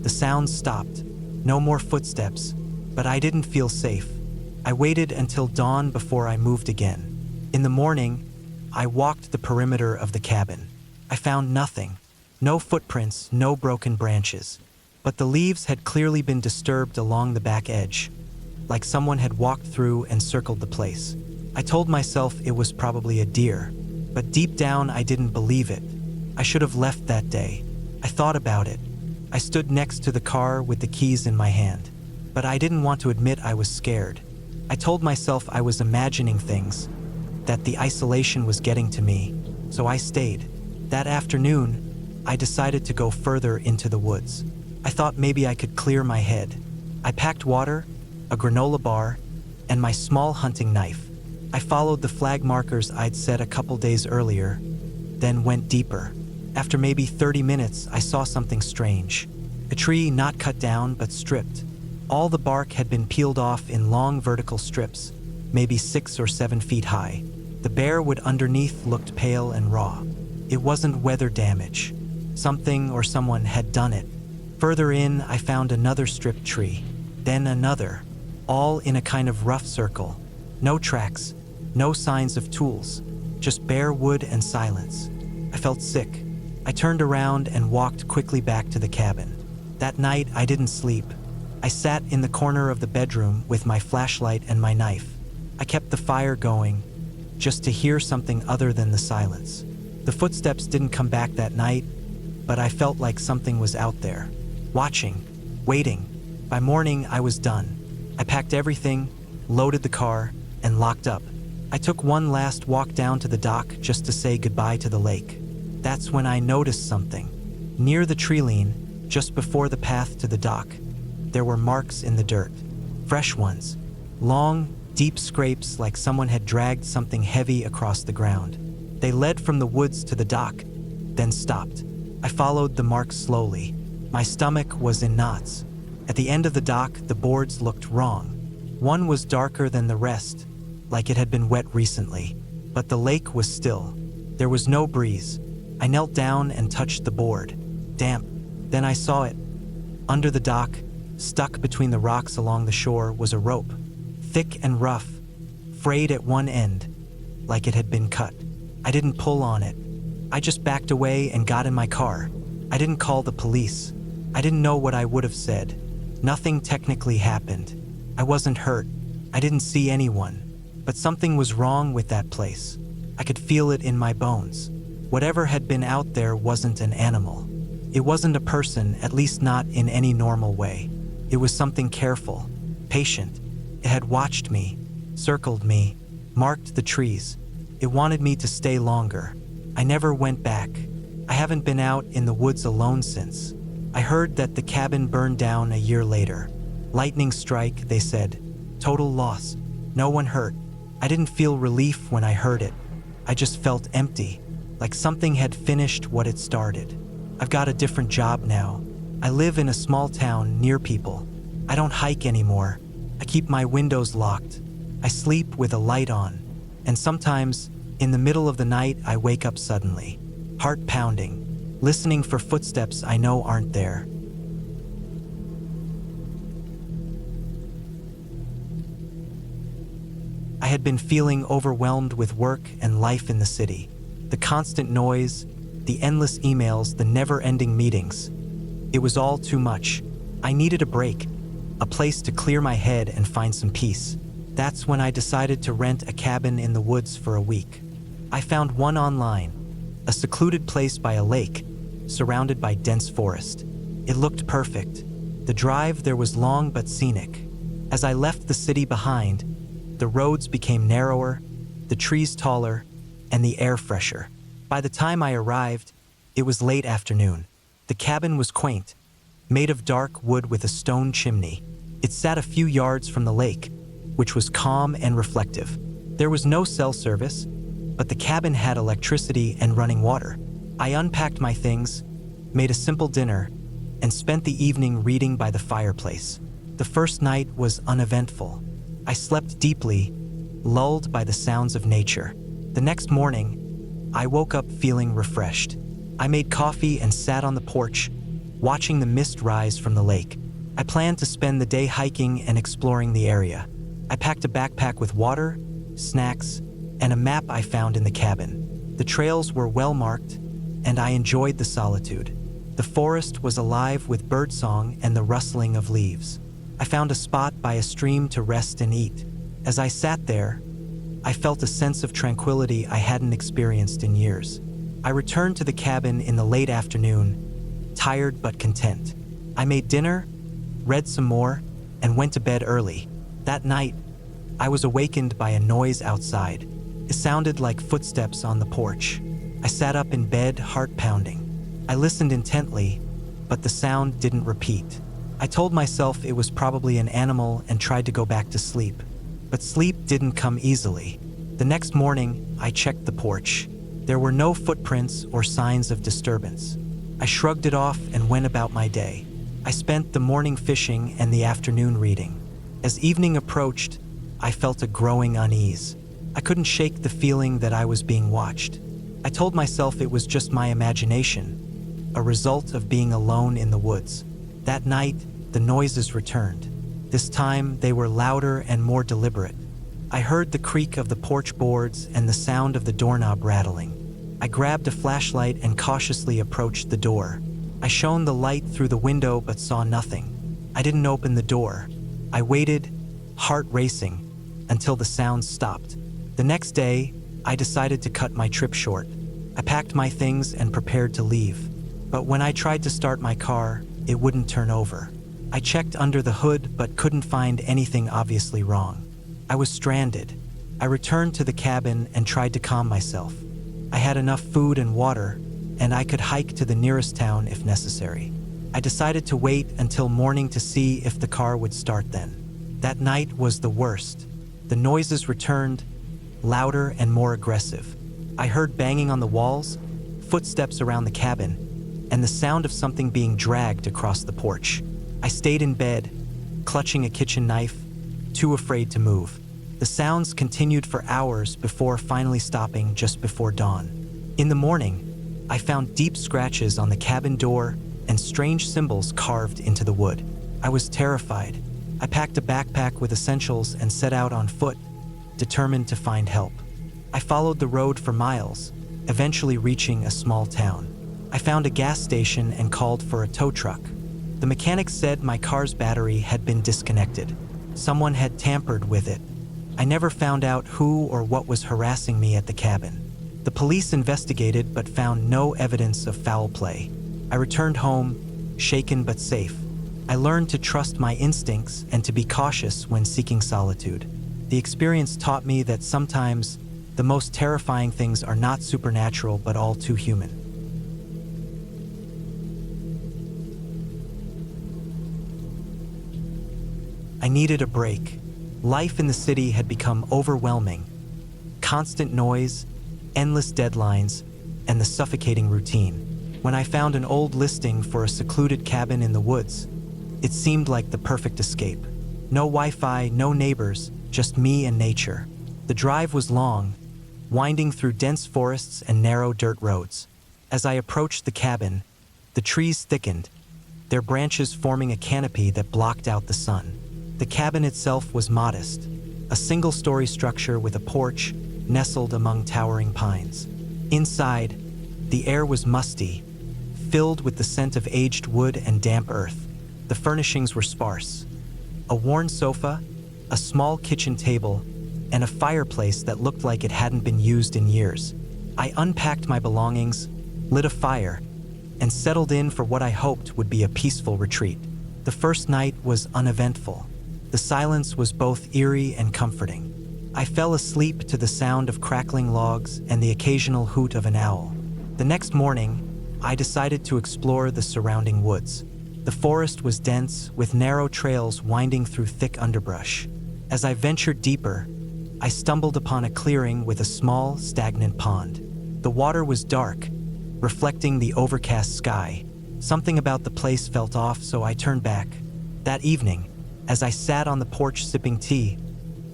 The sounds stopped. No more footsteps, but I didn't feel safe. I waited until dawn before I moved again. In the morning, I walked the perimeter of the cabin. I found nothing. No footprints, no broken branches. But the leaves had clearly been disturbed along the back edge, like someone had walked through and circled the place. I told myself it was probably a deer, but deep down I didn't believe it. I should have left that day. I thought about it. I stood next to the car with the keys in my hand, but I didn't want to admit I was scared. I told myself I was imagining things, that the isolation was getting to me, so I stayed. That afternoon, I decided to go further into the woods. I thought maybe I could clear my head. I packed water, a granola bar, and my small hunting knife. I followed the flag markers I'd set a couple days earlier, then went deeper. After maybe 30 minutes, I saw something strange. A tree not cut down but stripped. All the bark had been peeled off in long vertical strips, maybe 6 or 7 feet high. The bare wood underneath looked pale and raw. It wasn't weather damage. Something or someone had done it. Further in, I found another stripped tree, then another, all in a kind of rough circle. No tracks, no signs of tools, just bare wood and silence. I felt sick. I turned around and walked quickly back to the cabin. That night, I didn't sleep. I sat in the corner of the bedroom with my flashlight and my knife. I kept the fire going, just to hear something other than the silence. The footsteps didn't come back that night, but I felt like something was out there, watching, waiting. By morning, I was done. I packed everything, loaded the car, and locked up. I took one last walk down to the dock just to say goodbye to the lake. That's when I noticed something. Near the tree line, Just before the path to the dock, there were marks in the dirt. Fresh ones. Long, deep scrapes like someone had dragged something heavy across the ground. They led from the woods to the dock, then stopped. I followed the marks slowly. My stomach was in knots. At the end of the dock, the boards looked wrong. One was darker than the rest, like it had been wet recently. But the lake was still. There was no breeze. I knelt down and touched the board. Damp. Then I saw it. Under the dock, stuck between the rocks along the shore, was a rope. Thick and rough, frayed at one end, like it had been cut. I didn't pull on it. I just backed away and got in my car. I didn't call the police. I didn't know what I would have said. Nothing technically happened. I wasn't hurt. I didn't see anyone. But something was wrong with that place. I could feel it in my bones. Whatever had been out there wasn't an animal. It wasn't a person, at least not in any normal way. It was something careful, patient. It had watched me, circled me, marked the trees. It wanted me to stay longer. I never went back. I haven't been out in the woods alone since. I heard that the cabin burned down a year later. Lightning strike, they said. Total loss. No one hurt. I didn't feel relief when I heard it. I just felt empty, like something had finished what it started. I've got a different job now. I live in a small town near people. I don't hike anymore. I keep my windows locked. I sleep with a light on. And sometimes, in the middle of the night, I wake up suddenly, heart pounding, listening for footsteps I know aren't there. I had been feeling overwhelmed with work and life in the city. The constant noise, the endless emails, the never-ending meetings. It was all too much. I needed a break, a place to clear my head and find some peace. That's when I decided to rent a cabin in the woods for a week. I found one online, a secluded place by a lake, surrounded by dense forest. It looked perfect. The drive there was long but scenic. As I left the city behind, the roads became narrower, the trees taller, and the air fresher. By the time I arrived, it was late afternoon. The cabin was quaint, made of dark wood with a stone chimney. It sat a few yards from the lake, which was calm and reflective. There was no cell service, but the cabin had electricity and running water. I unpacked my things, made a simple dinner, and spent the evening reading by the fireplace. The first night was uneventful. I slept deeply, lulled by the sounds of nature. The next morning, I woke up feeling refreshed. I made coffee and sat on the porch, watching the mist rise from the lake. I planned to spend the day hiking and exploring the area. I packed a backpack with water, snacks, and a map I found in the cabin. The trails were well marked, and I enjoyed the solitude. The forest was alive with birdsong and the rustling of leaves. I found a spot by a stream to rest and eat. As I sat there, I felt a sense of tranquility I hadn't experienced in years. I returned to the cabin in the late afternoon, tired but content. I made dinner, read some more, and went to bed early. That night, I was awakened by a noise outside. It sounded like footsteps on the porch. I sat up in bed, heart pounding. I listened intently, but the sound didn't repeat. I told myself it was probably an animal and tried to go back to sleep. But sleep didn't come easily. The next morning, I checked the porch. There were no footprints or signs of disturbance. I shrugged it off and went about my day. I spent the morning fishing and the afternoon reading. As evening approached, I felt a growing unease. I couldn't shake the feeling that I was being watched. I told myself it was just my imagination, a result of being alone in the woods. That night, the noises returned. This time, they were louder and more deliberate. I heard the creak of the porch boards and the sound of the doorknob rattling. I grabbed a flashlight and cautiously approached the door. I shone the light through the window but saw nothing. I didn't open the door. I waited, heart racing, until the sounds stopped. The next day, I decided to cut my trip short. I packed my things and prepared to leave. But when I tried to start my car, it wouldn't turn over. I checked under the hood but couldn't find anything obviously wrong. I was stranded. I returned to the cabin and tried to calm myself. I had enough food and water, and I could hike to the nearest town if necessary. I decided to wait until morning to see if the car would start then. That night was the worst. The noises returned, louder and more aggressive. I heard banging on the walls, footsteps around the cabin, and the sound of something being dragged across the porch. I stayed in bed, clutching a kitchen knife, too afraid to move. The sounds continued for hours before finally stopping just before dawn. In the morning, I found deep scratches on the cabin door and strange symbols carved into the wood. I was terrified. I packed a backpack with essentials and set out on foot, determined to find help. I followed the road for miles, eventually reaching a small town. I found a gas station and called for a tow truck. The mechanic said my car's battery had been disconnected. Someone had tampered with it. I never found out who or what was harassing me at the cabin. The police investigated but found no evidence of foul play. I returned home, shaken but safe. I learned to trust my instincts and to be cautious when seeking solitude. The experience taught me that sometimes the most terrifying things are not supernatural but all too human. I needed a break. Life in the city had become overwhelming. Constant noise, endless deadlines, and the suffocating routine. When I found an old listing for a secluded cabin in the woods, it seemed like the perfect escape. No Wi-Fi, no neighbors, just me and nature. The drive was long, winding through dense forests and narrow dirt roads. As I approached the cabin, the trees thickened, their branches forming a canopy that blocked out the sun. The cabin itself was modest, a single-story structure with a porch nestled among towering pines. Inside, the air was musty, filled with the scent of aged wood and damp earth. The furnishings were sparse. A worn sofa, a small kitchen table, and a fireplace that looked like it hadn't been used in years. I unpacked my belongings, lit a fire, and settled in for what I hoped would be a peaceful retreat. The first night was uneventful. The silence was both eerie and comforting. I fell asleep to the sound of crackling logs and the occasional hoot of an owl. The next morning, I decided to explore the surrounding woods. The forest was dense, with narrow trails winding through thick underbrush. As I ventured deeper, I stumbled upon a clearing with a small, stagnant pond. The water was dark, reflecting the overcast sky. Something about the place felt off, so I turned back. That evening, as I sat on the porch sipping tea,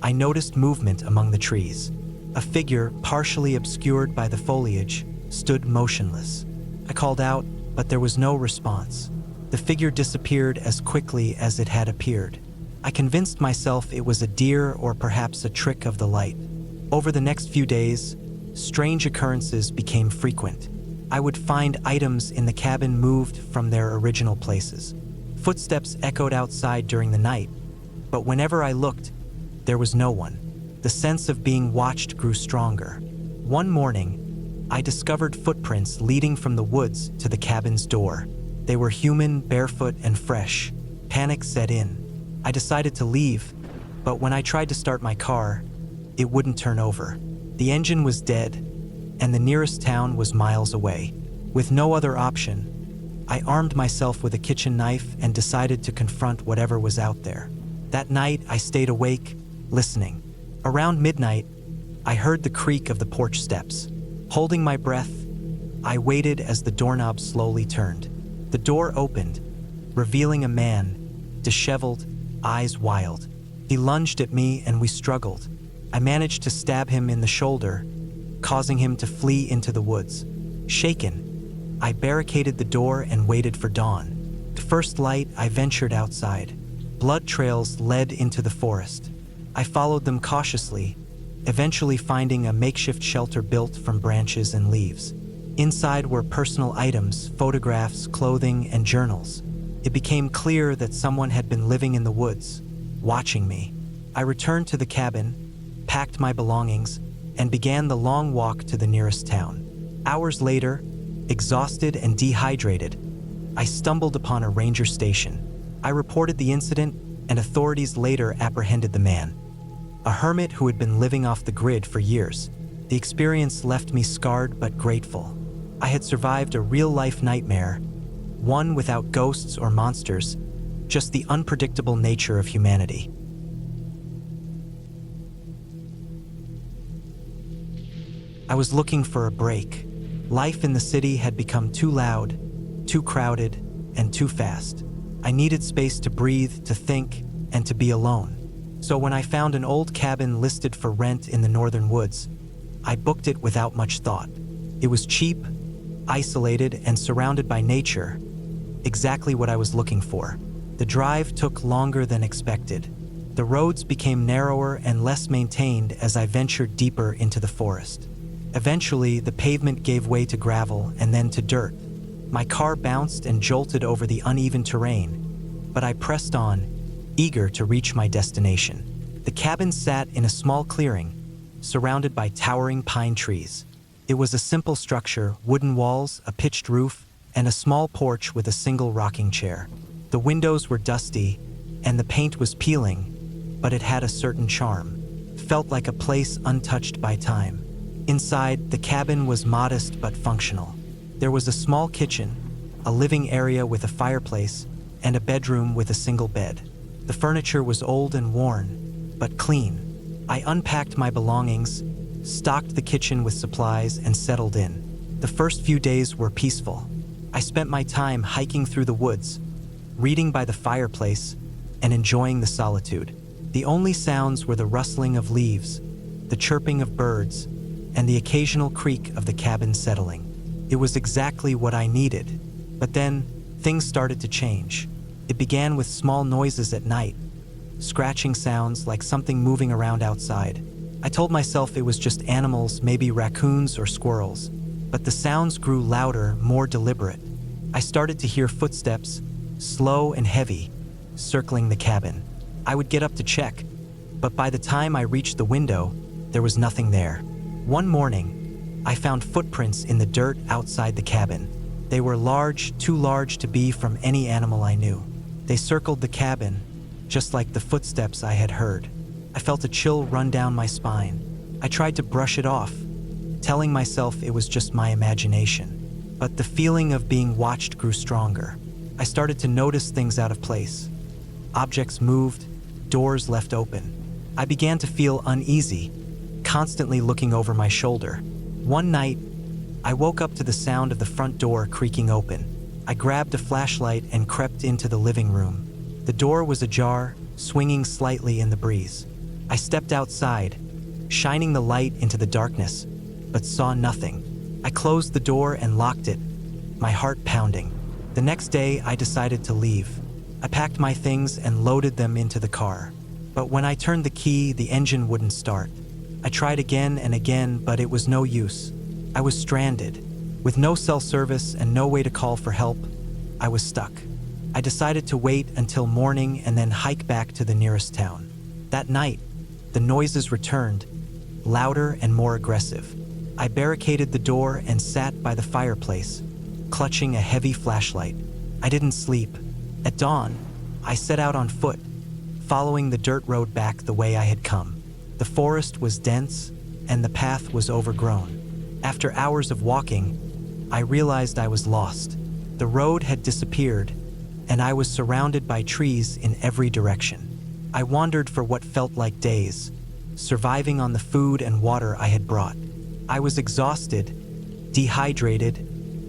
I noticed movement among the trees. A figure, partially obscured by the foliage, stood motionless. I called out, but there was no response. The figure disappeared as quickly as it had appeared. I convinced myself it was a deer or perhaps a trick of the light. Over the next few days, strange occurrences became frequent. I would find items in the cabin moved from their original places. Footsteps echoed outside during the night, but whenever I looked, there was no one. The sense of being watched grew stronger. One morning, I discovered footprints leading from the woods to the cabin's door. They were human, barefoot, and fresh. Panic set in. I decided to leave, but when I tried to start my car, it wouldn't turn over. The engine was dead, and the nearest town was miles away. With no other option, I armed myself with a kitchen knife and decided to confront whatever was out there. That night, I stayed awake, listening. Around midnight, I heard the creak of the porch steps. Holding my breath, I waited as the doorknob slowly turned. The door opened, revealing a man, disheveled, eyes wild. He lunged at me and we struggled. I managed to stab him in the shoulder, causing him to flee into the woods. Shaken, I barricaded the door and waited for dawn. The first light, I ventured outside. Blood trails led into the forest. I followed them cautiously, eventually finding a makeshift shelter built from branches and leaves. Inside were personal items, photographs, clothing, and journals. It became clear that someone had been living in the woods, watching me. I returned to the cabin, packed my belongings, and began the long walk to the nearest town. Hours later, exhausted and dehydrated, I stumbled upon a ranger station. I reported the incident, and authorities later apprehended the man. A hermit who had been living off the grid for years. The experience left me scarred but grateful. I had survived a real-life nightmare, one without ghosts or monsters, just the unpredictable nature of humanity. I was looking for a break. Life in the city had become too loud, too crowded, and too fast. I needed space to breathe, to think, and to be alone. So when I found an old cabin listed for rent in the northern woods, I booked it without much thought. It was cheap, isolated, and surrounded by nature, exactly what I was looking for. The drive took longer than expected. The roads became narrower and less maintained as I ventured deeper into the forest. Eventually, the pavement gave way to gravel and then to dirt. My car bounced and jolted over the uneven terrain, but I pressed on, eager to reach my destination. The cabin sat in a small clearing, surrounded by towering pine trees. It was a simple structure, wooden walls, a pitched roof, and a small porch with a single rocking chair. The windows were dusty, and the paint was peeling, but it had a certain charm. It felt like a place untouched by time. Inside, the cabin was modest but functional. There was a small kitchen, a living area with a fireplace, and a bedroom with a single bed. The furniture was old and worn, but clean. I unpacked my belongings, stocked the kitchen with supplies, and settled in. The first few days were peaceful. I spent my time hiking through the woods, reading by the fireplace, and enjoying the solitude. The only sounds were the rustling of leaves, the chirping of birds, and the occasional creak of the cabin settling. It was exactly what I needed. But then, things started to change. It began with small noises at night, scratching sounds like something moving around outside. I told myself it was just animals, maybe raccoons or squirrels. But the sounds grew louder, more deliberate. I started to hear footsteps, slow and heavy, circling the cabin. I would get up to check, but by the time I reached the window, there was nothing there. One morning, I found footprints in the dirt outside the cabin. They were large, too large to be from any animal I knew. They circled the cabin, just like the footsteps I had heard. I felt a chill run down my spine. I tried to brush it off, telling myself it was just my imagination. But the feeling of being watched grew stronger. I started to notice things out of place. Objects moved, doors left open. I began to feel uneasy, constantly looking over my shoulder. One night, I woke up to the sound of the front door creaking open. I grabbed a flashlight and crept into the living room. The door was ajar, swinging slightly in the breeze. I stepped outside, shining the light into the darkness, but saw nothing. I closed the door and locked it, my heart pounding. The next day, I decided to leave. I packed my things and loaded them into the car. But when I turned the key, the engine wouldn't start. I tried again and again, but it was no use. I was stranded. With no cell service and no way to call for help, I was stuck. I decided to wait until morning and then hike back to the nearest town. That night, the noises returned, louder and more aggressive. I barricaded the door and sat by the fireplace, clutching a heavy flashlight. I didn't sleep. At dawn, I set out on foot, following the dirt road back the way I had come. The forest was dense, and the path was overgrown. After hours of walking, I realized I was lost. The road had disappeared, and I was surrounded by trees in every direction. I wandered for what felt like days, surviving on the food and water I had brought. I was exhausted, dehydrated,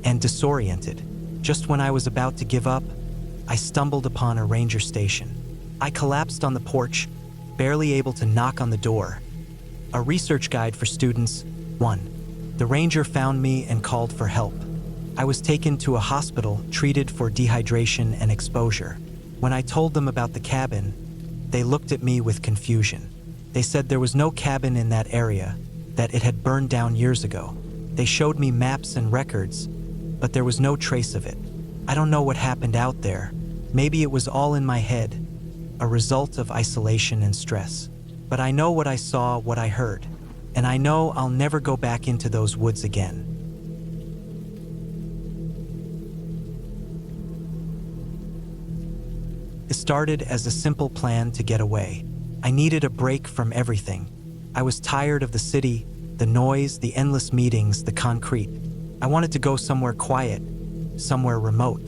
and disoriented. Just when I was about to give up, I stumbled upon a ranger station. I collapsed on the porch, barely able to knock on the door. A research guide for students, 1. The ranger found me and called for help. I was taken to a hospital, treated for dehydration and exposure. When I told them about the cabin, they looked at me with confusion. They said there was no cabin in that area, that it had burned down years ago. They showed me maps and records, but there was no trace of it. I don't know what happened out there. Maybe it was all in my head, a result of isolation and stress. But I know what I saw, what I heard, and I know I'll never go back into those woods again. It started as a simple plan to get away. I needed a break from everything. I was tired of the city, the noise, the endless meetings, the concrete. I wanted to go somewhere quiet, somewhere remote.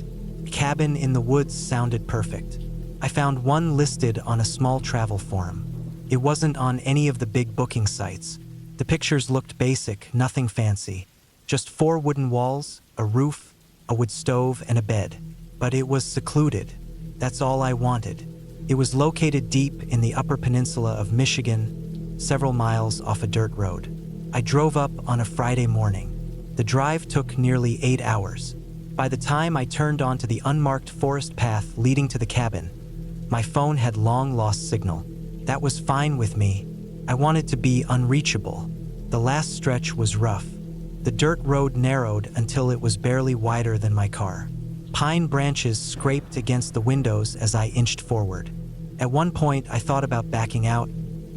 Cabin in the woods sounded perfect. I found one listed on a small travel forum. It wasn't on any of the big booking sites. The pictures looked basic, nothing fancy. Just 4 wooden walls, a roof, a wood stove, and a bed. But it was secluded. That's all I wanted. It was located deep in the Upper Peninsula of Michigan, several miles off a dirt road. I drove up on a Friday morning. The drive took nearly 8 hours. By the time I turned onto the unmarked forest path leading to the cabin, my phone had long lost signal. That was fine with me. I wanted to be unreachable. The last stretch was rough. The dirt road narrowed until it was barely wider than my car. Pine branches scraped against the windows as I inched forward. At one point, I thought about backing out,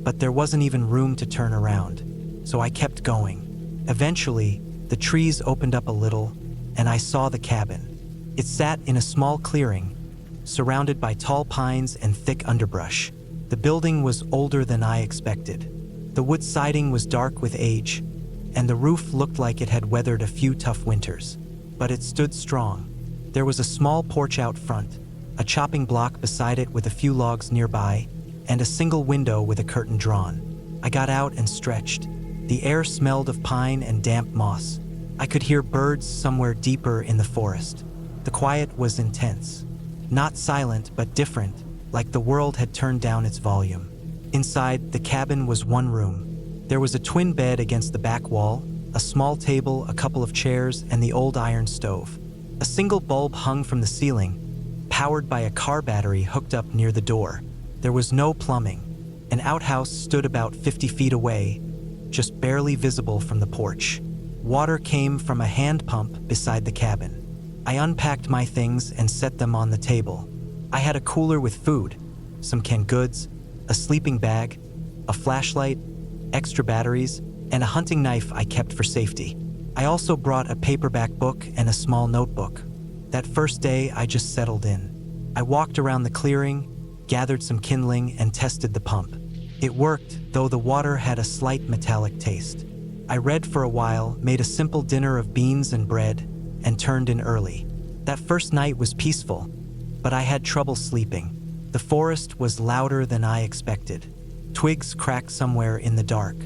but there wasn't even room to turn around, so I kept going. Eventually, the trees opened up a little, and I saw the cabin. It sat in a small clearing, surrounded by tall pines and thick underbrush. The building was older than I expected. The wood siding was dark with age, and the roof looked like it had weathered a few tough winters. But it stood strong. There was a small porch out front, a chopping block beside it with a few logs nearby, and a single window with a curtain drawn. I got out and stretched. The air smelled of pine and damp moss. I could hear birds somewhere deeper in the forest. The quiet was intense. Not silent, but different, like the world had turned down its volume. Inside, the cabin was one room. There was a twin bed against the back wall, a small table, a couple of chairs, and the old iron stove. A single bulb hung from the ceiling, powered by a car battery hooked up near the door. There was no plumbing. An outhouse stood about 50 feet away, just barely visible from the porch. Water came from a hand pump beside the cabin. I unpacked my things and set them on the table. I had a cooler with food, some canned goods, a sleeping bag, a flashlight, extra batteries, and a hunting knife I kept for safety. I also brought a paperback book and a small notebook. That first day, I just settled in. I walked around the clearing, gathered some kindling, and tested the pump. It worked, though the water had a slight metallic taste. I read for a while, made a simple dinner of beans and bread, and turned in early. That first night was peaceful, but I had trouble sleeping. The forest was louder than I expected. Twigs cracked somewhere in the dark.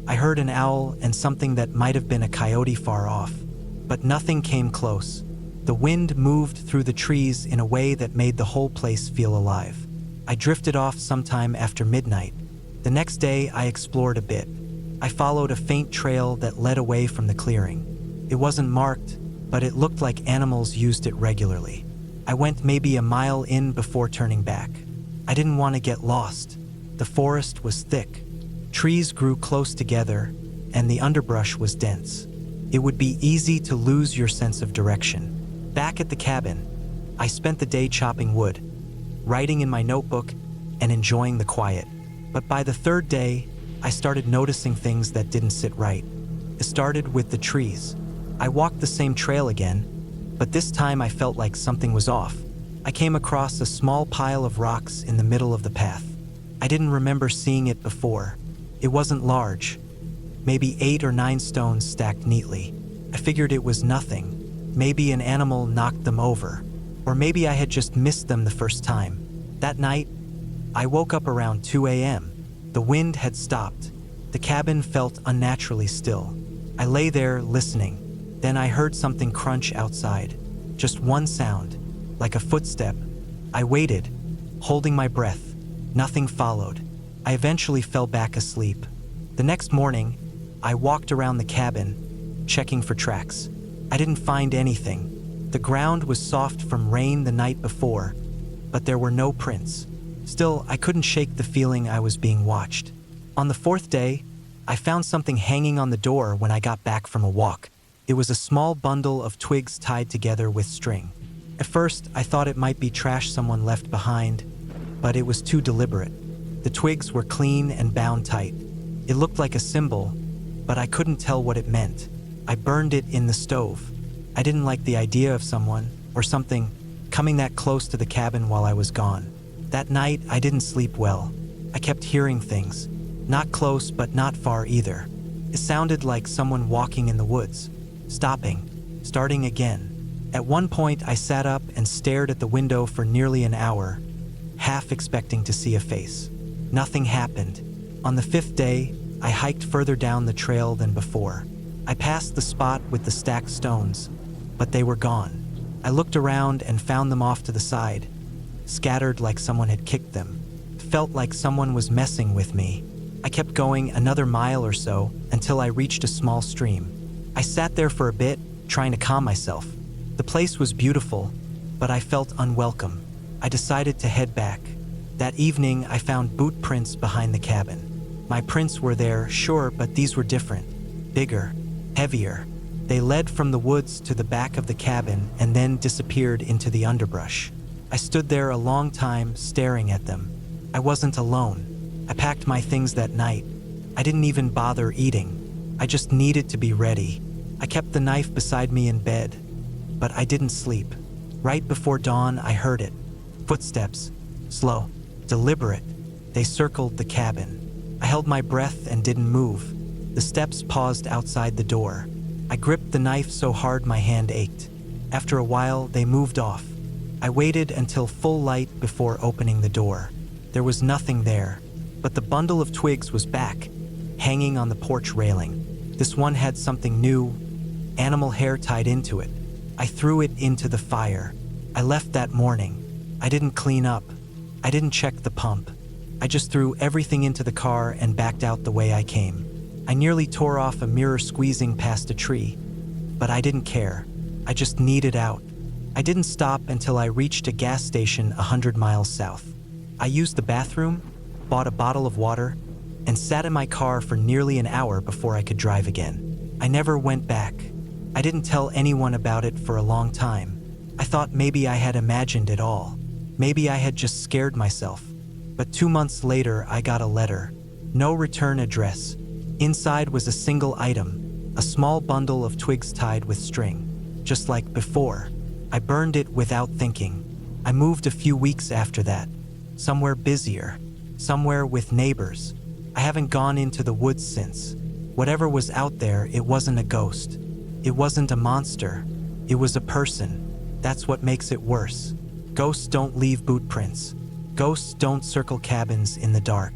I heard an owl and something that might have been a coyote far off, but nothing came close. The wind moved through the trees in a way that made the whole place feel alive. I drifted off sometime after midnight. The next day, I explored a bit. I followed a faint trail that led away from the clearing. It wasn't marked, but it looked like animals used it regularly. I went maybe a mile in before turning back. I didn't want to get lost. The forest was thick. Trees grew close together, and the underbrush was dense. It would be easy to lose your sense of direction. Back at the cabin, I spent the day chopping wood, writing in my notebook, and enjoying the quiet. But by the third day, I started noticing things that didn't sit right. It started with the trees. I walked the same trail again, but this time I felt like something was off. I came across a small pile of rocks in the middle of the path. I didn't remember seeing it before. It wasn't large, maybe 8 or 9 stones stacked neatly. I figured it was nothing. Maybe an animal knocked them over, or maybe I had just missed them the first time. That night, I woke up around 2 a.m. The wind had stopped. The cabin felt unnaturally still. I lay there listening. Then I heard something crunch outside. Just one sound, like a footstep. I waited, holding my breath. Nothing followed. I eventually fell back asleep. The next morning, I walked around the cabin, checking for tracks. I didn't find anything. The ground was soft from rain the night before, but there were no prints. Still, I couldn't shake the feeling I was being watched. On the 4th day, I found something hanging on the door when I got back from a walk. It was a small bundle of twigs tied together with string. At first, I thought it might be trash someone left behind, but it was too deliberate. The twigs were clean and bound tight. It looked like a symbol, but I couldn't tell what it meant. I burned it in the stove. I didn't like the idea of someone, or something, coming that close to the cabin while I was gone. That night, I didn't sleep well. I kept hearing things. Not close, but not far either. It sounded like someone walking in the woods, stopping, starting again. At one point, I sat up and stared at the window for nearly an hour, half expecting to see a face. Nothing happened. On the fifth day, I hiked further down the trail than before. I passed the spot with the stacked stones, but they were gone. I looked around and found them off to the side, scattered like someone had kicked them. Felt like someone was messing with me. I kept going another mile or so until I reached a small stream. I sat there for a bit, trying to calm myself. The place was beautiful, but I felt unwelcome. I decided to head back. That evening, I found boot prints behind the cabin. My prints were there, sure, but these were different. Bigger, heavier. They led from the woods to the back of the cabin and then disappeared into the underbrush. I stood there a long time, staring at them. I wasn't alone. I packed my things that night. I didn't even bother eating. I just needed to be ready. I kept the knife beside me in bed, but I didn't sleep. Right before dawn, I heard it. Footsteps. Slow. Deliberate. They circled the cabin. I held my breath and didn't move. The steps paused outside the door. I gripped the knife so hard my hand ached. After a while, they moved off. I waited until full light before opening the door. There was nothing there, but the bundle of twigs was back, hanging on the porch railing. This one had something new, animal hair tied into it. I threw it into the fire. I left that morning. I didn't clean up. I didn't check the pump. I just threw everything into the car and backed out the way I came. I nearly tore off a mirror squeezing past a tree, but I didn't care. I just needed out. I didn't stop until I reached a gas station 100 miles south. I used the bathroom, bought a bottle of water, and sat in my car for nearly an hour before I could drive again. I never went back. I didn't tell anyone about it for a long time. I thought maybe I had imagined it all. Maybe I had just scared myself. But 2 months later, I got a letter. No return address. Inside was a single item, a small bundle of twigs tied with string. Just like before. I burned it without thinking. I moved a few weeks after that. Somewhere busier. Somewhere with neighbors. I haven't gone into the woods since. Whatever was out there, it wasn't a ghost. It wasn't a monster. It was a person. That's what makes it worse. Ghosts don't leave boot prints. Ghosts don't circle cabins in the dark.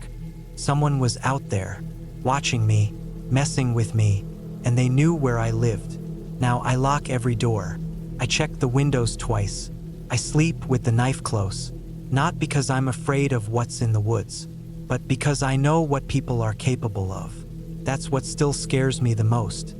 Someone was out there, watching me, messing with me, and they knew where I lived. Now I lock every door. I check the windows twice. I sleep with the knife close. Not because I'm afraid of what's in the woods, but because I know what people are capable of. That's what still scares me the most.